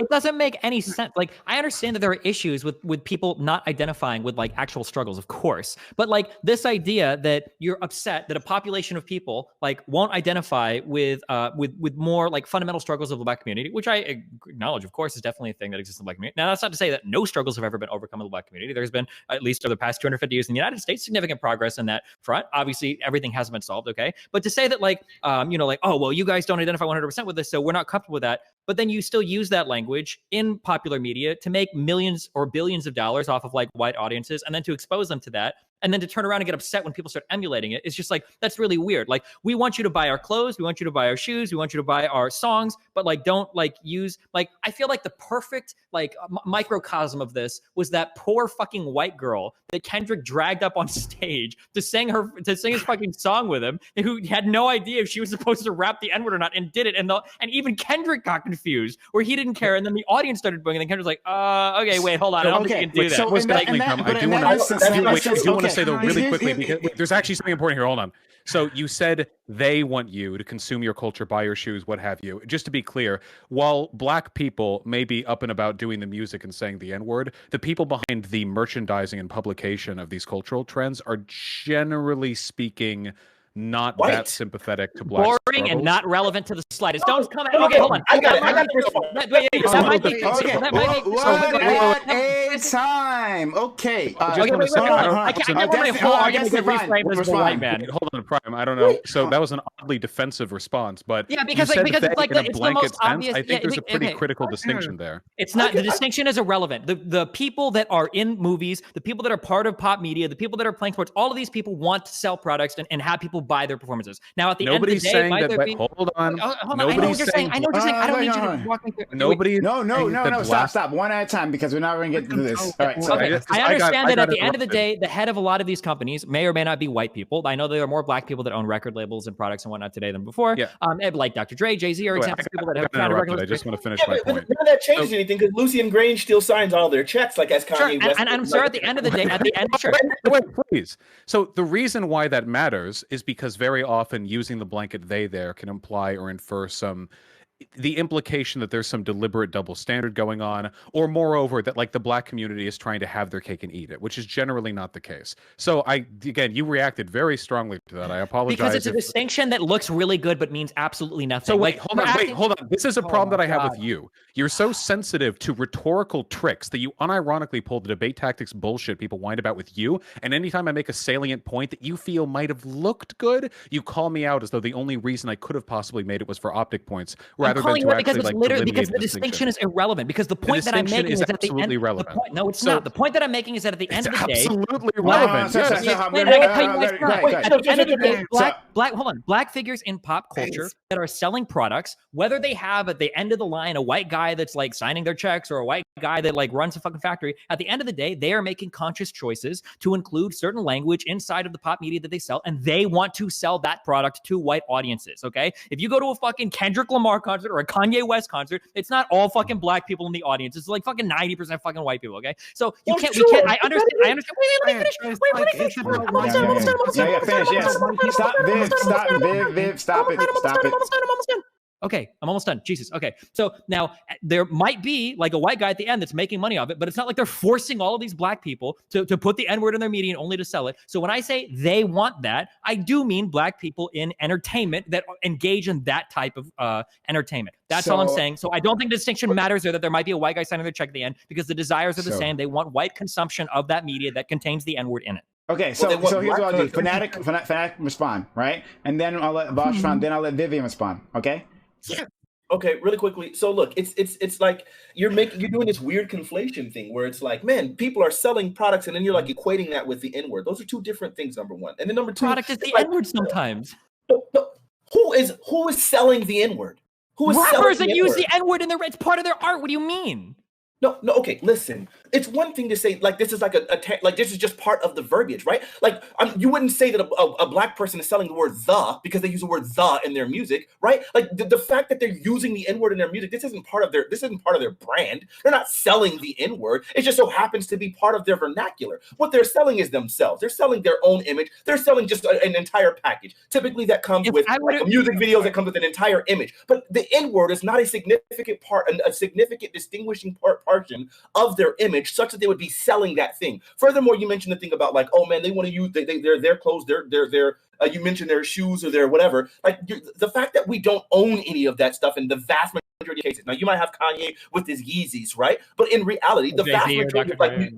Speaker 10: doesn't make any sense. Like, I understand that there are issues with people not identifying with like actual struggles, of course, but like this idea that you're upset that a population of people like won't identify with more like fundamental struggles of the Black community, which I acknowledge, of course, is definitely a thing that exists in the Black community. Now, that's not to say that no struggles have ever been overcome in the Black community. There's been, at least over the past 250 years in the United States, significant progress in that front. Obviously, everything hasn't been solved, okay? But to say that like, like, oh, well, you guys don't identify 100% with this, so we're not comfortable with that. But then you still use that language in popular media to make millions or billions of dollars off of like white audiences, and then to expose them to that, and then to turn around and get upset when people start emulating it. It's just like, that's really weird. Like, we want you to buy our clothes, we want you to buy our shoes, we want you to buy our songs, but like, don't like use, like, I feel like the perfect like microcosm of this was that poor fucking white girl that Kendrick dragged up on stage to sing his fucking song with him, and who had no idea if she was supposed to rap the N-word or not, and did it. And even Kendrick got confused, where he didn't care. And then the audience started booing, and then Kendrick was like, okay, wait, hold on. I don't think you can do that.
Speaker 7: So I do want to say though really quickly, because there's actually something important here. Hold on. So you said they want you to consume your culture, buy your shoes, what have you. Just to be clear, while Black people may be up and about doing the music and saying the N-word, the people behind the merchandising and publication of these cultural trends are generally speaking not that sympathetic to Black
Speaker 10: boring struggles. And not relevant to the slightest. Don't come at okay, hold on. I got it.
Speaker 6: That might be one at a time. Okay.
Speaker 10: I can't remember my whole argument to reframe as a white man.
Speaker 7: Hold on, Prime. I don't know. So that was an oddly defensive response, but
Speaker 10: yeah, because
Speaker 7: it's
Speaker 10: like
Speaker 7: in a blanket sense. I think there's a pretty critical distinction there.
Speaker 10: It's not, the distinction is irrelevant. The people that are in movies, the people that are part of pop media, the people that are playing sports, all of these people want to sell products and have people
Speaker 3: buy their performances. Now, at the
Speaker 7: Nobody's
Speaker 3: end of the day,
Speaker 7: saying that. Hold on.
Speaker 3: Hold on. I know what you're saying. I know what you're saying. I don't need you to walk me through.
Speaker 7: Nobody.
Speaker 6: No. Stop. One at a time, because we're not going to get through this. All right. So
Speaker 3: okay. I understand that at the end of the day, the head of a lot of these companies may or may not be white people. I know there are more black people that own record labels and products and whatnot today than before.
Speaker 7: Yeah.
Speaker 3: Like Dr. Dre, Jay-Z are examples of people that have founded record labels.
Speaker 7: I just want to finish my point.
Speaker 11: None of that changes anything, because Lucian Grange still signs all their checks, like as Kanye West.
Speaker 3: And I'm sorry, at the end of the day,
Speaker 7: Wait, please. So the reason why that matters is because very often using the blanket "they" there can imply or infer the implication that there's some deliberate double standard going on, or moreover that like the black community is trying to have their cake and eat it, which is generally not the case. So you reacted very strongly to that. I apologize.
Speaker 3: Because it's a distinction that looks really good but means absolutely nothing.
Speaker 7: So hold on. This is a problem that I have with you. You're so sensitive to rhetorical tricks that you unironically pull the debate tactics bullshit people whine about with you. And anytime I make a salient point that you feel might have looked good, you call me out as though the only reason I could have possibly made it was for optic points.
Speaker 3: I'm calling it because it's literally because the distinction is irrelevant. Because the point that I'm making is at the end.
Speaker 7: Relevant.
Speaker 3: No, it's not. The point that I'm making is that at the end of the day,
Speaker 7: absolutely relevant.
Speaker 3: Black figures in pop culture that are selling products, whether they have at the end of the line a white guy that's like signing their checks or a white guy that like runs a fucking factory, at the end of the day, they are making conscious choices to include certain language inside of the pop media that they sell, and they want to sell that product to white audiences. Okay, if you go to a fucking Kendrick Lamar concert or a Kanye West concert, it's not all fucking black people in the audience. It's like fucking 90% fucking white people. Okay, so we can't. I understand. Wait, let me finish. I'm almost done.
Speaker 6: Viv, stop it.
Speaker 3: Okay, I'm almost done. Jesus. Okay, so now there might be like a white guy at the end that's making money off it, but it's not like they're forcing all of these black people to put the N-word in their media and only to sell it. So when I say they want that, I do mean black people in entertainment that engage in that type of entertainment. That's all I'm saying. So I don't think the distinction matters there, that there might be a white guy signing their check at the end, because the desires are the same. They want white consumption of that media that contains the N-word in it.
Speaker 6: Okay, so here's what I'll do. Fanatiq respond, right? And then I'll let Vaush respond, then I'll let Vivian respond, okay?
Speaker 11: Yeah. Okay, really quickly. So look, it's like you're doing this weird conflation thing where it's like, man, people are selling products, and then you're like equating that with the N-word. Those are two different things, number one. And then number two,
Speaker 3: product is the N-word sometimes.
Speaker 11: Who is selling the N-word? Who is
Speaker 3: rappers that use the N-word in it's part of their art? What do you mean?
Speaker 11: No, okay, listen. It's one thing to say, like, this is like like this is just part of the verbiage, right? Like, you wouldn't say that a black person is selling the word "the" because they use the word "the" in their music, right? Like, the fact that they're using the N-word in their music, this isn't part of their brand. They're not selling the N-word. It just so happens to be part of their vernacular. What they're selling is themselves. They're selling their own image. They're selling just an entire package. Typically, that comes with music videos that come with an entire image. But the N-word is not a significant part, a significant distinguishing portion of their image, such that they would be selling that thing. Furthermore, you mentioned the thing about like, oh man, they want to use their clothes, you mentioned their shoes or their whatever. Like, the fact that we don't own any of that stuff in the vast majority of cases. Now, you might have Kanye with his Yeezys, right? But in reality, the vast majority of like.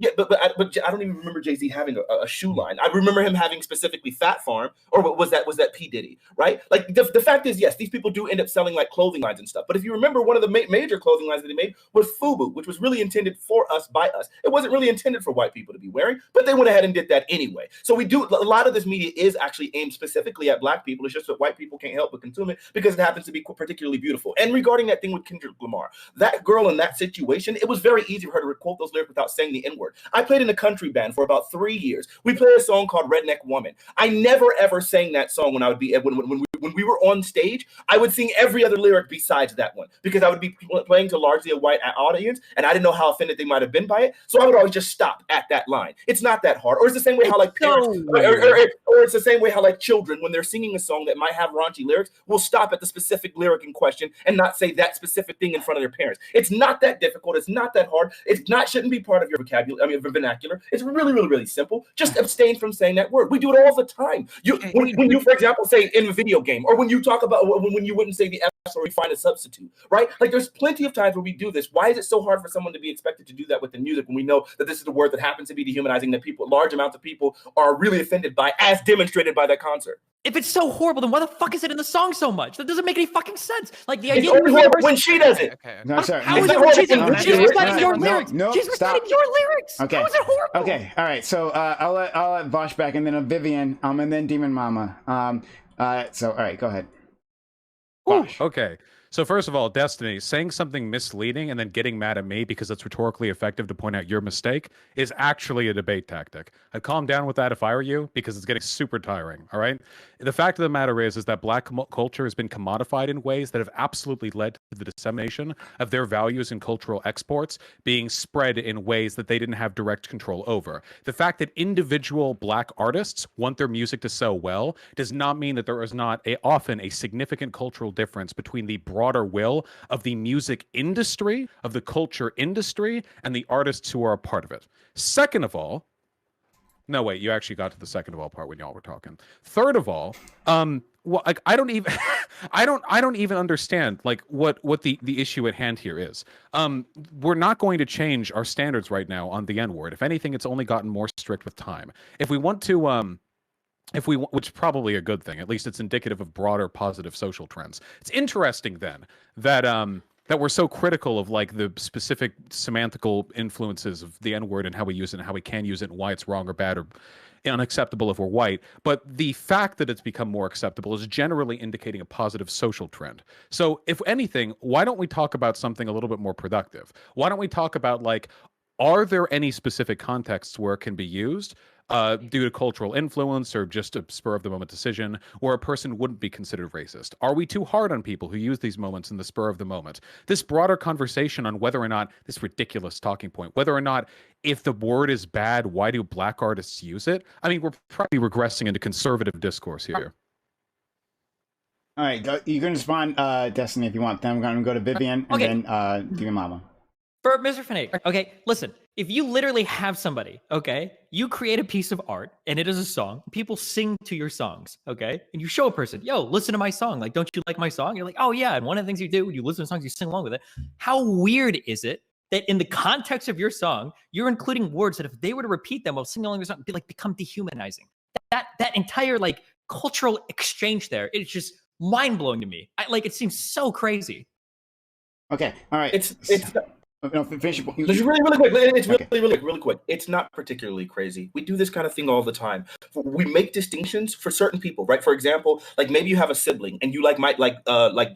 Speaker 11: Yeah, but I don't even remember Jay-Z having a shoe line. I remember him having specifically Fat Farm, or was that P. Diddy, right? Like, the fact is, yes, these people do end up selling like clothing lines and stuff. But if you remember, one of the major clothing lines that they made was FUBU, which was really intended for us, by us. It wasn't really intended for white people to be wearing, but they went ahead and did that anyway. So a lot of this media is actually aimed specifically at black people. It's just that white people can't help but consume it because it happens to be particularly beautiful. And regarding that thing with Kendrick Lamar, that girl in that situation, it was very easy for her to quote those lyrics without saying the N-word. I played in a country band for about 3 years. We played a song called Redneck Woman. I never ever sang that song when I would be when we were on stage. I would sing every other lyric besides that one because I would be playing to largely a white audience, and I didn't know how offended they might have been by it. So I would always just stop at that line. It's not that hard. Or it's the same way how like parents, or it's the same way how like children, when they're singing a song that might have raunchy lyrics, will stop at the specific lyric in question and not say that specific thing in front of their parents. It's not that difficult. It's not that hard. Shouldn't be part of your vernacular. It's really, really, really simple. Just abstain from saying that word. We do it all the time. When you, for example, say in video game, or when you talk about when you wouldn't say the F or you find a substitute, right? Like there's plenty of times where we do this. Why is it so hard for someone to be expected to do that with the music when we know that this is a word that happens to be dehumanizing, that large amounts of people are really offended by, as demonstrated by that concert?
Speaker 3: If it's so horrible, then why the fuck is it in the song so much? That doesn't make any fucking sense. Like the
Speaker 11: It's
Speaker 3: idea
Speaker 11: only horrible when she does it.
Speaker 4: Okay.
Speaker 6: No, sorry.
Speaker 3: How is it when she's reciting your lyrics?
Speaker 6: No,
Speaker 3: She's reciting
Speaker 6: stop.
Speaker 3: your lyrics.
Speaker 6: Okay.
Speaker 3: How is it horrible?
Speaker 6: Okay. All right. So I'll let Vaush back, and then Vivian, and then Demon Mama. So all right, go ahead. Vaush.
Speaker 7: Okay. So first of all, Destiny, saying something misleading and then getting mad at me because it's rhetorically effective to point out your mistake is actually a debate tactic. I'd calm down with that if I were you, because it's getting super tiring, all right? The fact of the matter is that black culture has been commodified in ways that have absolutely led to the dissemination of their values and cultural exports being spread in ways that they didn't have direct control over. The fact that individual black artists want their music to sell well does not mean that there is not often a significant cultural difference between the broader will of the music industry, of the culture industry, and the artists who are a part of it. Second of all, no, wait, you actually got to the second of all part when y'all were talking. Third of all, well, like I don't even, I don't even understand like what the issue at hand here is. We're not going to change our standards right now on the N-word. If anything, it's only gotten more strict with time. If we want to, which is probably a good thing, at least it's indicative of broader positive social trends. It's interesting then that that we're so critical of like the specific semantical influences of the N-word and how we use it and how we can use it and why it's wrong or bad or unacceptable if we're white. But the fact that it's become more acceptable is generally indicating a positive social trend. So if anything, why don't we talk about something a little bit more productive? Why don't we talk about like, are there any specific contexts where it can be used due to cultural influence or just a spur of the moment decision where a person wouldn't be considered racist? Are we too hard on people who use these moments in the spur of the moment? This broader conversation on whether or not, this ridiculous talking point, whether or not if the word is bad, why do black artists use it? I mean, we're probably regressing into conservative discourse here.
Speaker 6: All right, you can respond, Destiny, if you want. Then I'm going to go to Vivian and then Demon Mama.
Speaker 3: For Mr. Fanatiq, okay, listen, if you literally have somebody, okay, you create a piece of art and it is a song, people sing to your songs, okay, and you show a person, yo, listen to my song, like, don't you like my song? You're like, oh yeah, and one of the things you do when you listen to songs, you sing along with it. How weird is it that in the context of your song, you're including words that if they were to repeat them while singing along with your song, be like become dehumanizing? That entire like cultural exchange there, it's just mind-blowing to me. It seems so crazy.
Speaker 6: Okay, all right.
Speaker 11: It's
Speaker 6: no, finish your
Speaker 11: Just really quick. It's really quick. It's not particularly crazy. We do this kind of thing all the time. We make distinctions for certain people, right? For example, like maybe you have a sibling and you might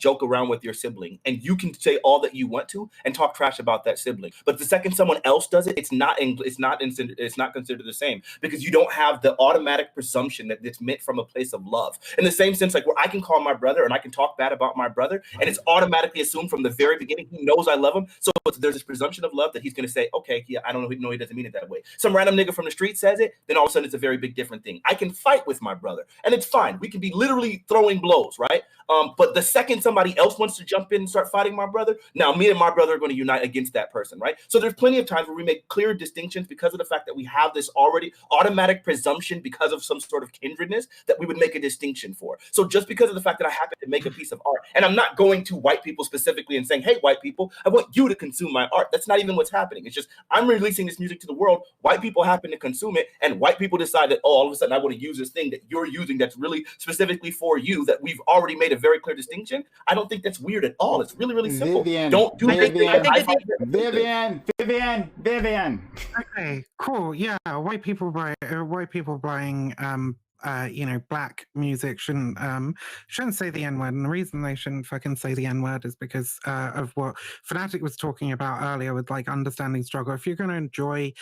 Speaker 11: joke around with your sibling, and you can say all that you want to and talk trash about that sibling. But the second someone else does it, it's not considered the same, because you don't have the automatic presumption that it's meant from a place of love. In the same sense, like where I can call my brother and I can talk bad about my brother, and it's automatically assumed from the very beginning he knows I love him. So there's this presumption of love that he's going to say, okay, yeah, I don't know, he doesn't mean it that way. Some random nigga from the street says it, then all of a sudden it's a very big different thing. I can fight with my brother, and it's fine. We can be literally throwing blows, right? But the second somebody else wants to jump in and start fighting my brother, now me and my brother are going to unite against that person, right? So there's plenty of times where we make clear distinctions because of the fact that we have this already automatic presumption because of some sort of kindredness that we would make a distinction for. So just because of the fact that I happen to make a piece of art, and I'm not going to white people specifically and saying, hey, white people, I want you to consume my art. That's not even what's happening. It's just I'm releasing this music to the world. White people happen to consume it, and white people decide that, oh, all of a sudden I want to use this thing that you're using that's really specifically for you, that we've already made a very clear distinction. I don't think that's weird at all. It's really, really simple.
Speaker 6: Vivian,
Speaker 11: don't do
Speaker 6: Vivian.
Speaker 8: Okay, cool. Yeah, white people buying black music shouldn't say the N-word, and the reason they shouldn't fucking say the N-word is because of what Fanatiq was talking about earlier with like understanding struggle. If you're going to enjoy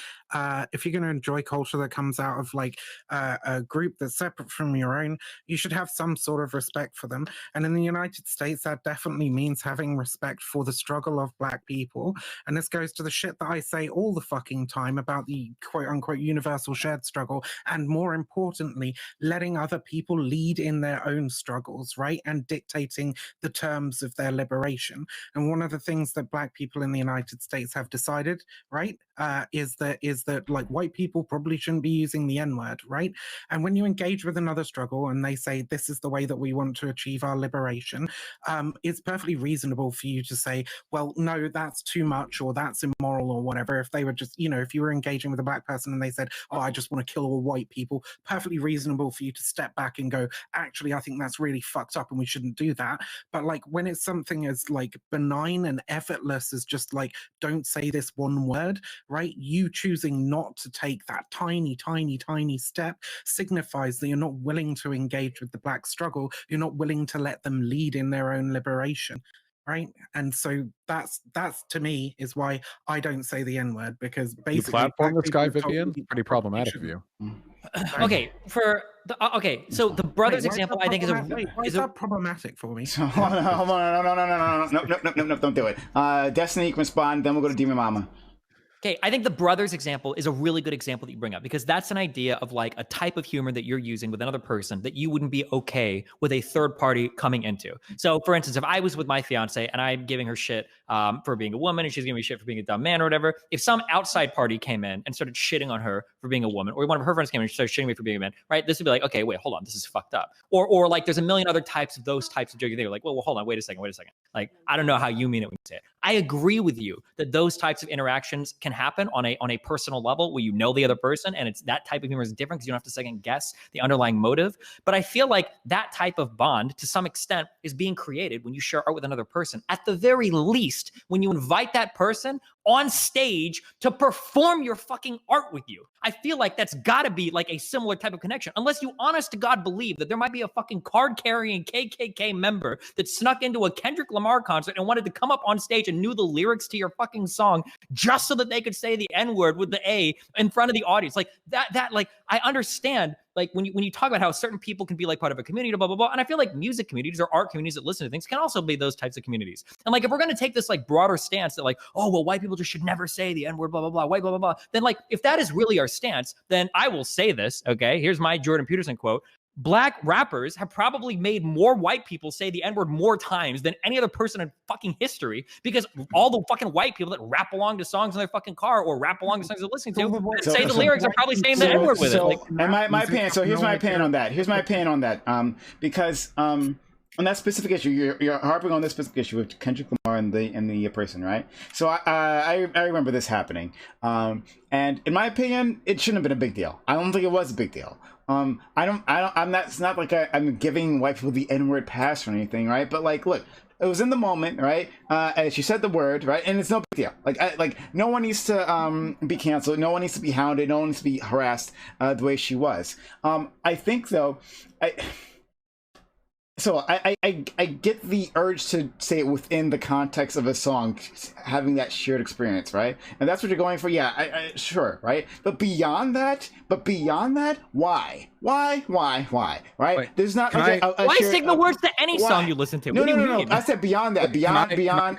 Speaker 8: culture that comes out of like a group that's separate from your own, you should have some sort of respect for them. And in the United States, that definitely means having respect for the struggle of black people. And this goes to the shit that I say all the fucking time about the quote unquote universal shared struggle, and more importantly, letting other people lead in their own struggles, right? And dictating the terms of their liberation. And one of the things that Black people in the United States have decided, right, is that like white people probably shouldn't be using the N-word, right? And when you engage with another struggle and they say, this is the way that we want to achieve our liberation, it's perfectly reasonable for you to say, well, no, that's too much, or that's immoral, or whatever. If they were just, you know, if you were engaging with a Black person and they said, oh, I just want to kill all white people, perfectly reasonable for you to step back and go, actually, I think that's really fucked up and we shouldn't do that. But like when it's something as like benign and effortless as just like, don't say this one word, right? You choosing not to take that tiny, tiny, tiny step signifies that you're not willing to engage with the Black struggle. You're not willing to let them lead in their own liberation, right? And so that's to me is why I don't say the N-word, because basically
Speaker 7: you platform this guy, Vivian. Pretty problematic of you.
Speaker 3: Okay, so the brothers example I think
Speaker 8: is that problematic for me?
Speaker 6: So, hold on, no, don't do it. Destiny, you can respond, then we'll go to Demon Mama.
Speaker 3: Okay, I think the brothers example is a really good example that you bring up, because that's an idea of like a type of humor that you're using with another person that you wouldn't be okay with a third party coming into. So for instance, if I was with my fiance and I'm giving her shit for being a woman and she's giving me shit for being a dumb man or whatever, if some outside party came in and started shitting on her for being a woman, or one of her friends came in and started shitting me for being a man, right? This would be like, okay, wait, hold on, this is fucked up. Or like there's a million other types of those types of jokes. They're like, well, hold on, wait a second. Like, I don't know how you mean it when you say it. I agree with you that those types of interactions can happen on a personal level where you know the other person, and it's that type of humor is different because you don't have to second guess the underlying motive. But I feel like that type of bond, to some extent, is being created when you share art with another person. At the very least, when you invite that person on stage to perform your fucking art with you. I feel like that's got to be like a similar type of connection, unless you honest to God believe that there might be a fucking card-carrying KKK member that snuck into a Kendrick Lamar concert and wanted to come up on stage and knew the lyrics to your fucking song just so that they could say the N-word with the A in front of the audience. Like that like, I understand like when you talk about how certain people can be like part of a community, blah, blah, blah. And I feel like music communities or art communities that listen to things can also be those types of communities. And like, if we're going to take this like broader stance that like, oh, well, white people just should never say the N-word, blah, blah, blah, white, blah, blah, blah. Then like, if that is really our stance, then I will say this, okay? Here's my Jordan Peterson quote. Black rappers have probably made more white people say the N-word more times than any other person in fucking history, because all the fucking white people that rap along to songs in their fucking car or rap along to songs they're listening to say the lyrics are probably saying the N-word with it. Like,
Speaker 6: and my opinion, so here's my opinion on that. Because on that specific issue, you're harping on this specific issue with Kendrick Lamar and the person, right? So I remember this happening, and in my opinion, it shouldn't have been a big deal. I don't think it was a big deal. I'm not. It's not like I'm giving white people the N-word pass or anything, right? But like, look, it was in the moment, right? And she said the word, right? And it's no big deal. Like no one needs to be canceled. No one needs to be hounded. No one needs to be harassed the way she was. I think though, So I get the urge to say it within the context of a song, having that shared experience, right? And that's what you're going for. Yeah, sure, right? But beyond that, why? Right?
Speaker 7: Wait,
Speaker 6: there's not
Speaker 3: why stick the words to any song you listen to?
Speaker 6: No. I said beyond that. Beyond.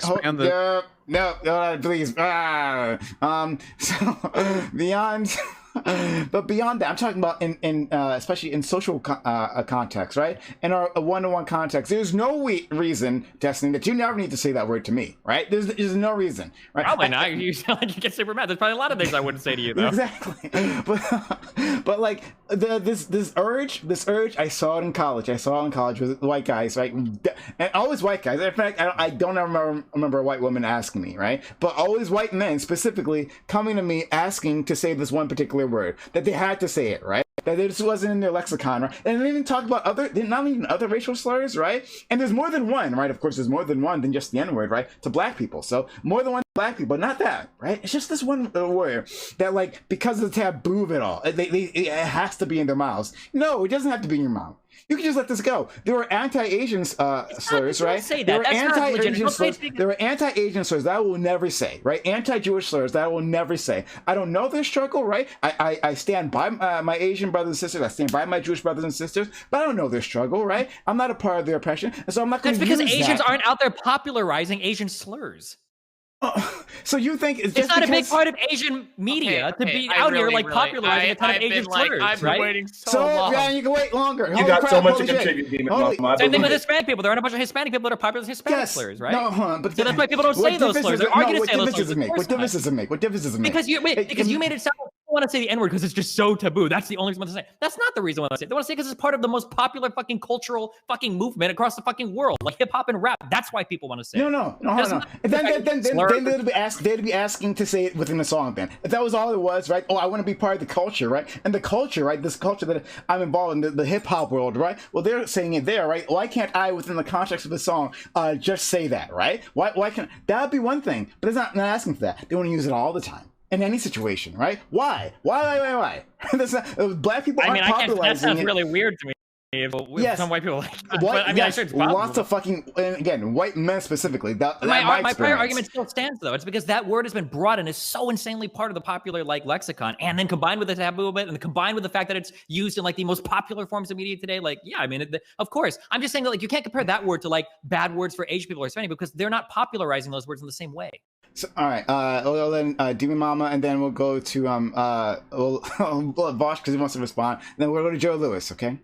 Speaker 6: No, please. So beyond. But beyond that, I'm talking about in especially in social context, right? In our one-to-one context, there's no reason, Destiny, that you never need to say that word to me, right? There's no reason, right?
Speaker 3: Probably not. You sound like you get super mad. There's probably a lot of things I wouldn't say to you, though.
Speaker 6: Exactly. But like this urge, I saw it in college. I saw it in college with white guys, right? And always white guys. In fact, I don't ever remember a white woman asking me, right? But always white men specifically coming to me asking to say this one particular word, that they had to say it, right? That this wasn't in their lexicon, right? And they didn't talk about not even other racial slurs, right? And there's more than one, right? Of course, there's more than one than just the N-word, right? To black people. So more than one black people, but not that, right? It's just this one word that, like, because of the taboo of it all, it has to be in their mouths. No, it doesn't have to be in your mouth. You can just let this go. There were anti-Asian slurs, right?
Speaker 3: Say that.
Speaker 6: There were anti-Asian slurs that I will never say, right? Anti-Jewish slurs that I will never say. I don't know their struggle, right? I stand by my Asian brothers and sisters. I stand by my Jewish brothers and sisters, but I don't know their struggle, right? I'm not a part of their oppression, and so I'm not going to use that.
Speaker 3: That's because Asians aren't out there popularizing Asian slurs.
Speaker 6: So you think it's
Speaker 3: It's
Speaker 6: just
Speaker 3: not a big
Speaker 6: because...
Speaker 3: part of Asian media to be out here like popularizing a ton of Asian slurs,
Speaker 4: I've been
Speaker 3: right?
Speaker 4: waiting so
Speaker 6: So
Speaker 4: long.
Speaker 6: yeah, you can wait longer.
Speaker 11: You
Speaker 6: Holy
Speaker 11: got
Speaker 6: crap,
Speaker 11: so much to
Speaker 6: holy shit.
Speaker 11: contribute, Demon
Speaker 6: Holy-
Speaker 11: Mama. I
Speaker 3: Same thing with
Speaker 11: believe it.
Speaker 3: Hispanic people. There aren't a bunch of Hispanic people that are popular as Hispanic
Speaker 6: Yes.
Speaker 3: slurs, right?
Speaker 6: No, hold on, but
Speaker 3: So that's why people don't say those slurs. They're arguing to say those slurs.
Speaker 6: What difference does it make? What difference does it make?
Speaker 3: Because you made it sound like people want to say the N-word because it's just so taboo. That's the only reason to say it. That's not the reason why they say it. They want to say it because it's part of the most popular fucking cultural fucking movement across the fucking world, like hip hop and rap. That's why people want to say it.
Speaker 6: No, hold on. Then they'd be asking to say it within the song. Then, if that was all it was, right? Oh, I want to be part of the culture, right? And the culture, right? This culture that I'm involved in, the hip hop world, right? Well, they're saying it there, right? Why can't I, within the context of the song, just say that, right? Why can't that would be one thing? But it's not asking for that. They want to use it all the time. In any situation, right? Why? That's not, black people aren't popularizing
Speaker 3: that sounds
Speaker 6: it.
Speaker 3: really weird to me. Yes. Some white people like that.
Speaker 6: White,
Speaker 3: but, I mean,
Speaker 6: yes,
Speaker 3: I'm sure it's
Speaker 6: lots of fucking, and again, white men specifically.
Speaker 3: My prior argument still stands, though. It's because that word has been brought in, is so insanely part of the popular like lexicon, and then combined with the taboo of it, and combined with the fact that it's used in like the most popular forms of media today. Like, yeah, I mean, of course. I'm just saying that like you can't compare that word to like bad words for Asian people or Hispanic because they're not popularizing those words in the same way.
Speaker 6: So, all right, we'll then Demon Mama, and then we'll go to Vaush because he wants to respond. And then we'll go to Joe Lewis, okay?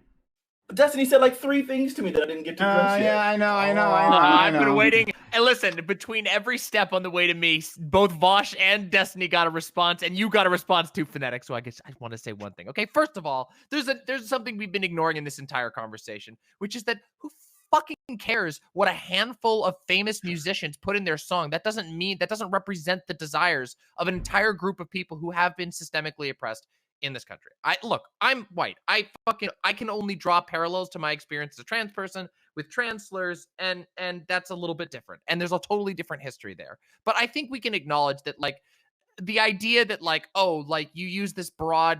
Speaker 11: Destiny said like 3 things to me that I didn't get to address yet.
Speaker 6: Yeah, I know.
Speaker 4: I've been waiting. And listen, between every step on the way to me, both Vaush and Destiny got a response, and you got a response too, Fanatiq. So I guess I want to say one thing. Okay, first of all, there's something we've been ignoring in this entire conversation, which is that who fucking cares what a handful of famous musicians put in their song? That doesn't represent the desires of an entire group of people who have been systemically oppressed in this country. I'm white. I can only draw parallels to my experience as a trans person with trans slurs, and that's a little bit different. And there's a totally different history there. But I think we can acknowledge that like the idea that like, oh, like you use this broad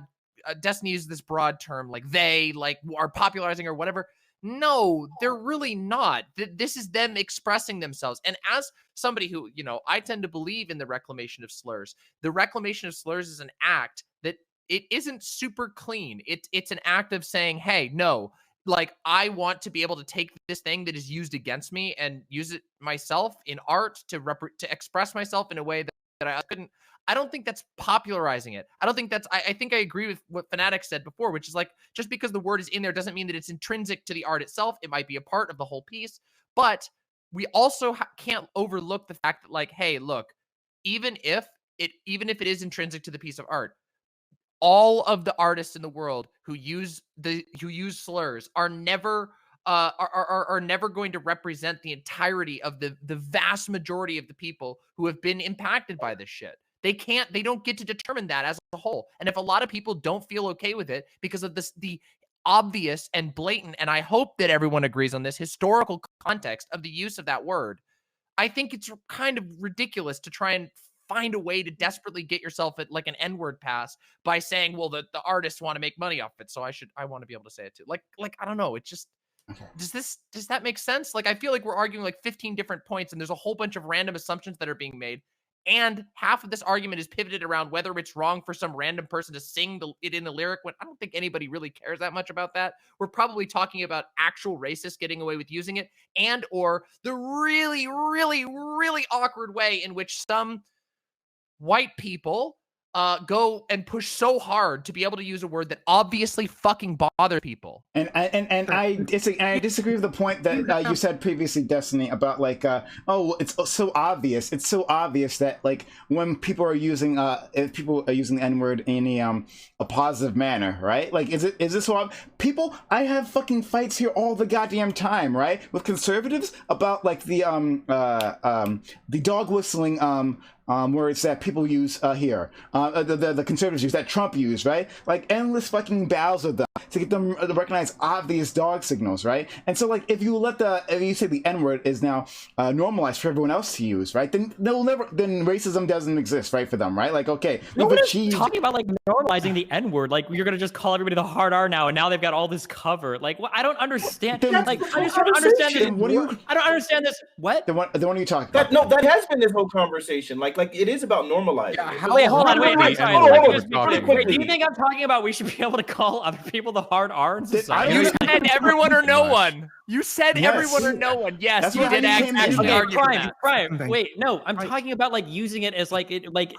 Speaker 4: Destiny uses this broad term like they like are popularizing or whatever. No, they're really not. This is them expressing themselves. And as somebody who, I tend to believe in the reclamation of slurs. The reclamation of slurs is an act that it isn't super clean. It's an act of saying, hey, no, like I want to be able to take this thing that is used against me and use it myself in art to express myself in a way that I couldn't. I don't think that's popularizing it. I don't think that's, I think I agree with what Fanatiq said before, which is like, just because the word is in there doesn't mean that it's intrinsic to the art itself. It might be a part of the whole piece, but we also can't overlook the fact that like, hey, look, even if it is intrinsic to the piece of art, all of the artists in the world who use slurs are never never going to represent the entirety of the vast majority of the people who have been impacted by this shit. They don't get to determine that as a whole. And if a lot of people don't feel okay with it because of the obvious and blatant, and I hope that everyone agrees on this, historical context of the use of that word, I think it's kind of ridiculous to try and find a way to desperately get yourself at like an N-word pass by saying, well, the artists want to make money off it, so I want to be able to say it too. Like I don't know. It's just, okay. Does that make sense? Like, I feel like we're arguing like 15 different points and there's a whole bunch of random assumptions that are being made. And half of this argument is pivoted around whether it's wrong for some random person to sing it in the lyric when I don't think anybody really cares that much about that. We're probably talking about actual racists getting away with using it, and or the really, really, really awkward way in which some white people go and push so hard to be able to use a word that obviously fucking bother people. And
Speaker 6: I disagree with the point that you said previously, Destiny, about like, it's so obvious. It's so obvious that like when people are using if people are using the N-word in a positive manner, right? Like, is this so obvious? People, I have fucking fights here all the goddamn time, right? With conservatives about like the dog whistling words that people use here, the conservatives use, that Trump used, right? Like endless fucking battles with them to get them to recognize obvious dog signals, right? And so like if you say the N-word is now normalized for everyone else to use, right? Then racism doesn't exist, right, for them, right? Like, okay,
Speaker 3: no one is talking about like normalizing the N-word. Like you're gonna just call everybody the hard R now, and now they've got all this cover. Like, I don't understand. Like, I just don't understand this. I don't understand this. What?
Speaker 6: The one you talking
Speaker 11: about? No, that has been this whole conversation. Like, Like it is about normalizing.
Speaker 7: Yeah,
Speaker 10: Wait, hold on. Wait,
Speaker 11: Wait,
Speaker 10: sorry.
Speaker 11: hold on,
Speaker 10: Just
Speaker 11: really
Speaker 10: wait,
Speaker 11: quickly.
Speaker 10: do you think I'm talking about we should be able to call other people the hard R in society?
Speaker 4: You said everyone or no one. You said
Speaker 6: Yes.
Speaker 4: everyone or no one. Yes,
Speaker 6: That's
Speaker 4: you
Speaker 6: what
Speaker 4: did
Speaker 6: I came in.
Speaker 4: actually
Speaker 10: Okay,
Speaker 4: argue for that.
Speaker 10: Prime. Wait, no, I'm talking about like using it as like it like.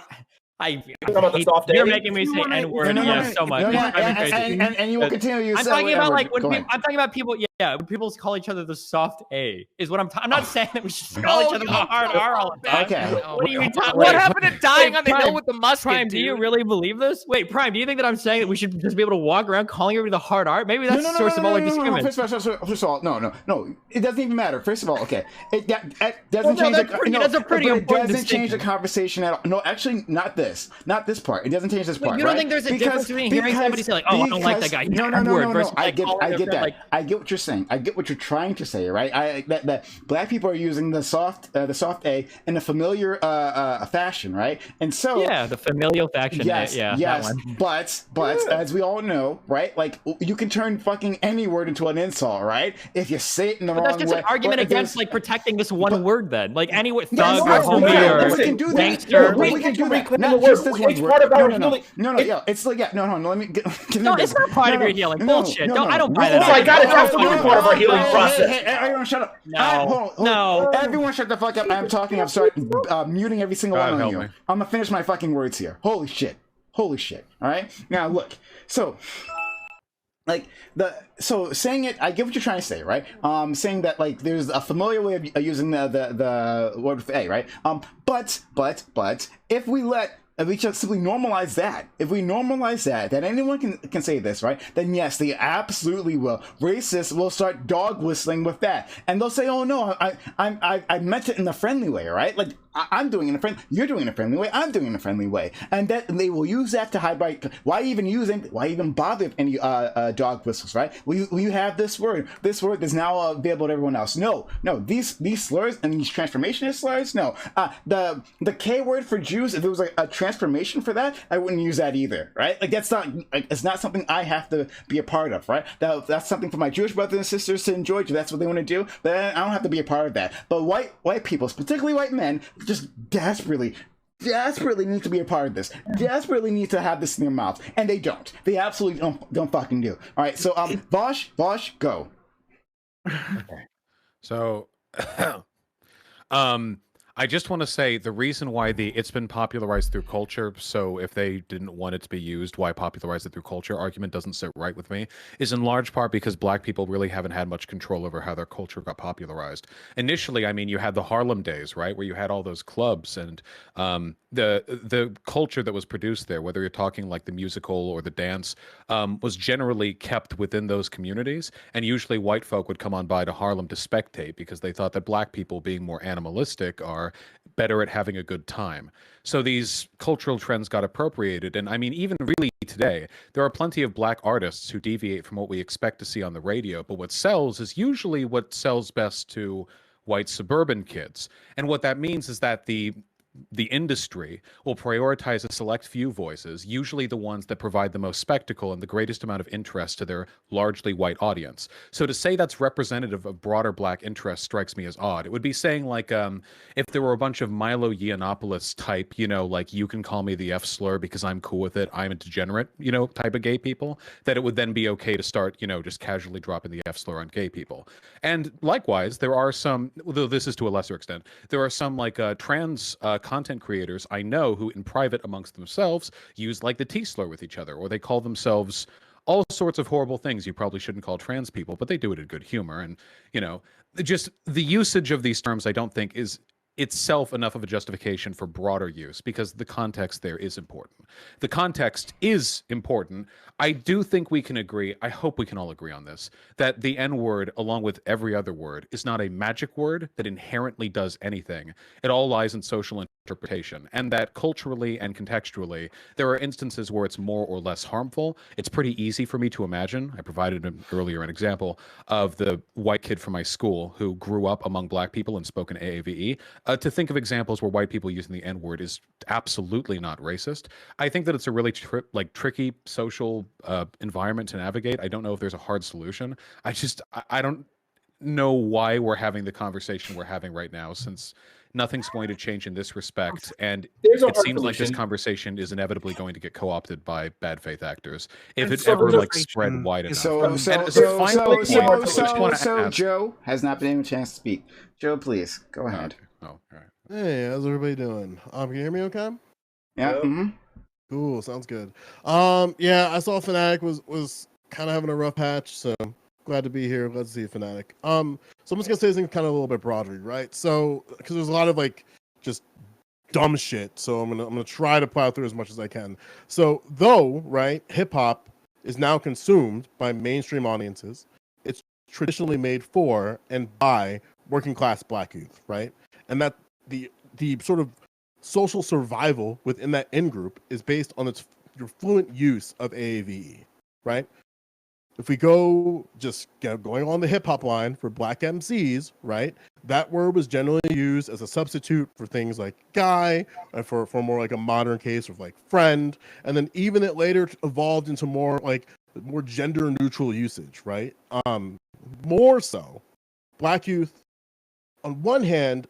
Speaker 10: I
Speaker 11: about the
Speaker 10: hate,
Speaker 11: soft
Speaker 10: you're
Speaker 11: A?
Speaker 10: making me say N-word so much.
Speaker 6: And you will continue to use.
Speaker 10: I'm talking about like when
Speaker 6: Go
Speaker 10: people,
Speaker 6: ahead.
Speaker 10: I'm talking about people. Yeah, when people call each other the soft A is what I'm not saying that we should call each other the hard R all the time.
Speaker 6: Okay.
Speaker 10: What do you mean?
Speaker 4: What happened to dying on the
Speaker 10: Prime,
Speaker 4: hill with the musket?
Speaker 10: Prime, do you really believe this? Wait, Prime, do you think that I'm saying that we should just be able to walk around calling everybody the hard R? Maybe that's the source of all our discrimination.
Speaker 6: First of all, no. It doesn't even matter. First of all, okay, it doesn't change.
Speaker 10: That's a pretty
Speaker 6: it
Speaker 10: important
Speaker 6: doesn't change the
Speaker 10: distinction.
Speaker 6: conversation at all. No, actually, not this part. It doesn't change this part.
Speaker 10: You don't
Speaker 6: right?
Speaker 10: think there's a difference between hearing somebody say like, "Oh, I don't like that guy"? He's
Speaker 6: No.
Speaker 10: versus
Speaker 6: I
Speaker 10: like
Speaker 6: get
Speaker 10: calling their
Speaker 6: that.
Speaker 10: friend, like,
Speaker 6: I get what you're saying. I get what you're trying to say, right? That black people are using the soft A in a familiar fashion, right? And so
Speaker 10: yeah, the familial faction.
Speaker 6: Yes,
Speaker 10: that
Speaker 6: yes,
Speaker 10: one.
Speaker 6: but as we all know, right? Like you can turn fucking any word into an insult, right? If you say it in the wrong way.
Speaker 10: That's just an argument against like protecting this one word. Then, like any thug
Speaker 6: Yes,
Speaker 10: or
Speaker 6: yes,
Speaker 10: homie
Speaker 6: we
Speaker 10: or
Speaker 6: can do that.
Speaker 10: gangster.
Speaker 6: We can do that.
Speaker 11: the
Speaker 6: Not
Speaker 11: word.
Speaker 6: just this one
Speaker 11: It's
Speaker 6: word.
Speaker 11: part of our
Speaker 6: No.
Speaker 11: healing.
Speaker 6: Yeah, it's like no. Let me get.
Speaker 10: No, it's not part of your healing. Bullshit. I don't buy that.
Speaker 11: Oh my God, it's absolutely part of our healing process.
Speaker 6: Hey, everyone, shut up.
Speaker 10: No.
Speaker 6: No. Everyone, shut the fuck up. I'm talking. I'm sorry. Muting every single one of you.
Speaker 7: me.
Speaker 6: I'm gonna finish my fucking words here. Holy shit. All right. Now look. So. Like saying it, I get what you're trying to say, right? Saying that like there's a familiar way of using the word with A, right? But if we just simply normalize that, that anyone can say this, right? Then yes, they absolutely will. Racists will start dog whistling with that, and they'll say, "Oh no, I meant it in a friendly way, right? Like I'm doing it in a friendly, you're doing it in a friendly way, I'm doing it in a friendly way," and that they will use that to hide. Why even bother with any dog whistles, right? We have this word is now available to everyone else. No, these slurs and these transformationist slurs, no. The K word for Jews, if it was like a transformation for that, I wouldn't use that either, right? Like it's not something I have to be a part of, right? That's something for my Jewish brothers and sisters to enjoy if that's what they want to do, but I don't have to be a part of that. But white people, particularly white men, just desperately need to be a part of this. Desperately need to have this in their mouths, and they don't. They absolutely don't fucking do. All right, so Vaush, go.
Speaker 7: Okay. So, I just want to say the reason why it's been popularized through culture, so if they didn't want it to be used, why popularize it through culture argument doesn't sit right with me, is in large part because black people really haven't had much control over how their culture got popularized. Initially, I mean, you had the Harlem days, right, where you had all those clubs and the culture that was produced there, whether you're talking like the musical or the dance, was generally kept within those communities, and usually white folk would come on by to Harlem to spectate because they thought that black people, being more animalistic, are better at having a good time. So these cultural trends got appropriated, and I mean, even really today, there are plenty of black artists who deviate from what we expect to see on the radio, but what sells is usually what sells best to white suburban kids. And what that means is that the industry will prioritize a select few voices, usually the ones that provide the most spectacle and the greatest amount of interest to their largely white audience. So to say that's representative of broader black interest strikes me as odd. It would be saying like if there were a bunch of Milo Yiannopoulos type, like you can call me the F slur because I'm cool with it, I'm a degenerate, type of gay people, that it would then be okay to start, just casually dropping the F slur on gay people. And likewise, there are some, though this is to a lesser extent, there are some like trans content creators I know who in private amongst themselves use like the T slur with each other, or they call themselves all sorts of horrible things you probably shouldn't call trans people, but they do it in good humor. And, just the usage of these terms I don't think is itself enough of a justification for broader use, because the context there is important. The context is important. I do think we can agree, I hope we can all agree on this, that the N-word, along with every other word, is not a magic word that inherently does anything. It all lies in social interpretation, and that culturally and contextually, there are instances where it's more or less harmful. It's pretty easy for me to imagine. I provided earlier an example of the white kid from my school who grew up among black people and spoke in AAVE. To think of examples where white people using the N-word is absolutely not racist. I think that it's a really tricky social environment to navigate. I don't know if there's a hard solution. I don't know why we're having the conversation we're having right now, since nothing's going to change in this respect. And
Speaker 11: There's a
Speaker 7: it
Speaker 11: hard
Speaker 7: seems like this
Speaker 11: solution.
Speaker 7: conversation is inevitably going to get co-opted by bad faith actors if
Speaker 8: And
Speaker 7: it ever like
Speaker 8: civilization
Speaker 7: spread wide enough.
Speaker 8: is
Speaker 6: So
Speaker 7: And as a final point, I just want to ask.
Speaker 6: Joe has not been given a chance to speak. Joe, please go ahead.
Speaker 7: Oh, all right.
Speaker 12: Hey, how's everybody doing? Can you hear me okay?
Speaker 6: Yeah. Mm-hmm.
Speaker 12: Cool, sounds good. Yeah, I saw Fanatiq was kind of having a rough patch, so glad to be here. Glad to see you, Fanatiq. So I'm just gonna say something kind of a little bit broadly, right? So because there's a lot of like just dumb shit, so I'm gonna try to plow through as much as I can. So though, right, hip hop is now consumed by mainstream audiences. It's traditionally made for and by working class Black youth, right? And that the sort of social survival within that in-group is based on your fluent use of AAVE, right? If we go going on the hip-hop line for Black MCs, right, that word was generally used as a substitute for things like guy, and for more like a modern case of like friend, and then even it later evolved into more gender-neutral usage, right? More so, Black youth, on one hand,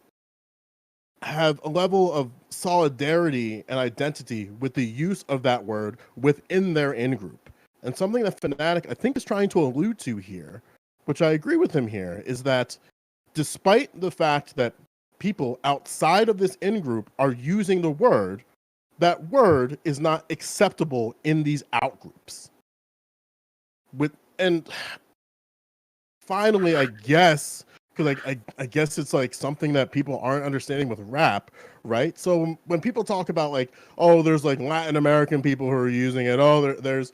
Speaker 12: have a level of solidarity and identity with the use of that word within their in-group. And something that Fanatiq, I think, is trying to allude to here, which I agree with him here, is that despite the fact that people outside of this in-group are using the word, that word is not acceptable in these out-groups. And finally, I guess, because I guess it's like something that people aren't understanding with rap, right? So when people talk about like, oh, there's like Latin American people who are using it, oh, there's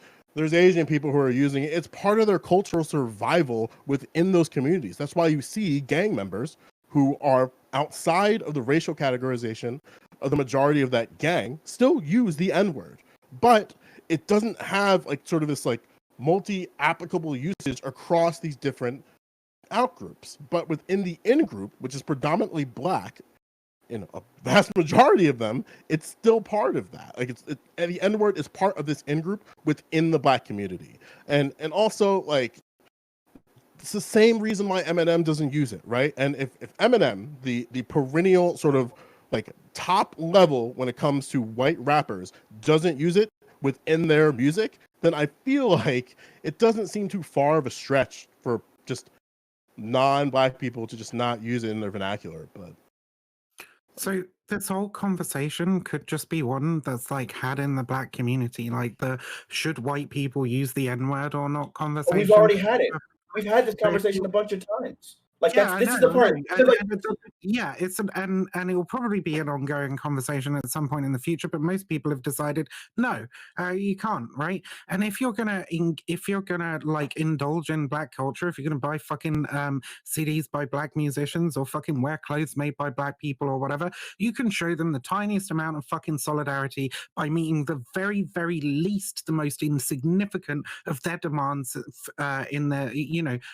Speaker 12: Asian people who are using it, it's part of their cultural survival within those communities. That's why you see gang members who are outside of the racial categorization of the majority of that gang still use the N-word, but it doesn't have like sort of this like multi-applicable usage across these different outgroups. But within the in-group, which is predominantly Black, in a vast majority of them, it's still part of that. Like and the N-word is part of this in-group within the Black community. And also like it's the same reason why Eminem doesn't use it, right? And if Eminem, the perennial sort of like top level when it comes to white rappers, doesn't use it within their music, then I feel like it doesn't seem too far of a stretch for just non-Black people to just not use it in their vernacular. But
Speaker 8: so this whole conversation could just be one that's like had in the Black community, like the should white people use the N-word or not conversation.
Speaker 11: We've already had it. We've had this conversation a bunch of times. Like this is the part.
Speaker 8: And it will probably be an ongoing conversation at some point in the future. But most people have decided no, you can't, right? And if you're gonna like indulge in Black culture, if you're gonna buy fucking CDs by Black musicians or fucking wear clothes made by Black people or whatever, you can show them the tiniest amount of fucking solidarity by meeting the very, very least, the most insignificant of their demands in their,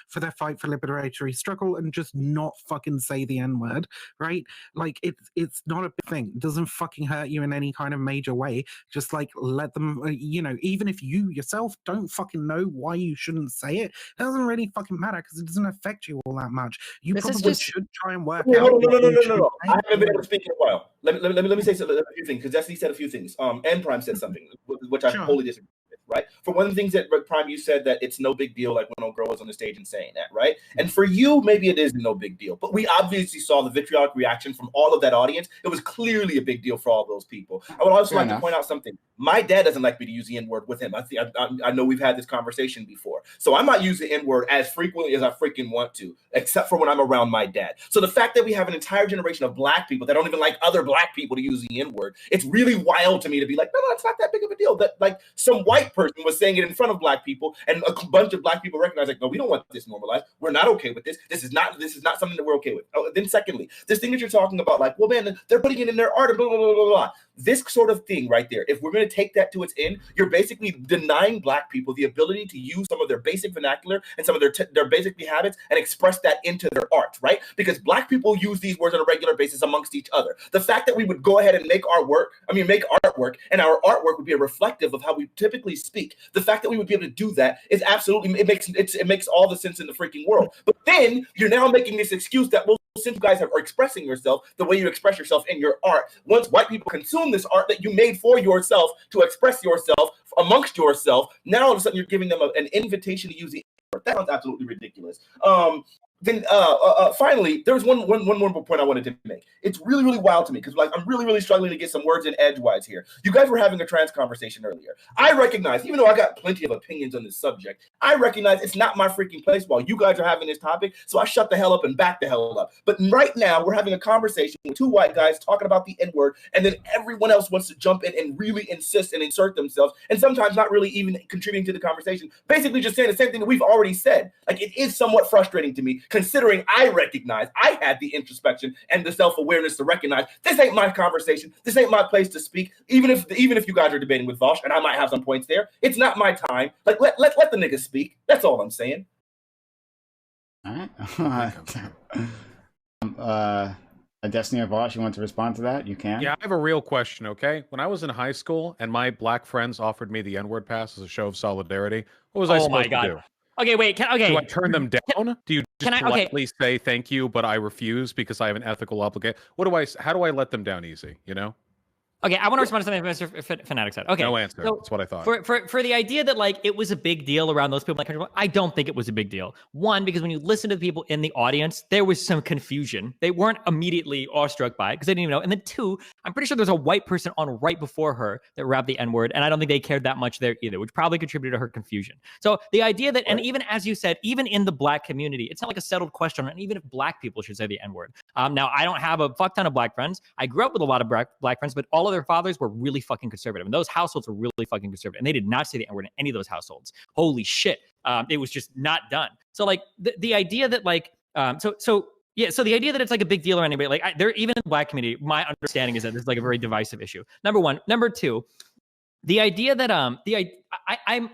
Speaker 8: for their fight for liberatory struggle, and just not fucking say the N-word, right? Like it's not a big thing. It doesn't fucking hurt you in any kind of major way. Just like let them, even if you yourself don't fucking know why you shouldn't say it, it doesn't really fucking matter because it doesn't affect you all that much. You probably should try and work out.
Speaker 11: No. I haven't been able to speak in a while. Let me say a few things, because Destiny said a few things. And Prime said something, which I wholly disagree with, right? For one of the things that Prime, you said that it's no big deal, like when a girl was on the stage and saying that, right? And for you, maybe it is no big deal, but we obviously saw the vitriolic reaction from all of that audience. It was clearly a big deal for all those people. I would also like to point out something. My dad doesn't like me to use the N-word with him. I know we've had this conversation before. So I might use the N-word as frequently as I freaking want to, except for when I'm around my dad. So the fact that we have an entire generation of Black people that don't even like other Black people to use the N-word, it's really wild to me to be like, no, it's not that big of a deal. That like some white person was saying it in front of Black people, and a bunch of Black people recognize, like, no, we don't want this normalized. We're not okay with this. This is not something that we're okay with. Oh, then secondly, this thing that you're talking about, like, well, man, they're putting it in their art and blah, blah, blah, blah, blah. This sort of thing right there, if we're going to take that to its end, you're basically denying Black people the ability to use some of their basic vernacular and some of their basic habits and express that into their art, right? Because Black people use these words on a regular basis amongst each other. The fact that we would go ahead and make artwork, and our artwork would be a reflective of how we typically speak. The fact that we would be able to do that is absolutely, it makes all the sense in the freaking world. But then you're now making this excuse that, well, since you guys are expressing yourself the way you express yourself in your art, once white people consume this art that you made for yourself to express yourself amongst yourself, now all of a sudden you're giving them an invitation to use the art. That sounds absolutely ridiculous. Then finally, there was one more point I wanted to make. It's really, really wild to me because like I'm really struggling to get some words in edgewise here. You guys were having a trans conversation earlier. I recognize, even though I got plenty of opinions on this subject, I recognize it's not my freaking place while you guys are having this topic, so I shut the hell up and back the hell up. But right now, we're having a conversation with two white guys talking about the N-word, and then everyone else wants to jump in and really insist and insert themselves, and sometimes not really even contributing to the conversation, basically just saying the same thing that we've already said. Like, it is somewhat frustrating to me, considering I recognize I had the introspection and the self-awareness to recognize this ain't my conversation, this ain't my place to speak. Even if you guys are debating with Vaush, and I might have some points there, it's not my time. Like let the niggas speak. That's all I'm saying.
Speaker 6: All right. Destiny or Vaush, you want to respond to that? You can.
Speaker 7: Yeah, I have a real question, okay? When I was in high school and my black friends offered me the N-word pass as a show of solidarity, what was I supposed to do?
Speaker 10: Okay, wait.
Speaker 7: Do I turn them down? Do you just politely say thank you, but I refuse because I have an ethical obligation? How do I let them down easy, you know?
Speaker 10: Okay, I want to respond to something Mr. Fanatiq said. Okay,
Speaker 7: no answer.
Speaker 10: So
Speaker 7: that's what I thought.
Speaker 10: For the idea that like it was a big deal around those people, I don't think it was a big deal. One, because when you listen to the people in the audience, there was some confusion. They weren't immediately awestruck by it because they didn't even know. And then two, I'm pretty sure there's a white person on right before her that rapped the N-word, and I don't think they cared that much there either, which probably contributed to her confusion. So the idea that, and even as you said, even in the black community, it's not like a settled question, and even if black people should say the N-word. Now, I don't have a fuck ton of black friends. I grew up with a lot of black friends, but all of their fathers were really fucking conservative, and those households were really fucking conservative, and they did not say the N-word in any of those households. Holy shit, it was just not done. So like the idea that like so the idea that it's like a big deal or anybody like there even in the black community, my understanding is that this is like a very divisive issue. Number one. Number two, the idea that I'm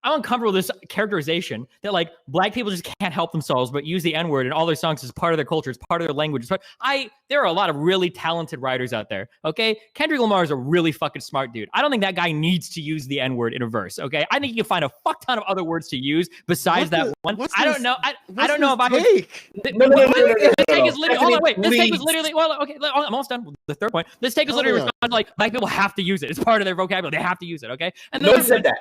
Speaker 10: uncomfortable with this characterization that like black people just can't help themselves but use the N-word in all their songs as part of their culture, it's part of their language. There are a lot of really talented writers out there, okay? Kendrick Lamar is a really fucking smart dude. I don't think that guy needs to use the N-word in a verse, okay? I think you can find a fuck ton of other words to use besides that one. I don't know. I don't know if I would. This take is literally. Hold on, wait. This take was literally. Well, okay, I'm almost done. The third point. This take is literally response like black people have to use it. It's part of their vocabulary. They have to use it, okay? And
Speaker 11: no one said that.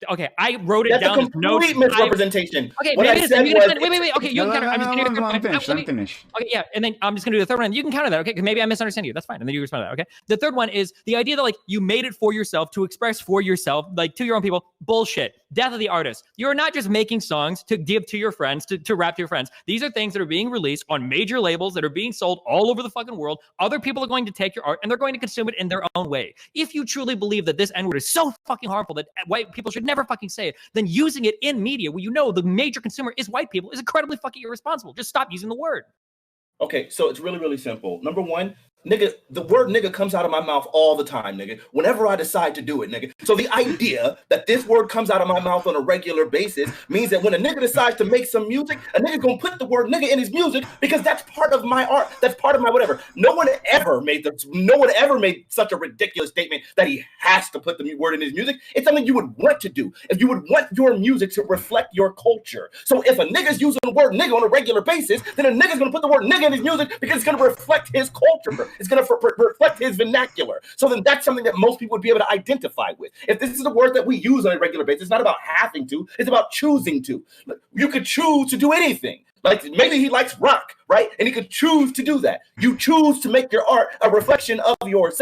Speaker 10: Okay, I wrote it down.
Speaker 11: That's a complete misrepresentation.
Speaker 10: Okay,
Speaker 11: what I said was...
Speaker 10: Wait. Okay, you can counter. I'm just going to do the third one.
Speaker 6: Finish.
Speaker 10: Okay, yeah, and then I'm just going to do the third one. You can counter that, okay? Because maybe I misunderstand you. That's fine. And then you respond to that, okay? The third one is the idea that like you made it for yourself to express for yourself, like to your own people. Bullshit. Death of the artist. You're not just making songs to give to your friends, to rap to your friends. These are things that are being released on major labels that are being sold all over the fucking world. Other people are going to take your art and they're going to consume it in their own way. If you truly believe that this N-word is so fucking harmful that white people should never fucking say it, then using it in media where you know the major consumer is white people is incredibly fucking irresponsible. Just stop using the word.
Speaker 11: Okay, so it's really, really simple. Number one, nigga, the word nigga comes out of my mouth all the time, nigga, whenever I decide to do it, nigga. So the idea that this word comes out of my mouth on a regular basis means that when a nigga decides to make some music, a nigga gonna put the word nigga in his music because that's part of my art. That's part of my whatever. No one ever made such a ridiculous statement that he has to put the word in his music. It's something you would want to do. If you would want your music to reflect your culture. So if a nigga's using the word nigga on a regular basis, then a nigga's gonna put the word nigga in his music because it's gonna reflect his culture. It's going to reflect his vernacular. So then that's something that most people would be able to identify with. If this is a word that we use on a regular basis, it's not about having to, it's about choosing to. You could choose to do anything. Like maybe he likes rock, right? And he could choose to do that. You choose to make your art a reflection of yourself.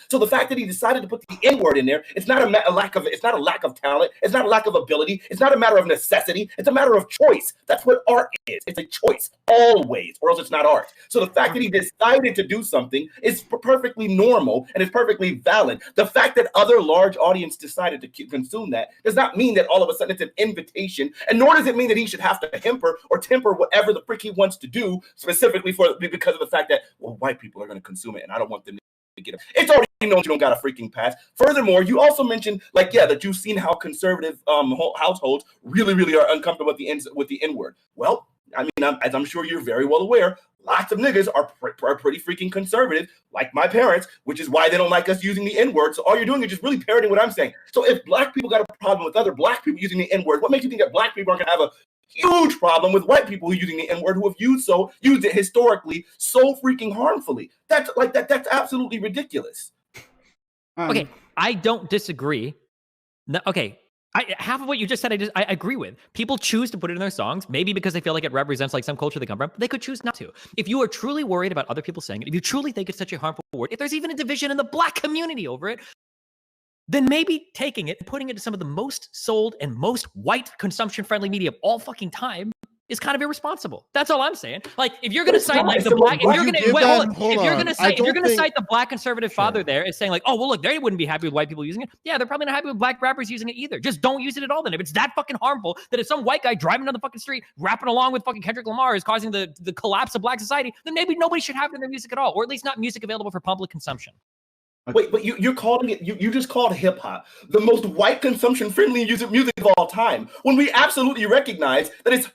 Speaker 11: So the fact that he decided to put the N-word in there, it's not a lack of talent. It's not a lack of ability. It's not a matter of necessity. It's a matter of choice. That's what art is. It's a choice always, or else it's not art. So the fact that he decided to do something is perfectly normal and it's perfectly valid. The fact that other large audience decided to consume that does not mean that all of a sudden it's an invitation, and nor does it mean that he should have to temper whatever the frick he wants to do specifically because of the fact that, well, white people are going to consume it and I don't want them to get it. It's already known you don't got a freaking pass. Furthermore, you also mentioned that you've seen how conservative households really, really are uncomfortable with the N-word. Well, I mean, as I'm sure you're very well aware, lots of niggas are pretty freaking conservative, like my parents, which is why they don't like us using the N-word. So all you're doing is just really parroting what I'm saying. So if black people got a problem with other black people using the N-word, what makes you think that black people aren't going to have a Huge problem with white people who are using the N-word, who have used it historically so freaking harmfully. That's absolutely ridiculous.
Speaker 3: Okay, I don't disagree. No, okay, half of what you just said, I agree with. People choose to put it in their songs, maybe because they feel like it represents like some culture they come from, but they could choose not to. If you are truly worried about other people saying it, if you truly think it's such a harmful word, if there's even a division in the Black community over it, then maybe taking it and putting it to some of the most sold and most white consumption-friendly media of all fucking time is kind of irresponsible. That's all I'm saying. Like, if you're going to cite like the black, if you're going to cite the black conservative father there as saying like, oh well, look, they wouldn't be happy with white people using it. Yeah, they're probably not happy with black rappers using it either. Just don't use it at all. Then, if it's that fucking harmful, that if some white guy driving down the fucking street rapping along with fucking Kendrick Lamar is causing the collapse of black society, then maybe nobody should have it in their music at all, or at least not music available for public consumption.
Speaker 11: Wait, but you're calling it, you just called hip hop the most white consumption friendly music of all time, when we absolutely recognize that it's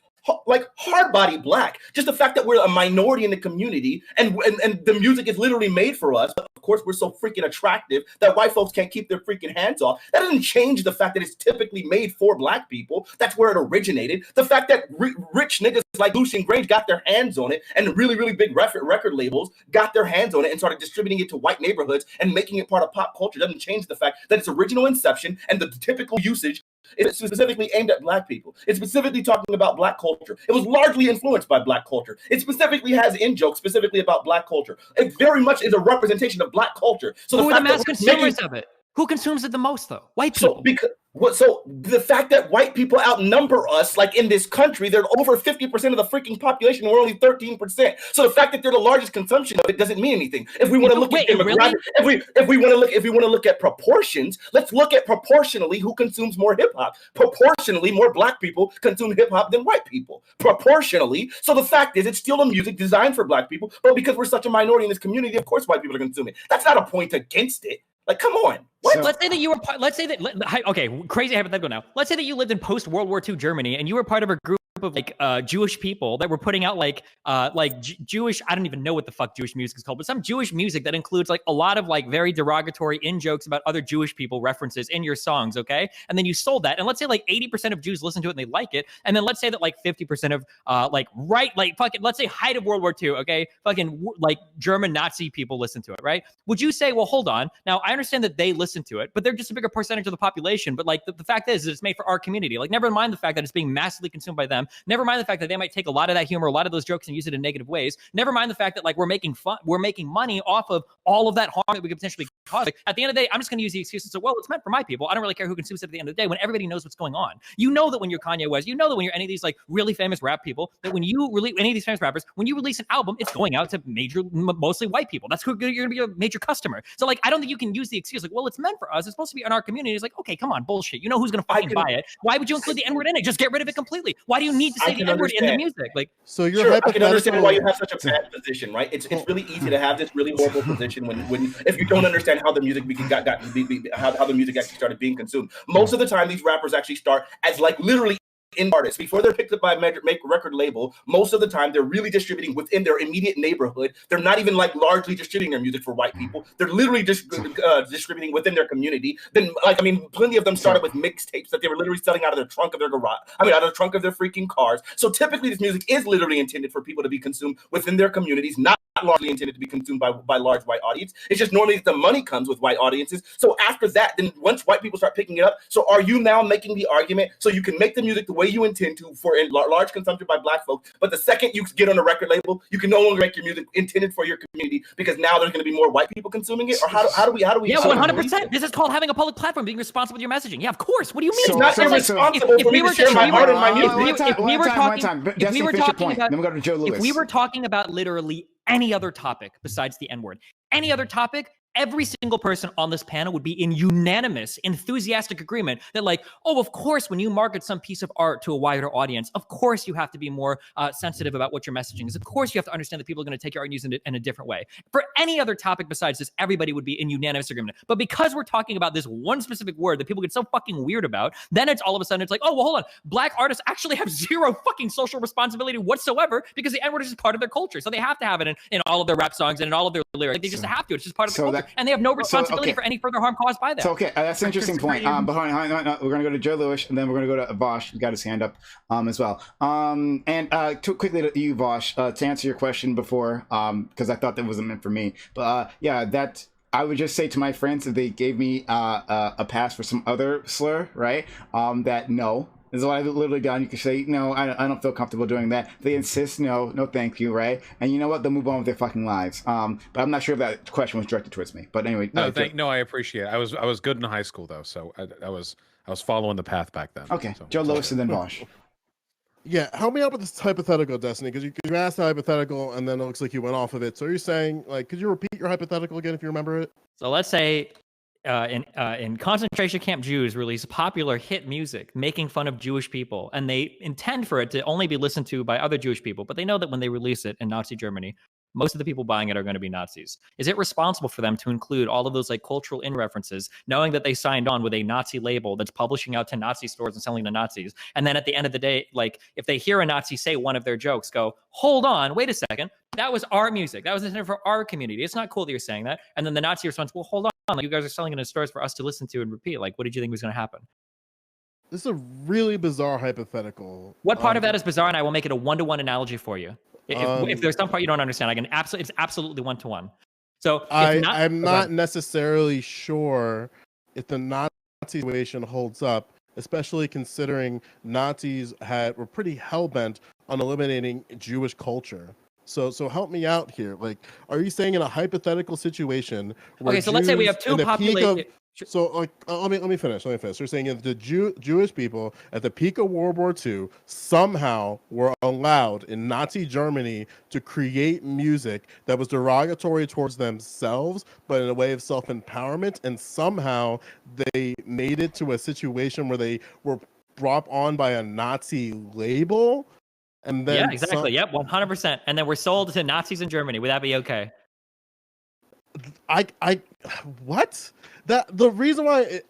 Speaker 11: like hard body black. Just the fact that we're a minority in the community and the music is literally made for us. Of course, we're so freaking attractive that white folks can't keep their freaking hands off. That doesn't change the fact that it's typically made for black people. That's where it originated. The fact that rich niggas like Lucian Grange got their hands on it, and really, really big record labels got their hands on it and started distributing it to white neighborhoods and making it part of pop culture, doesn't change the fact that its original inception and the typical usage is specifically aimed at black people. It's specifically talking about black culture. It was largely influenced by black culture. It specifically has in-jokes specifically about black culture. It very much is a representation of black culture. So
Speaker 3: who are the mass consumers of it? Who consumes it the most, though? White people.
Speaker 11: So the fact that white people outnumber us, like in this country, they're over 50% of the freaking population. We're only 13%. So the fact that they're the largest consumption of it doesn't mean anything. If we want to look at demographics, if we want to look at proportions, let's look at proportionally who consumes more hip hop. Proportionally, more black people consume hip hop than white people. Proportionally. So the fact is, it's still a music designed for black people, but because we're such a minority in this community, of course, white people are consuming it. That's not a point against it. Like, come on. What?
Speaker 3: So, let's say that you were. Okay, crazy hypothetical now. Let's say that you lived in post-World War II Germany and you were part of a group of like Jewish people that were putting out like Jewish. I don't even know what the fuck Jewish music is called, but some Jewish music that includes like a lot of like very derogatory in jokes about other Jewish people references in your songs. Okay, and then you sold that, and let's say like 80% of Jews listen to it and they like it, and then let's say that like 50% of let's say height of World War II. Okay, fucking like German Nazi people listen to it, right? Would you say, well, hold on, now I understand that they listen to it, but they're just a bigger percentage of the population. But like the fact is that it's made for our community. Like, never mind the fact that it's being massively consumed by them. Never mind the fact that they might take a lot of that humor, a lot of those jokes, and use it in negative ways. Never mind the fact that like we're making money off of all of that harm that we could potentially cause. Like, at the end of the day, I'm just going to use the excuse and say, well, it's meant for my people. I don't really care who consumes it at the end of the day, when everybody knows what's going on. You know that when you're Kanye West, you know that when you're any of these like really famous rap people, that when you release any of these famous rappers, when you release an album, it's going out to mostly white people. That's who you're going to be a major customer. So like, I don't think you can use the excuse like, well, it's meant for us. It's supposed to be in our community. It's like, okay, come on, bullshit. You know who's going to fucking buy it. Why would you include the N-word in it? Just get rid of it completely. Why do you need to say the N-word in the music? Like,
Speaker 12: so you're
Speaker 11: sure, I can understand why you have such a bad position, right? It's really easy to have this really horrible position when if you don't understand how the music how the music actually started being consumed. Most of the time, these rappers actually start as like literally in artists before they're picked up by a record label. Most of the time they're really distributing within their immediate neighborhood. They're not even like largely distributing their music for white people. They're literally just distributing within their community. Then like, I mean, plenty of them started with mixtapes that they were literally selling out of their trunk of their garage. out of the trunk of their freaking cars. So typically this music is literally intended for people to be consumed within their communities, not largely intended to be consumed by large white audience. It's just normally the money comes with white audiences. So after that, then once white people start picking it up, so are you now making the argument so you can make the music the way you intend to for large consumption by black folks, but the second you get on a record label, you can no longer make your music intended for your community because now there's going to be more white people consuming it? Or how do we? Yeah,
Speaker 3: 100%. This is called having a public platform, being responsible with your messaging. Yeah, of course. What do you mean?
Speaker 11: It's not irresponsible for me to share my art and my music.
Speaker 6: If we
Speaker 3: were talking about literally any other topic besides the N-word, any other topic, every single person on this panel would be in unanimous, enthusiastic agreement that like, oh, of course, when you market some piece of art to a wider audience, of course you have to be more sensitive about what your messaging is. Of course you have to understand that people are going to take your art and use it in a different way. For any other topic besides this, everybody would be in unanimous agreement. But because we're talking about this one specific word that people get so fucking weird about, then it's all of a sudden, it's like, oh, well, hold on. Black artists actually have zero fucking social responsibility whatsoever because the N-word is just part of their culture. So they have to have it in all of their rap songs and in all of their lyrics. Like, they just have to. It's just part of the culture. and they have no responsibility for any further harm caused by that.
Speaker 6: So that's an interesting point. But hold on, we're gonna go to Joe Lewis, and then we're gonna go to Vaush. He got his hand up as well. And quickly to you, Vaush, to answer your question before, because I thought that wasn't meant for me. But that I would just say to my friends, if they gave me a pass for some other slur, right? That no. This is what I've literally done. You can say, no, I don't feel comfortable doing that. If they insist, no, thank you, right? And you know what? They'll move on with their fucking lives. But I'm not sure if that question was directed towards me. But anyway.
Speaker 7: No, I appreciate it. I was good in high school, though, so I was following the path back then.
Speaker 6: Okay,
Speaker 7: so,
Speaker 6: Joe Lewis and then Vaush.
Speaker 12: Yeah, help me out with this hypothetical, Destiny, because you asked the hypothetical, and then it looks like you went off of it. So you're saying, like, could you repeat your hypothetical again if you remember it?
Speaker 3: So let's say in concentration camp Jews release popular hit music making fun of Jewish people, and they intend for it to only be listened to by other Jewish people, but they know that when they release it in Nazi Germany, most of the people buying it are going to be Nazis. Is it responsible for them to include all of those like cultural in references, knowing that they signed on with a Nazi label that's publishing out to Nazi stores and selling to Nazis? And then at the end of the day, like if they hear a Nazi say one of their jokes, go, hold on, wait a second. That was our music. That was intended for our community. It's not cool that you're saying that. And then the Nazi responds, well, hold on. Like, you guys are selling it in stores for us to listen to and repeat. Like, what did you think was going to happen?
Speaker 12: This is a really bizarre hypothetical.
Speaker 3: What part of that is bizarre? And I will make it a one-to-one analogy for you. If there's some part you don't understand, it's absolutely one-to-one. So
Speaker 12: I'm not necessarily sure if the Nazi situation holds up, especially considering Nazis were pretty hell-bent on eliminating Jewish culture. So help me out here. Like, are you saying in a hypothetical situation where
Speaker 3: okay, so let's say we have two populations.
Speaker 12: So like, let me finish. You're saying that the Jewish people at the peak of World War II somehow were allowed in Nazi Germany to create music that was derogatory towards themselves, but in a way of self-empowerment, and somehow they made it to a situation where they were brought on by a Nazi label. And then
Speaker 3: yeah, exactly. Yep, 100%. And then we're sold to Nazis in Germany. Would that be okay?
Speaker 12: What? The reason why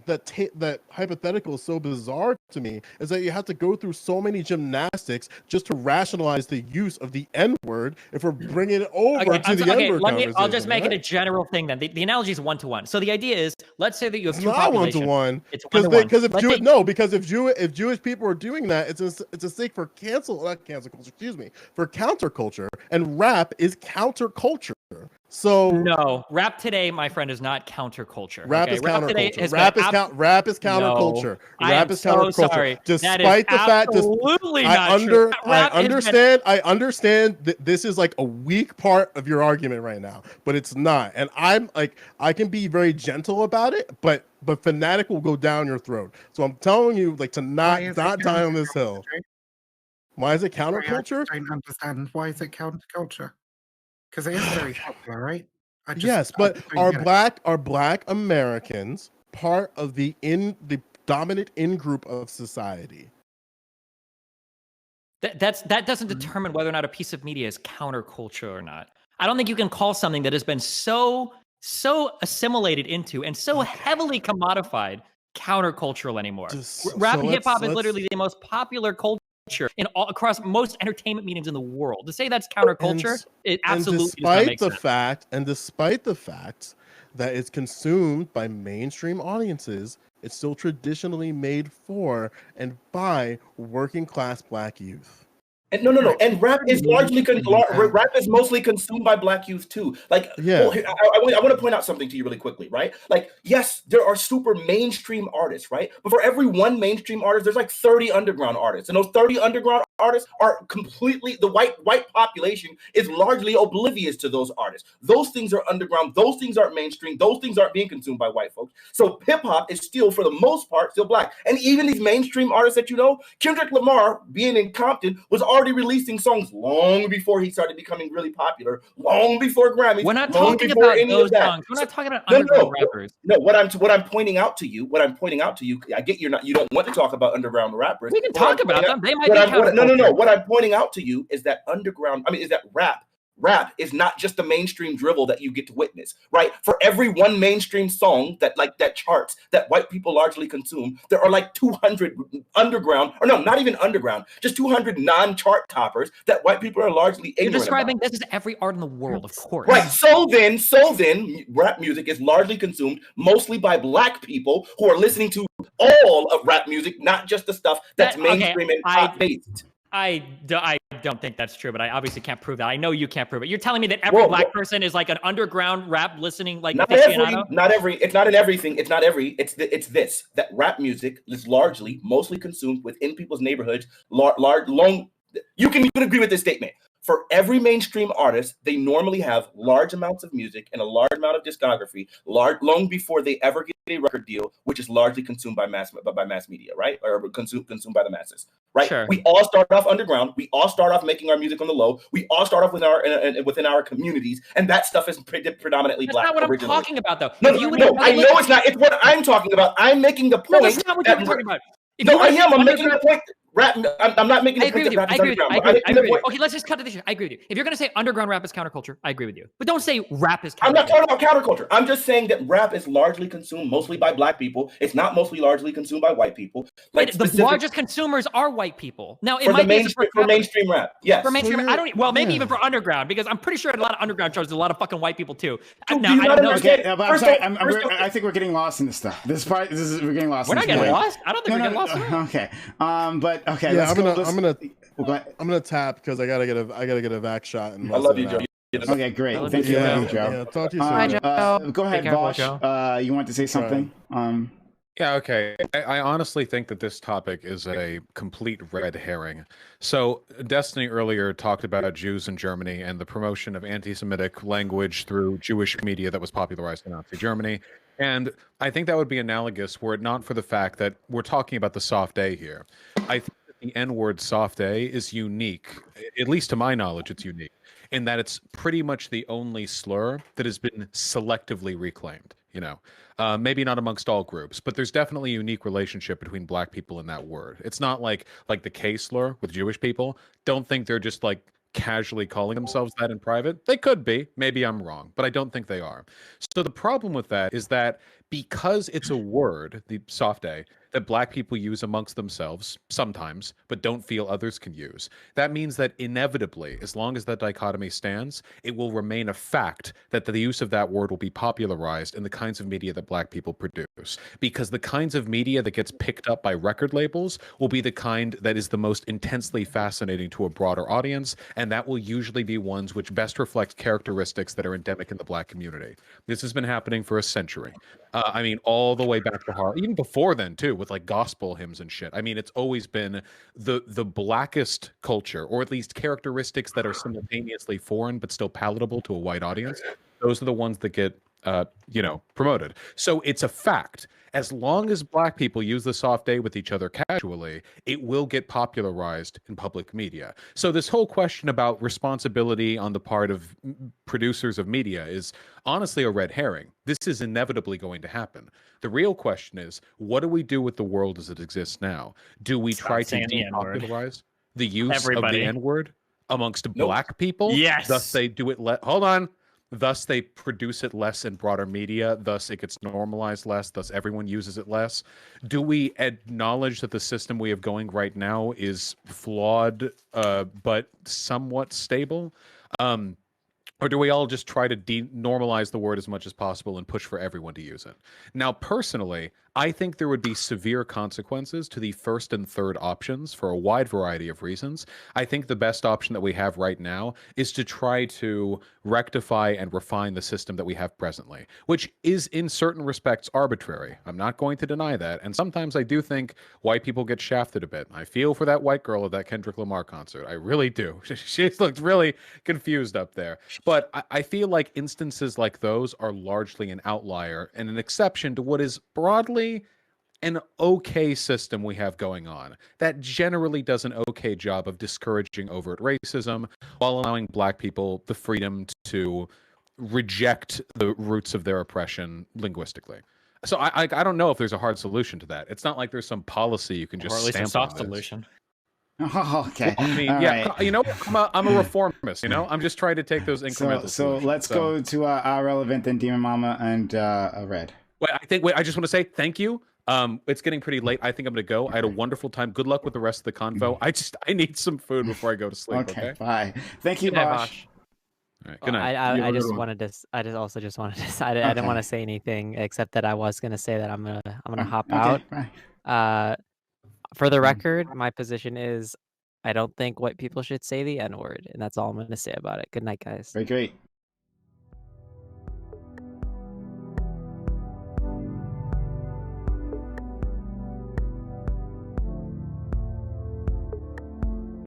Speaker 12: that hypothetical is so bizarre to me is that you have to go through so many gymnastics just to rationalize the use of the N-word if we're bringing it over to the N-word conversation.
Speaker 3: I'll just make it a general thing then. The analogy is one-to-one. So the idea is, let's say that you have two populations.
Speaker 12: It's not one-to-one.
Speaker 3: It's one-to-one.
Speaker 12: Because if Jewish people are doing that, it's a sake for for counterculture, and rap is counterculture. So
Speaker 3: no, rap today, my friend, is not counterculture.
Speaker 12: Rap is counterculture. Rap is counterculture. Rap is counterculture.
Speaker 3: Sorry.
Speaker 12: Despite the fact, I understand that this is like a weak part of your argument right now, but it's not. And I'm like, I can be very gentle about it, but Fanatiq will go down your throat. So I'm telling you, like, to not die on this hill. Why is it counterculture?
Speaker 8: I don't understand. Why is it counterculture? Because it is very popular, right?
Speaker 12: Yes, but are black Americans part of the dominant in-group of society?
Speaker 3: That doesn't determine whether or not a piece of media is counterculture or not. I don't think you can call something that has been so assimilated into and so heavily commodified countercultural anymore. Rap and hip hop is literally the most popular culture across most entertainment mediums in the world. To say that's counterculture, it absolutely does not make sense.
Speaker 12: Despite the fact that it's consumed by mainstream audiences, it's still traditionally made for and by working class black youth.
Speaker 11: And no. And rap is rap is mostly consumed by black youth too. Like,
Speaker 12: yeah.
Speaker 11: I want to point out something to you really quickly, right? Like, yes, there are super mainstream artists, right? But for every one mainstream artist, there's like 30 underground artists, and those 30 underground artists are completely the white population is largely oblivious to those artists. Those things are underground. Those things aren't mainstream. Those things aren't being consumed by white folks. So hip hop is still, for the most part, still black. And even these mainstream artists that you know, Kendrick Lamar, being in Compton, was already releasing songs long before he started becoming really popular, long before Grammys.
Speaker 3: We're not talking about those songs. We're not talking about underground rappers.
Speaker 11: No, what I'm pointing out to you, I get you don't want to talk about underground rappers.
Speaker 3: We can talk about them. They might be
Speaker 11: No. What I'm pointing out to you is that rap rap is not just the mainstream drivel that you get to witness, right? For every one mainstream song that charts that white people largely consume, there are like 200 underground, or no, not even underground, just 200 non-chart toppers that white people are largely ignorant
Speaker 3: You're describing
Speaker 11: about.
Speaker 3: this as every art in the world, of course.
Speaker 11: Right. So then, rap music is largely consumed mostly by Black people who are listening to all of rap music, not just the stuff that's mainstream and pop-based.
Speaker 10: I don't think that's true, but I obviously can't prove that. I know you can't prove it. You're telling me that every Black person is like an underground rap listening like aficionado?
Speaker 11: Not every. It's not in everything. It's not every. It's this that rap music is mostly consumed within people's neighborhoods. You can agree with this statement. For every mainstream artist, they normally have large amounts of music and a large amount of discography, long before they ever get a record deal, which is largely consumed by mass media, right? Or consumed by the masses, right?
Speaker 10: Sure.
Speaker 11: We all start off underground. We all start off making our music on the low. We all start off within our communities, and that stuff is predominantly Black.
Speaker 10: That's not what
Speaker 11: originally.
Speaker 10: I'm talking about, though.
Speaker 11: No, I know it's not. It's what I'm talking about. I'm making the point.
Speaker 10: No, that's not what you're talking about.
Speaker 11: No, I am. I'm making the point. Rap. I'm not making the point that rap is underground.
Speaker 10: I agree with you. Okay, let's just cut to this. I agree with you. If you're going to say underground rap is counterculture, I agree with you. But don't say rap is counterculture.
Speaker 11: I'm not talking about counterculture. I'm just saying that rap is largely consumed mostly by Black people. It's not mostly largely consumed by white people.
Speaker 10: Like the largest consumers are white people. Now, it
Speaker 11: for
Speaker 10: might be
Speaker 11: for mainstream rap. Yes.
Speaker 10: For mainstream, maybe even for underground, because I'm pretty sure a lot of underground shows, there's a lot of fucking white people too.
Speaker 11: Now, I don't know.
Speaker 6: Okay, but I'm sorry. I think we're getting lost in this stuff. We're getting lost.
Speaker 10: We're not getting lost. I don't think we're getting lost.
Speaker 6: Okay. But okay.
Speaker 12: Yeah, I'm gonna tap because I gotta get a vac shot. And
Speaker 11: I love you, Joe.
Speaker 6: Okay, great. Thank you, Joe.
Speaker 12: Yeah, talk to you soon.
Speaker 6: Bye, Joe. Go ahead, Vaush. You want to say something?
Speaker 7: Yeah, okay. I honestly think that this topic is a complete red herring. So, Destiny earlier talked about Jews in Germany and the promotion of anti-Semitic language through Jewish media that was popularized in Nazi Germany. And I think that would be analogous were it not for the fact that we're talking about the soft A here. I think that the N-word soft A is unique, at least to my knowledge, it's unique, in that it's pretty much the only slur that has been selectively reclaimed. Maybe not amongst all groups, but there's definitely a unique relationship between Black people and that word. It's not like the K slur with Jewish people. Don't think they're just like casually calling themselves that in private. They could be. Maybe I'm wrong, but I don't think they are. So the problem with that is that because it's a word, the soft A, that Black people use amongst themselves sometimes, but don't feel others can use, that means that inevitably, as long as that dichotomy stands, it will remain a fact that the use of that word will be popularized in the kinds of media that Black people produce. Because the kinds of media that gets picked up by record labels will be the kind that is the most intensely fascinating to a broader audience, and that will usually be ones which best reflect characteristics that are endemic in the Black community. This has been happening for a century. All the way back to even before then too, with like gospel hymns and shit. It's always been the Blackest culture, or at least characteristics that are simultaneously foreign but still palatable to a white audience. Those are the ones that get promoted. So it's a fact. As long as Black people use the soft A with each other casually, it will get popularized in public media. So this whole question about responsibility on the part of producers of media is honestly a red herring. This is inevitably going to happen. The real question is, what do we do with the world as it exists now? Do we try to depopularize the use of the N-word amongst Black people?
Speaker 10: Yes.
Speaker 7: Thus they do it. Hold on. Thus, they produce it less in broader media. Thus, it gets normalized less. Thus, everyone uses it less. Do we acknowledge that the system we have going right now is flawed, but somewhat stable? Or do we all just try to normalize the word as much as possible and push for everyone to use it? Now, personally, I think there would be severe consequences to the first and third options for a wide variety of reasons. I think the best option that we have right now is to try to rectify and refine the system that we have presently, which is in certain respects arbitrary. I'm not going to deny that. And sometimes I do think white people get shafted a bit. I feel for that white girl at that Kendrick Lamar concert. I really do. She looked really confused up there. But I feel like instances like those are largely an outlier and an exception to what is broadly an okay system we have going on that generally does an okay job of discouraging overt racism while allowing Black people the freedom to reject the roots of their oppression linguistically. So I don't know if there's a hard solution to that. It's not like there's some policy you can just
Speaker 10: or at least
Speaker 7: stamp
Speaker 10: a soft
Speaker 7: on this.
Speaker 10: solution.
Speaker 6: Oh, okay.
Speaker 7: Well, I mean, yeah, you know, I'm a reformist. You know, I'm just trying to take those incremental.
Speaker 6: So let's go to Relevant and Demon Mama and Red.
Speaker 7: Wait, I just want to say thank you. It's getting pretty late. I think I'm gonna go. I had a wonderful time. Good luck with the rest of the convo. I need some food before I go to sleep. Okay.
Speaker 6: Bye. Thank you, Vaush.
Speaker 7: All right, good night.
Speaker 9: I just wanted to. I didn't want to say anything except that I was gonna say that I'm gonna hop out.
Speaker 6: Bye.
Speaker 9: For the record, my position is I don't think white people should say the N-word, and that's all I'm gonna say about it. Good night, guys.
Speaker 6: Very great.